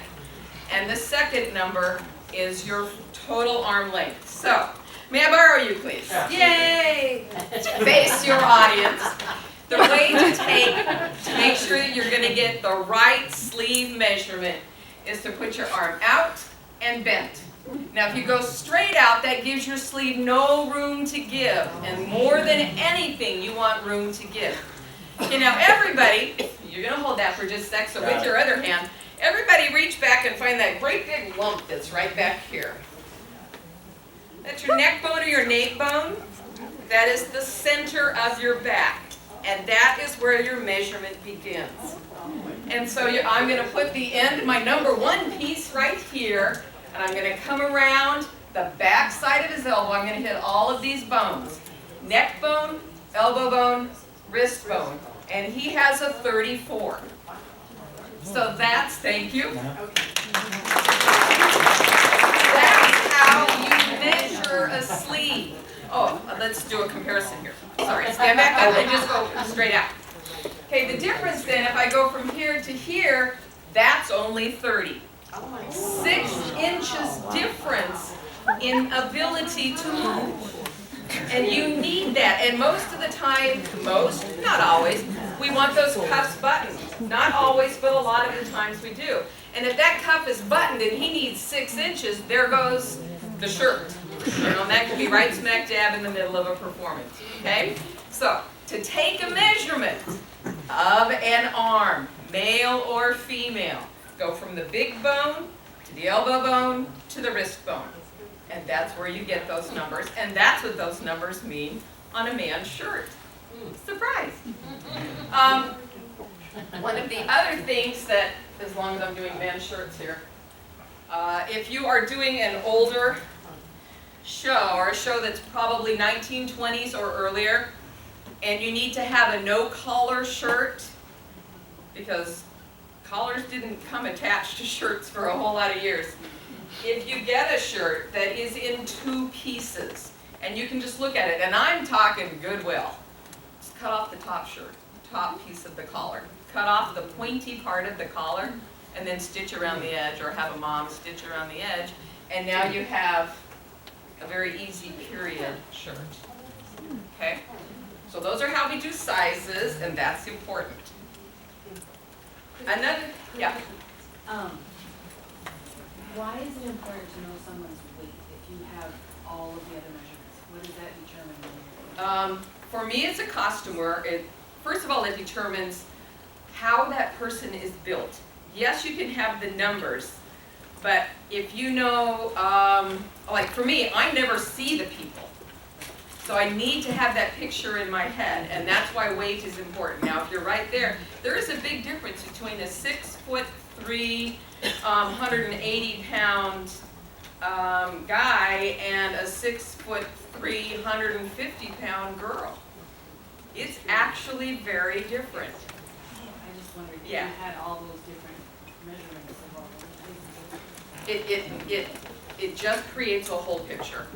And the second number is your total arm length. So, may I borrow you, please? Yay! Face your audience. The way to make sure that you're going to get the right sleeve measurement is to put your arm out and bent. Now if you go straight out, that gives your sleeve no room to give, and more than anything, you want room to give. Okay, now everybody, you're going to hold that for just a sec, so with your other hand, everybody reach back and find that great big lump that's right back here. That's your neck bone or your nape bone. That is the center of your back, and that is where your measurement begins. And so I'm going to put the end, my number 1 piece right here, and I'm going to come around the back side of his elbow. I'm going to hit all of these bones. Neck bone, elbow bone, wrist bone. And he has a 34. So that's, thank you. That's how you measure a sleeve. Oh, let's do a comparison here. Sorry, stand back up and just go straight out. Okay, the difference then, if I go from here to here, that's only 30. 6 inches difference in ability to move. And you need that. And most of the time, not always, we want those cuffs buttoned. Not always, but a lot of the times we do. And if that cuff is buttoned and he needs 6 inches, there goes the shirt. You know, and that could be right smack dab in the middle of a performance. Okay? So, to take a measurement of an arm, male or female, go from the big bone to the elbow bone to the wrist bone. And that's where you get those numbers. And that's what those numbers mean on a man's shirt. Surprise! One of the other things that, as long as I'm doing men's shirts here, if you are doing an older show, or a show that's probably 1920s or earlier, and you need to have a no-collar shirt, because collars didn't come attached to shirts for a whole lot of years. If you get a shirt that is in 2 pieces, and you can just look at it, and I'm talking Goodwill, just cut off the top shirt, top piece of the collar. Cut off the pointy part of the collar, and then stitch around the edge, or have a mom stitch around the edge, and now you have a very easy period shirt. Okay? So those are how we do sizes, and that's important. Another, yeah? Why is it important to know someone's weight if you have all of the other measurements? What does that determine? For me as a costumer, first of all, it determines how that person is built. Yes, you can have the numbers, but if you know, like for me, I never see the people. So I need to have that picture in my head, and that's why weight is important. Now, if you're right there, there is a big difference between a 6'3", 180-pound guy and a 6'3", 150-pound girl. It's actually very different. I just wondered if Yeah. you had all those different measurements of all those things. It just creates a whole picture.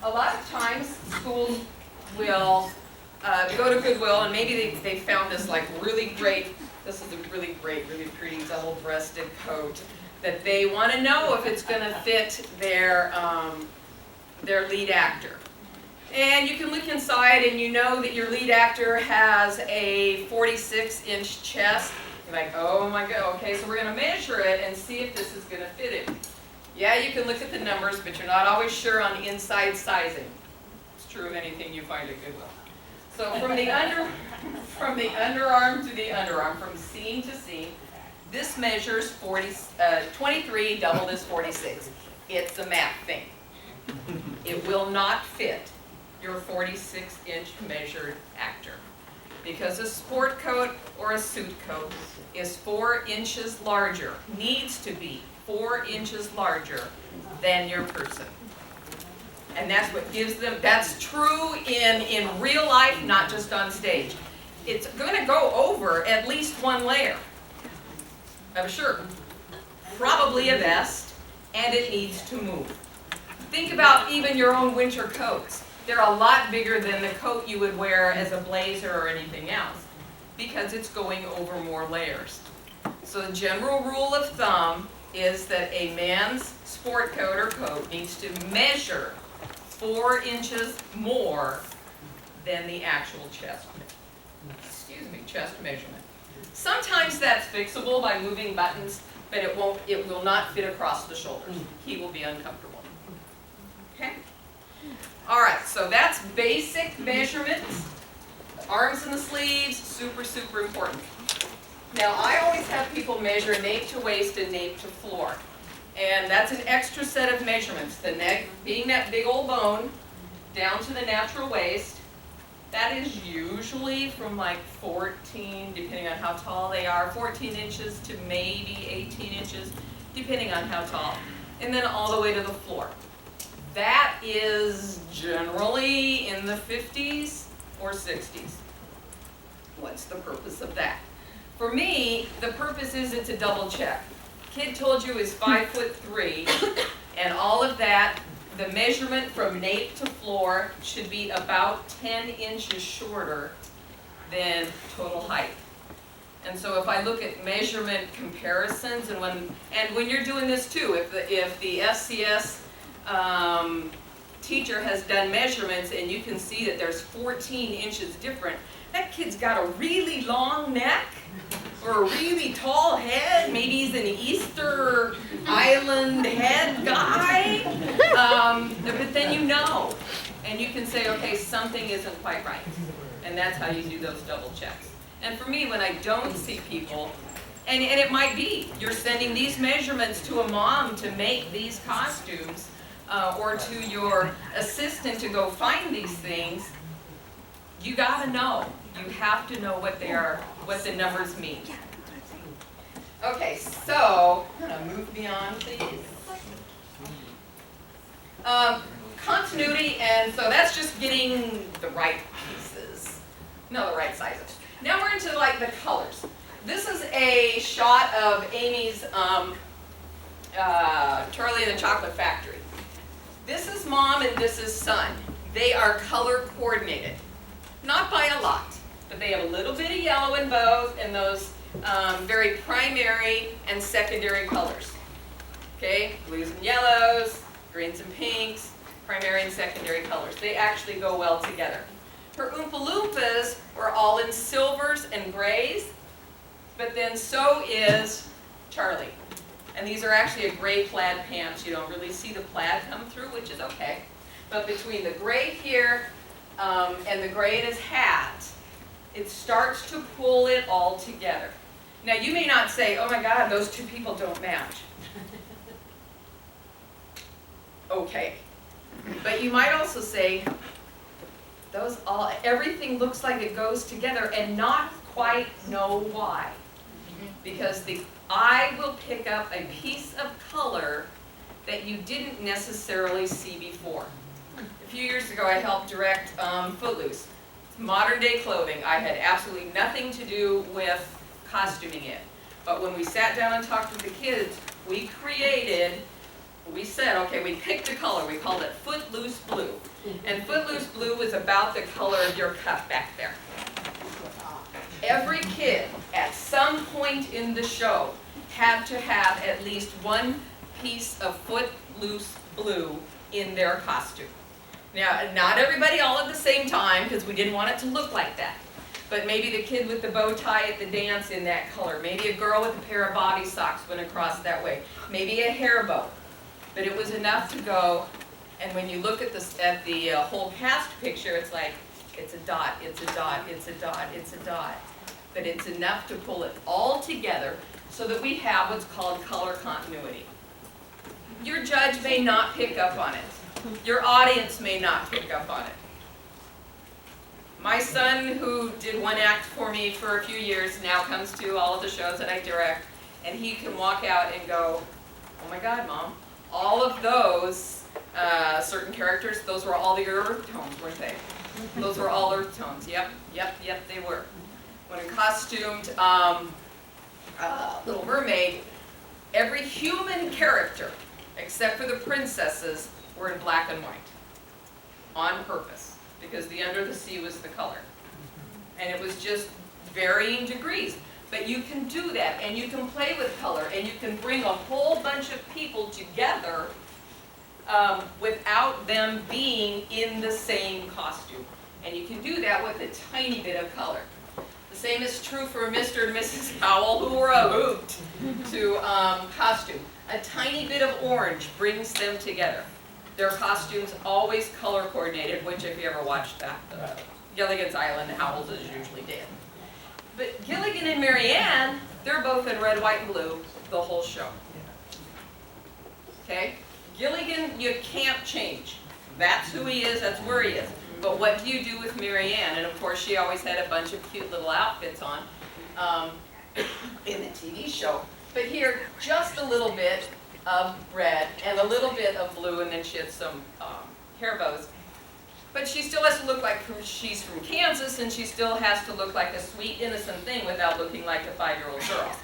A lot of times schools will go to Goodwill, and maybe they found this like really great, this is a really great, really pretty double-breasted coat that they want to know if it's going to fit their lead actor. And you can look inside and you know that your lead actor has a 46-inch chest. You're like, oh my God, okay, so we're going to measure it and see if this is going to fit it. Yeah, you can look at the numbers, but you're not always sure on inside sizing. It's true of anything you find at Goodwill. So from the underarm to the underarm, from seam to seam, this measures 23, doubled is 46. It's a math thing. It will not fit your 46-inch measured actor, because a sport coat or a suit coat is 4 inches larger, needs to be 4 inches larger than your person. And that's what gives them, that's true in real life, not just on stage. It's going to go over at least 1 layer of a shirt, probably a vest, and it needs to move. Think about even your own winter coats. They're a lot bigger than the coat you would wear as a blazer or anything else, because it's going over more layers. So the general rule of thumb is that a man's sport coat or coat needs to measure 4 inches more than the actual chest measurement. Sometimes that's fixable by moving buttons but it will not fit across the shoulders. He will be uncomfortable. Okay? All right, so that's basic measurements. The arms and the sleeves, super, super important. Now, I always have people measure nape to waist and nape to floor. And that's an extra set of measurements. The neck being that big old bone down to the natural waist. That is usually from like 14, depending on how tall they are, 14 inches to maybe 18 inches, depending on how tall. And then all the way to the floor. That is generally in the 50s or 60s. What's the purpose of that? For me, the purpose is it's a double check. Kid told you is 5'3", and all of that, the measurement from nape to floor should be about 10 inches shorter than total height. And so if I look at measurement comparisons, and when you're doing this too, if the FCS teacher has done measurements and you can see that there's 14 inches different, that kid's got a really long neck or a really tall head. Maybe he's an Easter Island head guy. But then you know, and you can say, okay, something isn't quite right. And that's how you do those double checks. And for me, when I don't see people, and it might be, you're sending these measurements to a mom to make these costumes, or to your assistant to go find these things, you gotta know. You have to know what they are, what the numbers mean. Okay, so I'm gonna move beyond these. Continuity, and so that's just getting the right pieces, no, the right sizes. Now we're into like the colors. This is a shot of Amy's Charlie and the Chocolate Factory. This is mom and this is son. They are color coordinated. Not by a lot, but they have a little bit of yellow in both and those very primary and secondary colors. Okay, blues and yellows, greens and pinks, primary and secondary colors. They actually go well together. Her Oompa Loompas were all in silvers and grays, but then so is Charlie. And these are actually a gray plaid pants. You don't really see the plaid come through, which is okay. But between the gray here and the gray in his hat, it starts to pull it all together. Now you may not say, oh my God, those two people don't match. Okay. But you might also say, everything looks like it goes together and not quite know why. Because the eye will pick up a piece of color that you didn't necessarily see before. A few years ago I helped direct Footloose. It's modern day clothing. I had absolutely nothing to do with costuming it. But when we sat down and talked with the kids, we said, okay, we picked a color. We called it Footloose Blue. And Footloose Blue was about the color of your cup back there. Every kid at some point in the show had to have at least one piece of Footloose Blue in their costume. Now, not everybody all at the same time, because we didn't want it to look like that. But maybe the kid with the bow tie at the dance in that color. Maybe a girl with a pair of bobby socks went across that way. Maybe a hair bow. But it was enough to go, and when you look at the whole cast picture, it's like, it's a dot, it's a dot, it's a dot, it's a dot. But it's enough to pull it all together so that we have what's called color continuity. Your judge may not pick up on it. Your audience may not pick up on it. My son, who did one act for me for a few years, now comes to all of the shows that I direct, and he can walk out and go, oh my God, Mom, all of those certain characters, those were all the earth tones, weren't they? Those were all earth tones, yep, they were. When I costumed Little Mermaid, every human character, except for the princesses, were in black and white, on purpose, because the under the sea was the color. And it was just varying degrees. But you can do that, and you can play with color, and you can bring a whole bunch of people together without them being in the same costume. And you can do that with a tiny bit of color. The Same is true for Mr. and Mrs. Powell, who were a hoot to costume. A tiny bit of orange brings them together. Their costumes always color coordinated, which if you ever watched that, Gilligan's Island, Howells is usually dead. But Gilligan and Marianne, they're both in red, white, and blue the whole show. Okay? Gilligan, you can't change. That's who he is, that's where he is. But what do you do with Marianne? And of course, she always had a bunch of cute little outfits on in the TV show. But here, just a little bit of red and a little bit of blue, and then she had some hair bows. But she still has to look like she's from Kansas, and she still has to look like a sweet, innocent thing without looking like a 5-year-old girl.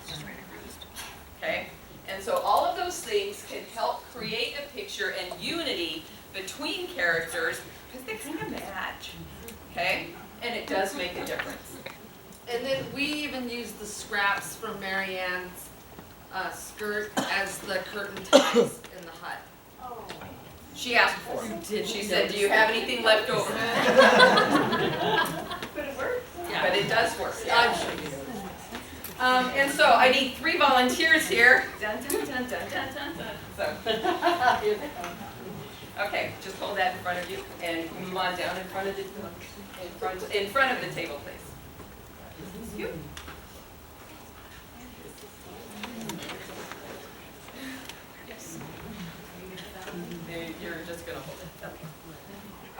Okay? And so all of those things can help create a picture and unity between characters because they kind of match. Okay? And it does make a difference. And then we even use the scraps from Marianne's skirt as the curtain ties in the hut. She asked for it. She said, do you have anything left over? But it works. Yeah. But it does work. I'm sure you do. And so I need 3 volunteers here. Dun, dun, dun, dun, dun, dun, dun. So, okay, just hold that in front of you and move on down in front of the table, please. You. Yes. You're just going to hold it.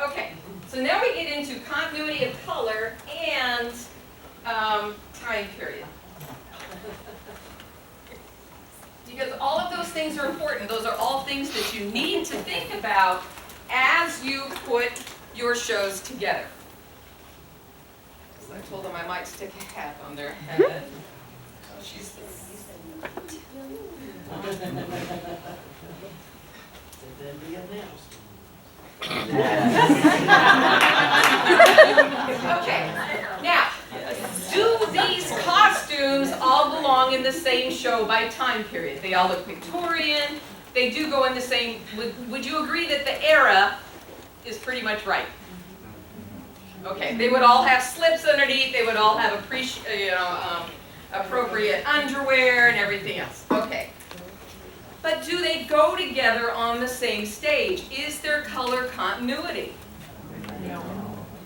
Okay, so now we get into continuity of color and time period. Because all of those things are important. Those are all things that you need to think about as you put your shows together. So I told them I might stick a hat on their head. Oh, she's okay, now, do these costumes all belong in the same show by time period? They all look Victorian, they do go in the same, would you agree that the era is pretty much right? Okay, they would all have slips underneath, they would all have appropriate underwear and everything else. Okay. But do they go together on the same stage? Is there color continuity? No.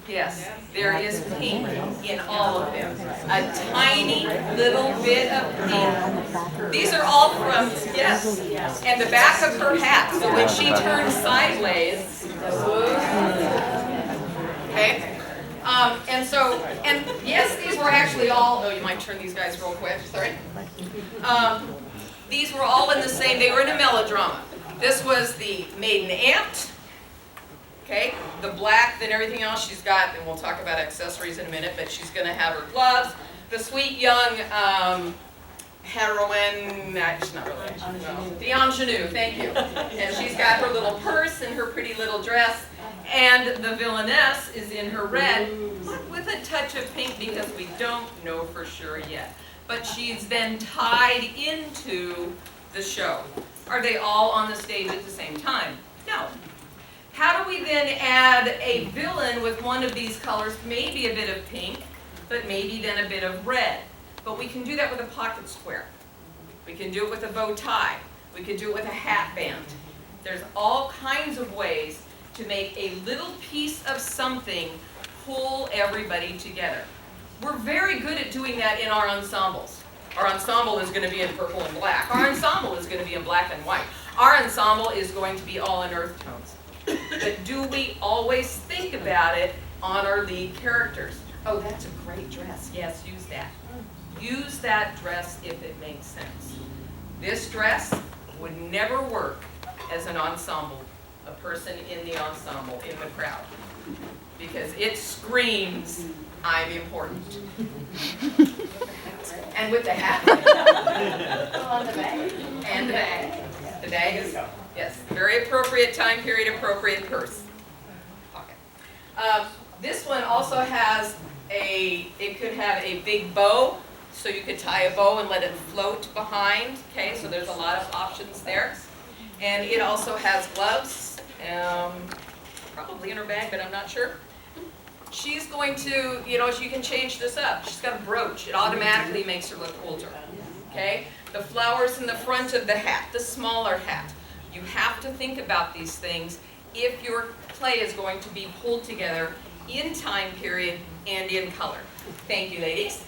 Yes, there is pink in all of them. A tiny little bit of pink. These are all from, yes, and the back of her hat. So when she turns sideways, okay? And yes, these were actually all, oh, you might turn these guys real quick, sorry. These were all in the same, they were in a melodrama. This was the maiden aunt, okay, the black, then everything else she's got, and we'll talk about accessories in a minute, but she's going to have her gloves. The sweet young heroine, she's not really, no, the ingenue, thank you. And she's got her little purse and her pretty little dress, and the villainess is in her red, with a touch of pink because we don't know for sure yet. But she's then tied into the show. Are they all on the stage at the same time? No. How do we then add a villain with one of these colors, maybe a bit of pink, but maybe then a bit of red? But we can do that with a pocket square. We can do it with a bow tie. We can do it with a hat band. There's all kinds of ways to make a little piece of something pull everybody together. We're very good at doing that in our ensembles. Our ensemble is going to be in purple and black. Our ensemble is going to be in black and white. Our ensemble is going to be all in earth tones. But do we always think about it on our lead characters? Oh, that's a great dress. Yes, use that. Use that dress if it makes sense. This dress would never work as an ensemble, a person in the ensemble, in the crowd, because it screams, I'm important. And with the hat. On the bag. And the bag. The bag is, yes, very appropriate time period, appropriate purse. Pocket. This one also has it could have a big bow, so you could tie a bow and let it float behind, okay, so there's a lot of options there. And it also has gloves, probably in her bag, but I'm not sure. she's going to, you know, she can change this up. She's got a brooch. It automatically makes her look older. Okay? The flowers in the front of the hat, the smaller hat. You have to think about these things if your play is going to be pulled together in time period and in color. Thank you, ladies.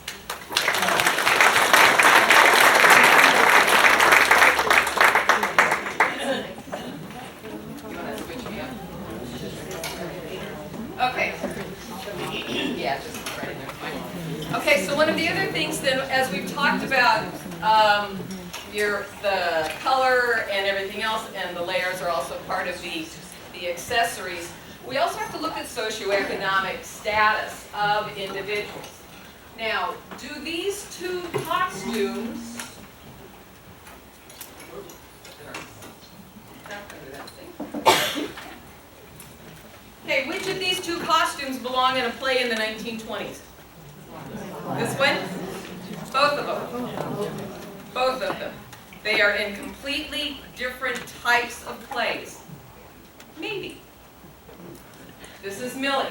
Okay. Yeah, just right in there, fine. Okay, so one of the other things then, as we've talked about, the color and everything else, and the layers are also part of the accessories. We also have to look at socioeconomic status of individuals. Now, do these two costumes okay, which of these two costumes belong in a play in the 1920s? This one? Both of them. Both of them. They are in completely different types of plays. Maybe. This is Millie.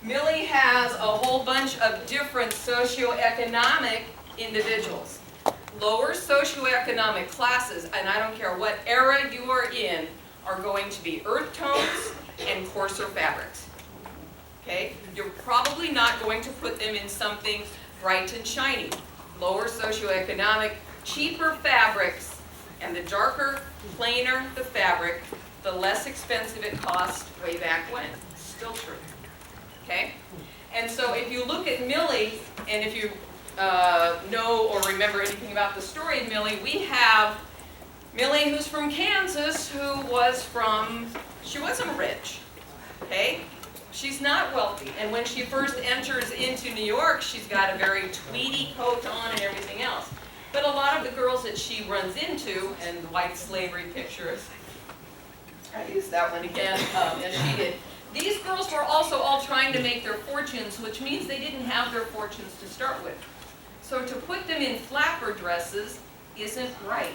Millie has a whole bunch of different socioeconomic individuals. Lower socioeconomic classes, and I don't care what era you are in, are going to be earth tones and coarser fabrics. Okay? You're probably not going to put them in something bright and shiny. Lower socioeconomic, cheaper fabrics, and the darker, plainer the fabric, the less expensive it cost way back when. Still true. Okay? And so if you look at Millie, and if you know or remember anything about the story of Millie, we have Millie, who's from Kansas, she wasn't rich. Okay? She's not wealthy. And when she first enters into New York, she's got a very tweedy coat on and everything else. But a lot of the girls that she runs into, and the white slavery pictures, I used that one again, as she did. These girls were also all trying to make their fortunes, which means they didn't have their fortunes to start with. So to put them in flapper dresses isn't right.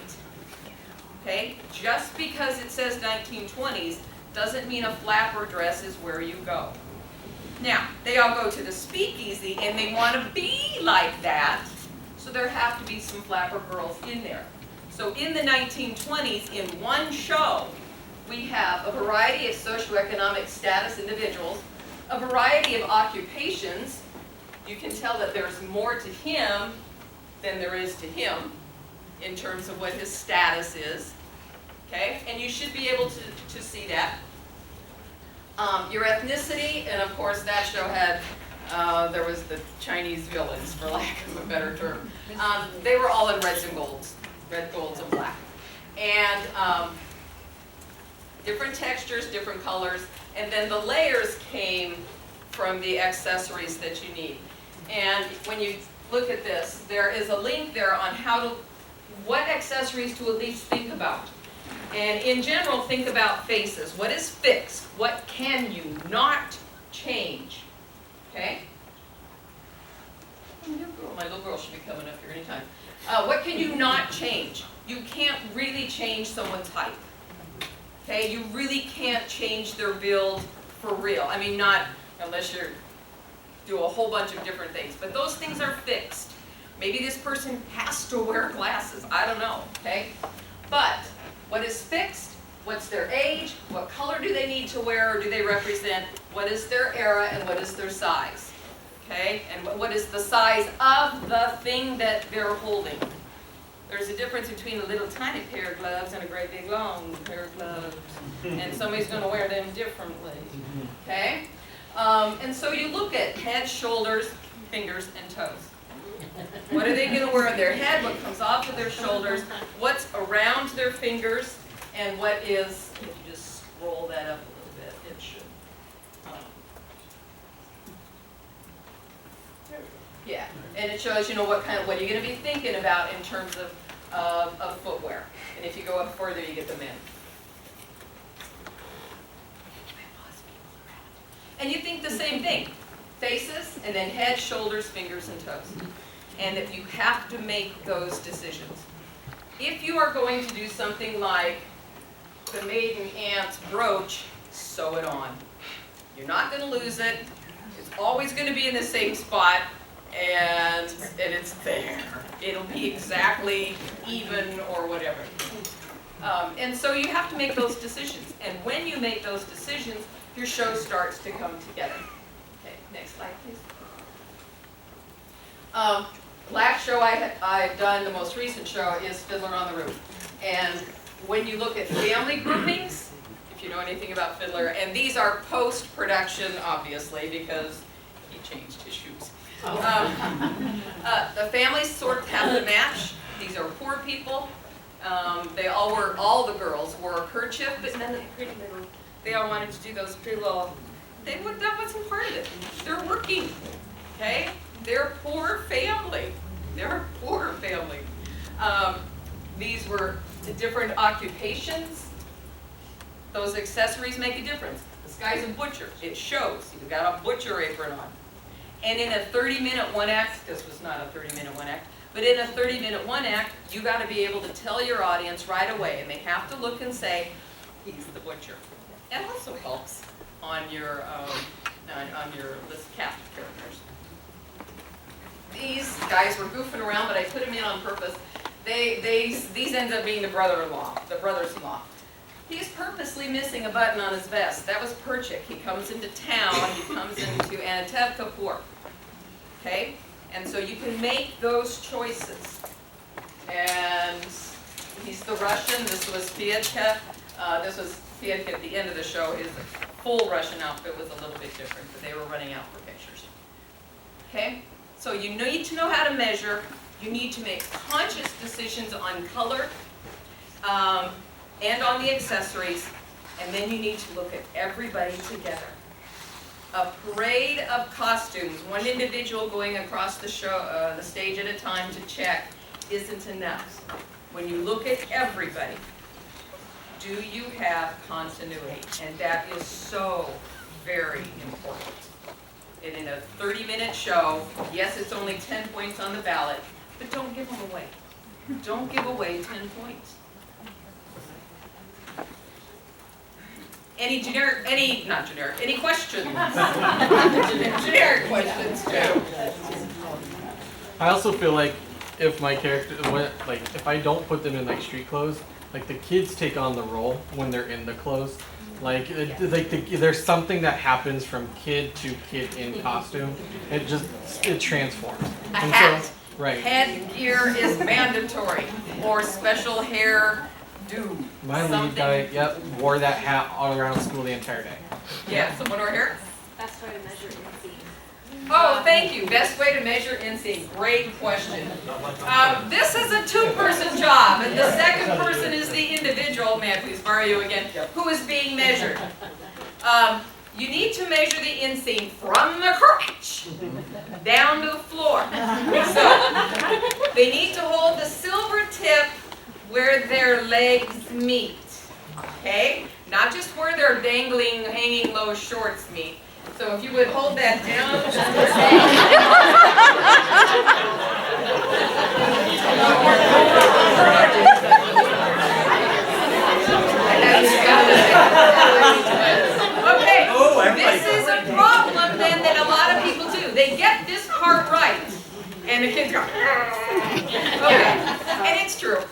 Okay? Just because it says 1920s doesn't mean a flapper dress is where you go. Now, they all go to the speakeasy and they want to be like that, so there have to be some flapper girls in there. So in the 1920s, in one show, we have a variety of socioeconomic status individuals, a variety of occupations. You can tell that there's more to him than there is to him in terms of what his status is. Okay? And you should be able to see that. Your ethnicity, and of course that show had, there was the Chinese villains, for lack of a better term. They were all in reds and golds, red, golds, and black. And different textures, different colors, and then the layers came from the accessories that you need. And when you look at this, there is a link there on what accessories to at least think about. And in general, think about faces. What is fixed? What can you not change? Okay? My little girl should be coming up here anytime. What can you not change? You can't really change someone's height. Okay? You really can't change their build for real. I mean, not unless you do a whole bunch of different things. But those things are fixed. Maybe this person has to wear glasses. I don't know. Okay? But what is fixed? What's their age? What color do they need to wear or do they represent? What is their era and what is their size? Okay? And what is the size of the thing that they're holding? There's a difference between a little tiny pair of gloves and a great big long pair of gloves. And somebody's going to wear them differently. Okay? And so you look at head, shoulders, fingers, and toes. What are they going to wear on their head? What comes off of their shoulders? What's around their fingers? And what is, if you just scroll that up a little bit, it should. Yeah, and it shows, you know, what are you going to be thinking about in terms of footwear. And if you go up further, you get the men. And you think the same thing. Faces, and then head, shoulders, fingers, and toes. And if you have to make those decisions. If you are going to do something like the maiden aunt's brooch, sew it on. You're not going to lose it. It's always gonna be in the same spot, and it's there. It'll be exactly even or whatever. And so you have to make those decisions. And when you make those decisions, your show starts to come together. Okay, next slide, please. Last show I've done, the most recent show, is Fiddler on the Roof. And when you look at family groupings, if you know anything about Fiddler, and these are post-production, obviously, because he changed his shoes. The families sort of have to match. These are poor people. They all the girls wore a kerchief, but none of the pretty little, they all wanted to do those pretty little, that wasn't part of it. They're working, okay? They're a poor family. They're a poor family. These were different occupations. Those accessories make a difference. This guy's a butcher. It shows. He's got a butcher apron on. And in a 30-minute one-act, this was not a 30-minute one-act, but in a 30-minute one-act, you got to be able to tell your audience right away, and they have to look and say, he's the butcher. It also helps on your list of cast of characters. These guys were goofing around, but I put them in on purpose. These ends up being the brothers-in-law. He's purposely missing a button on his vest. That was Perchik. He comes into town, he comes into Anatevka. Okay? And so you can make those choices. And he's the Russian. This was Fedka. This was Fedka at the end of the show. His full Russian outfit was a little bit different, but they were running out for pictures. Okay? So you need to know how to measure. You need to make conscious decisions on color. And on the accessories, and then you need to look at everybody together. A parade of costumes, one individual going across the show, the stage at a time to check, isn't enough. When you look at everybody, do you have continuity? And that is so very important. And in a 30-minute show, yes, it's only 10 points on the ballot, but don't give them away. Don't give away 10 points. Any questions? Generic questions too. I also feel like if my character, if I don't put them in like street clothes, like the kids take on the role when they're in the clothes. There's something that happens from kid to kid in costume. It transforms. A hat. So, right. Headgear is mandatory, or special hair do. My lead guy, wore that hat all around school the entire day. Yeah, someone over here? Best way to measure inseam. Oh, thank you. Best way to measure inseam. Great question. This is a two-person job, and the second person is the individual, may I please borrow you again, who is being measured. You need to measure the inseam from the crotch down to the floor. So, they need to hold the silver tip where their legs meet, okay? Not just where their dangling, hanging low shorts meet. So if you would hold that down just okay, this is a problem then that a lot of people do. They get this part right, and the kids go, okay, and it's true.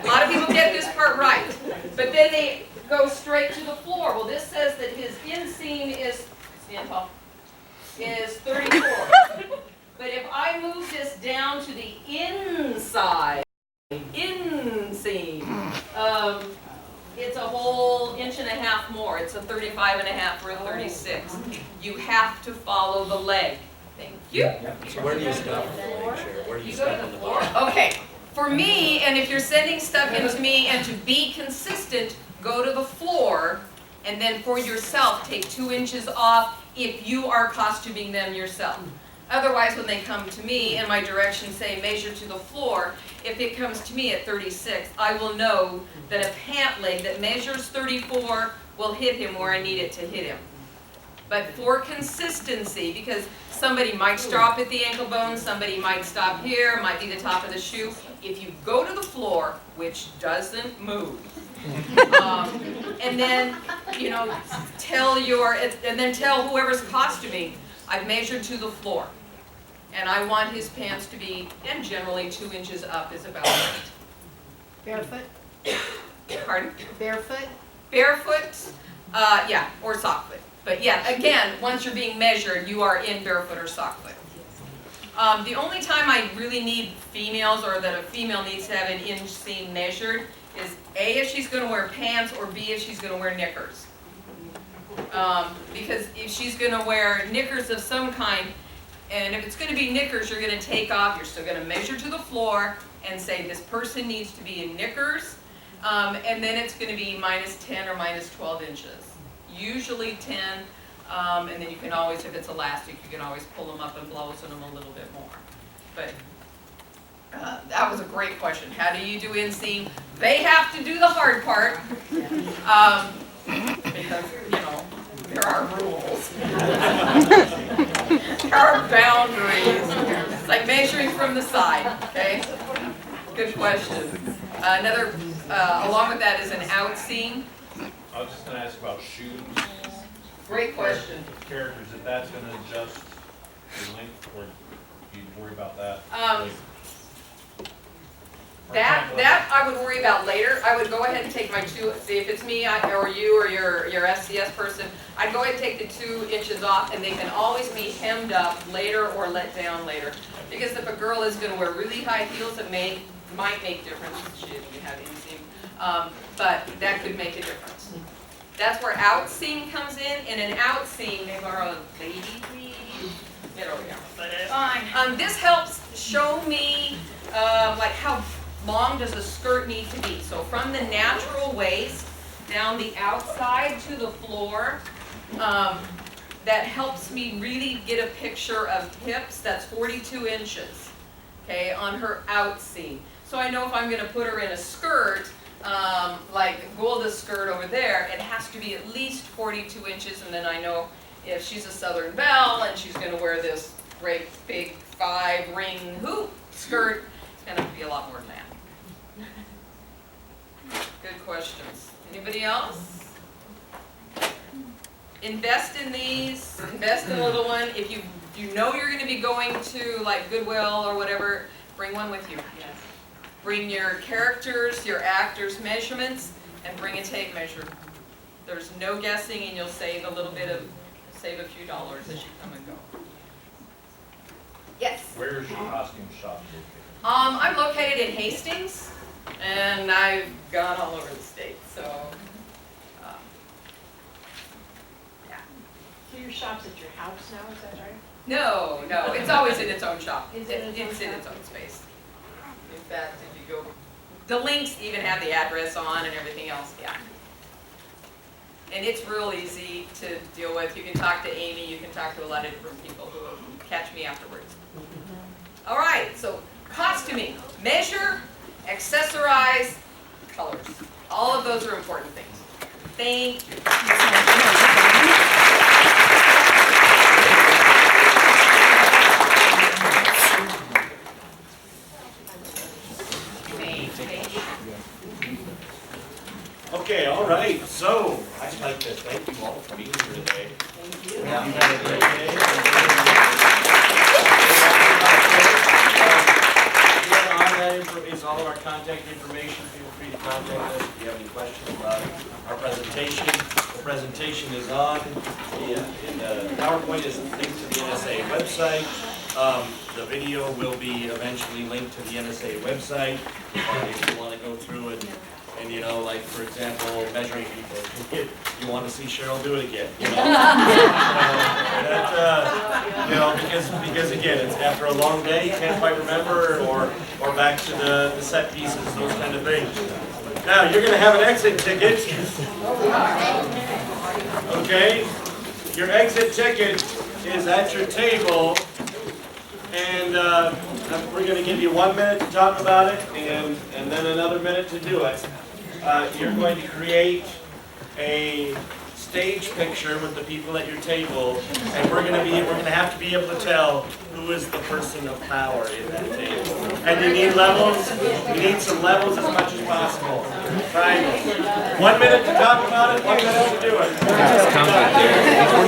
A lot of people get this part right, but then they go straight to the floor. Well, this says that his inseam is, stand tall, is 34. But if I move this down to the inside, inseam, it's a whole inch and a half more. It's a 35 and a half or a 36. You have to follow the leg. Thank you. So where do you stop? Where do you stop on the floor? Okay. For me, and if you're sending stuff into me, and to be consistent, go to the floor, and then for yourself, take 2 inches off if you are costuming them yourself. Otherwise, when they come to me and my directions say measure to the floor, if it comes to me at 36, I will know that a pant leg that measures 34 will hit him where I need it to hit him. But for consistency, because somebody might stop at the ankle bone, somebody might stop here, might be the top of the shoe. If you go to the floor, which doesn't move, and then, tell whoever's costuming, I've measured to the floor. And I want his pants to be, and generally 2 inches up is about right. Barefoot? Pardon? Barefoot? Barefoot, yeah, or sock foot. But yeah, again, once you're being measured, you are in barefoot or sock foot. The only time I really need females, or that a female needs to have an inseam measured, is A, if she's going to wear pants, or B, if she's going to wear knickers. Because if she's going to wear knickers of some kind, and if it's going to be knickers, you're going to take off, you're still going to measure to the floor and say this person needs to be in knickers, and then it's going to be minus 10 or minus 12 inches. Usually 10, and then you can always, if it's elastic, you can always pull them up and blossom them a little bit more. But that was a great question. How do you do inseam? They have to do the hard part, because, you know, there are rules. There are boundaries. It's like measuring from the side, okay? Good question. Another, along with that is an out seam. I was just going to ask about shoes. Great question. Characters, if that's going to adjust the length, or do you worry about that? That I would worry about later. I would go ahead and take my see if it's me or you or your SCS person, I'd go ahead and take the 2 inches off, and they can always be hemmed up later or let down later. Because if a girl is going to wear really high heels, it might make difference if she doesn't have inseam. But that could make a difference. That's where out seam comes in. In an out seam, they borrow a lady, please. Get over here. Fine. This helps show me like how long does a skirt need to be. So from the natural waist down the outside to the floor, that helps me really get a picture of hips. That's 42 inches, okay, on her out seam. So I know if I'm going to put her in a skirt, like Golda's skirt over there, it has to be at least 42 inches, and then I know if she's a Southern Belle and she's going to wear this great big 5-ring hoop skirt, it's going to have to be a lot more than that. Good questions. Anybody else? Invest in these. Invest in a little one. If you know you're going to be going to like Goodwill or whatever, bring one with you. Yes. Bring your characters, your actors' measurements, and bring a tape measure. There's no guessing, and you'll save a little bit of, save a few dollars as you come and go. Yes. Where is your costume shop located? I'm located in Hastings, and I've gone all over the state, so. Yeah. So your shop's at your house now, is that right? No, it's always in its own shop. It's in its own space. In fact, if you go, the links even have the address on and everything else, yeah. And it's real easy to deal with. You can talk to Amy, you can talk to a lot of different people who will catch me afterwards. All right, so costuming, measure, accessorize, colors. All of those are important things. Thank you. Okay, all right, so I'd like to thank you all for being here today. Thank you. You had a great day. On that is all of our contact information. Feel free to contact us if you have any questions about our presentation. The presentation is on. The PowerPoint is linked to the NSAA website. The video will be eventually linked to the NSAA website if you want to go through it. And you know, like for example, measuring people. You want to see Cheryl do it again. You know, because again, it's after a long day, you can't quite remember, or back to the set pieces, those kind of things. Now you're going to have an exit ticket. Okay, your exit ticket is at your table, and we're going to give you 1 minute to talk about it, and then another minute to do it. You're going to create a stage picture with the people at your table, and we're going to have to be able to tell who is the person of power in that table. And you need levels. You need some levels as much as possible. Triangles. 1 minute to talk about it. 1 minute to do it.